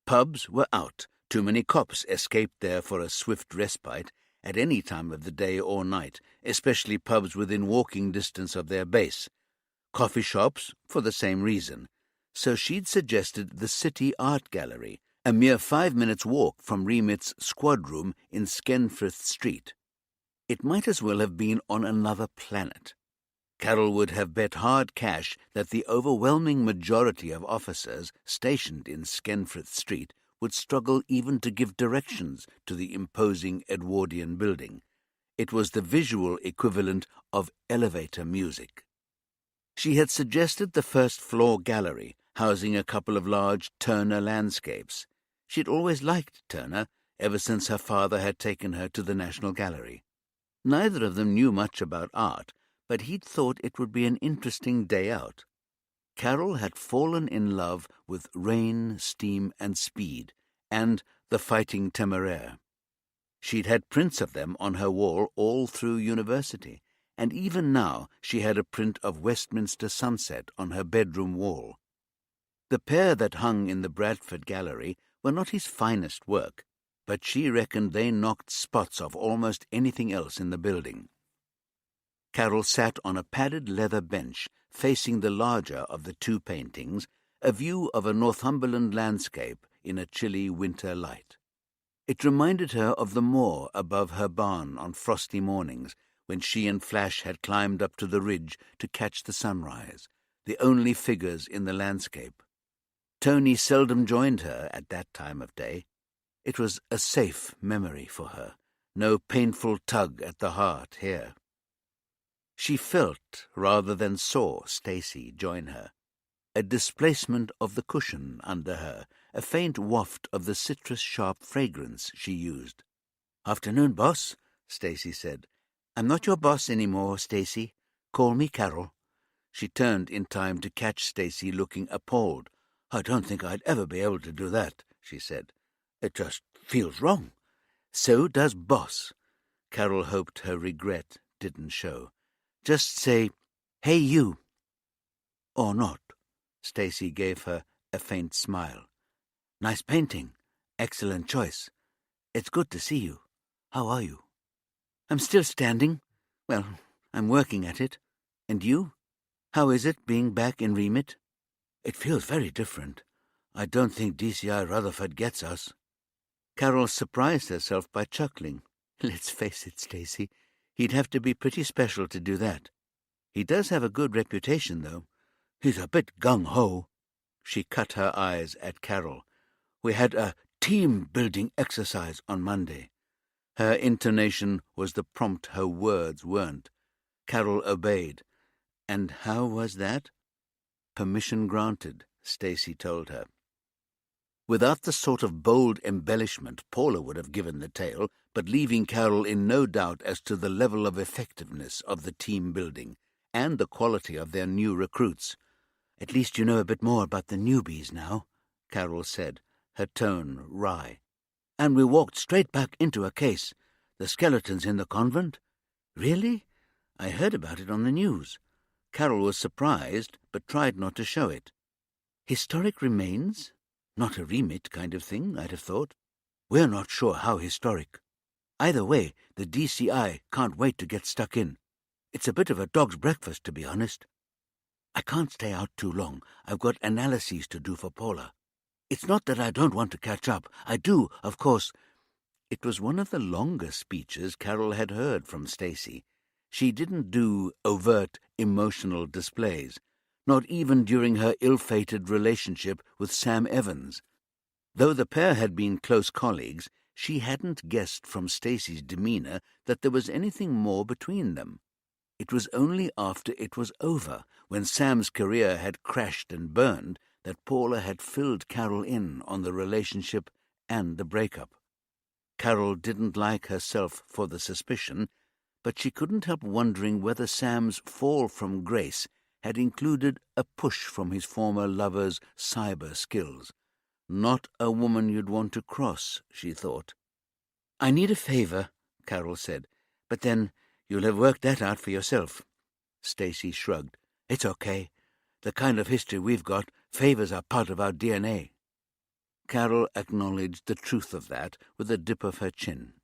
Pubs were out. Too many cops escaped there for a swift respite at any time of the day or night, especially pubs within walking distance of their base. Coffee shops for the same reason. So she'd suggested the City Art Gallery, a mere 5 minutes' walk from Remit's squad room in Skenfrith Street. It might as well have been on another planet. Carol would have bet hard cash that the overwhelming majority of officers stationed in Skenfrith Street would struggle even to give directions to the imposing Edwardian building. It was the visual equivalent of elevator music. She had suggested the first-floor gallery, housing a couple of large Turner landscapes. She'd always liked Turner, ever since her father had taken her to the National Gallery. Neither of them knew much about art, but he'd thought it would be an interesting day out. Carol had fallen in love with Rain, Steam, and Speed, and The Fighting Temeraire. She'd had prints of them on her wall all through university, and even now she had a print of Westminster Sunset on her bedroom wall. The pair that hung in the Bradford Gallery were not his finest work, but she reckoned they knocked spots off almost anything else in the building. Carol sat on a padded leather bench facing the larger of the 2 paintings, a view of a Northumberland landscape in a chilly winter light. It reminded her of the moor above her barn on frosty mornings when she and Flash had climbed up to the ridge to catch the sunrise, the only figures in the landscape. Tony seldom joined her at that time of day. It was a safe memory for her, no painful tug at the heart here. She felt, rather than saw, Stacy join her. A displacement of the cushion under her, a faint waft of the citrus-sharp fragrance she used. "Afternoon, boss," Stacy said. "I'm not your boss anymore, Stacy. Call me Carol." She turned in time to catch Stacy looking appalled. "I don't think I'd ever be able to do that," she said. "It just feels wrong." "So does boss." Carol hoped her regret didn't show. "Just say, 'Hey, you.'" "Or not." Stacy gave her a faint smile. "Nice painting. Excellent choice. It's good to see you. How are you?" "I'm still standing. Well, I'm working at it. And you? How is it being back in Remit?" "It feels very different. I don't think DCI Rutherford gets us." Carol surprised herself by chuckling. "Let's face it, Stacy, he'd have to be pretty special to do that. He does have a good reputation, though. He's a bit gung-ho." She cut her eyes at Carol. "We had a team-building exercise on Monday." Her intonation was the prompt her words weren't. Carol obeyed. "And how was that?" "Permission granted," Stacy told her. Without the sort of bold embellishment Paula would have given the tale, but leaving Carol in no doubt as to the level of effectiveness of the team building and the quality of their new recruits. "At least you know a bit more about the newbies now," Carol said, her tone wry. "And we walked straight back into a case. The skeletons in the convent? Really? I heard about it on the news." Carol was surprised, but tried not to show it. "Historic remains? Not a remit kind of thing, I'd have thought." "We're not sure how historic. Either way, the DCI can't wait to get stuck in. It's a bit of a dog's breakfast, to be honest. I can't stay out too long. I've got analyses to do for Paula. It's not that I don't want to catch up. I do, of course." It was one of the longer speeches Carol had heard from Stacy. She didn't do overt emotional displays, not even during her ill-fated relationship with Sam Evans. Though the pair had been close colleagues, she hadn't guessed from Stacy's demeanor that there was anything more between them. It was only after it was over, when Sam's career had crashed and burned, that Paula had filled Carol in on the relationship and the breakup. Carol didn't like herself for the suspicion, but she couldn't help wondering whether Sam's fall from grace had included a push from his former lover's cyber skills. Not a woman you'd want to cross, she thought. "I need a favor," Carol said, "but then you'll have worked that out for yourself." Stacy shrugged. "It's okay. The kind of history we've got, favors are part of our DNA." Carol acknowledged the truth of that with a dip of her chin.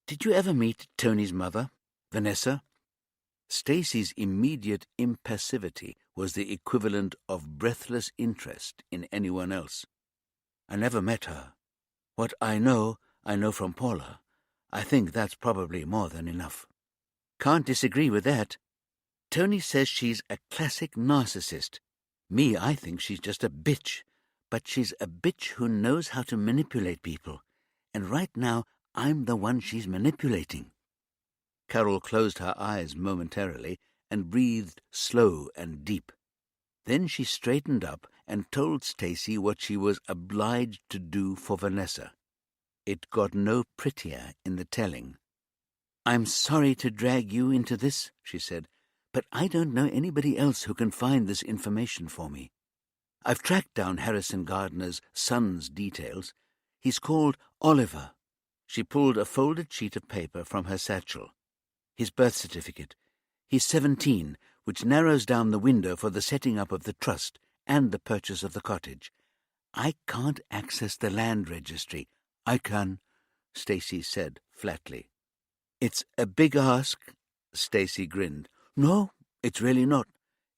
"Did you ever meet Tony's mother, Vanessa?" Stacy's immediate impassivity was the equivalent of breathless interest in anyone else. "I never met her. What I know from Paula. I think that's probably more than enough." "Can't disagree with that. Tony says she's a classic narcissist. Me, I think she's just a bitch. But she's a bitch who knows how to manipulate people. And right now, I'm the one she's manipulating." Carol closed her eyes momentarily and breathed slow and deep. Then she straightened up and told Stacy what she was obliged to do for Vanessa. It got no prettier in the telling. "I'm sorry to drag you into this," she said, "but I don't know anybody else who can find this information for me. I've tracked down Harrison Gardner's son's details. He's called Oliver." She pulled a folded sheet of paper from her satchel. "His birth certificate. He's 17, which narrows down the window for the setting up of the trust and the purchase of the cottage. I can't access the land registry." "I can," Stacy said flatly. "It's a big ask," Stacy grinned. "No, it's really not.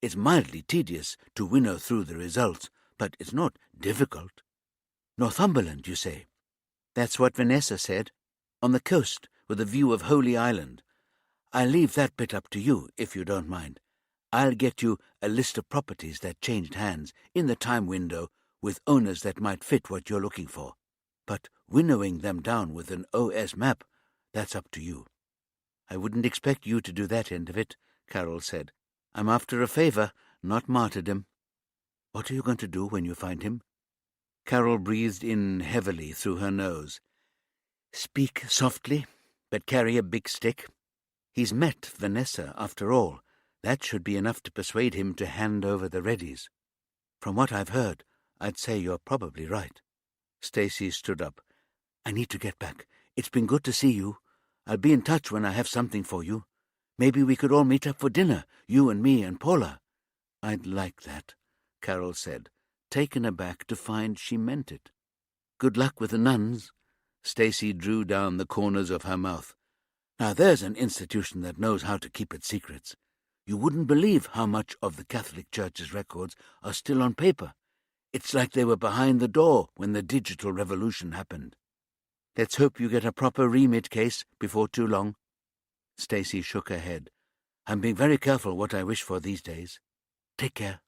It's mildly tedious to winnow through the results, but it's not difficult." "Northumberland, you say?" "That's what Vanessa said. On the coast, with a view of Holy Island. I'll leave that bit up to you, if you don't mind. I'll get you a list of properties that changed hands in the time window with owners that might fit what you're looking for. But winnowing them down with an OS map, that's up to you." "I wouldn't expect you to do that end of it," Carol said. "I'm after a favour, not martyrdom." "What are you going to do when you find him?" Carol breathed in heavily through her nose. "Speak softly, but carry a big stick. He's met Vanessa, after all. That should be enough to persuade him to hand over the Reddies. From what I've heard, I'd say you're probably right." Stacy stood up. "I need to get back. It's been good to see you. I'll be in touch when I have something for you. Maybe we could all meet up for dinner, you and me and Paula." "I'd like that," Carol said, taken aback to find she meant it. "Good luck with the nuns." Stacy drew down the corners of her mouth. "Now there's an institution that knows how to keep its secrets. You wouldn't believe how much of the Catholic Church's records are still on paper. It's like they were behind the door when the digital revolution happened. Let's hope you get a proper remit case before too long." Stacy shook her head. "I'm being very careful what I wish for these days. Take care."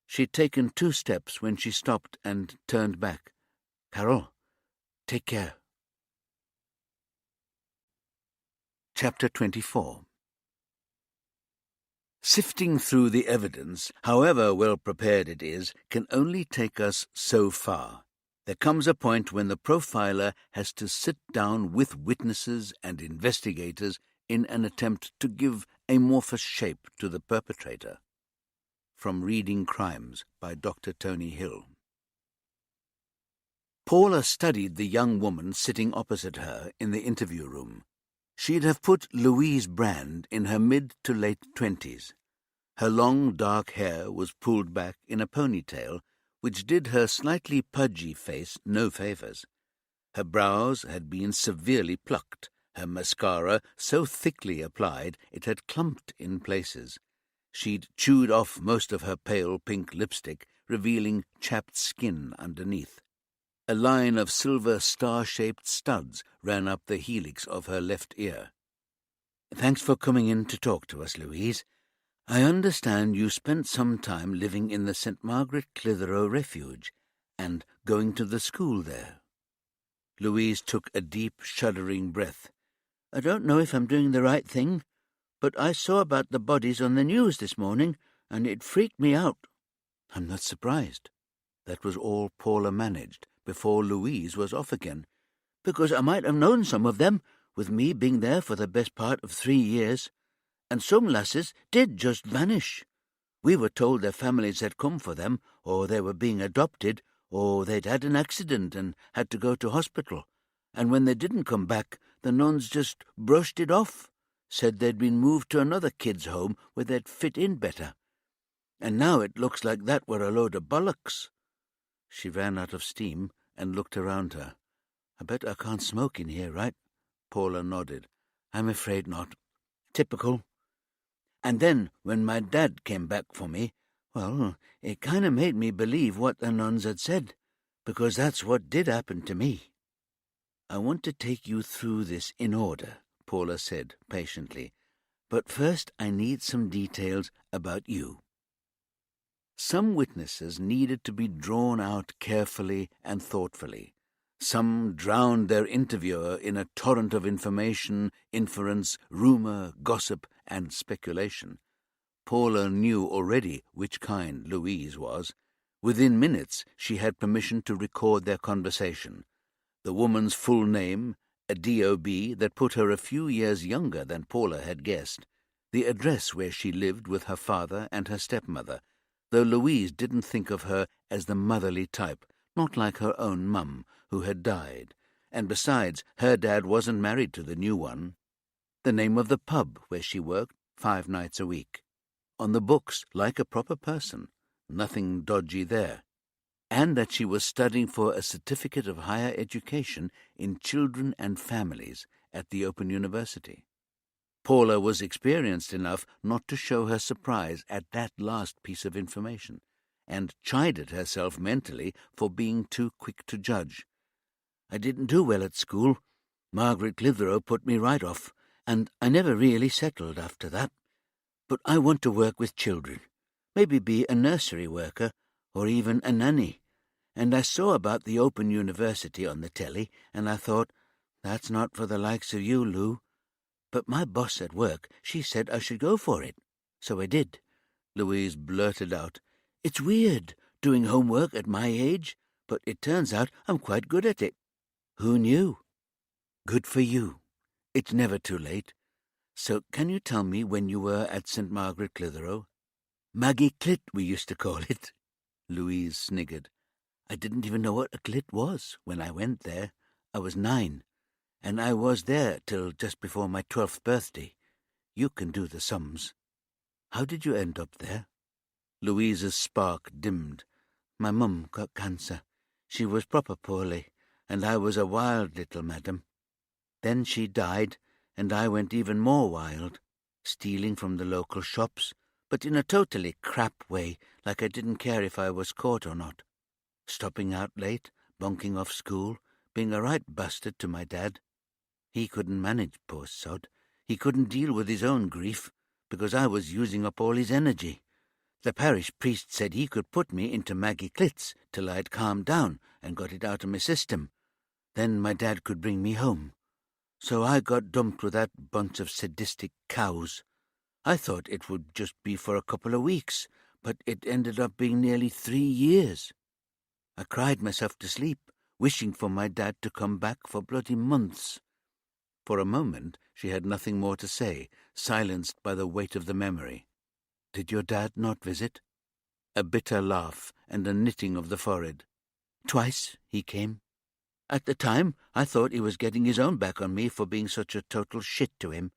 She'd taken 2 steps when she stopped and turned back. "Carol, take care." Chapter 24. Sifting through the evidence, however well prepared it is, can only take us so far. There comes a point when the profiler has to sit down with witnesses and investigators in an attempt to give amorphous shape to the perpetrator. From Reading Crimes by Dr. Tony Hill. Paula studied the young woman sitting opposite her in the interview room. She'd have put Louise Brand in her mid to late 20s. Her long dark hair was pulled back in a ponytail, which did her slightly pudgy face no favours. Her brows had been severely plucked, her mascara so thickly applied it had clumped in places. She'd chewed off most of her pale pink lipstick, revealing chapped skin underneath. A line of silver star-shaped studs ran up the helix of her left ear. "Thanks for coming in to talk to us, Louise. I understand you spent some time living in the St. Margaret Clitheroe Refuge and going to the school there." Louise took a deep, shuddering breath. "I don't know if I'm doing the right thing, but I saw about the bodies on the news this morning, and it freaked me out." "I'm not surprised." That was all Paula managed before Louise was off again. "Because I might have known some of them, with me being there for the best part of 3 years. And some lasses did just vanish. We were told their families had come for them, or they were being adopted, or they'd had an accident and had to go to hospital. And when they didn't come back, the nuns just brushed it off, said they'd been moved to another kids' home where they'd fit in better. And now it looks like that were a load of bollocks." She ran out of steam and looked around her. "I bet I can't smoke in here, right?" Paula nodded. "I'm afraid not. Typical. And then, when my dad came back for me, well, it kind of made me believe what the nuns had said, because that's what did happen to me." "I want to take you through this in order," Paula said patiently. "But first I need some details about you." Some witnesses needed to be drawn out carefully and thoughtfully. Some drowned their interviewer in a torrent of information, inference, rumour, gossip, and speculation. Paula knew already which kind Louise was. Within minutes she had permission to record their conversation. The woman's full name, a DOB that put her a few years younger than Paula had guessed, the address where she lived with her father and her stepmother, though Louise didn't think of her as the motherly type, not like her own mum, who had died, and besides, her dad wasn't married to the new one. The name of the pub where she worked 5 nights a week. On the books, like a proper person, nothing dodgy there. And that she was studying for a certificate of higher education in children and families at the Open University. Paula was experienced enough not to show her surprise at that last piece of information, and chided herself mentally for being too quick to judge. "I didn't do well at school. Margaret Clitheroe put me right off, and I never really settled after that. But I want to work with children, maybe be a nursery worker, or even a nanny. And I saw about the Open University on the telly, and I thought, that's not for the likes of you, Lou. But my boss at work, she said I should go for it. So I did. Louise blurted out, "It's weird, doing homework at my age, but it turns out I'm quite good at it." "Who knew?" "Good for you. It's never too late. So can you tell me when you were at St. Margaret Clitheroe?" "Maggie Clit, we used to call it." Louise sniggered. "I didn't even know what a clit was when I went there. I was 9, and I was there till just before my 12th birthday. You can do the sums. How did you end up there?" Louise's spark dimmed. "My mum got cancer. She was proper poorly, and I was a wild little madam. Then she died, and I went even more wild, stealing from the local shops, but in a totally crap way, like I didn't care if I was caught or not. Stopping out late, bunking off school, being a right bastard to my dad. He couldn't manage, poor sod. He couldn't deal with his own grief, because I was using up all his energy. The parish priest said he could put me into Maggie Clit's till I'd calmed down and got it out of my system. Then my dad could bring me home. So I got dumped with that bunch of sadistic cows. I thought it would just be for a couple of weeks, but it ended up being nearly 3 years. I cried myself to sleep, wishing for my dad to come back for bloody months." For a moment she had nothing more to say, silenced by the weight of the memory. "Did your dad not visit?" A bitter laugh and a knitting of the forehead. "Twice he came. At the time I thought he was getting his own back on me for being such a total shit to him.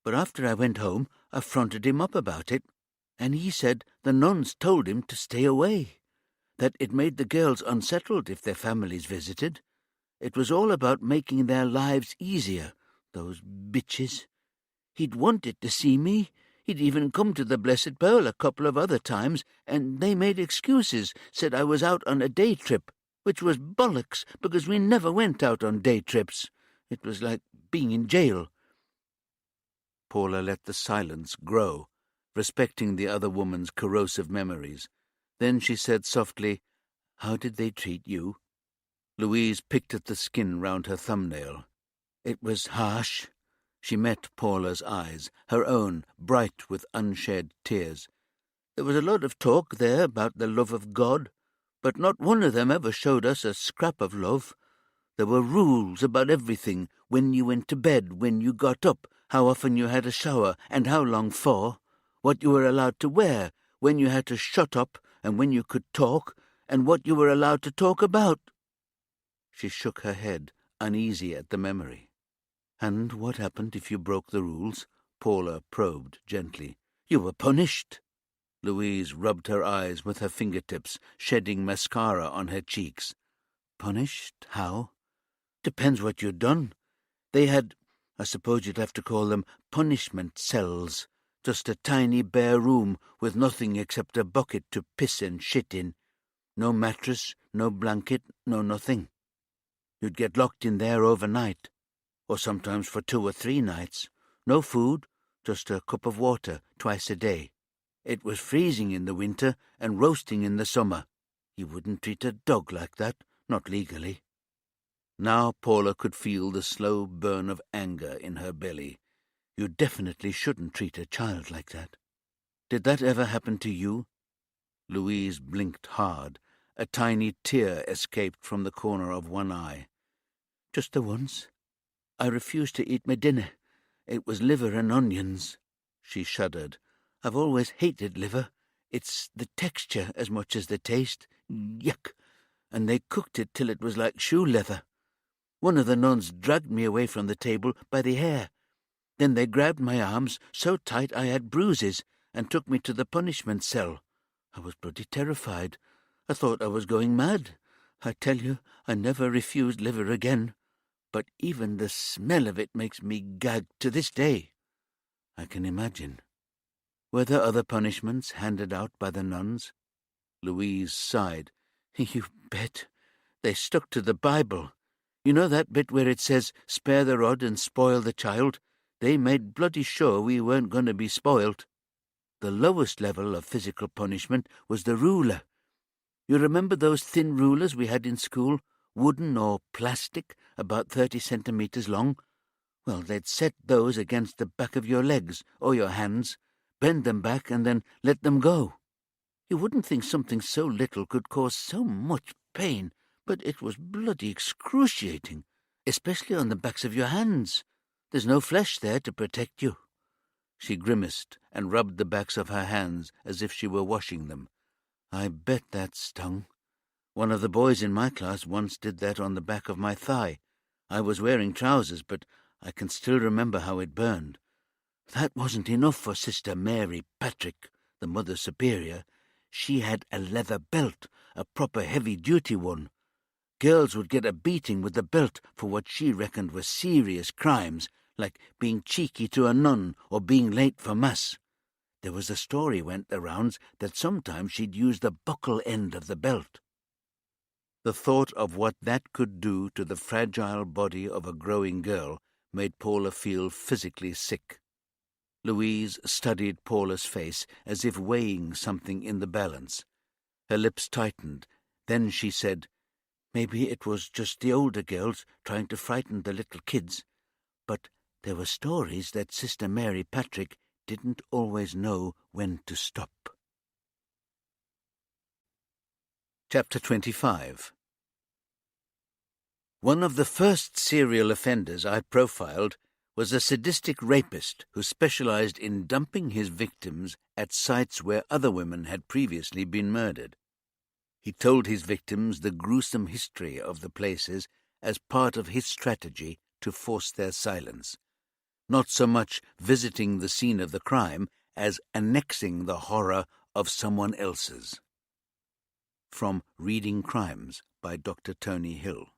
But after I went home I fronted him up about it, and he said the nuns told him to stay away, that it made the girls unsettled if their families visited. It was all about making their lives easier, those bitches. He'd wanted to see me. He'd even come to the Blessed Pearl a couple of other times, and they made excuses, said I was out on a day trip, which was bollocks, because we never went out on day trips. It was like being in jail." Paula let the silence grow, respecting the other woman's corrosive memories. Then she said softly, "How did they treat you?" Louise picked at the skin round her thumbnail. "It was harsh." She met Paula's eyes, her own bright with unshed tears. "There was a lot of talk there about the love of God, but not one of them ever showed us a scrap of love. There were rules about everything, when you went to bed, when you got up, how often you had a shower, and how long for, what you were allowed to wear, when you had to shut up, and when you could talk, and what you were allowed to talk about." She shook her head, uneasy at the memory. "And what happened if you broke the rules?" Paula probed gently. "You were punished." Louise rubbed her eyes with her fingertips, shedding mascara on her cheeks. "Punished? How?" "Depends what you'd done. They had, I suppose you'd have to call them, punishment cells. Just a tiny bare room with nothing except a bucket to piss and shit in. No mattress, no blanket, no nothing. You'd get locked in there overnight, or sometimes for 2 or 3 nights. No food, just a cup of water twice a day. It was freezing in the winter and roasting in the summer. You wouldn't treat a dog like that, not legally." Now Paula could feel the slow burn of anger in her belly. You definitely shouldn't treat a child like that. "Did that ever happen to you?" Louise blinked hard. A tiny tear escaped from the corner of one eye. "Just the once. I refused to eat my dinner. It was liver and onions." She shuddered. "I've always hated liver. It's the texture as much as the taste. Yuck! And they cooked it till it was like shoe leather. One of the nuns dragged me away from the table by the hair. Then they grabbed my arms so tight I had bruises and took me to the punishment cell. I was bloody terrified. I thought I was going mad. I tell you, I never refused liver again. But even the smell of it makes me gag to this day." "I can imagine. Were there other punishments handed out by the nuns?" Louise sighed. "You bet. They stuck to the Bible. You know that bit where it says, 'Spare the rod and spoil the child'? They made bloody sure we weren't going to be spoilt. The lowest level of physical punishment was the ruler. You remember those thin rulers we had in school, wooden or plastic, about 30 centimeters long? Well, they'd set those against the back of your legs or your hands, bend them back and then let them go. You wouldn't think something so little could cause so much pain, but it was bloody excruciating, especially on the backs of your hands. There's no flesh there to protect you." She grimaced and rubbed the backs of her hands as if she were washing them. "I bet that stung. One of the boys in my class once did that on the back of my thigh. I was wearing trousers, but I can still remember how it burned. That wasn't enough for Sister Mary Patrick, the Mother Superior. She had a leather belt, a proper heavy-duty one. Girls would get a beating with the belt for what she reckoned were serious crimes, like being cheeky to a nun or being late for Mass. There was a story went the rounds that sometimes she'd use the buckle end of the belt." The thought of what that could do to the fragile body of a growing girl made Paula feel physically sick. Louise studied Paula's face as if weighing something in the balance. Her lips tightened. Then she said, "Maybe it was just the older girls trying to frighten the little kids. But there were stories that Sister Mary Patrick didn't always know when to stop." Chapter 25. One of the first serial offenders I profiled was a sadistic rapist who specialized in dumping his victims at sites where other women had previously been murdered. He told his victims the gruesome history of the places as part of his strategy to force their silence, not so much visiting the scene of the crime as annexing the horror of someone else's. From Reading Crimes by Dr. Tony Hill.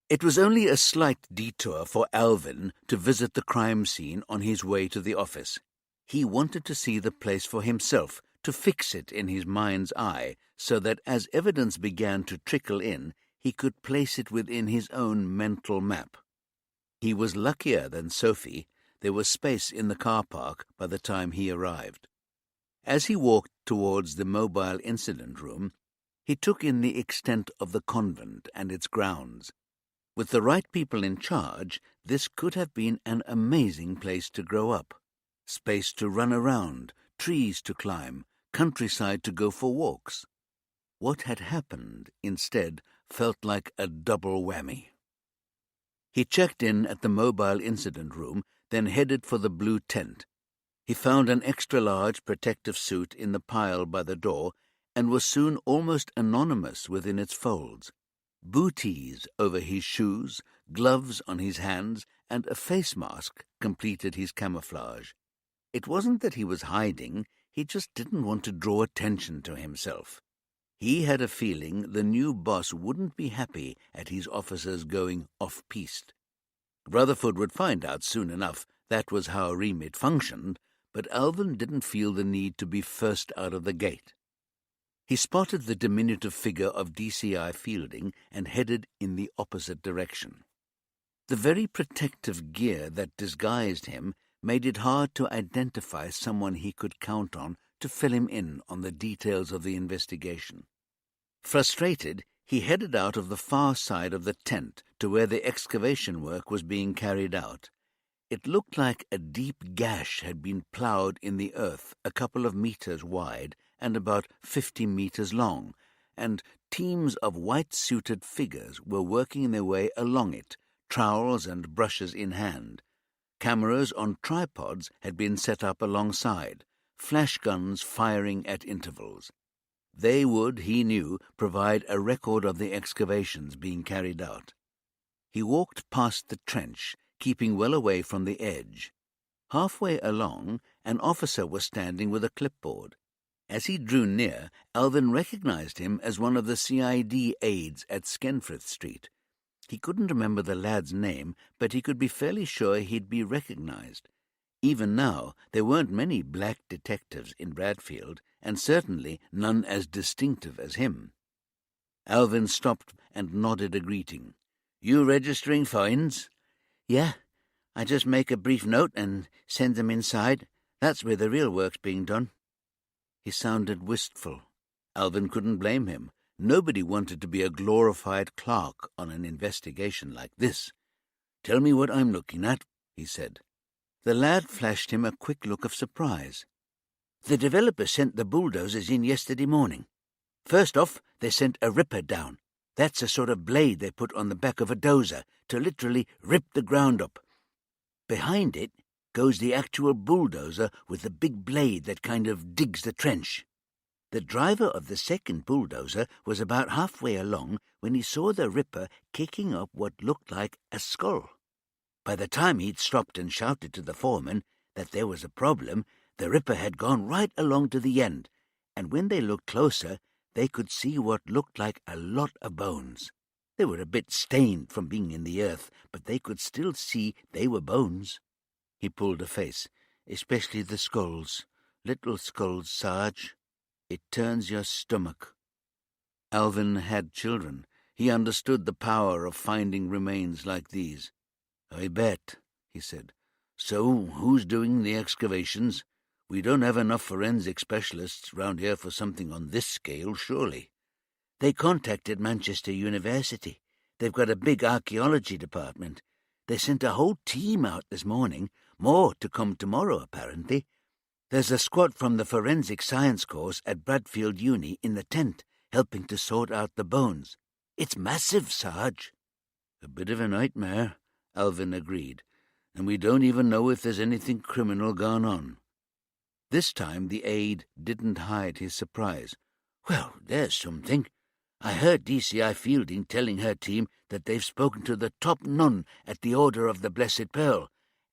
It was only a slight detour for Alvin to visit the crime scene on his way to the office. He wanted to see the place for himself, to fix it in his mind's eye, so that as evidence began to trickle in, he could place it within his own mental map. He was luckier than Sophie. There was space in the car park by the time he arrived. As he walked towards the mobile incident room, he took in the extent of the convent and its grounds. With the right people in charge, this could have been an amazing place to grow up. Space to run around, trees to climb, countryside to go for walks. What had happened, instead, felt like a double whammy. He checked in at the mobile incident room, then headed for the blue tent. He found an extra-large protective suit in the pile by the door and was soon almost anonymous within its folds. Booties over his shoes, gloves on his hands, and a face mask completed his camouflage. It wasn't that he was hiding, he just didn't want to draw attention to himself. He had a feeling the new boss wouldn't be happy at his officers going off-piste. Rutherford would find out soon enough that was how a remit functioned, but Alvin didn't feel the need to be first out of the gate. He spotted the diminutive figure of DCI Fielding and headed in the opposite direction. The very protective gear that disguised him made it hard to identify someone he could count on to fill him in on the details of the investigation. Frustrated, he headed out of the far side of the tent to where the excavation work was being carried out. It looked like a deep gash had been ploughed in the earth a couple of meters wide and about 50 meters long, and teams of white-suited figures were working their way along it, trowels and brushes in hand. Cameras on tripods had been set up alongside, flash guns firing at intervals. They would, he knew, provide a record of the excavations being carried out. He walked past the trench, keeping well away from the edge. Halfway along, an officer was standing with a clipboard. As he drew near, Alvin recognized him as one of the CID aides at Skenfrith Street. He couldn't remember the lad's name, but he could be fairly sure he'd be recognized. Even now, there weren't many black detectives in Bradfield, and certainly none as distinctive as him. Alvin stopped and nodded a greeting. "You registering fines?" "Yeah. I just make a brief note and send them inside. That's where the real work's being done." He sounded wistful. Alvin couldn't blame him. Nobody wanted to be a glorified clerk on an investigation like this. Tell me what I'm looking at, he said. The lad flashed him a quick look of surprise. The developer sent the bulldozers in yesterday morning. First off, they sent a ripper down. That's a sort of blade they put on the back of a dozer to literally rip the ground up. Behind it goes the actual bulldozer with the big blade that kind of digs the trench. The driver of the second bulldozer was about halfway along when he saw the ripper kicking up what looked like a skull. By the time he'd stopped and shouted to the foreman that there was a problem, the ripper had gone right along to the end, and when they looked closer, they could see what looked like a lot of bones. They were a bit stained from being in the earth, but they could still see they were bones. He pulled a face. Especially the skulls. Little skulls, Sarge. It turns your stomach. Alvin had children. He understood the power of finding remains like these. I bet, he said. So, who's doing the excavations? We don't have enough forensic specialists round here for something on this scale, surely. They contacted Manchester University. They've got a big archaeology department. They sent a whole team out this morning, more to come tomorrow, apparently. There's a squad from the forensic science course at Bradfield Uni in the tent, helping to sort out the bones. It's massive, Sarge. A bit of a nightmare, Alvin agreed, and we don't even know if there's anything criminal gone on. This time the aide didn't hide his surprise. Well, there's something. I heard DCI Fielding telling her team that they've spoken to the top nun at the Order of the Blessed Pearl,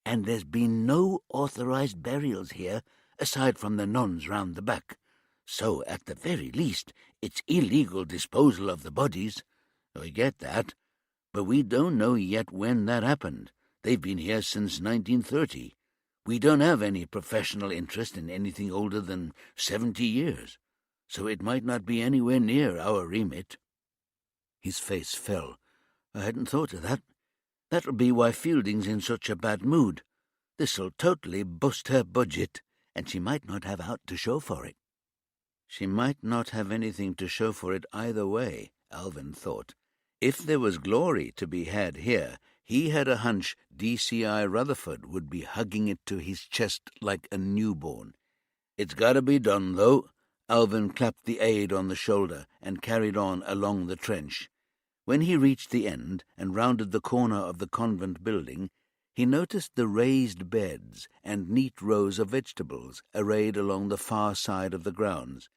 and there's been no authorized burials here, aside from the nuns round the back. So, at the very least, it's illegal disposal of the bodies. I get that, but we don't know yet when that happened. They've been here since 1930. We don't have any professional interest in anything older than 70 years, so it might not be anywhere near our remit. His face fell. I hadn't thought of that. That'll be why Fielding's in such a bad mood. This'll totally bust her budget, and she might not have out to show for it. She might not have anything to show for it either way, Alvin thought. If there was glory to be had here, he had a hunch DCI Rutherford would be hugging it to his chest like a newborn. It's got to be done, though. Alvin clapped the aide on the shoulder and carried on along the trench. When he reached the end and rounded the corner of the convent building, he noticed the raised beds and neat rows of vegetables arrayed along the far side of the grounds.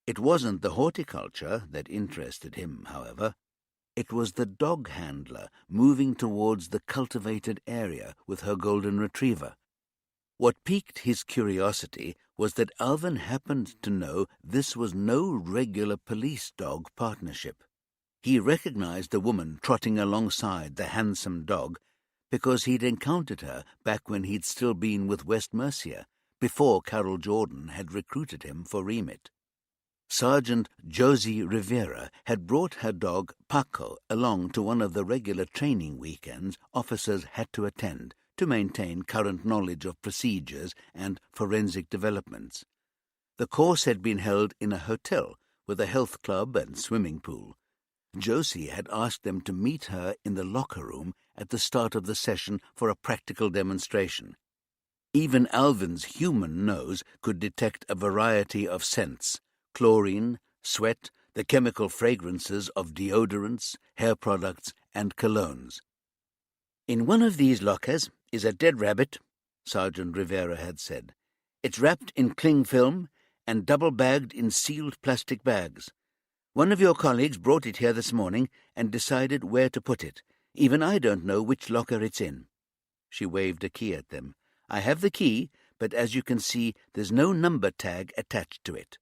It wasn't the horticulture that interested him, however. It was the dog handler moving towards the cultivated area with her golden retriever. What piqued his curiosity was that Alvin happened to know this was no regular police-dog partnership. He recognized the woman trotting alongside the handsome dog because he'd encountered her back when he'd still been with West Mercia, before Carol Jordan had recruited him for remit. Sergeant Josie Rivera had brought her dog Paco along to one of the regular training weekends officers had to attend to maintain current knowledge of procedures and forensic developments. The course had been held in a hotel with a health club and swimming pool. Josie had asked them to meet her in the locker room at the start of the session for a practical demonstration. Even Alvin's human nose could detect a variety of scents: chlorine, sweat, the chemical fragrances of deodorants, hair products, and colognes. In one of these lockers is a dead rabbit, Sergeant Rivera had said. It's wrapped in cling film and double-bagged in sealed plastic bags. One of your colleagues brought it here this morning and decided where to put it. Even I don't know which locker it's in. She waved a key at them. I have the key, but as you can see, there's no number tag attached to it.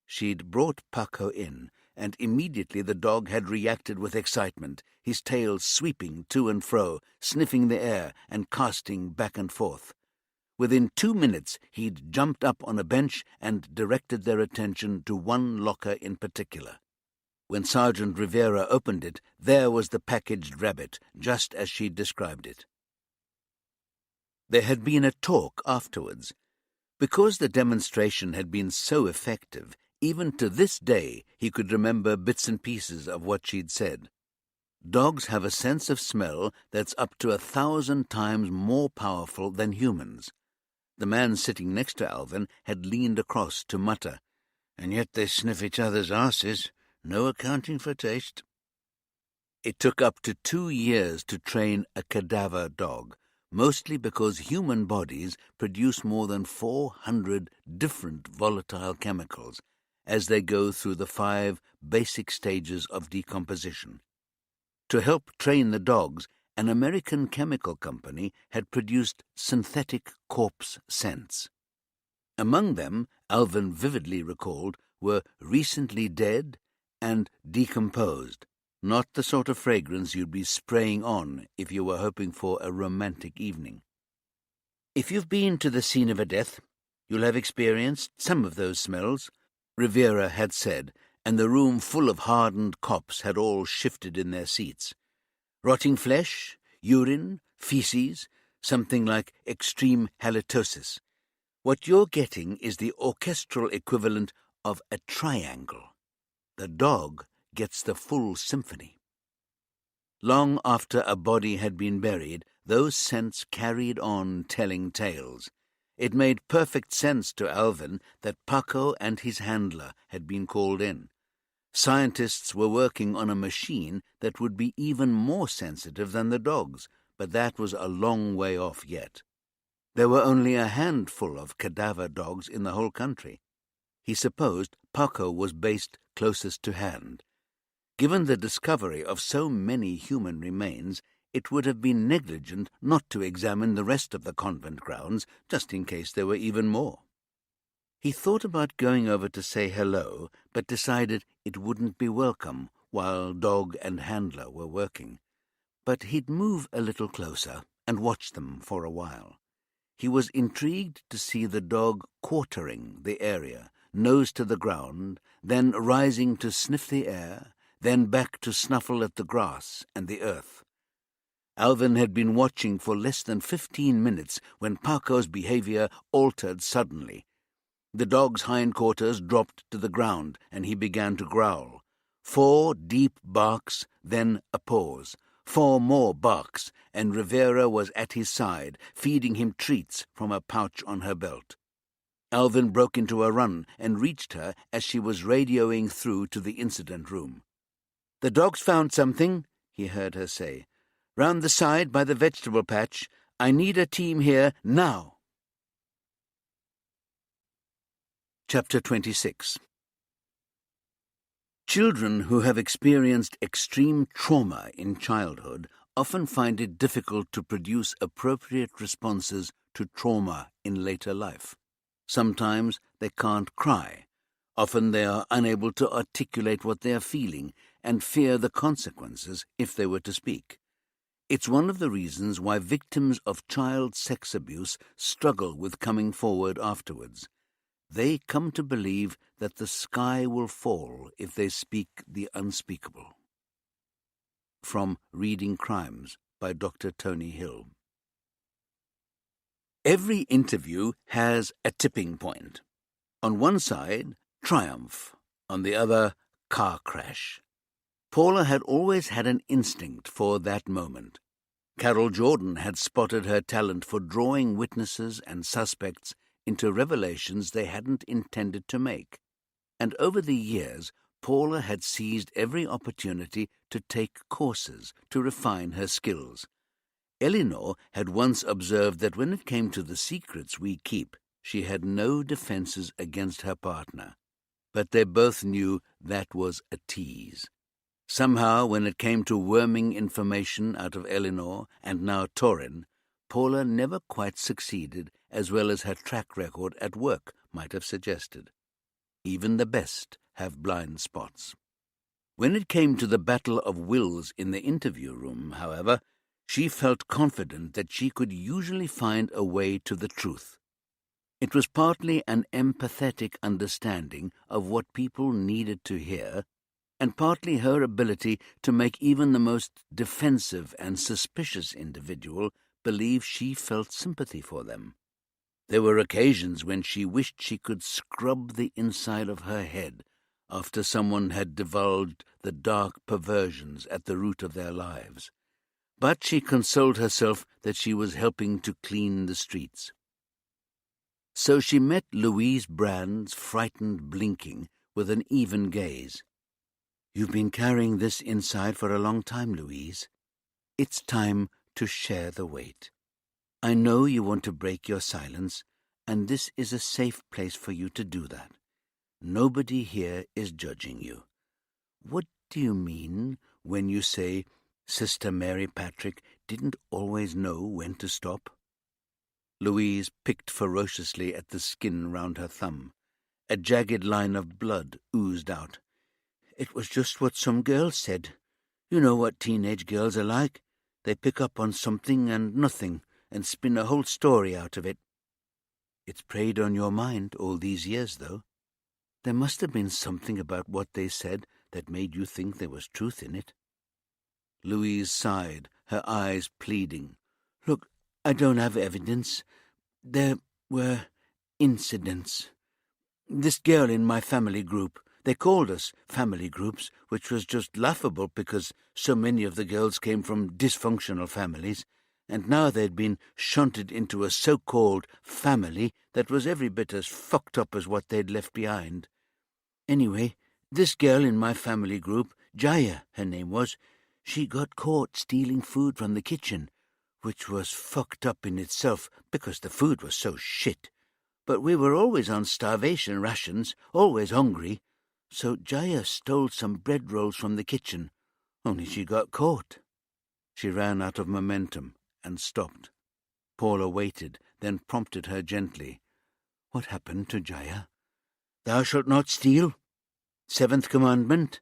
She'd brought Paco in, and immediately the dog had reacted with excitement, his tail sweeping to and fro, sniffing the air and casting back and forth. Within 2 minutes he'd jumped up on a bench and directed their attention to one locker in particular. When Sergeant Rivera opened it, there was the packaged rabbit, just as she'd described it. There had been a talk afterwards. Because the demonstration had been so effective, even to this day he could remember bits and pieces of what she'd said. dogs have a sense of smell that's up to 1,000 times more powerful than humans. The man sitting next to Alvin had leaned across to mutter, "And yet they sniff each other's asses. No accounting for taste." It took up to 2 years to train a cadaver dog, mostly because human bodies produce more than 400 different volatile chemicals as they go through the 5 basic stages of decomposition. To help train the dogs, an American chemical company had produced synthetic corpse scents. Among them, Alvin vividly recalled, were recently dead and decomposed, not the sort of fragrance you'd be spraying on if you were hoping for a romantic evening. "If you've been to the scene of a death, you'll have experienced some of those smells," Rivera had said, and the room full of hardened cops had all shifted in their seats. "Rotting flesh, urine, feces, something like extreme halitosis. What you're getting is the orchestral equivalent of a triangle. The dog gets the full symphony." Long after a body had been buried, those scents carried on telling tales. It made perfect sense to Alvin that Paco and his handler had been called in. Scientists were working on a machine that would be even more sensitive than the dogs, but that was a long way off yet. There were only a handful of cadaver dogs in the whole country. He supposed Paco was based closest to hand. Given the discovery of so many human remains, it would have been negligent not to examine the rest of the convent grounds, just in case there were even more. He thought about going over to say hello, but decided it wouldn't be welcome while dog and handler were working. But he'd move a little closer and watch them for a while. He was intrigued to see the dog quartering the area, nose to the ground, then rising to sniff the air, then back to snuffle at the grass and the earth. Alvin had been watching for less than 15 minutes when Paco's behavior altered suddenly. The dog's hindquarters dropped to the ground, and he began to growl. 4 deep barks, then a pause. 4 more barks, and Rivera was at his side, feeding him treats from a pouch on her belt. Alvin broke into a run and reached her as she was radioing through to the incident room. "The dog's found something," he heard her say. "Round the side by the vegetable patch. I need a team here now." Chapter 26. Children who have experienced extreme trauma in childhood often find it difficult to produce appropriate responses to trauma in later life. Sometimes they can't cry. Often they are unable to articulate what they are feeling and fear the consequences if they were to speak. It's one of the reasons why victims of child sex abuse struggle with coming forward afterwards. They come to believe that the sky will fall if they speak the unspeakable. From Reading Crimes by Dr. Tony Hill. Every interview has a tipping point. On one side, triumph. On the other, car crash. Paula had always had an instinct for that moment. Carol Jordan had spotted her talent for drawing witnesses and suspects into revelations they hadn't intended to make. And over the years, Paula had seized every opportunity to take courses to refine her skills. Eleanor had once observed that when it came to the secrets we keep, she had no defenses against her partner. But they both knew that was a tease. Somehow, when it came to worming information out of Eleanor and now Torin, Paula never quite succeeded as well as her track record at work might have suggested. Even the best have blind spots. When it came to the battle of wills in the interview room, however, she felt confident that she could usually find a way to the truth. It was partly an empathetic understanding of what people needed to hear, and partly her ability to make even the most defensive and suspicious individual believe she felt sympathy for them. There were occasions when she wished she could scrub the inside of her head, after someone had divulged the dark perversions at the root of their lives. But she consoled herself that she was helping to clean the streets. So she met Louise Brand's frightened blinking with an even gaze. "You've been carrying this inside for a long time, Louise. It's time to share the weight. I know you want to break your silence, and this is a safe place for you to do that. Nobody here is judging you. What do you mean when you say Sister Mary Patrick didn't always know when to stop?" Louise picked ferociously at the skin round her thumb. A jagged line of blood oozed out. "It was just what some girls said. You know what teenage girls are like. They pick up on something and nothing, and spin a whole story out of it. It's preyed on your mind all these years, though. There must have been something about what they said that made you think there was truth in it." Louise sighed, her eyes pleading. "Look, I don't have evidence. There were incidents. This girl in my family group, they called us family groups, which was just laughable because so many of the girls came from dysfunctional families, and now they'd been shunted into a so-called family that was every bit as fucked up as what they'd left behind. Anyway, this girl in my family group, Jaya, her name was, she got caught stealing food from the kitchen, which was fucked up in itself because the food was so shit. But we were always on starvation rations, always hungry, so Jaya stole some bread rolls from the kitchen, only she got caught." She ran out of momentum and stopped. Paula waited, then prompted her gently. "What happened to Jaya?" "Thou shalt not steal. 7th commandment.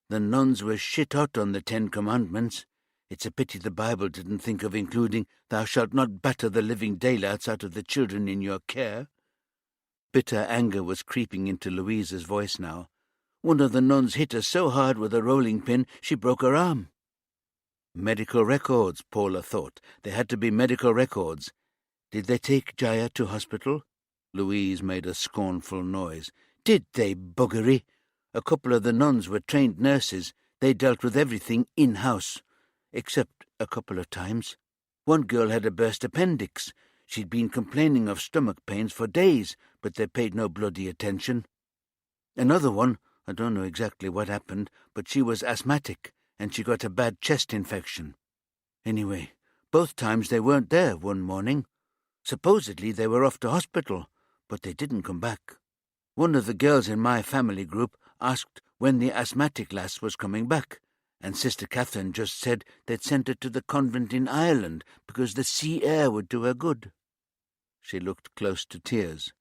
The nuns were shit hot on the 10 commandments. It's a pity the Bible didn't think of including, 'Thou shalt not batter the living daylights out of the children in your care.'" Bitter anger was creeping into Louise's voice now. "One of the nuns hit her so hard with a rolling pin she broke her arm." Medical records, Paula thought. There had to be medical records. "Did they take Jaya to hospital?" Louise made a scornful noise. "Did they, buggery? A couple of the nuns were trained nurses. They dealt with everything in-house, except a couple of times. One girl had a burst appendix. She'd been complaining of stomach pains for days, but they paid no bloody attention. Another one, I don't know exactly what happened, but she was asthmatic, and she got a bad chest infection. Anyway, both times they weren't there one morning. Supposedly they were off to hospital, but they didn't come back. One of the girls in my family group asked when the asthmatic lass was coming back, and Sister Catherine just said they'd sent her to the convent in Ireland because the sea air would do her good." She looked close to tears.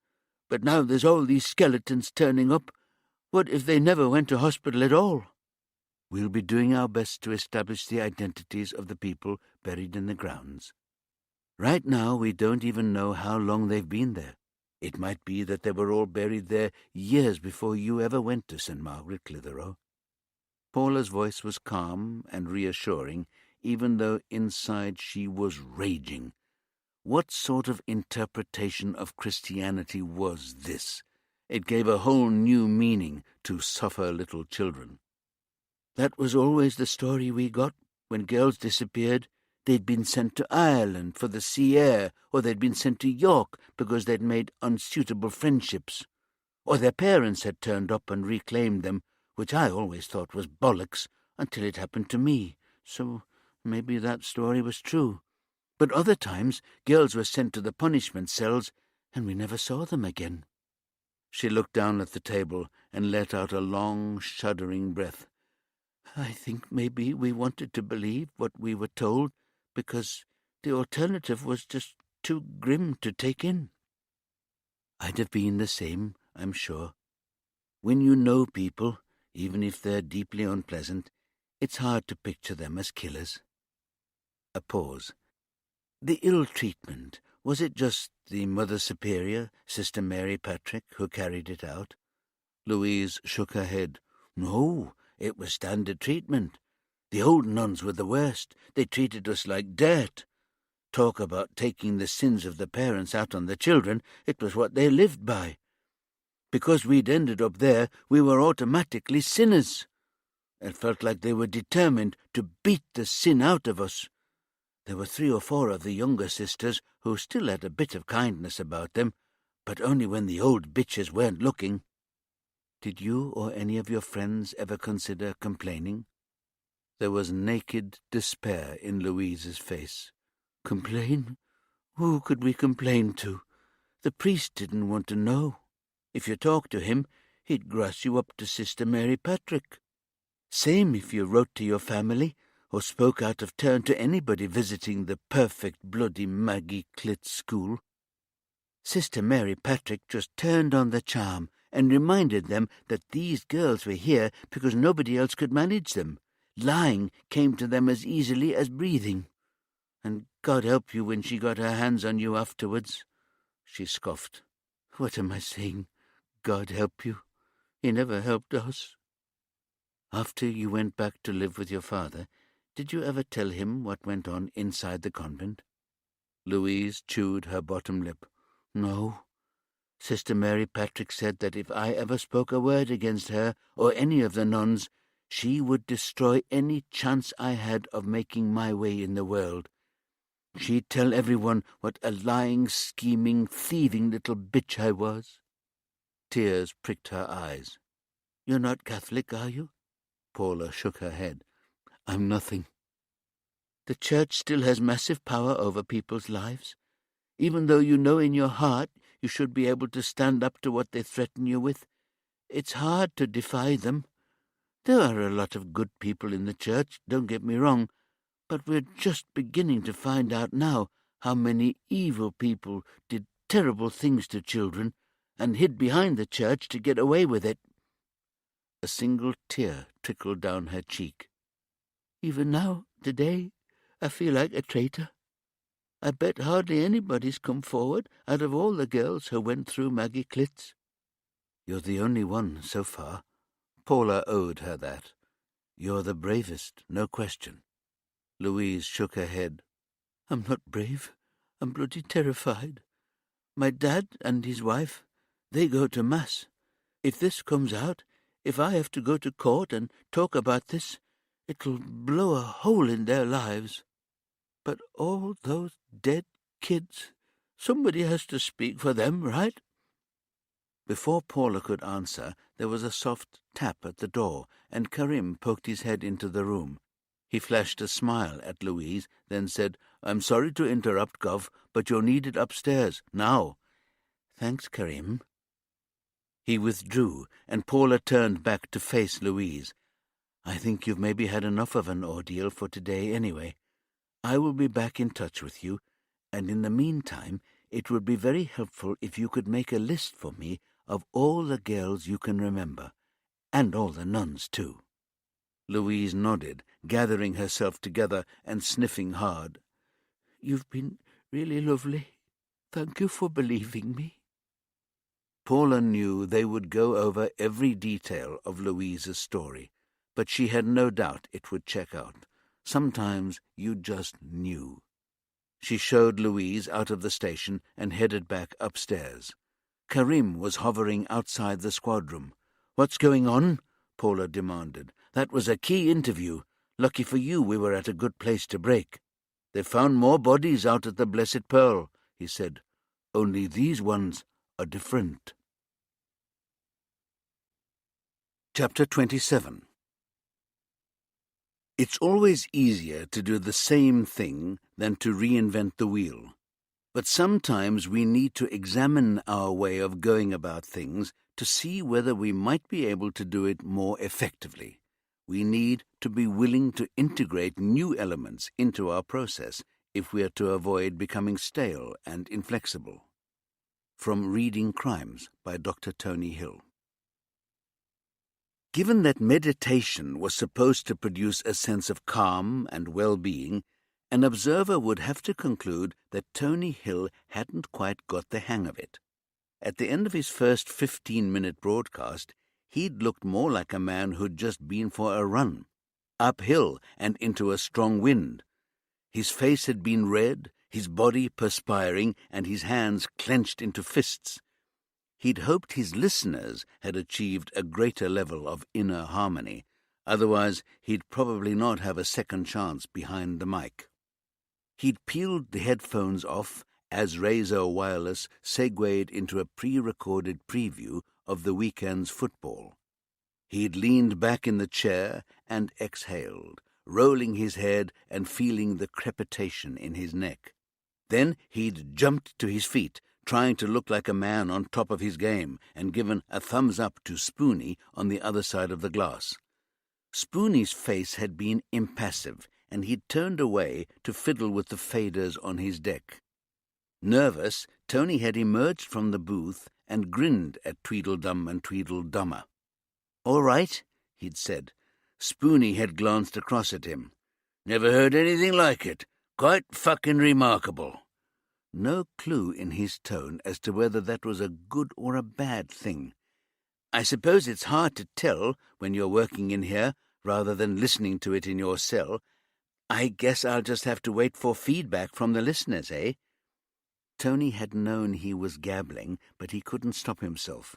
"But now there's all these skeletons turning up. What if they never went to hospital at all?" "We'll be doing our best to establish the identities of the people buried in the grounds. Right now we don't even know how long they've been there. It might be that they were all buried there years before you ever went to St. Margaret, Clitheroe." Paula's voice was calm and reassuring, even though inside she was raging. What sort of interpretation of Christianity was this? It gave a whole new meaning to suffer little children. "That was always the story we got. When girls disappeared, they'd been sent to Ireland for the sea air, or they'd been sent to York because they'd made unsuitable friendships. Or their parents had turned up and reclaimed them, which I always thought was bollocks until it happened to me. So maybe that story was true. But other times girls were sent to the punishment cells, and we never saw them again." She looked down at the table and let out a long, shuddering breath. "I think maybe we wanted to believe what we were told because the alternative was just too grim to take in." "I'd have been the same, I'm sure. When you know people, even if they're deeply unpleasant, it's hard to picture them as killers." A pause. "The ill treatment, was it just the Mother Superior, Sister Mary Patrick, who carried it out?" Louise shook her head. "No, it was standard treatment. The old nuns were the worst. They treated us like dirt. Talk about taking the sins of the parents out on the children, it was what they lived by. Because we'd ended up there, we were automatically sinners. It felt like they were determined to beat the sin out of us. There were 3 or 4 of the younger sisters who still had a bit of kindness about them, but only when the old bitches weren't looking. Did you or any of your friends ever consider complaining? There was naked despair in Louise's face. Complain? Who could we complain to? The priest didn't want to know. If you talked to him, he'd grass you up to Sister Mary Patrick. Same if you wrote to your family or spoke out of turn to anybody visiting the perfect bloody Maggie Clit school. Sister Mary Patrick just turned on the charm and reminded them that these girls were here because nobody else could manage them. Lying came to them as easily as breathing. And God help you when she got her hands on you afterwards. She scoffed. What am I saying? God help you. He never helped us. After you went back to live with your father, did you ever tell him what went on inside the convent? Louise chewed her bottom lip. No. Sister Mary Patrick said that if I ever spoke a word against her or any of the nuns, she would destroy any chance I had of making my way in the world. She'd tell everyone what a lying, scheming, thieving little bitch I was. Tears pricked her eyes. You're not Catholic, are you? Paula shook her head. I'm nothing. The church still has massive power over people's lives. Even though you know in your heart you should be able to stand up to what they threaten you with, it's hard to defy them. There are a lot of good people in the church, don't get me wrong, but we're just beginning to find out now how many evil people did terrible things to children and hid behind the church to get away with it. A single tear trickled down her cheek. Even now, today, I feel like a traitor. I bet hardly anybody's come forward out of all the girls who went through Maggie Clit's. You're the only one so far. Paula owed her that. You're the bravest, no question. Louise shook her head. I'm not brave. I'm bloody terrified. My dad and his wife, they go to Mass. If this comes out, if I have to go to court and talk about this, it'll blow a hole in their lives. But all those dead kids, somebody has to speak for them, right? Before Paula could answer, there was a soft tap at the door, and Karim poked his head into the room. He flashed a smile at Louise, then said, I'm sorry to interrupt, Gov, but you're needed upstairs, now. Thanks, Karim. He withdrew, and Paula turned back to face Louise. I think you've maybe had enough of an ordeal for today anyway. I will be back in touch with you, and in the meantime, it would be very helpful if you could make a list for me of all the girls you can remember, and all the nuns, too. Louise nodded, gathering herself together and sniffing hard. You've been really lovely. Thank you for believing me. Paula knew they would go over every detail of Louise's story, but she had no doubt it would check out. Sometimes you just knew. She showed Louise out of the station and headed back upstairs. Karim was hovering outside the squad room. What's going on? Paula demanded. That was a key interview. Lucky for you we were at a good place to break. They found more bodies out at the Blessed Pearl, he said. Only these ones are different. Chapter 27. It's always easier to do the same thing than to reinvent the wheel. But sometimes we need to examine our way of going about things to see whether we might be able to do it more effectively. We need to be willing to integrate new elements into our process if we are to avoid becoming stale and inflexible. From Reading Crimes by Dr. Tony Hill. Given that meditation was supposed to produce a sense of calm and well-being, an observer would have to conclude that Tony Hill hadn't quite got the hang of it. At the end of his first 15-minute broadcast, he'd looked more like a man who'd just been for a run, uphill and into a strong wind. His face had been red, his body perspiring, and his hands clenched into fists. He'd hoped his listeners had achieved a greater level of inner harmony. Otherwise, he'd probably not have a second chance behind the mic. He'd peeled the headphones off as Razor Wireless segued into a pre-recorded preview of the weekend's football. He'd leaned back in the chair and exhaled, rolling his head and feeling the crepitation in his neck. Then he'd jumped to his feet, trying to look like a man on top of his game, and given a thumbs up to Spoonie on the other side of the glass. Spoonie's face had been impassive, and he'd turned away to fiddle with the faders on his deck. Nervous, Tony had emerged from the booth and grinned at Tweedledum and Tweedledummer. "All right," he'd said. Spoonie had glanced across at him. "Never heard anything like it. Quite fucking remarkable." No clue in his tone as to whether that was a good or a bad thing. "I suppose it's hard to tell when you're working in here rather than listening to it in your cell. I guess I'll just have to wait for feedback from the listeners, eh?" Tony had known he was gabbling, but he couldn't stop himself.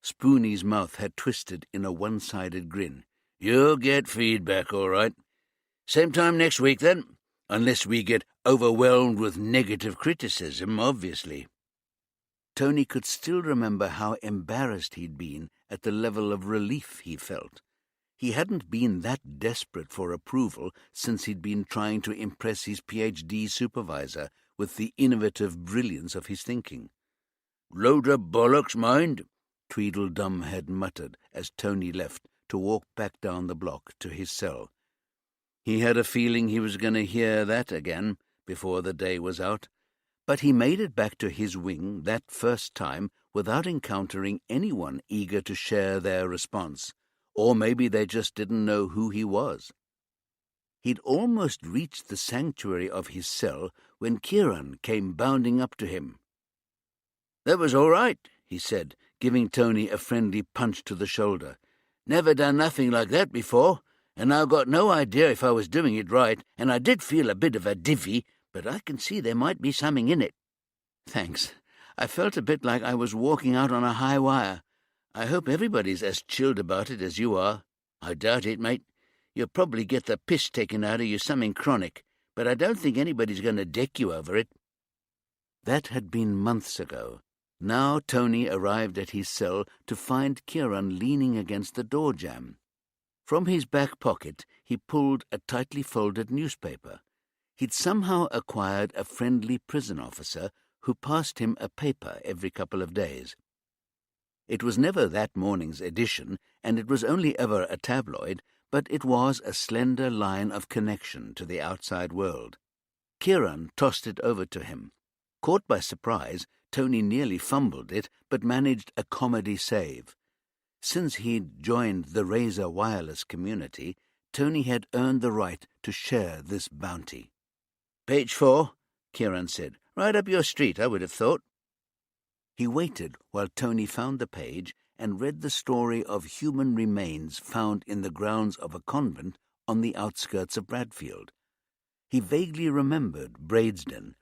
Spoonie's mouth had twisted in a one-sided grin. "You'll get feedback, all right. Same time next week, then. Unless we get overwhelmed with negative criticism, obviously." Tony could still remember how embarrassed he'd been at the level of relief he felt. He hadn't been that desperate for approval since he'd been trying to impress his PhD supervisor with the innovative brilliance of his thinking. "Load of bollocks, mind," Tweedledum had muttered as Tony left to walk back down the block to his cell. He had a feeling he was going to hear that again before the day was out, but he made it back to his wing that first time without encountering anyone eager to share their response, or maybe they just didn't know who he was. He'd almost reached the sanctuary of his cell when Kieran came bounding up to him. "That was all right," he said, giving Tony a friendly punch to the shoulder. "Never done nothing like that before, and I've got no idea if I was doing it right, and I did feel a bit of a divvy, but I can see there might be something in it." "Thanks. I felt a bit like I was walking out on a high wire. I hope everybody's as chilled about it as you are." "I doubt it, mate. You'll probably get the piss taken out of you something chronic, but I don't think anybody's going to deck you over it." That had been months ago. Now Tony arrived at his cell to find Kieran leaning against the door jamb. From his back pocket he pulled a tightly folded newspaper. He'd somehow acquired a friendly prison officer who passed him a paper every couple of days. It was never that morning's edition, and it was only ever a tabloid, but it was a slender line of connection to the outside world. Kieran tossed it over to him. Caught by surprise, Tony nearly fumbled it, but managed a comedy save. Since he'd joined the Razor Wireless community, Tony had earned the right to share this bounty. "Page 4, Kieran said. "Right up your street, I would have thought." He waited while Tony found the page and read the story of human remains found in the grounds of a convent on the outskirts of Bradfield. He vaguely remembered Bradesden.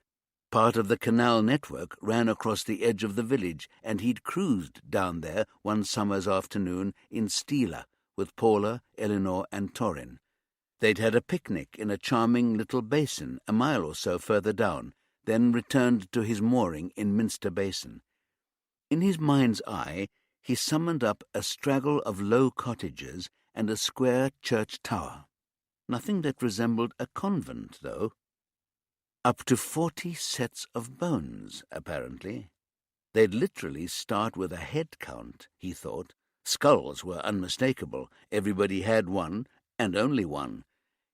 Part of the canal network ran across the edge of the village, and he'd cruised down there one summer's afternoon in Stila with Paula, Eleanor, and Torrin. They'd had a picnic in a charming little basin a mile or so further down, then returned to his mooring in Minster Basin. In his mind's eye, he summoned up a straggle of low cottages and a square church tower. Nothing that resembled a convent, though. Up to 40 sets of bones, apparently. They'd literally start with a head count, he thought. Skulls were unmistakable. Everybody had one, and only one.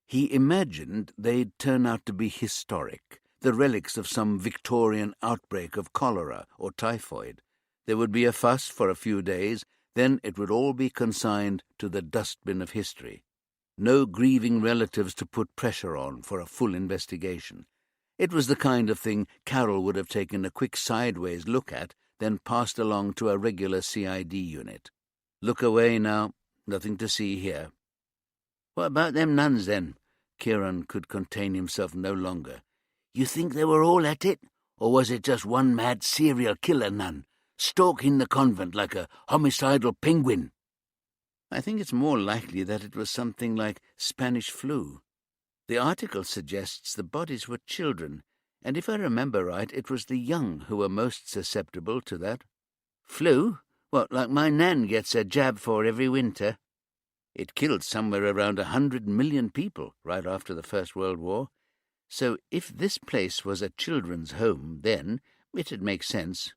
He imagined they'd turn out to be historic, the relics of some Victorian outbreak of cholera or typhoid. There would be a fuss for a few days, then it would all be consigned to the dustbin of history. No grieving relatives to put pressure on for a full investigation. It was the kind of thing Carol would have taken a quick sideways look at, then passed along to a regular CID unit. Look away now. Nothing to see here. "What about them nuns, then?" Kieran could contain himself no longer. "You think they were all at it? Or was it just one mad serial killer nun? stalking the convent like a homicidal penguin. I think it's more likely that it was something like Spanish flu. The article suggests the bodies were children, and if I remember right, it was the young who were most susceptible to that. Flu? What, like my nan gets a jab for every winter? It killed somewhere around 100 million people right after the First World War. So if this place was a children's home then, it'd make sense.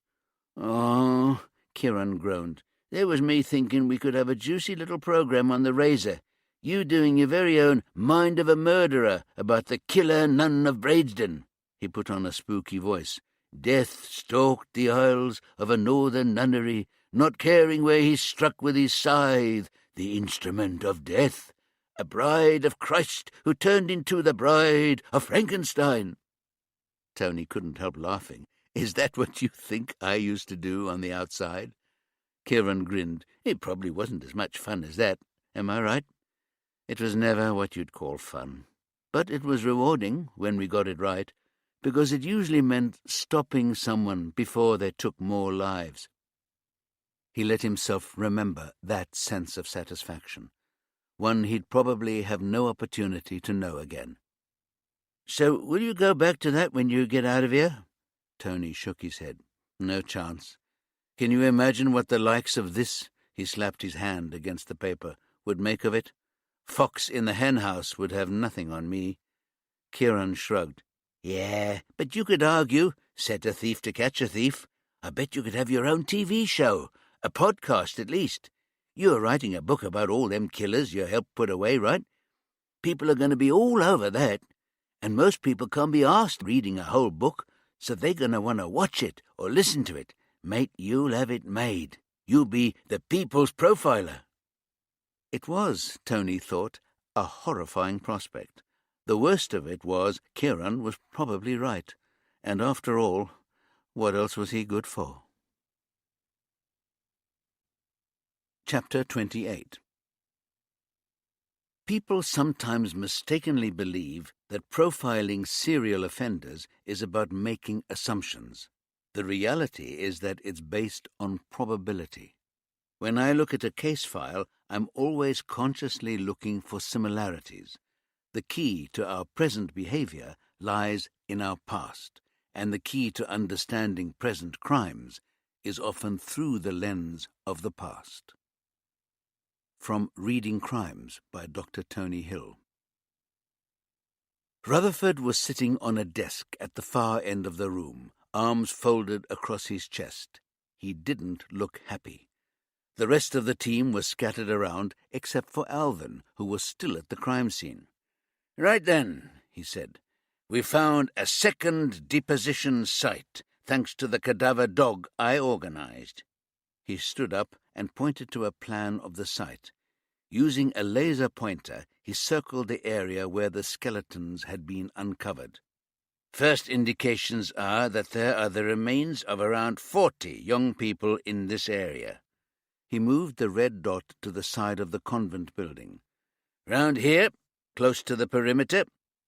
Oh, Kieran groaned. There was me thinking we could have a juicy little programme on the Razor. You doing your very own Mind of a Murderer about the killer nun of Bradesden. He put on a spooky voice. Death stalked the aisles of a northern nunnery, not caring where he struck with his scythe, the instrument of death, a bride of Christ who turned into the bride of Frankenstein. Tony couldn't help laughing. Is that what you think I used to do on the outside? Kieran grinned. It probably wasn't as much fun as that, am I right? It was never what you'd call fun. But it was rewarding when we got it right, because it usually meant stopping someone before they took more lives. He let himself remember that sense of satisfaction, one he'd probably have no opportunity to know again. So will you go back to that when you get out of here? Tony shook his head. No chance. Can you imagine what the likes of this, he slapped his hand against the paper, would make of it? Fox in the hen house would have nothing on me. Kieran shrugged. Yeah, but you could argue, set a thief to catch a thief. I bet you could have your own TV show, a podcast at least. You're writing a book about all them killers you helped put away, right? People are going to be all over that, and most people can't be asked reading a whole book, so they're going to want to watch it or listen to it. Mate, you'll have it made. You'll be the people's profiler. It was, Tony thought, a horrifying prospect. The worst of it was Kieran was probably right, and after all, what else was he good for? Chapter 28. People sometimes mistakenly believe that profiling serial offenders is about making assumptions. The reality is that it's based on probability. When I look at a case file, I'm always consciously looking for similarities. The key to our present behavior lies in our past, and the key to understanding present crimes is often through the lens of the past. From Reading Crimes by Dr. Tony Hill. Rutherford was sitting on a desk at the far end of the room, arms folded across his chest. He didn't look happy. The rest of the team was scattered around, except for Alvin, who was still at the crime scene. Right then, he said, we found a second deposition site, thanks to the cadaver dog I organized. He stood up and pointed to a plan of the site. Using a laser pointer, he circled the area where the skeletons had been uncovered. First indications are that there are the remains of around 40 young people in this area. He moved the red dot to the side of the convent building. Round here, close to the perimeter,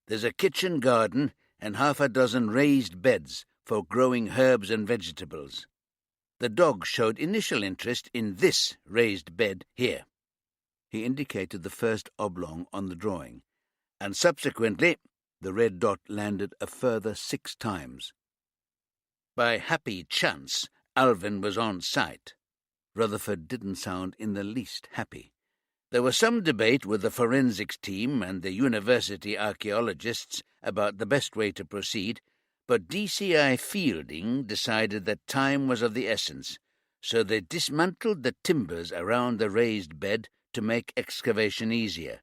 there's a kitchen garden and half a dozen raised beds for growing herbs and vegetables. The dog showed initial interest in this raised bed here. He indicated the first oblong on the drawing, and subsequently the red dot landed a further 6 times. By happy chance, Alvin was on site. Rutherford didn't sound in the least happy. There was some debate with the forensics team and the university archaeologists about the best way to proceed, but DCI Fielding decided that time was of the essence, so they dismantled the timbers around the raised bed to make excavation easier.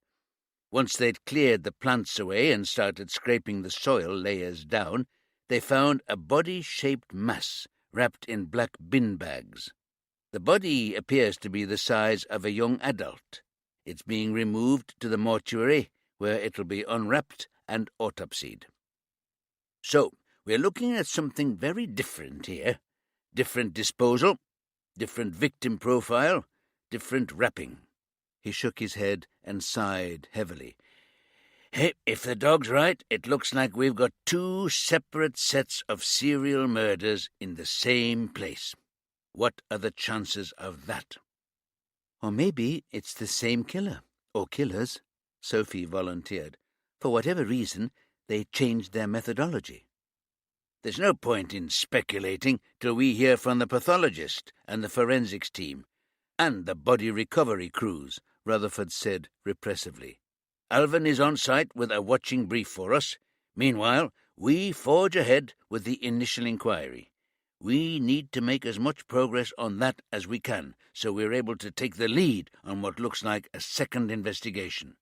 Once they'd cleared the plants away and started scraping the soil layers down, they found a body-shaped mass wrapped in black bin bags. The body appears to be the size of a young adult. It's being removed to the mortuary, where it'll be unwrapped and autopsied. So, we're looking at something very different here. Different disposal, different victim profile, different wrapping. He shook his head and sighed heavily. Hey, if the dog's right, it looks like we've got 2 separate sets of serial murders in the same place. What are the chances of that? Or maybe it's the same killer, or killers, Sophie volunteered. For whatever reason, they changed their methodology. There's no point in speculating till we hear from the pathologist and the forensics team, and the body recovery crews, Rutherford said repressively. Alvin is on site with a watching brief for us. Meanwhile, we forge ahead with the initial inquiry. We need to make as much progress on that as we can, so we're able to take the lead on what looks like a second investigation.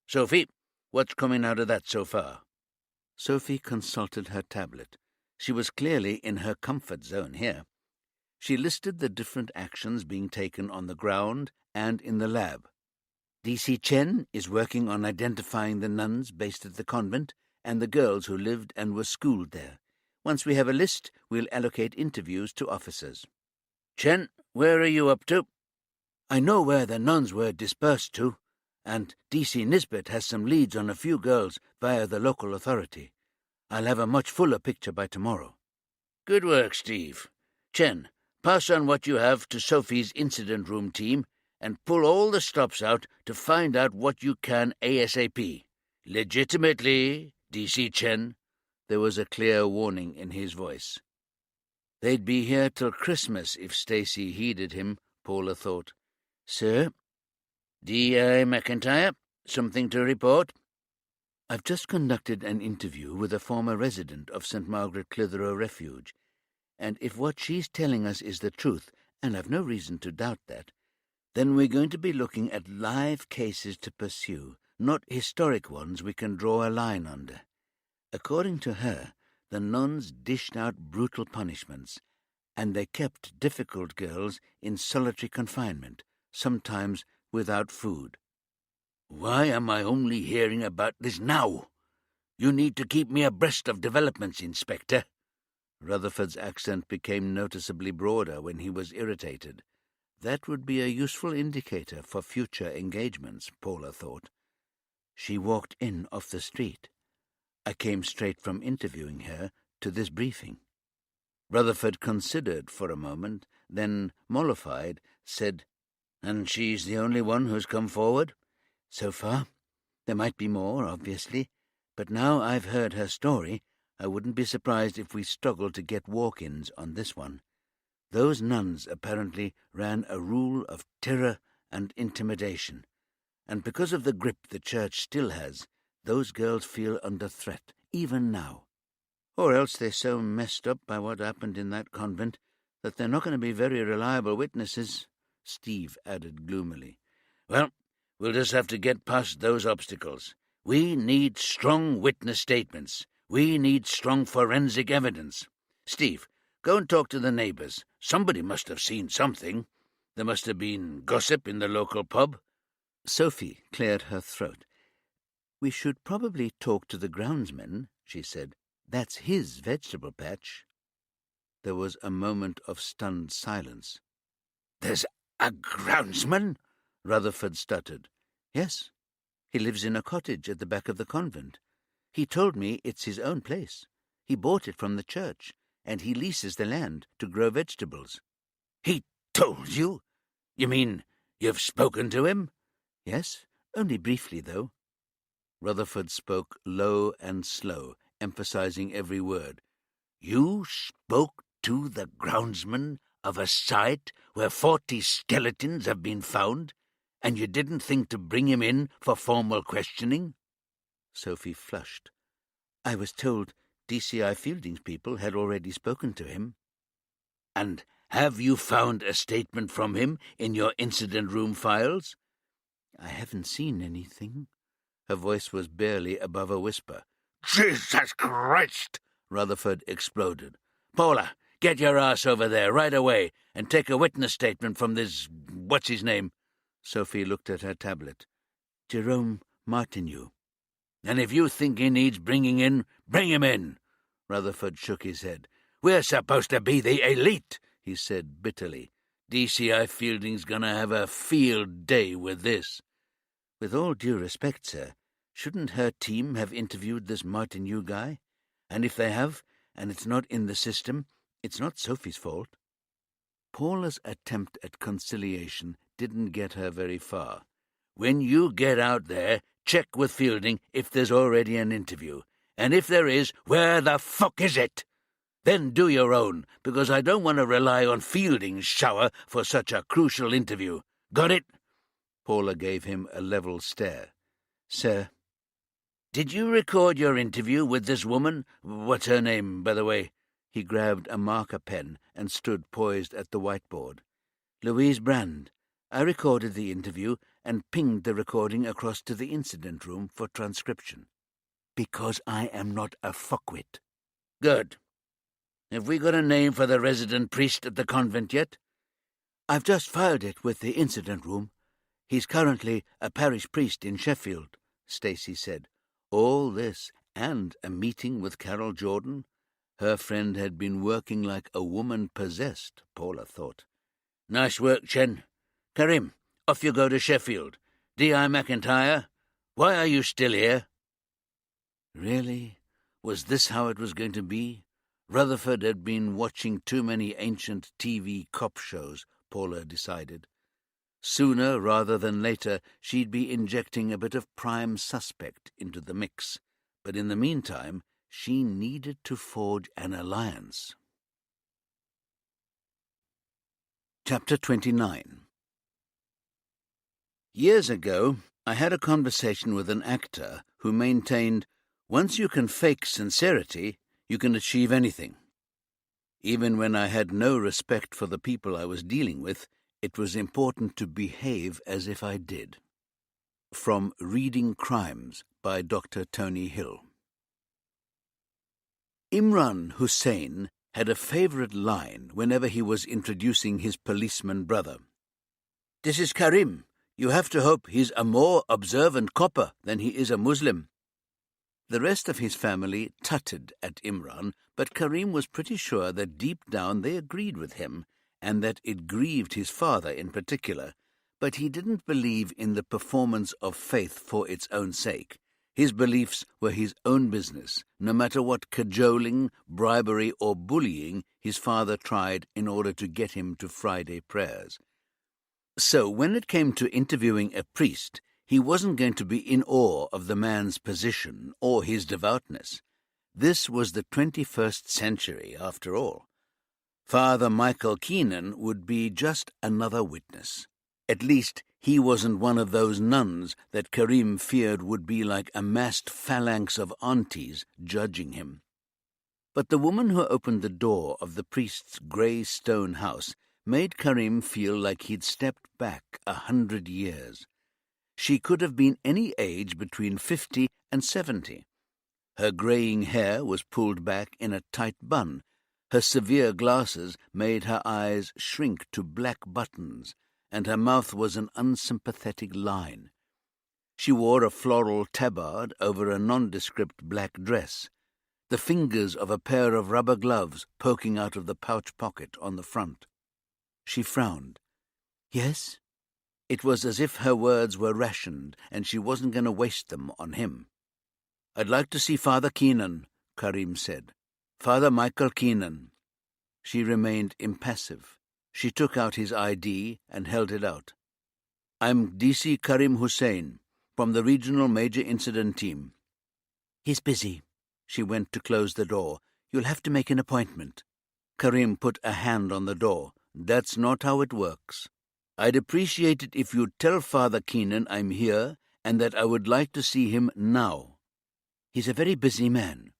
Sophie, what's coming out of that so far? Sophie consulted her tablet. She was clearly in her comfort zone here. She listed the different actions being taken on the ground and in the lab. DC Chen is working on identifying the nuns based at the convent and the girls who lived and were schooled there. Once we have a list, we'll allocate interviews to officers. Chen, where are you up to? I know where the nuns were dispersed to, and DC Nisbet has some leads on a few girls via the local authority. I'll have a much fuller picture by tomorrow. Good work, Steve. Chen, pass on what you have to Sophie's incident room team and pull all the stops out to find out what you can ASAP. Legitimately, DC Chen. There was a clear warning in his voice. They'd be here till Christmas if Stacy heeded him, Paula thought. Sir? D.I. McIntyre, something to report? I've just conducted an interview with a former resident of St. Margaret Clitheroe Refuge, and if what she's telling us is the truth, and I've no reason to doubt that, then we're going to be looking at live cases to pursue, not historic ones we can draw a line under. According to her, the nuns dished out brutal punishments, and they kept difficult girls in solitary confinement, sometimes without food. Why am I only hearing about this now? You need to keep me abreast of developments, Inspector. Rutherford's accent became noticeably broader when he was irritated. That would be a useful indicator for future engagements, Paula thought. She walked in off the street. I came straight from interviewing her to this briefing. Rutherford considered for a moment, then, mollified, said, And she's the only one who's come forward? So far. There might be more, obviously, but now I've heard her story, I wouldn't be surprised if we struggle to get walk-ins on this one. Those nuns apparently ran a rule of terror and intimidation, and because of the grip the church still has, those girls feel under threat, even now. Or else they're so messed up by what happened in that convent that they're not going to be very reliable witnesses, Steve added gloomily. Well, we'll just have to get past those obstacles. We need strong witness statements. We need strong forensic evidence. Steve, go and talk to the neighbours. Somebody must have seen something. There must have been gossip in the local pub. Sophie cleared her throat. We should probably talk to the groundsman, she said. That's his vegetable patch. There was a moment of stunned silence. There's a groundsman? Rutherford stuttered. Yes. He lives in a cottage at the back of the convent. He told me it's his own place. He bought it from the church, and he leases the land to grow vegetables. He told you? You mean you've spoken to him? Yes, only briefly, though. Rutherford spoke low and slow, emphasizing every word. You spoke to the groundsman of a site where 40 skeletons have been found, and you didn't think to bring him in for formal questioning? Sophie flushed. I was told DCI Fielding's people had already spoken to him. And have you found a statement from him in your incident room files? I haven't seen anything. Her voice was barely above a whisper. Jesus Christ! Rutherford exploded. Paula, get your ass over there right away and take a witness statement from this... what's-his-name? Sophie looked at her tablet. Jerome Martineau. And if you think he needs bringing in, bring him in. Rutherford shook his head. We're supposed to be the elite, he said bitterly. DCI Fielding's gonna have a field day with this. With all due respect, sir, shouldn't her team have interviewed this Martineau guy? And if they have, and it's not in the system, it's not Sophie's fault. Paula's attempt at conciliation didn't get her very far. "When you get out there, check with Fielding if there's already an interview. And if there is, where the fuck is it? Then do your own, because I don't want to rely on Fielding's shower for such a crucial interview. Got it?" Paula gave him a level stare. "Sir." "Did you record your interview with this woman? What's her name, by the way?" He grabbed a marker pen and stood poised at the whiteboard. "Louise Brand. I recorded the interview and pinged the recording across to the incident room for transcription. Because I am not a fuckwit." "Good. Have we got a name for the resident priest at the convent yet?" "I've just filed it with the incident room. He's currently a parish priest in Sheffield," Stacy said. All this, and a meeting with Carol Jordan? Her friend had been working like a woman possessed, Paula thought. "Nice work, Chen. Karim, off you go to Sheffield. D.I. McIntyre, why are you still here?" Really? Was this how it was going to be? Rutherford had been watching too many ancient TV cop shows, Paula decided. Sooner rather than later, she'd be injecting a bit of prime suspect into the mix. But in the meantime, she needed to forge an alliance. Chapter 29. Years ago, I had a conversation with an actor who maintained, once you can fake sincerity, you can achieve anything. Even when I had no respect for the people I was dealing with, it was important to behave as if I did. From Reading Crimes by Dr. Tony Hill. Imran Hussain had a favourite line whenever he was introducing his policeman brother. "This is Karim. You have to hope he's a more observant copper than he is a Muslim." The rest of his family tutted at Imran, but Karim was pretty sure that deep down they agreed with him, and that it grieved his father in particular, but he didn't believe in the performance of faith for its own sake. His beliefs were his own business, no matter what cajoling, bribery, or bullying his father tried in order to get him to Friday prayers. So when it came to interviewing a priest, he wasn't going to be in awe of the man's position or his devoutness. This was the 21st century, after all. Father Michael Keenan would be just another witness. At least he wasn't one of those nuns that Karim feared would be like a massed phalanx of aunties judging him. But the woman who opened the door of the priest's grey stone house made Karim feel like he'd stepped back 100 years. She could have been any age between 50 and 70. Her greying hair was pulled back in a tight bun. Her severe glasses made her eyes shrink to black buttons, and her mouth was an unsympathetic line. She wore a floral tabard over a nondescript black dress, the fingers of a pair of rubber gloves poking out of the pouch pocket on the front. She frowned. "Yes?" It was as if her words were rationed, and she wasn't going to waste them on him. "I'd like to see Father Keenan," Karim said. "Father Michael Keenan." She remained impassive. She took out his ID and held it out. "I'm DC Karim Hussain, from the Regional Major Incident Team." "He's busy." She went to close the door. "You'll have to make an appointment." Karim put a hand on the door. "That's not how it works. I'd appreciate it if you'd tell Father Keenan I'm here and that I would like to see him now." "He's a very busy man."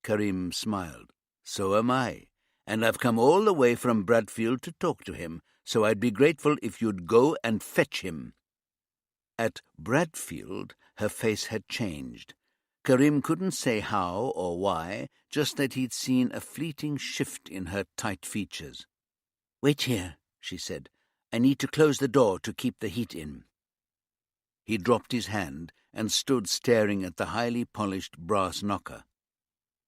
Karim smiled. "So am I. And I've come all the way from Bradfield to talk to him, so I'd be grateful if you'd go and fetch him." At Bradfield, her face had changed. Karim couldn't say how or why, just that he'd seen a fleeting shift in her tight features. "Wait here," she said. "I need to close the door to keep the heat in." He dropped his hand and stood staring at the highly polished brass knocker.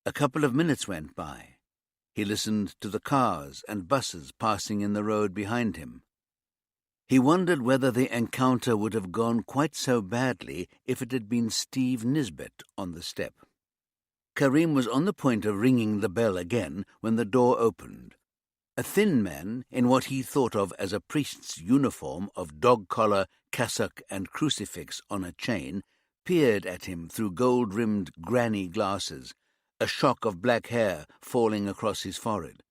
A couple of minutes went by. He listened to the cars and buses passing in the road behind him. He wondered whether the encounter would have gone quite so badly if it had been Steve Nisbet on the step. Karim was on the point of ringing the bell again when the door opened. A thin man in what he thought of as a priest's uniform of dog collar, cassock, and crucifix on a chain peered at him through gold-rimmed granny glasses, a shock of black hair falling across his forehead.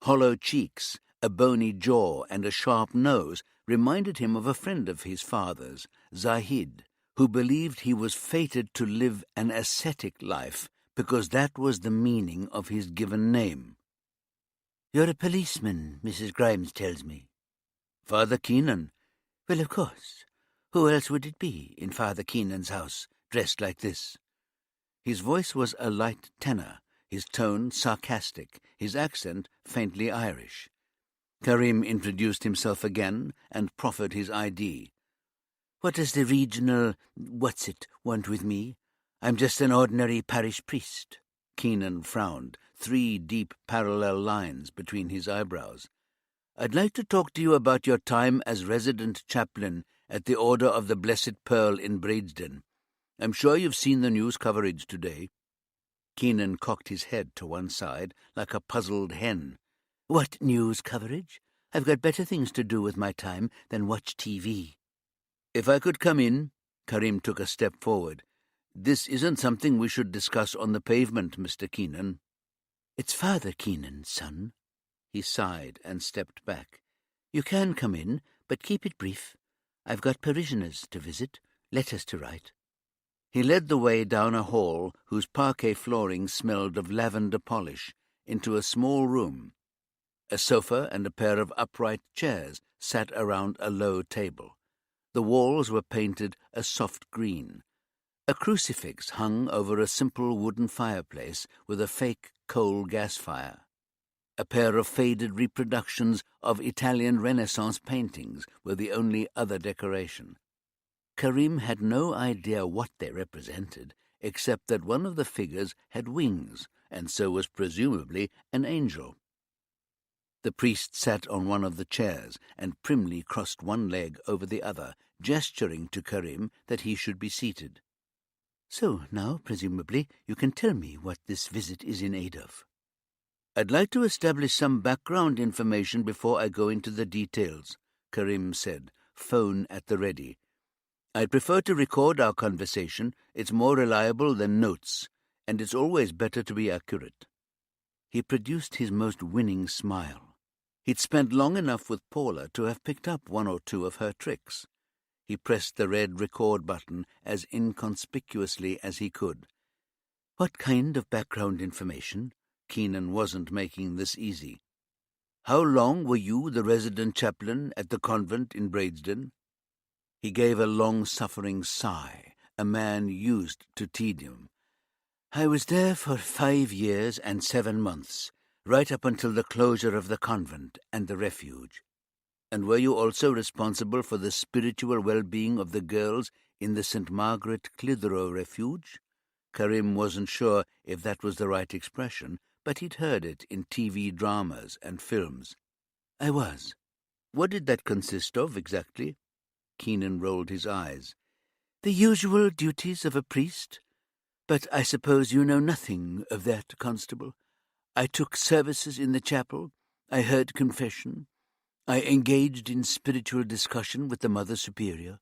Hollow cheeks, a bony jaw, and a sharp nose reminded him of a friend of his father's, Zahid, who believed he was fated to live an ascetic life because that was the meaning of his given name. "You're a policeman, Mrs. Grimes tells me." "Father Keenan." "Well, of course. Who else would it be in Father Keenan's house, dressed like this?" His voice was a light tenor, his tone sarcastic, his accent faintly Irish. Karim introduced himself again and proffered his ID. "What does the regional want with me? I'm just an ordinary parish priest." Keenan frowned, 3 deep parallel lines between his eyebrows. "I'd like to talk to you about your time as resident chaplain at the Order of the Blessed Pearl in Bradesden. I'm sure you've seen the news coverage today." Keenan cocked his head to one side like a puzzled hen. "What news coverage? I've got better things to do with my time than watch TV." "If I could come in," Karim took a step forward. "This isn't something we should discuss on the pavement, Mr. Keenan." "It's Father Keenan, son." He sighed and stepped back. "You can come in, but keep it brief. I've got parishioners to visit, letters to write." He led the way down a hall whose parquet flooring smelled of lavender polish into a small room. A sofa and a pair of upright chairs sat around a low table. The walls were painted a soft green. A crucifix hung over a simple wooden fireplace with a fake coal gas fire. A pair of faded reproductions of Italian Renaissance paintings were the only other decoration. Karim had no idea what they represented, except that one of the figures had wings, and so was presumably an angel. The priest sat on one of the chairs and primly crossed one leg over the other, gesturing to Karim that he should be seated. "So now, presumably, you can tell me what this visit is in aid of." "I'd like to establish some background information before I go into the details," Karim said, phone at the ready. "I'd prefer to record our conversation. It's more reliable than notes, and it's always better to be accurate." He produced his most winning smile. He'd spent long enough with Paula to have picked up 1 or 2 of her tricks. He pressed the red record button as inconspicuously as he could. "What kind of background information?" Keenan wasn't making this easy. "How long were you the resident chaplain at the convent in Bradesden?" He gave a long-suffering sigh, a man used to tedium. "I was there for 5 years and 7 months, right up until the closure of the convent and the refuge." "And were you also responsible for the spiritual well-being of the girls in the St. Margaret Clitheroe refuge?" Karim wasn't sure if that was the right expression, but he'd heard it in TV dramas and films. "I was." "What did that consist of, exactly?" Keenan rolled his eyes. "The usual duties of a priest. But I suppose you know nothing of that, Constable. I took services in the chapel. I heard confession. I engaged in spiritual discussion with the Mother Superior.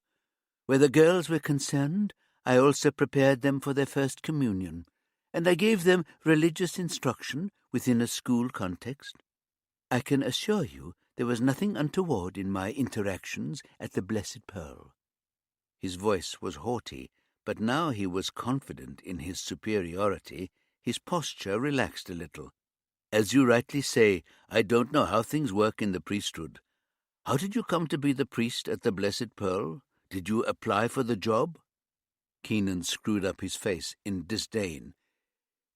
Where the girls were concerned, I also prepared them for their first communion, and I gave them religious instruction within a school context. I can assure you there was nothing untoward in my interactions at the Blessed Pearl." His voice was haughty, but now he was confident in his superiority. His posture relaxed a little. "As you rightly say, I don't know how things work in the priesthood. How did you come to be the priest at the Blessed Pearl? Did you apply for the job?" Keenan screwed up his face in disdain.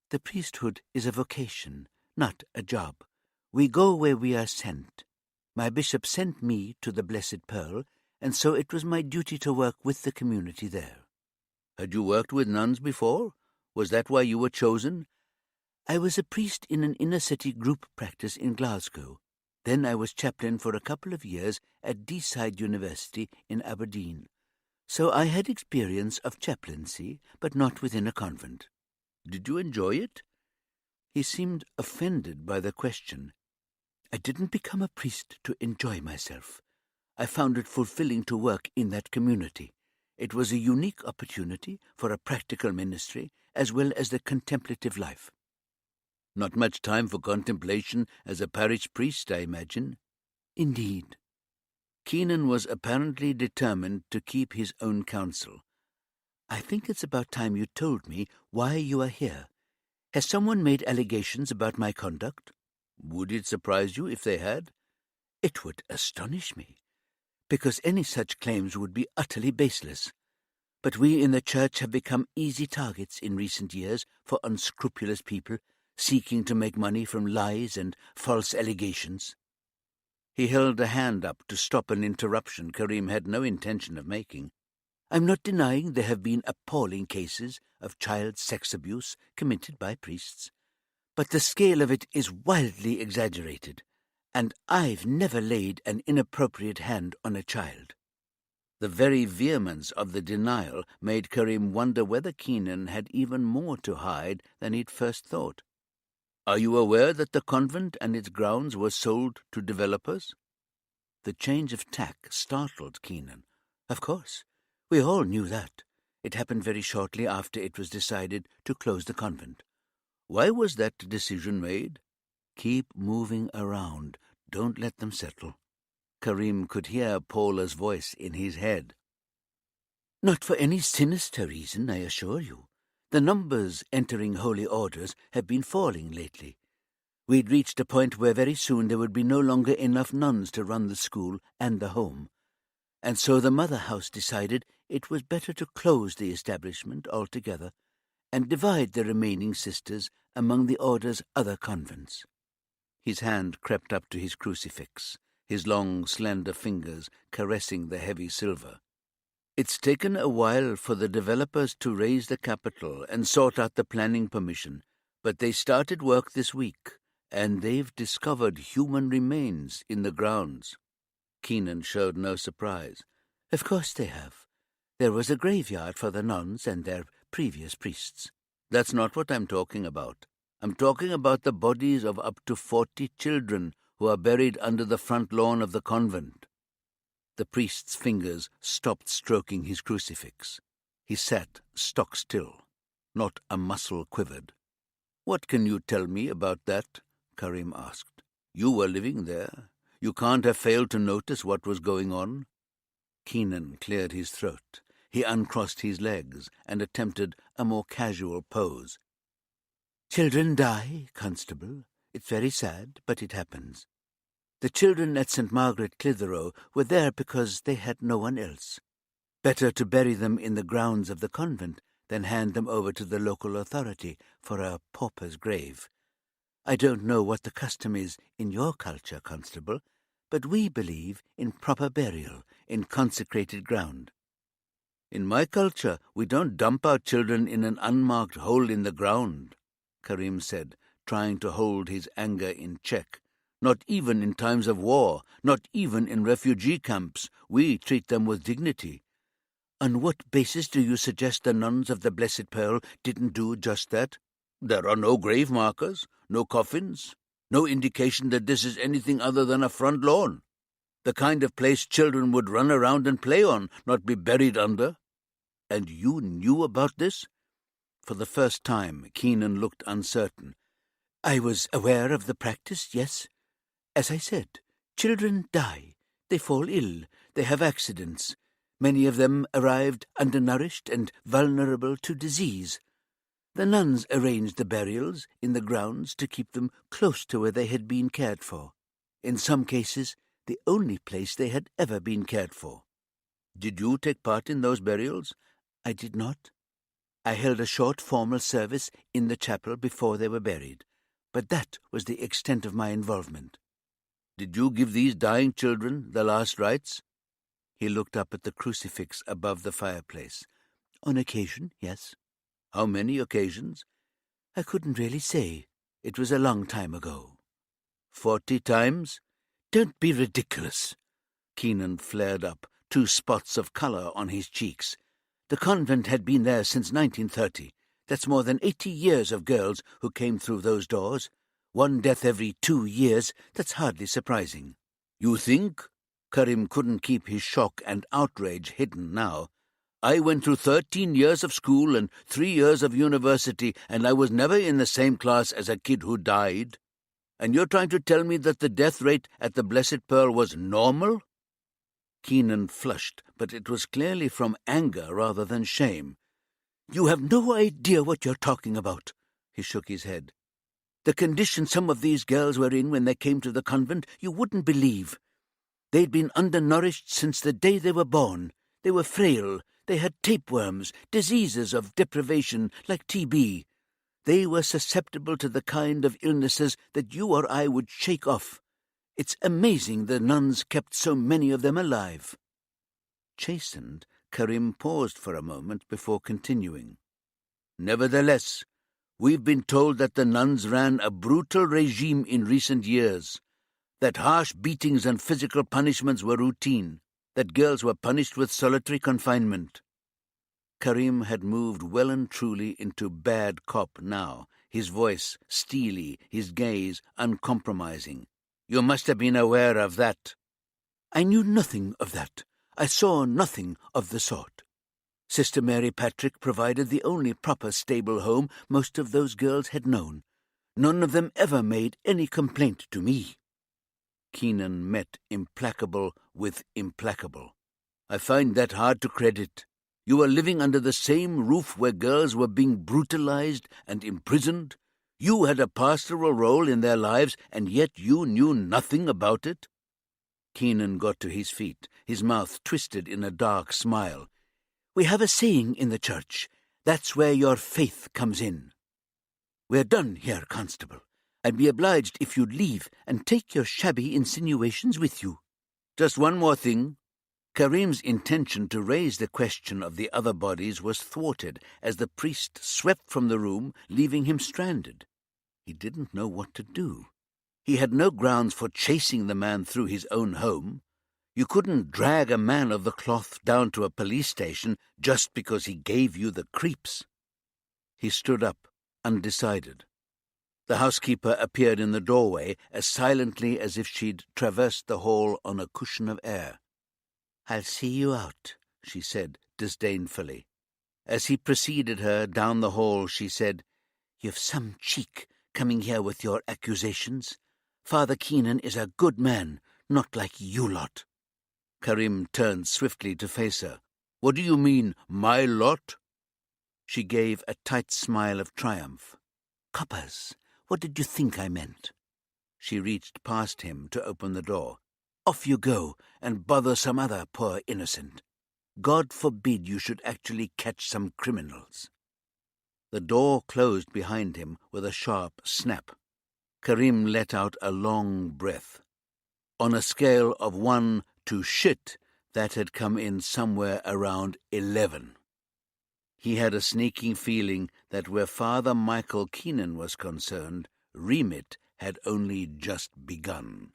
"The priesthood is a vocation, not a job. We go where we are sent. My bishop sent me to the Blessed Pearl, and so it was my duty to work with the community there." "Had you worked with nuns before? Was that why you were chosen?" "I was a priest in an inner-city group practice in Glasgow. Then I was chaplain for a couple of years at Deeside University in Aberdeen. So I had experience of chaplaincy, but not within a convent." "Did you enjoy it?" He seemed offended by the question. I didn't become a priest to enjoy myself. I found it fulfilling to work in that community. It was a unique opportunity for a practical ministry as well as the contemplative life. Not much time for contemplation as a parish priest, I imagine. Indeed. Keenan was apparently determined to keep his own counsel. I think it's about time you told me why you are here. Has someone made allegations about my conduct? Would it surprise you if they had? It would astonish me, because any such claims would be utterly baseless. But we in the Church have become easy targets in recent years for unscrupulous people seeking to make money from lies and false allegations. He held a hand up to stop an interruption Karim had no intention of making. I'm not denying there have been appalling cases of child sex abuse committed by priests, but the scale of it is wildly exaggerated, and I've never laid an inappropriate hand on a child. The very vehemence of the denial made Karim wonder whether Keenan had even more to hide than he'd first thought. Are you aware that the convent and its grounds were sold to developers? The change of tack startled Keenan. Of course, we all knew that. It happened very shortly after it was decided to close the convent. Why was that decision made? Keep moving around. Don't let them settle. Karim could hear Paula's voice in his head. Not for any sinister reason, I assure you. The numbers entering holy orders have been falling lately. We'd reached a point where very soon there would be no longer enough nuns to run the school and the home. And so the Mother House decided it was better to close the establishment altogether and divide the remaining sisters among the order's other convents. His hand crept up to his crucifix, his long, slender fingers caressing the heavy silver. It's taken a while for the developers to raise the capital and sort out the planning permission, but they started work this week, and they've discovered human remains in the grounds. Keenan showed no surprise. Of course they have. There was a graveyard for the nuns and their previous priests. That's not what I'm talking about. I'm talking about the bodies of up to 40 children who are buried under the front lawn of the convent. The priest's fingers stopped stroking his crucifix. He sat stock still. Not a muscle quivered. What can you tell me about that? Karim asked. You were living there. You can't have failed to notice what was going on. Keenan cleared his throat. He uncrossed his legs and attempted a more casual pose. Children die, Constable. It's very sad, but it happens. The children at St. Margaret Clitheroe were there because they had no one else. Better to bury them in the grounds of the convent than hand them over to the local authority for a pauper's grave. I don't know what the custom is in your culture, Constable, but we believe in proper burial in consecrated ground. In my culture, we don't dump our children in an unmarked hole in the ground, Karim said, trying to hold his anger in check. Not even in times of war, not even in refugee camps, we treat them with dignity. On what basis do you suggest the nuns of the Blessed Pearl didn't do just that? There are no grave markers, no coffins, no indication that this is anything other than a front lawn. The kind of place children would run around and play on, not be buried under. And you knew about this? For the first time, Keenan looked uncertain. I was aware of the practice, yes. As I said, children die. They fall ill. They have accidents. Many of them arrived undernourished and vulnerable to disease. The nuns arranged the burials in the grounds to keep them close to where they had been cared for. In some cases, the only place they had ever been cared for. Did you take part in those burials? I did not. I held a short formal service in the chapel before they were buried, but that was the extent of my involvement. Did you give these dying children the last rites? He looked up at the crucifix above the fireplace. On occasion, yes. How many occasions? I couldn't really say. It was a long time ago. 40 times? Don't be ridiculous. Keenan flared up, 2 spots of colour on his cheeks. The convent had been there since 1930. That's more than 80 years of girls who came through those doors. One death every 2 years, that's hardly surprising. You think? Karim couldn't keep his shock and outrage hidden now. I went through 13 years of school and 3 years of university, and I was never in the same class as a kid who died. And you're trying to tell me that the death rate at the Blessed Pearl was normal? Keenan flushed, but it was clearly from anger rather than shame. You have no idea what you're talking about. He shook his head. The condition some of these girls were in when they came to the convent, you wouldn't believe. They'd been undernourished since the day they were born. They were frail. They had tapeworms, diseases of deprivation like TB. They were susceptible to the kind of illnesses that you or I would shake off. It's amazing the nuns kept so many of them alive. Chastened, Karim paused for a moment before continuing. Nevertheless, we've been told that the nuns ran a brutal regime in recent years, that harsh beatings and physical punishments were routine, that girls were punished with solitary confinement. Karim had moved well and truly into bad cop now, his voice steely, his gaze uncompromising. You must have been aware of that. I knew nothing of that. I saw nothing of the sort. Sister Mary Patrick provided the only proper stable home most of those girls had known. None of them ever made any complaint to me. Keenan met implacable with implacable. I find that hard to credit. You were living under the same roof where girls were being brutalized and imprisoned. You had a pastoral role in their lives, and yet you knew nothing about it? Keenan got to his feet, his mouth twisted in a dark smile. We have a saying in the church, that's where your faith comes in. We're done here, Constable. I'd be obliged if you'd leave and take your shabby insinuations with you. Just one more thing. Karim's intention to raise the question of the other bodies was thwarted as the priest swept from the room, leaving him stranded. He didn't know what to do. He had no grounds for chasing the man through his own home. You couldn't drag a man of the cloth down to a police station just because he gave you the creeps. He stood up, undecided. The housekeeper appeared in the doorway as silently as if she'd traversed the hall on a cushion of air. I'll see you out, she said disdainfully. As he preceded her down the hall, she said, You've some cheek coming here with your accusations. Father Keenan is a good man, not like you lot. Karim turned swiftly to face her. What do you mean, my lot? She gave a tight smile of triumph. Coppers, what did you think I meant? She reached past him to open the door. Off you go and bother some other poor innocent. God forbid you should actually catch some criminals. The door closed behind him with a sharp snap. Karim let out a long breath. On a scale of 1 to shit, that had come in somewhere around 11. He had a sneaking feeling that where Father Michael Keenan was concerned, remit had only just begun.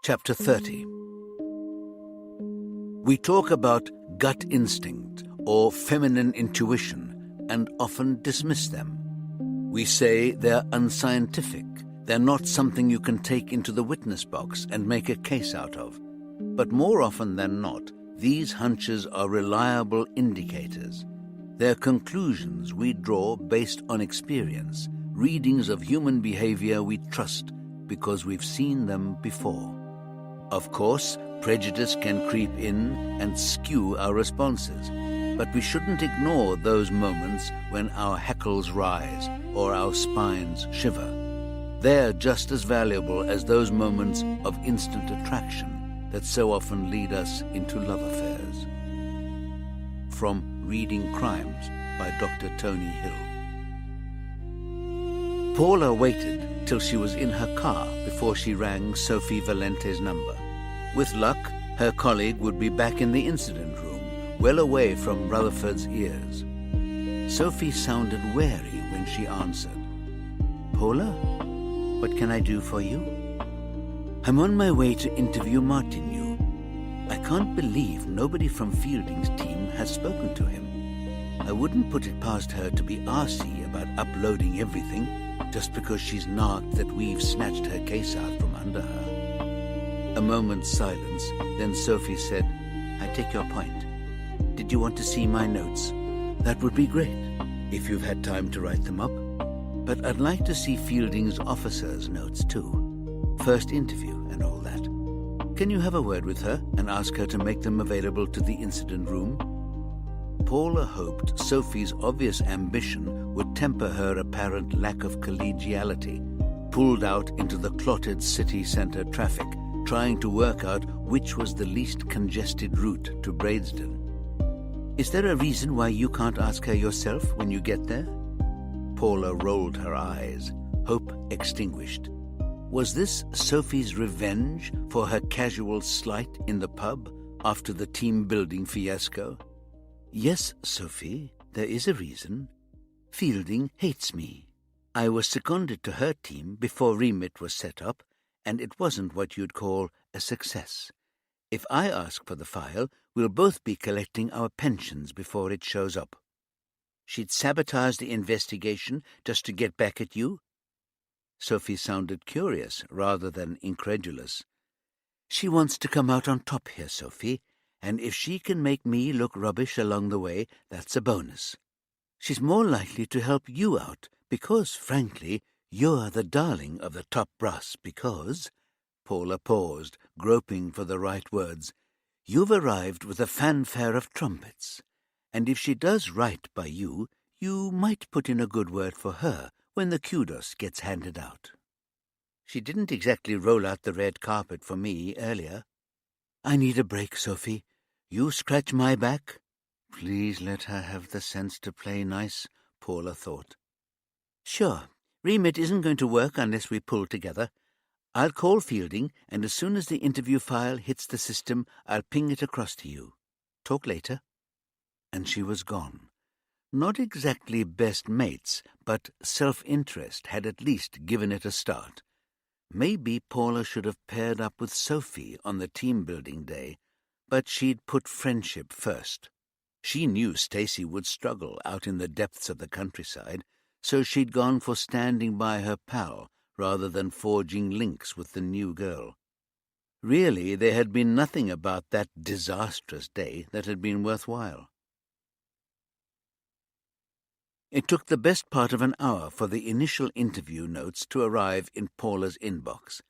Chapter 30. We talk about gut instinct or feminine intuition and often dismiss them. We say they're unscientific, they're not something you can take into the witness box and make a case out of. But more often than not, these hunches are reliable indicators. They're conclusions we draw based on experience, readings of human behavior we trust because we've seen them before. Of course, prejudice can creep in and skew our responses, but we shouldn't ignore those moments when our hackles rise or our spines shiver. They're just as valuable as those moments of instant attraction that so often lead us into love affairs. From Reading Crimes by Dr. Tony Hill. Paula waited till she was in her car before she rang Sophie Valente's number. With luck, her colleague would be back in the incident room, well away from Rutherford's ears. Sophie sounded wary when she answered. "Paula, what can I do for you?" "I'm on my way to interview Martineau. I can't believe nobody from Fielding's team has spoken to him. I wouldn't put it past her to be arsy about uploading everything just because she's narked that we've snatched her case out from under her." A moment's silence, then Sophie said, "I take your point. Did you want to see my notes? That would be great, if you've had time to write them up. But I'd like to see Fielding's officers' notes too. First interview and all that. Can you have a word with her and ask her to make them available to the incident room?" Paula hoped Sophie's obvious ambition would temper her apparent lack of collegiality, pulled out into the clotted city centre traffic, trying to work out which was the least congested route to Bradesden. "Is there a reason why you can't ask her yourself when you get there?" Paula rolled her eyes, hope extinguished. Was this Sophie's revenge for her casual slight in the pub after the team-building fiasco? "Yes, Sophie, there is a reason. Fielding hates me. I was seconded to her team before Remit was set up, and it wasn't what you'd call a success. If I ask for the file, we'll both be collecting our pensions before it shows up." "She'd sabotage the investigation just to get back at you?" Sophie sounded curious rather than incredulous. "She wants to come out on top here, Sophie, and if she can make me look rubbish along the way, that's a bonus. She's more likely to help you out because, frankly, you're the darling of the top brass because—" Paula paused, groping for the right words. "You've arrived with a fanfare of trumpets, and if she does right by you, you might put in a good word for her when the kudos gets handed out. She didn't exactly roll out the red carpet for me earlier." "I need a break, Sophie. You scratch my back." Please let her have the sense to play nice, Paula thought. "Sure. Remit isn't going to work unless we pull together. I'll call Fielding, and as soon as the interview file hits the system, I'll ping it across to you. Talk later." And she was gone. Not exactly best mates, but self-interest had at least given it a start. Maybe Paula should have paired up with Sophie on the team-building day, but she'd put friendship first. She knew Stacy would struggle out in the depths of the countryside, so she'd gone for standing by her pal rather than forging links with the new girl. Really, there had been nothing about that disastrous day that had been worthwhile. It took the best part of an hour for the initial interview notes to arrive in Paula's inbox.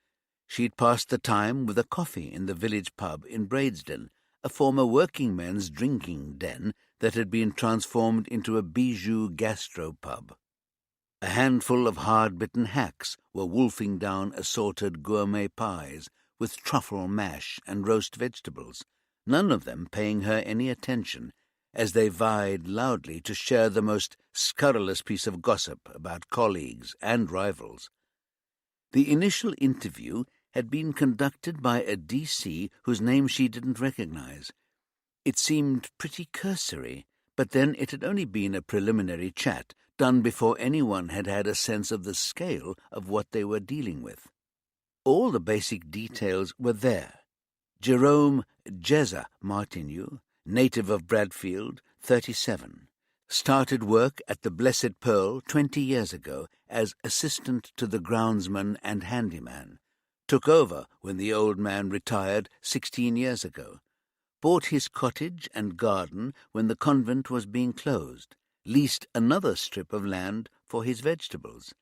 She'd passed the time with a coffee in the village pub in Bradesden, a former working men's drinking den that had been transformed into a bijou gastropub. A handful of hard-bitten hacks were wolfing down assorted gourmet pies with truffle mash and roast vegetables, none of them paying her any attention, as they vied loudly to share the most scurrilous piece of gossip about colleagues and rivals. The initial interview had been conducted by a DC whose name she didn't recognize. It seemed pretty cursory, but then it had only been a preliminary chat done before anyone had had a sense of the scale of what they were dealing with. All the basic details were there. Jerome Jezza Martineau, native of Bradfield, 37, started work at the Blessed Pearl 20 years ago as assistant to the groundsman and handyman, took over when the old man retired 16 years ago, bought his cottage and garden when the convent was being closed, leased another strip of land for his vegetables.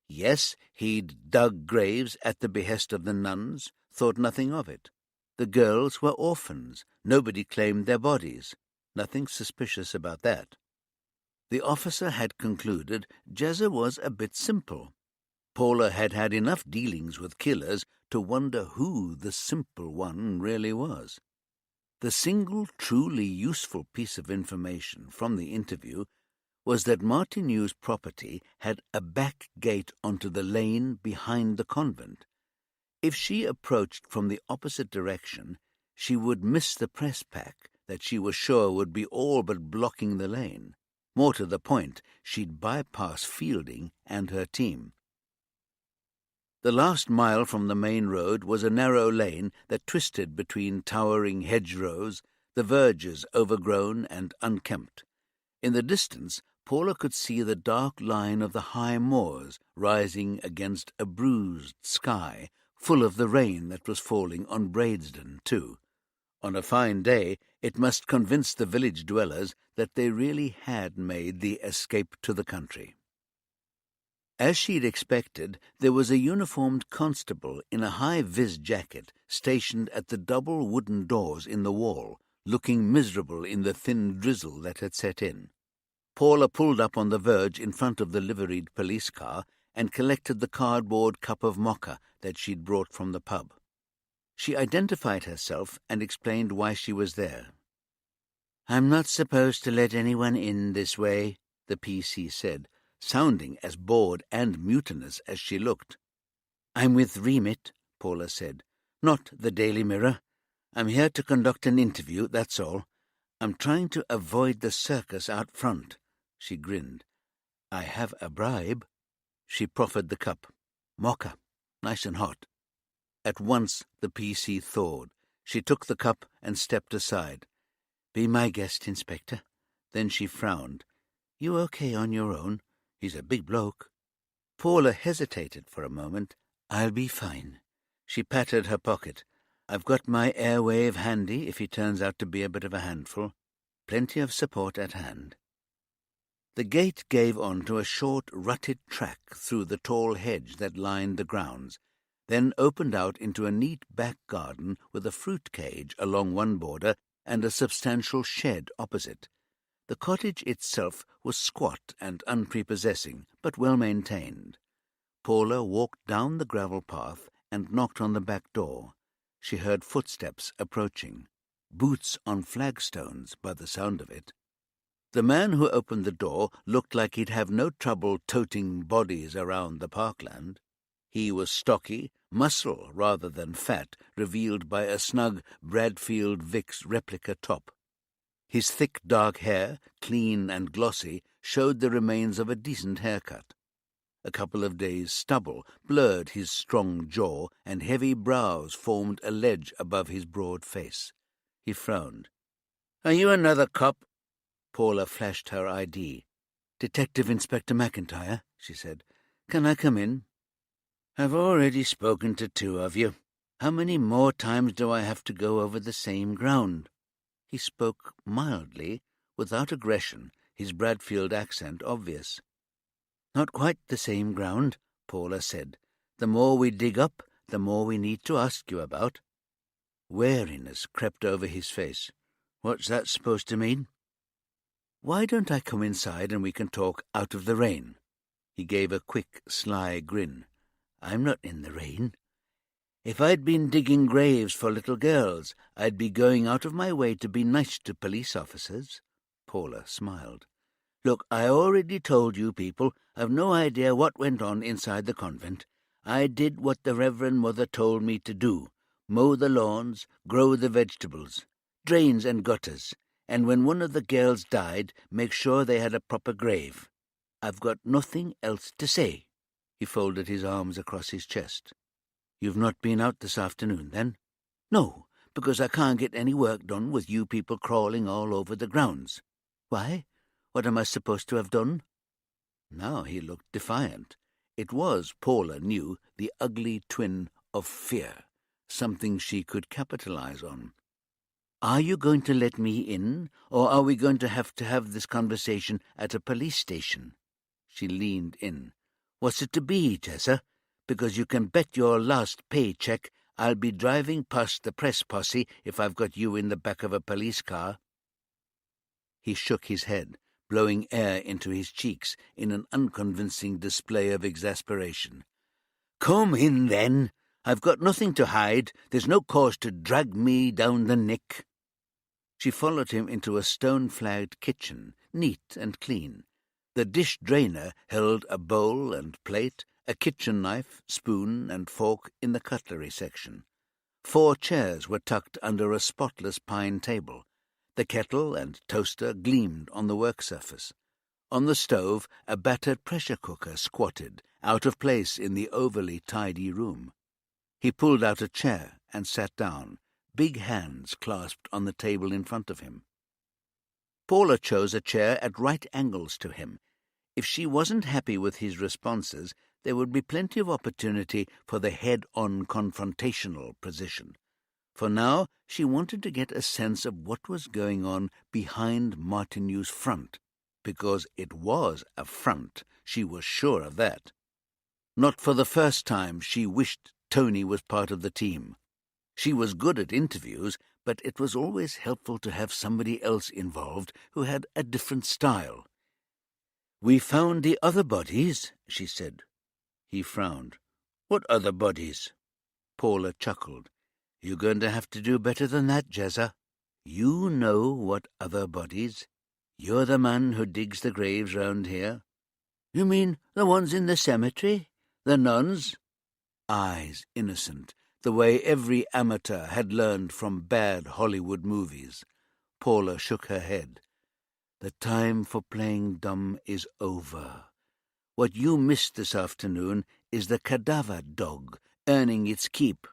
Yes, he'd dug graves at the behest of the nuns, thought nothing of it. The girls were orphans. Nobody claimed their bodies. Nothing suspicious about that. The officer had concluded Jezza was a bit simple. Paula had had enough dealings with killers to wonder who the simple one really was. The single truly useful piece of information from the interview was that Martineau's property had a back gate onto the lane behind the convent. If she approached from the opposite direction, she would miss the press pack that she was sure would be all but blocking the lane. More to the point, she'd bypass Fielding and her team. The last mile from the main road was a narrow lane that twisted between towering hedgerows, the verges overgrown and unkempt. In the distance, Paula could see the dark line of the high moors rising against a bruised sky, full of the rain that was falling on Bradesden, too. On a fine day, it must convince the village dwellers that they really had made the escape to the country. As she'd expected, there was a uniformed constable in a high-vis jacket stationed at the double wooden doors in the wall, looking miserable in the thin drizzle that had set in. Paula pulled up on the verge in front of the liveried police car and collected the cardboard cup of mocha that she'd brought from the pub. She identified herself and explained why she was there. "I'm not supposed to let anyone in this way," the PC said, sounding as bored and mutinous as she looked. "I'm with Remit," Paula said, "not the Daily Mirror. I'm here to conduct an interview, that's all. I'm trying to avoid the circus out front." She grinned. "I have a bribe." She proffered the cup. "Mocha, nice and hot." At once the PC thawed. She took the cup and stepped aside. "Be my guest, Inspector." Then she frowned. "You okay on your own? He's a big bloke." Paula hesitated for a moment. "I'll be fine." She patted her pocket. "I've got my airwave handy if he turns out to be a bit of a handful. Plenty of support at hand." The gate gave on to a short, rutted track through the tall hedge that lined the grounds, then opened out into a neat back garden with a fruit cage along one border and a substantial shed opposite. The cottage itself was squat and unprepossessing, but well maintained. Paula walked down the gravel path and knocked on the back door. She heard footsteps approaching, boots on flagstones by the sound of it. The man who opened the door looked like he'd have no trouble toting bodies around the parkland. He was stocky, muscle rather than fat, revealed by a snug Bradfield Vicks replica top. His thick dark hair, clean and glossy, showed the remains of a decent haircut. A couple of days' stubble blurred his strong jaw, and heavy brows formed a ledge above his broad face. He frowned. "Are you another cop?" Paula flashed her ID. "Detective Inspector McIntyre," she said. "Can I come in?" "I've already spoken to two of you. How many more times do I have to go over the same ground?" He spoke mildly, without aggression, his Bradfield accent obvious. "Not quite the same ground," Paula said. "The more we dig up, the more we need to ask you about." Wariness crept over his face. "What's that supposed to mean?" "Why don't I come inside and we can talk out of the rain?" He gave a quick, sly grin. "I'm not in the rain. If I'd been digging graves for little girls, I'd be going out of my way to be nice to police officers." Paula smiled. "Look, I already told you people I've no idea what went on inside the convent. I did what the Reverend Mother told me to do. Mow the lawns, grow the vegetables, drains and gutters, and when one of the girls died, make sure they had a proper grave. I've got nothing else to say." He folded his arms across his chest. You've not been out this afternoon, then? No, because I can't get any work done with you people crawling all over the grounds. Why? What am I supposed to have done? Now he looked defiant. It was, Paula knew, the ugly twin of fear, something she could capitalize on. Are you going to let me in, or are we going to have this conversation at a police station? She leaned in. What's it to be, Jessa? Because you can bet your last paycheck I'll be driving past the press posse if I've got you in the back of a police car. He shook his head, blowing air into his cheeks in an unconvincing display of exasperation. Come in, then. I've got nothing to hide. There's no cause to drag me down the neck. She followed him into a stone-flagged kitchen, neat and clean. The dish drainer held a bowl and plate, a kitchen knife, spoon, and fork in the cutlery section. 4 chairs were tucked under a spotless pine table. The kettle and toaster gleamed on the work surface. On the stove, a battered pressure cooker squatted, out of place in the overly tidy room. He pulled out a chair and sat down, big hands clasped on the table in front of him. Paula chose a chair at right angles to him. If she wasn't happy with his responses, there would be plenty of opportunity for the head-on confrontational position. For now, she wanted to get a sense of what was going on behind Martinue's front, because it was a front, she was sure of that. Not for the first time she wished Tony was part of the team. She was good at interviews, but it was always helpful to have somebody else involved who had a different style. "We found the other bodies," she said. He frowned. "What other bodies?" Paula chuckled. "You're going to have to do better than that, Jezza. You know what other bodies. You're the man who digs the graves round here." "You mean the ones in the cemetery? The nuns?" Eyes innocent, the way every amateur had learned from bad Hollywood movies. Paula shook her head. "The time for playing dumb is over. What you missed this afternoon is the cadaver dog earning its keep.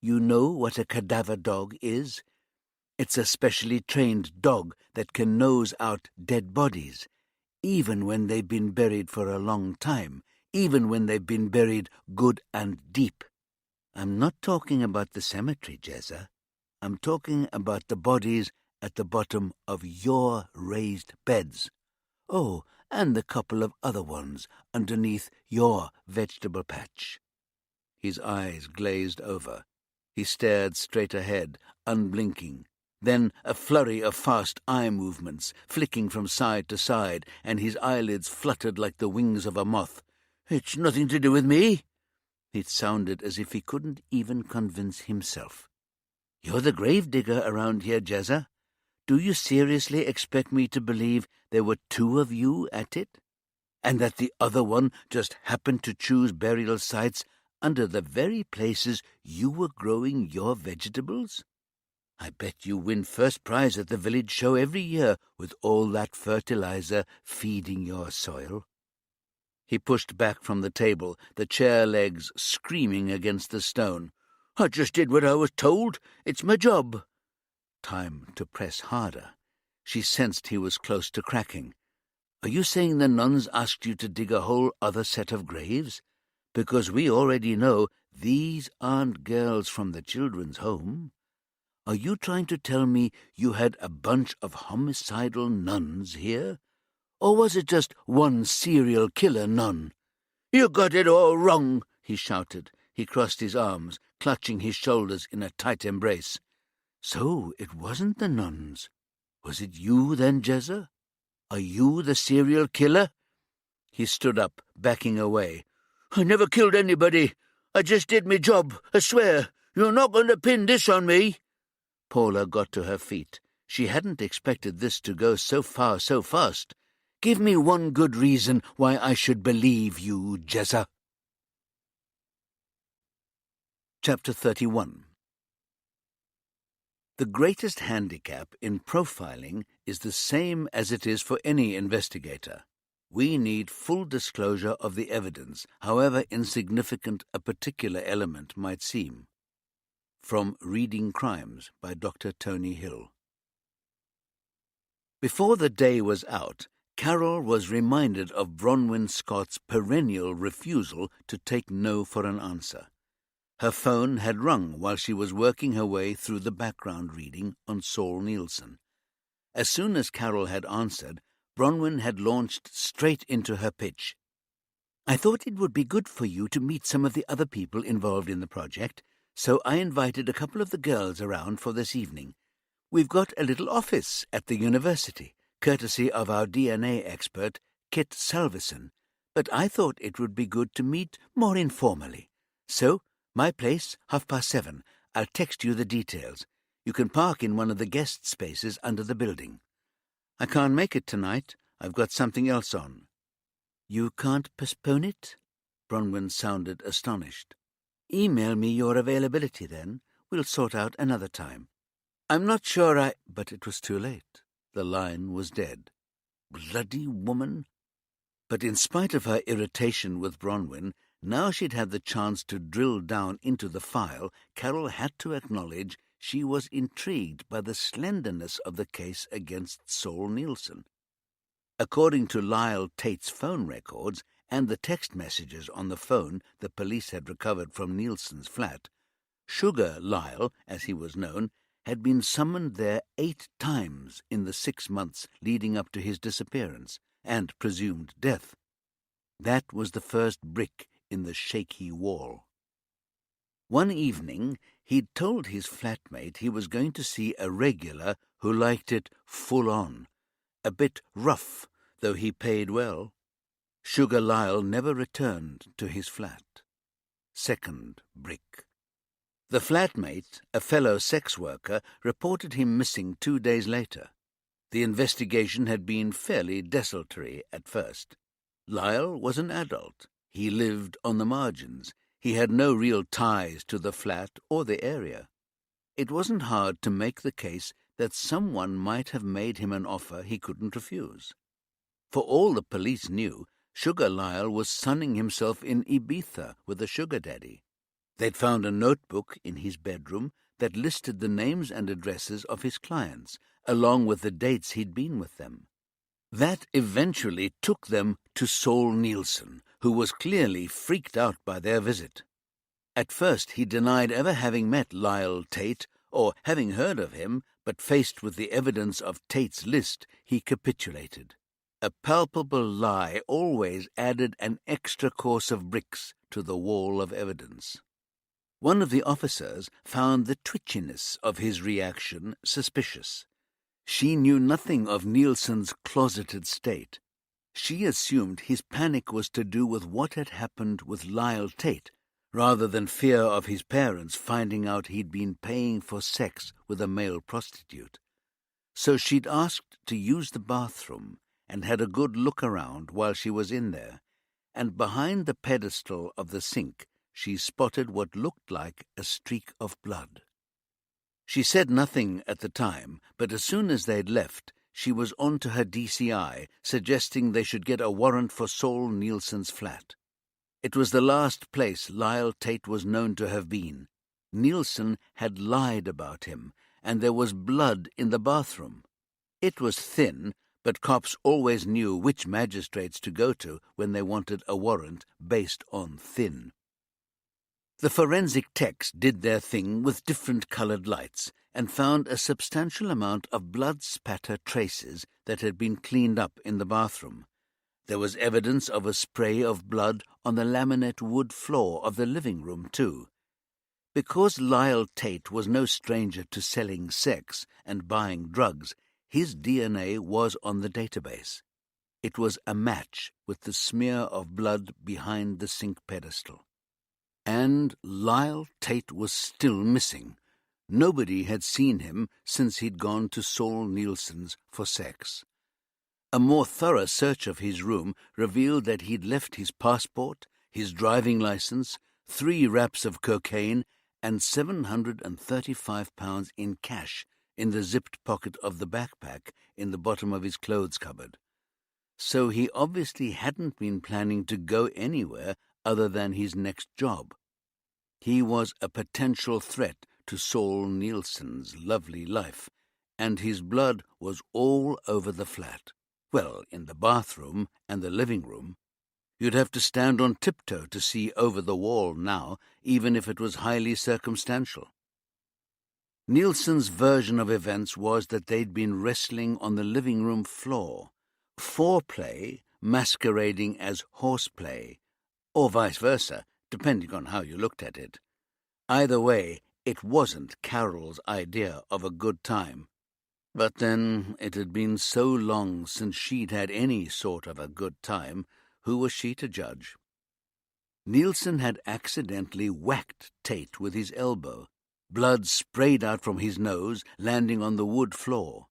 You know what a cadaver dog is? It's a specially trained dog that can nose out dead bodies, even when they've been buried for a long time, even when they've been buried good and deep. I'm not talking about the cemetery, Jezza. I'm talking about the bodies at the bottom of your raised beds. Oh, and the couple of other ones underneath your vegetable patch." His eyes glazed over. He stared straight ahead, unblinking. Then a flurry of fast eye movements, flicking from side to side, and his eyelids fluttered like the wings of a moth. "It's nothing to do with me." It sounded as if he couldn't even convince himself. "You're the gravedigger around here, Jezza. Do you seriously expect me to believe there were 2 of you at it? And that the other one just happened to choose burial sites under the very places you were growing your vegetables? I bet you win first prize at the village show every year with all that fertilizer feeding your soil." He pushed back from the table, the chair legs screaming against the stone. "I just did what I was told. It's my job." Time to press harder. She sensed he was close to cracking. "Are you saying the nuns asked you to dig a whole other set of graves? Because we already know these aren't girls from the children's home. Are you trying to tell me you had a bunch of homicidal nuns here? Or was it just one serial killer nun?" "You got it all wrong," he shouted. He crossed his arms, clutching his shoulders in a tight embrace. "So it wasn't the nuns. Was it you then, Jezza? Are you the serial killer?" He stood up, backing away. "I never killed anybody. I just did my job, I swear. You're not going to pin this on me." Paula got to her feet. She hadn't expected this to go so far so fast. "Give me one good reason why I should believe you, Jezza." Chapter 31. The greatest handicap in profiling is the same as it is for any investigator. We need full disclosure of the evidence, however insignificant a particular element might seem. From Reading Crimes by Dr. Tony Hill. Before the day was out, Carol was reminded of Bronwyn Scott's perennial refusal to take no for an answer. Her phone had rung while she was working her way through the background reading on Saul Nielsen. As soon as Carol had answered, Bronwyn had launched straight into her pitch. "I thought it would be good for you to meet some of the other people involved in the project, so I invited a couple of the girls around for this evening. We've got a little office at the university, courtesy of our DNA expert, Kit Salveson, but I thought it would be good to meet more informally. So, my place, 7:30. I'll text you the details. You can park in one of the guest spaces under the building." "I can't make it tonight. I've got something else on." "You can't postpone it?" Bronwyn sounded astonished. "Email me your availability then. We'll sort out another time." "I'm not sure But it was too late. The line was dead. Bloody woman! But in spite of her irritation with Bronwyn, now she'd had the chance to drill down into the file, Carol had to acknowledge she was intrigued by the slenderness of the case against Saul Nielsen. According to Lyle Tate's phone records and the text messages on the phone the police had recovered from Nielsen's flat, Sugar Lyle, as he was known, had been summoned there 8 times in the 6 months leading up to his disappearance and presumed death. That was the first brick in the shaky wall. One evening, he'd told his flatmate he was going to see a regular who liked it full on, a bit rough, though he paid well. Sugar Lyle never returned to his flat. Second brick. The flatmate, a fellow sex worker, reported him missing 2 days later. The investigation had been fairly desultory at first. Lyle was an adult. He lived on the margins. He had no real ties to the flat or the area. It wasn't hard to make the case that someone might have made him an offer he couldn't refuse. For all the police knew, Sugar Lyle was sunning himself in Ibiza with a sugar daddy. They'd found a notebook in his bedroom that listed the names and addresses of his clients, along with the dates he'd been with them. That eventually took them to Saul Nielsen, who was clearly freaked out by their visit. At first he denied ever having met Lyle Tate or having heard of him, but faced with the evidence of Tate's list, he capitulated. A palpable lie always added an extra course of bricks to the wall of evidence. One of the officers found the twitchiness of his reaction suspicious. She knew nothing of Nielsen's closeted state. She assumed his panic was to do with what had happened with Lyle Tate, rather than fear of his parents finding out he'd been paying for sex with a male prostitute. So she'd asked to use the bathroom and had a good look around while she was in there, and behind the pedestal of the sink she spotted what looked like a streak of blood. She said nothing at the time, but as soon as they'd left, she was on to her DCI, suggesting they should get a warrant for Saul Nielsen's flat. It was the last place Lyle Tate was known to have been. Nielsen had lied about him, and there was blood in the bathroom. It was thin, but cops always knew which magistrates to go to when they wanted a warrant based on thin. The forensic techs did their thing with different coloured lights and found a substantial amount of blood spatter traces that had been cleaned up in the bathroom. There was evidence of a spray of blood on the laminate wood floor of the living room, too. Because Lyle Tate was no stranger to selling sex and buying drugs, his DNA was on the database. It was a match with the smear of blood behind the sink pedestal. And Lyle Tate was still missing. Nobody had seen him since he'd gone to Saul Nielsen's for sex. A more thorough search of his room revealed that he'd left his passport, his driving license, 3 wraps of cocaine, and £735 in cash in the zipped pocket of the backpack in the bottom of his clothes cupboard. so he obviously hadn't been planning to go anywhere other than his next job. He was a potential threat to Saul Nielsen's lovely life, and his blood was all over the flat. Well, in the bathroom and the living room. You'd have to stand on tiptoe to see over the wall now, even if it was highly circumstantial. Nielsen's version of events was that they'd been wrestling on the living room floor, foreplay masquerading as horseplay, or vice versa, depending on how you looked at it. Either way, it wasn't Carol's idea of a good time. But then it had been so long since she'd had any sort of a good time, who was she to judge? Nielsen had accidentally whacked Tate with his elbow. Blood sprayed out from his nose, landing on the wood floor.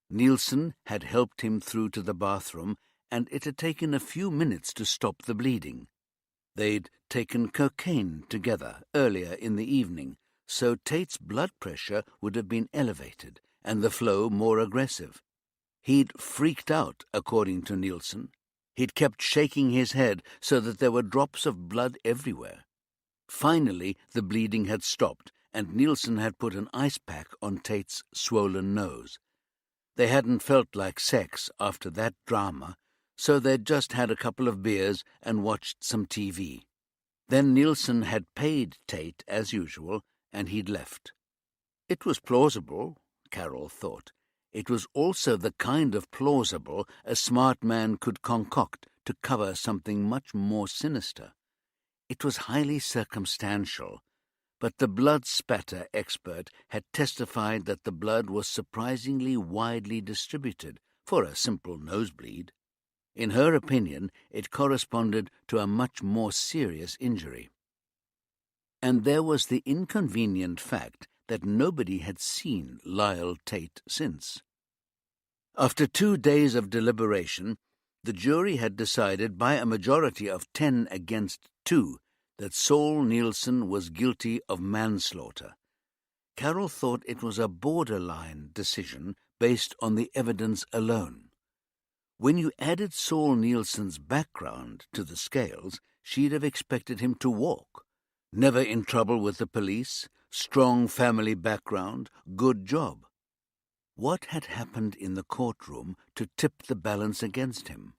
Nielsen had helped him through to the bathroom, and it had taken a few minutes to stop the bleeding. They'd taken cocaine together earlier in the evening, so Tate's blood pressure would have been elevated and the flow more aggressive. He'd freaked out, according to Nielsen. He'd kept shaking his head so that there were drops of blood everywhere. Finally, the bleeding had stopped, and Nielsen had put an ice pack on Tate's swollen nose. They hadn't felt like sex after that drama, so they'd just had a couple of beers and watched some TV. Then Nielsen had paid Tate as usual, and he'd left. It was plausible, Carol thought. It was also the kind of plausible a smart man could concoct to cover something much more sinister. It was highly circumstantial, but the blood spatter expert had testified that the blood was surprisingly widely distributed for a simple nosebleed. In her opinion, it corresponded to a much more serious injury. And there was the inconvenient fact that nobody had seen Lyle Tate since. After 2 days of deliberation, the jury had decided by a majority of 10 against 2 that Saul Nielsen was guilty of manslaughter. Carol thought it was a borderline decision based on the evidence alone. When you added Saul Nielsen's background to the scales, she'd have expected him to walk. Never in trouble with the police, strong family background, good job. What had happened in the courtroom to tip the balance against him?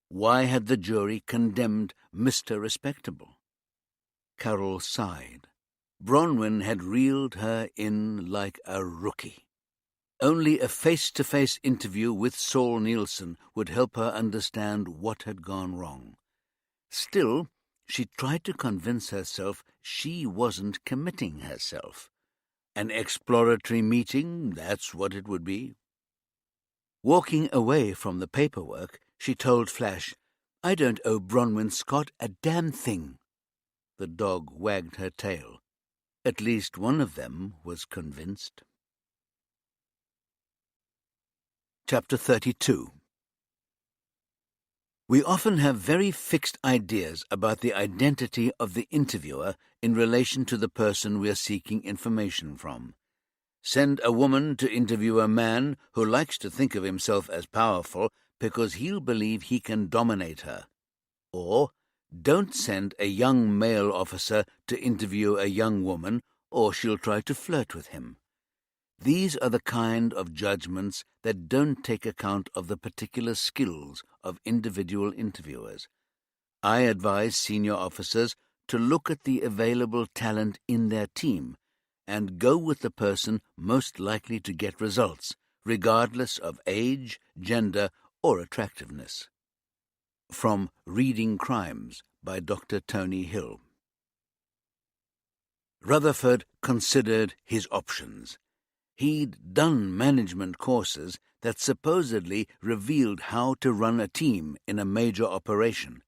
Why had the jury condemned Mr. Respectable? Carol sighed. Bronwyn had reeled her in like a rookie. Only a face-to-face interview with Saul Nielsen would help her understand what had gone wrong. Still, she tried to convince herself she wasn't committing herself. An exploratory meeting, that's what it would be. Walking away from the paperwork, she told Flash, "I don't owe Bronwyn Scott a damn thing." The dog wagged her tail. At least one of them was convinced. Chapter 32. We often have very fixed ideas about the identity of the interviewer in relation to the person we are seeking information from. Send a woman to interview a man who likes to think of himself as powerful because he'll believe he can dominate her. Or don't send a young male officer to interview a young woman, or she'll try to flirt with him. These are the kind of judgments that don't take account of the particular skills of individual interviewers. I advise senior officers to look at the available talent in their team and go with the person most likely to get results, regardless of age, gender, or attractiveness. From Reading Crimes by Dr. Tony Hill. Rutherford considered his options. He'd done management courses that supposedly revealed how to run a team in a major operation,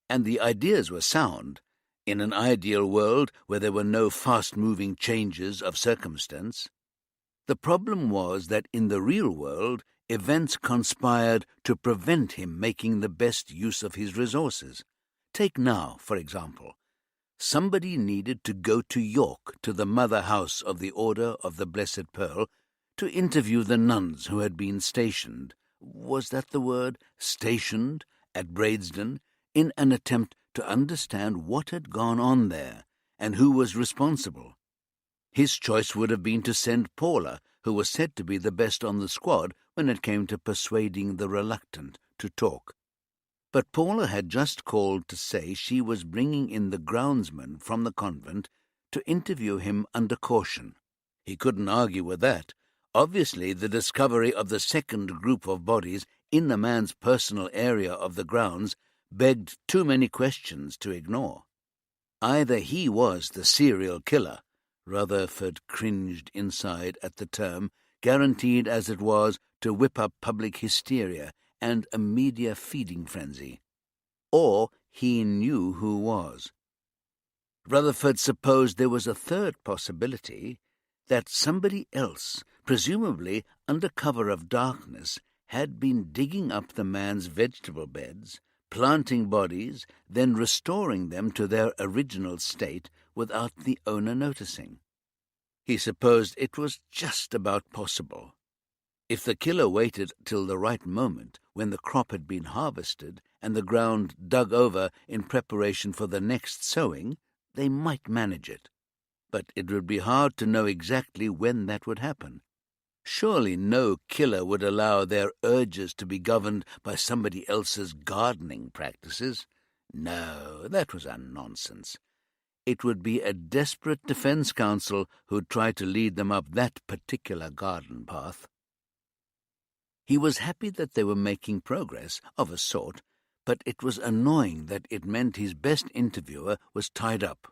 and the ideas were sound, in an ideal world where there were no fast-moving changes of circumstance. The problem was that in the real world, events conspired to prevent him making the best use of his resources. Take now, for example. Somebody needed to go to York to the mother house of the Order of the Blessed Pearl to interview the nuns who had been stationed, was that the word, stationed at Bradesden in an attempt to understand what had gone on there and who was responsible. His choice would have been to send Paula, who was said to be the best on the squad when it came to persuading the reluctant to talk. But Paula had just called to say she was bringing in the groundsman from the convent to interview him under caution. He couldn't argue with that. Obviously, the discovery of the second group of bodies in the man's personal area of the grounds begged too many questions to ignore. Either he was the serial killer, Rutherford cringed inside at the term, guaranteed as it was to whip up public hysteria and a media feeding frenzy, or he knew who was. Rutherford supposed there was a third possibility, that somebody else, presumably under cover of darkness, had been digging up the man's vegetable beds, planting bodies, then restoring them to their original state without the owner noticing. He supposed it was just about possible. If the killer waited till the right moment, when the crop had been harvested and the ground dug over in preparation for the next sowing, they might manage it. But it would be hard to know exactly when that would happen. Surely no killer would allow their urges to be governed by somebody else's gardening practices. No, that was a nonsense. It would be a desperate defense counsel who'd try to lead them up that particular garden path. He was happy that they were making progress, of a sort, but it was annoying that it meant his best interviewer was tied up.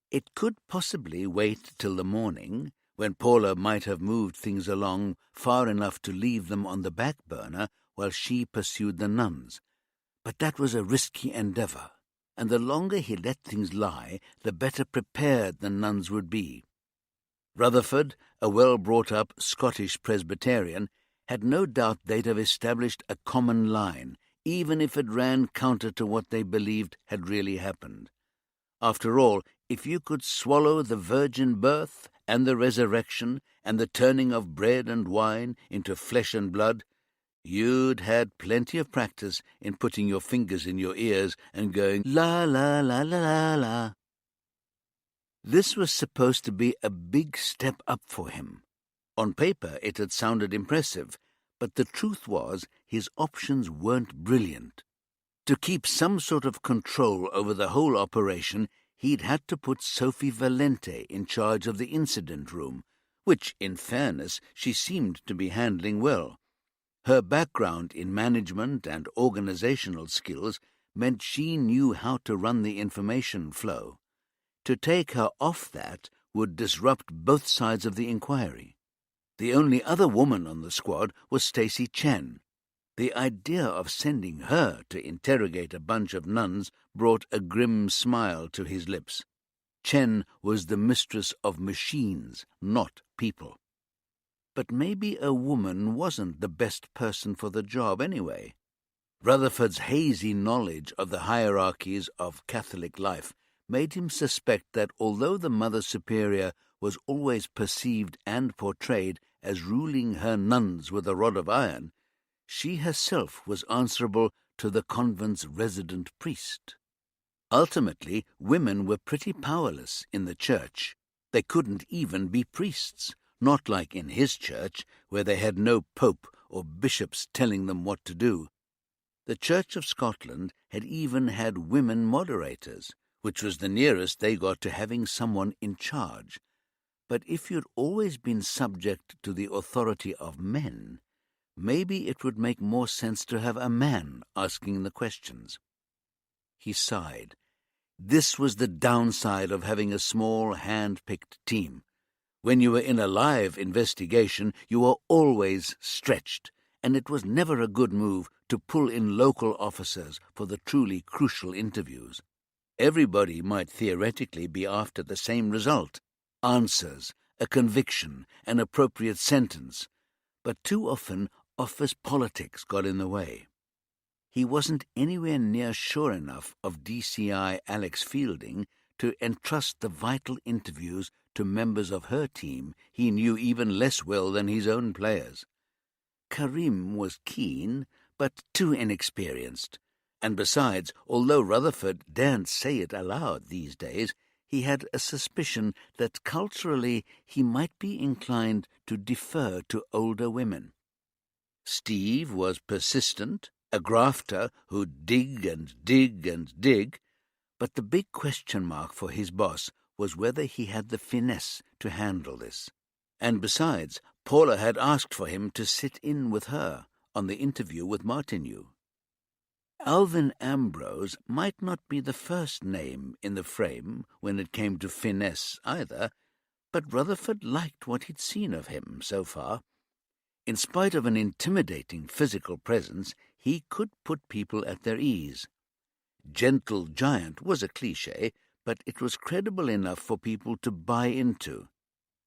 It could possibly wait till the morning, when Paula might have moved things along far enough to leave them on the back burner while she pursued the nuns. But that was a risky endeavour, and the longer he let things lie, the better prepared the nuns would be. Rutherford, a well-brought-up Scottish Presbyterian, had no doubt they'd have established a common line, even if it ran counter to what they believed had really happened. After all, if you could swallow the virgin birth and the resurrection and the turning of bread and wine into flesh and blood, you'd had plenty of practice in putting your fingers in your ears and going, la, la, la, la, la, la. This was supposed to be a big step up for him. On paper it had sounded impressive, but the truth was his options weren't brilliant. To keep some sort of control over the whole operation, he'd had to put Sophie Valente in charge of the incident room, which, in fairness, she seemed to be handling well. Her background in management and organizational skills meant she knew how to run the information flow. To take her off that would disrupt both sides of the inquiry. The only other woman on the squad was Stacy Chen. The idea of sending her to interrogate a bunch of nuns brought a grim smile to his lips. Chen was the mistress of machines, not people. But maybe a woman wasn't the best person for the job anyway. Rutherford's hazy knowledge of the hierarchies of Catholic life made him suspect that although the Mother Superior was always perceived and portrayed as ruling her nuns with a rod of iron, she herself was answerable to the convent's resident priest. Ultimately, women were pretty powerless in the church. They couldn't even be priests, not like in his church, where they had no pope or bishops telling them what to do. The Church of Scotland had even had women moderators, which was the nearest they got to having someone in charge. But if you'd always been subject to the authority of men, maybe it would make more sense to have a man asking the questions. He sighed. This was the downside of having a small, hand-picked team. When you were in a live investigation, you were always stretched, and it was never a good move to pull in local officers for the truly crucial interviews. Everybody might theoretically be after the same result: answers, a conviction, an appropriate sentence. But too often, office politics got in the way. He wasn't anywhere near sure enough of DCI Alex Fielding to entrust the vital interviews to members of her team he knew even less well than his own players. Karim was keen, but too inexperienced. And besides, although Rutherford daren't say it aloud these days, he had a suspicion that culturally he might be inclined to defer to older women. Steve was persistent, a grafter who'd dig and dig and dig, but the big question mark for his boss was whether he had the finesse to handle this. And besides, Paula had asked for him to sit in with her on the interview with Martineau. Alvin Ambrose might not be the first name in the frame when it came to finesse either, but Rutherford liked what he'd seen of him so far. In spite of an intimidating physical presence, he could put people at their ease. Gentle giant was a cliché, but it was credible enough for people to buy into.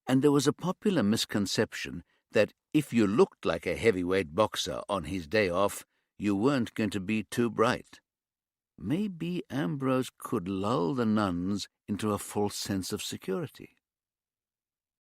And there was a popular misconception that if you looked like a heavyweight boxer on his day off, you weren't going to be too bright. Maybe Ambrose could lull the nuns into a false sense of security.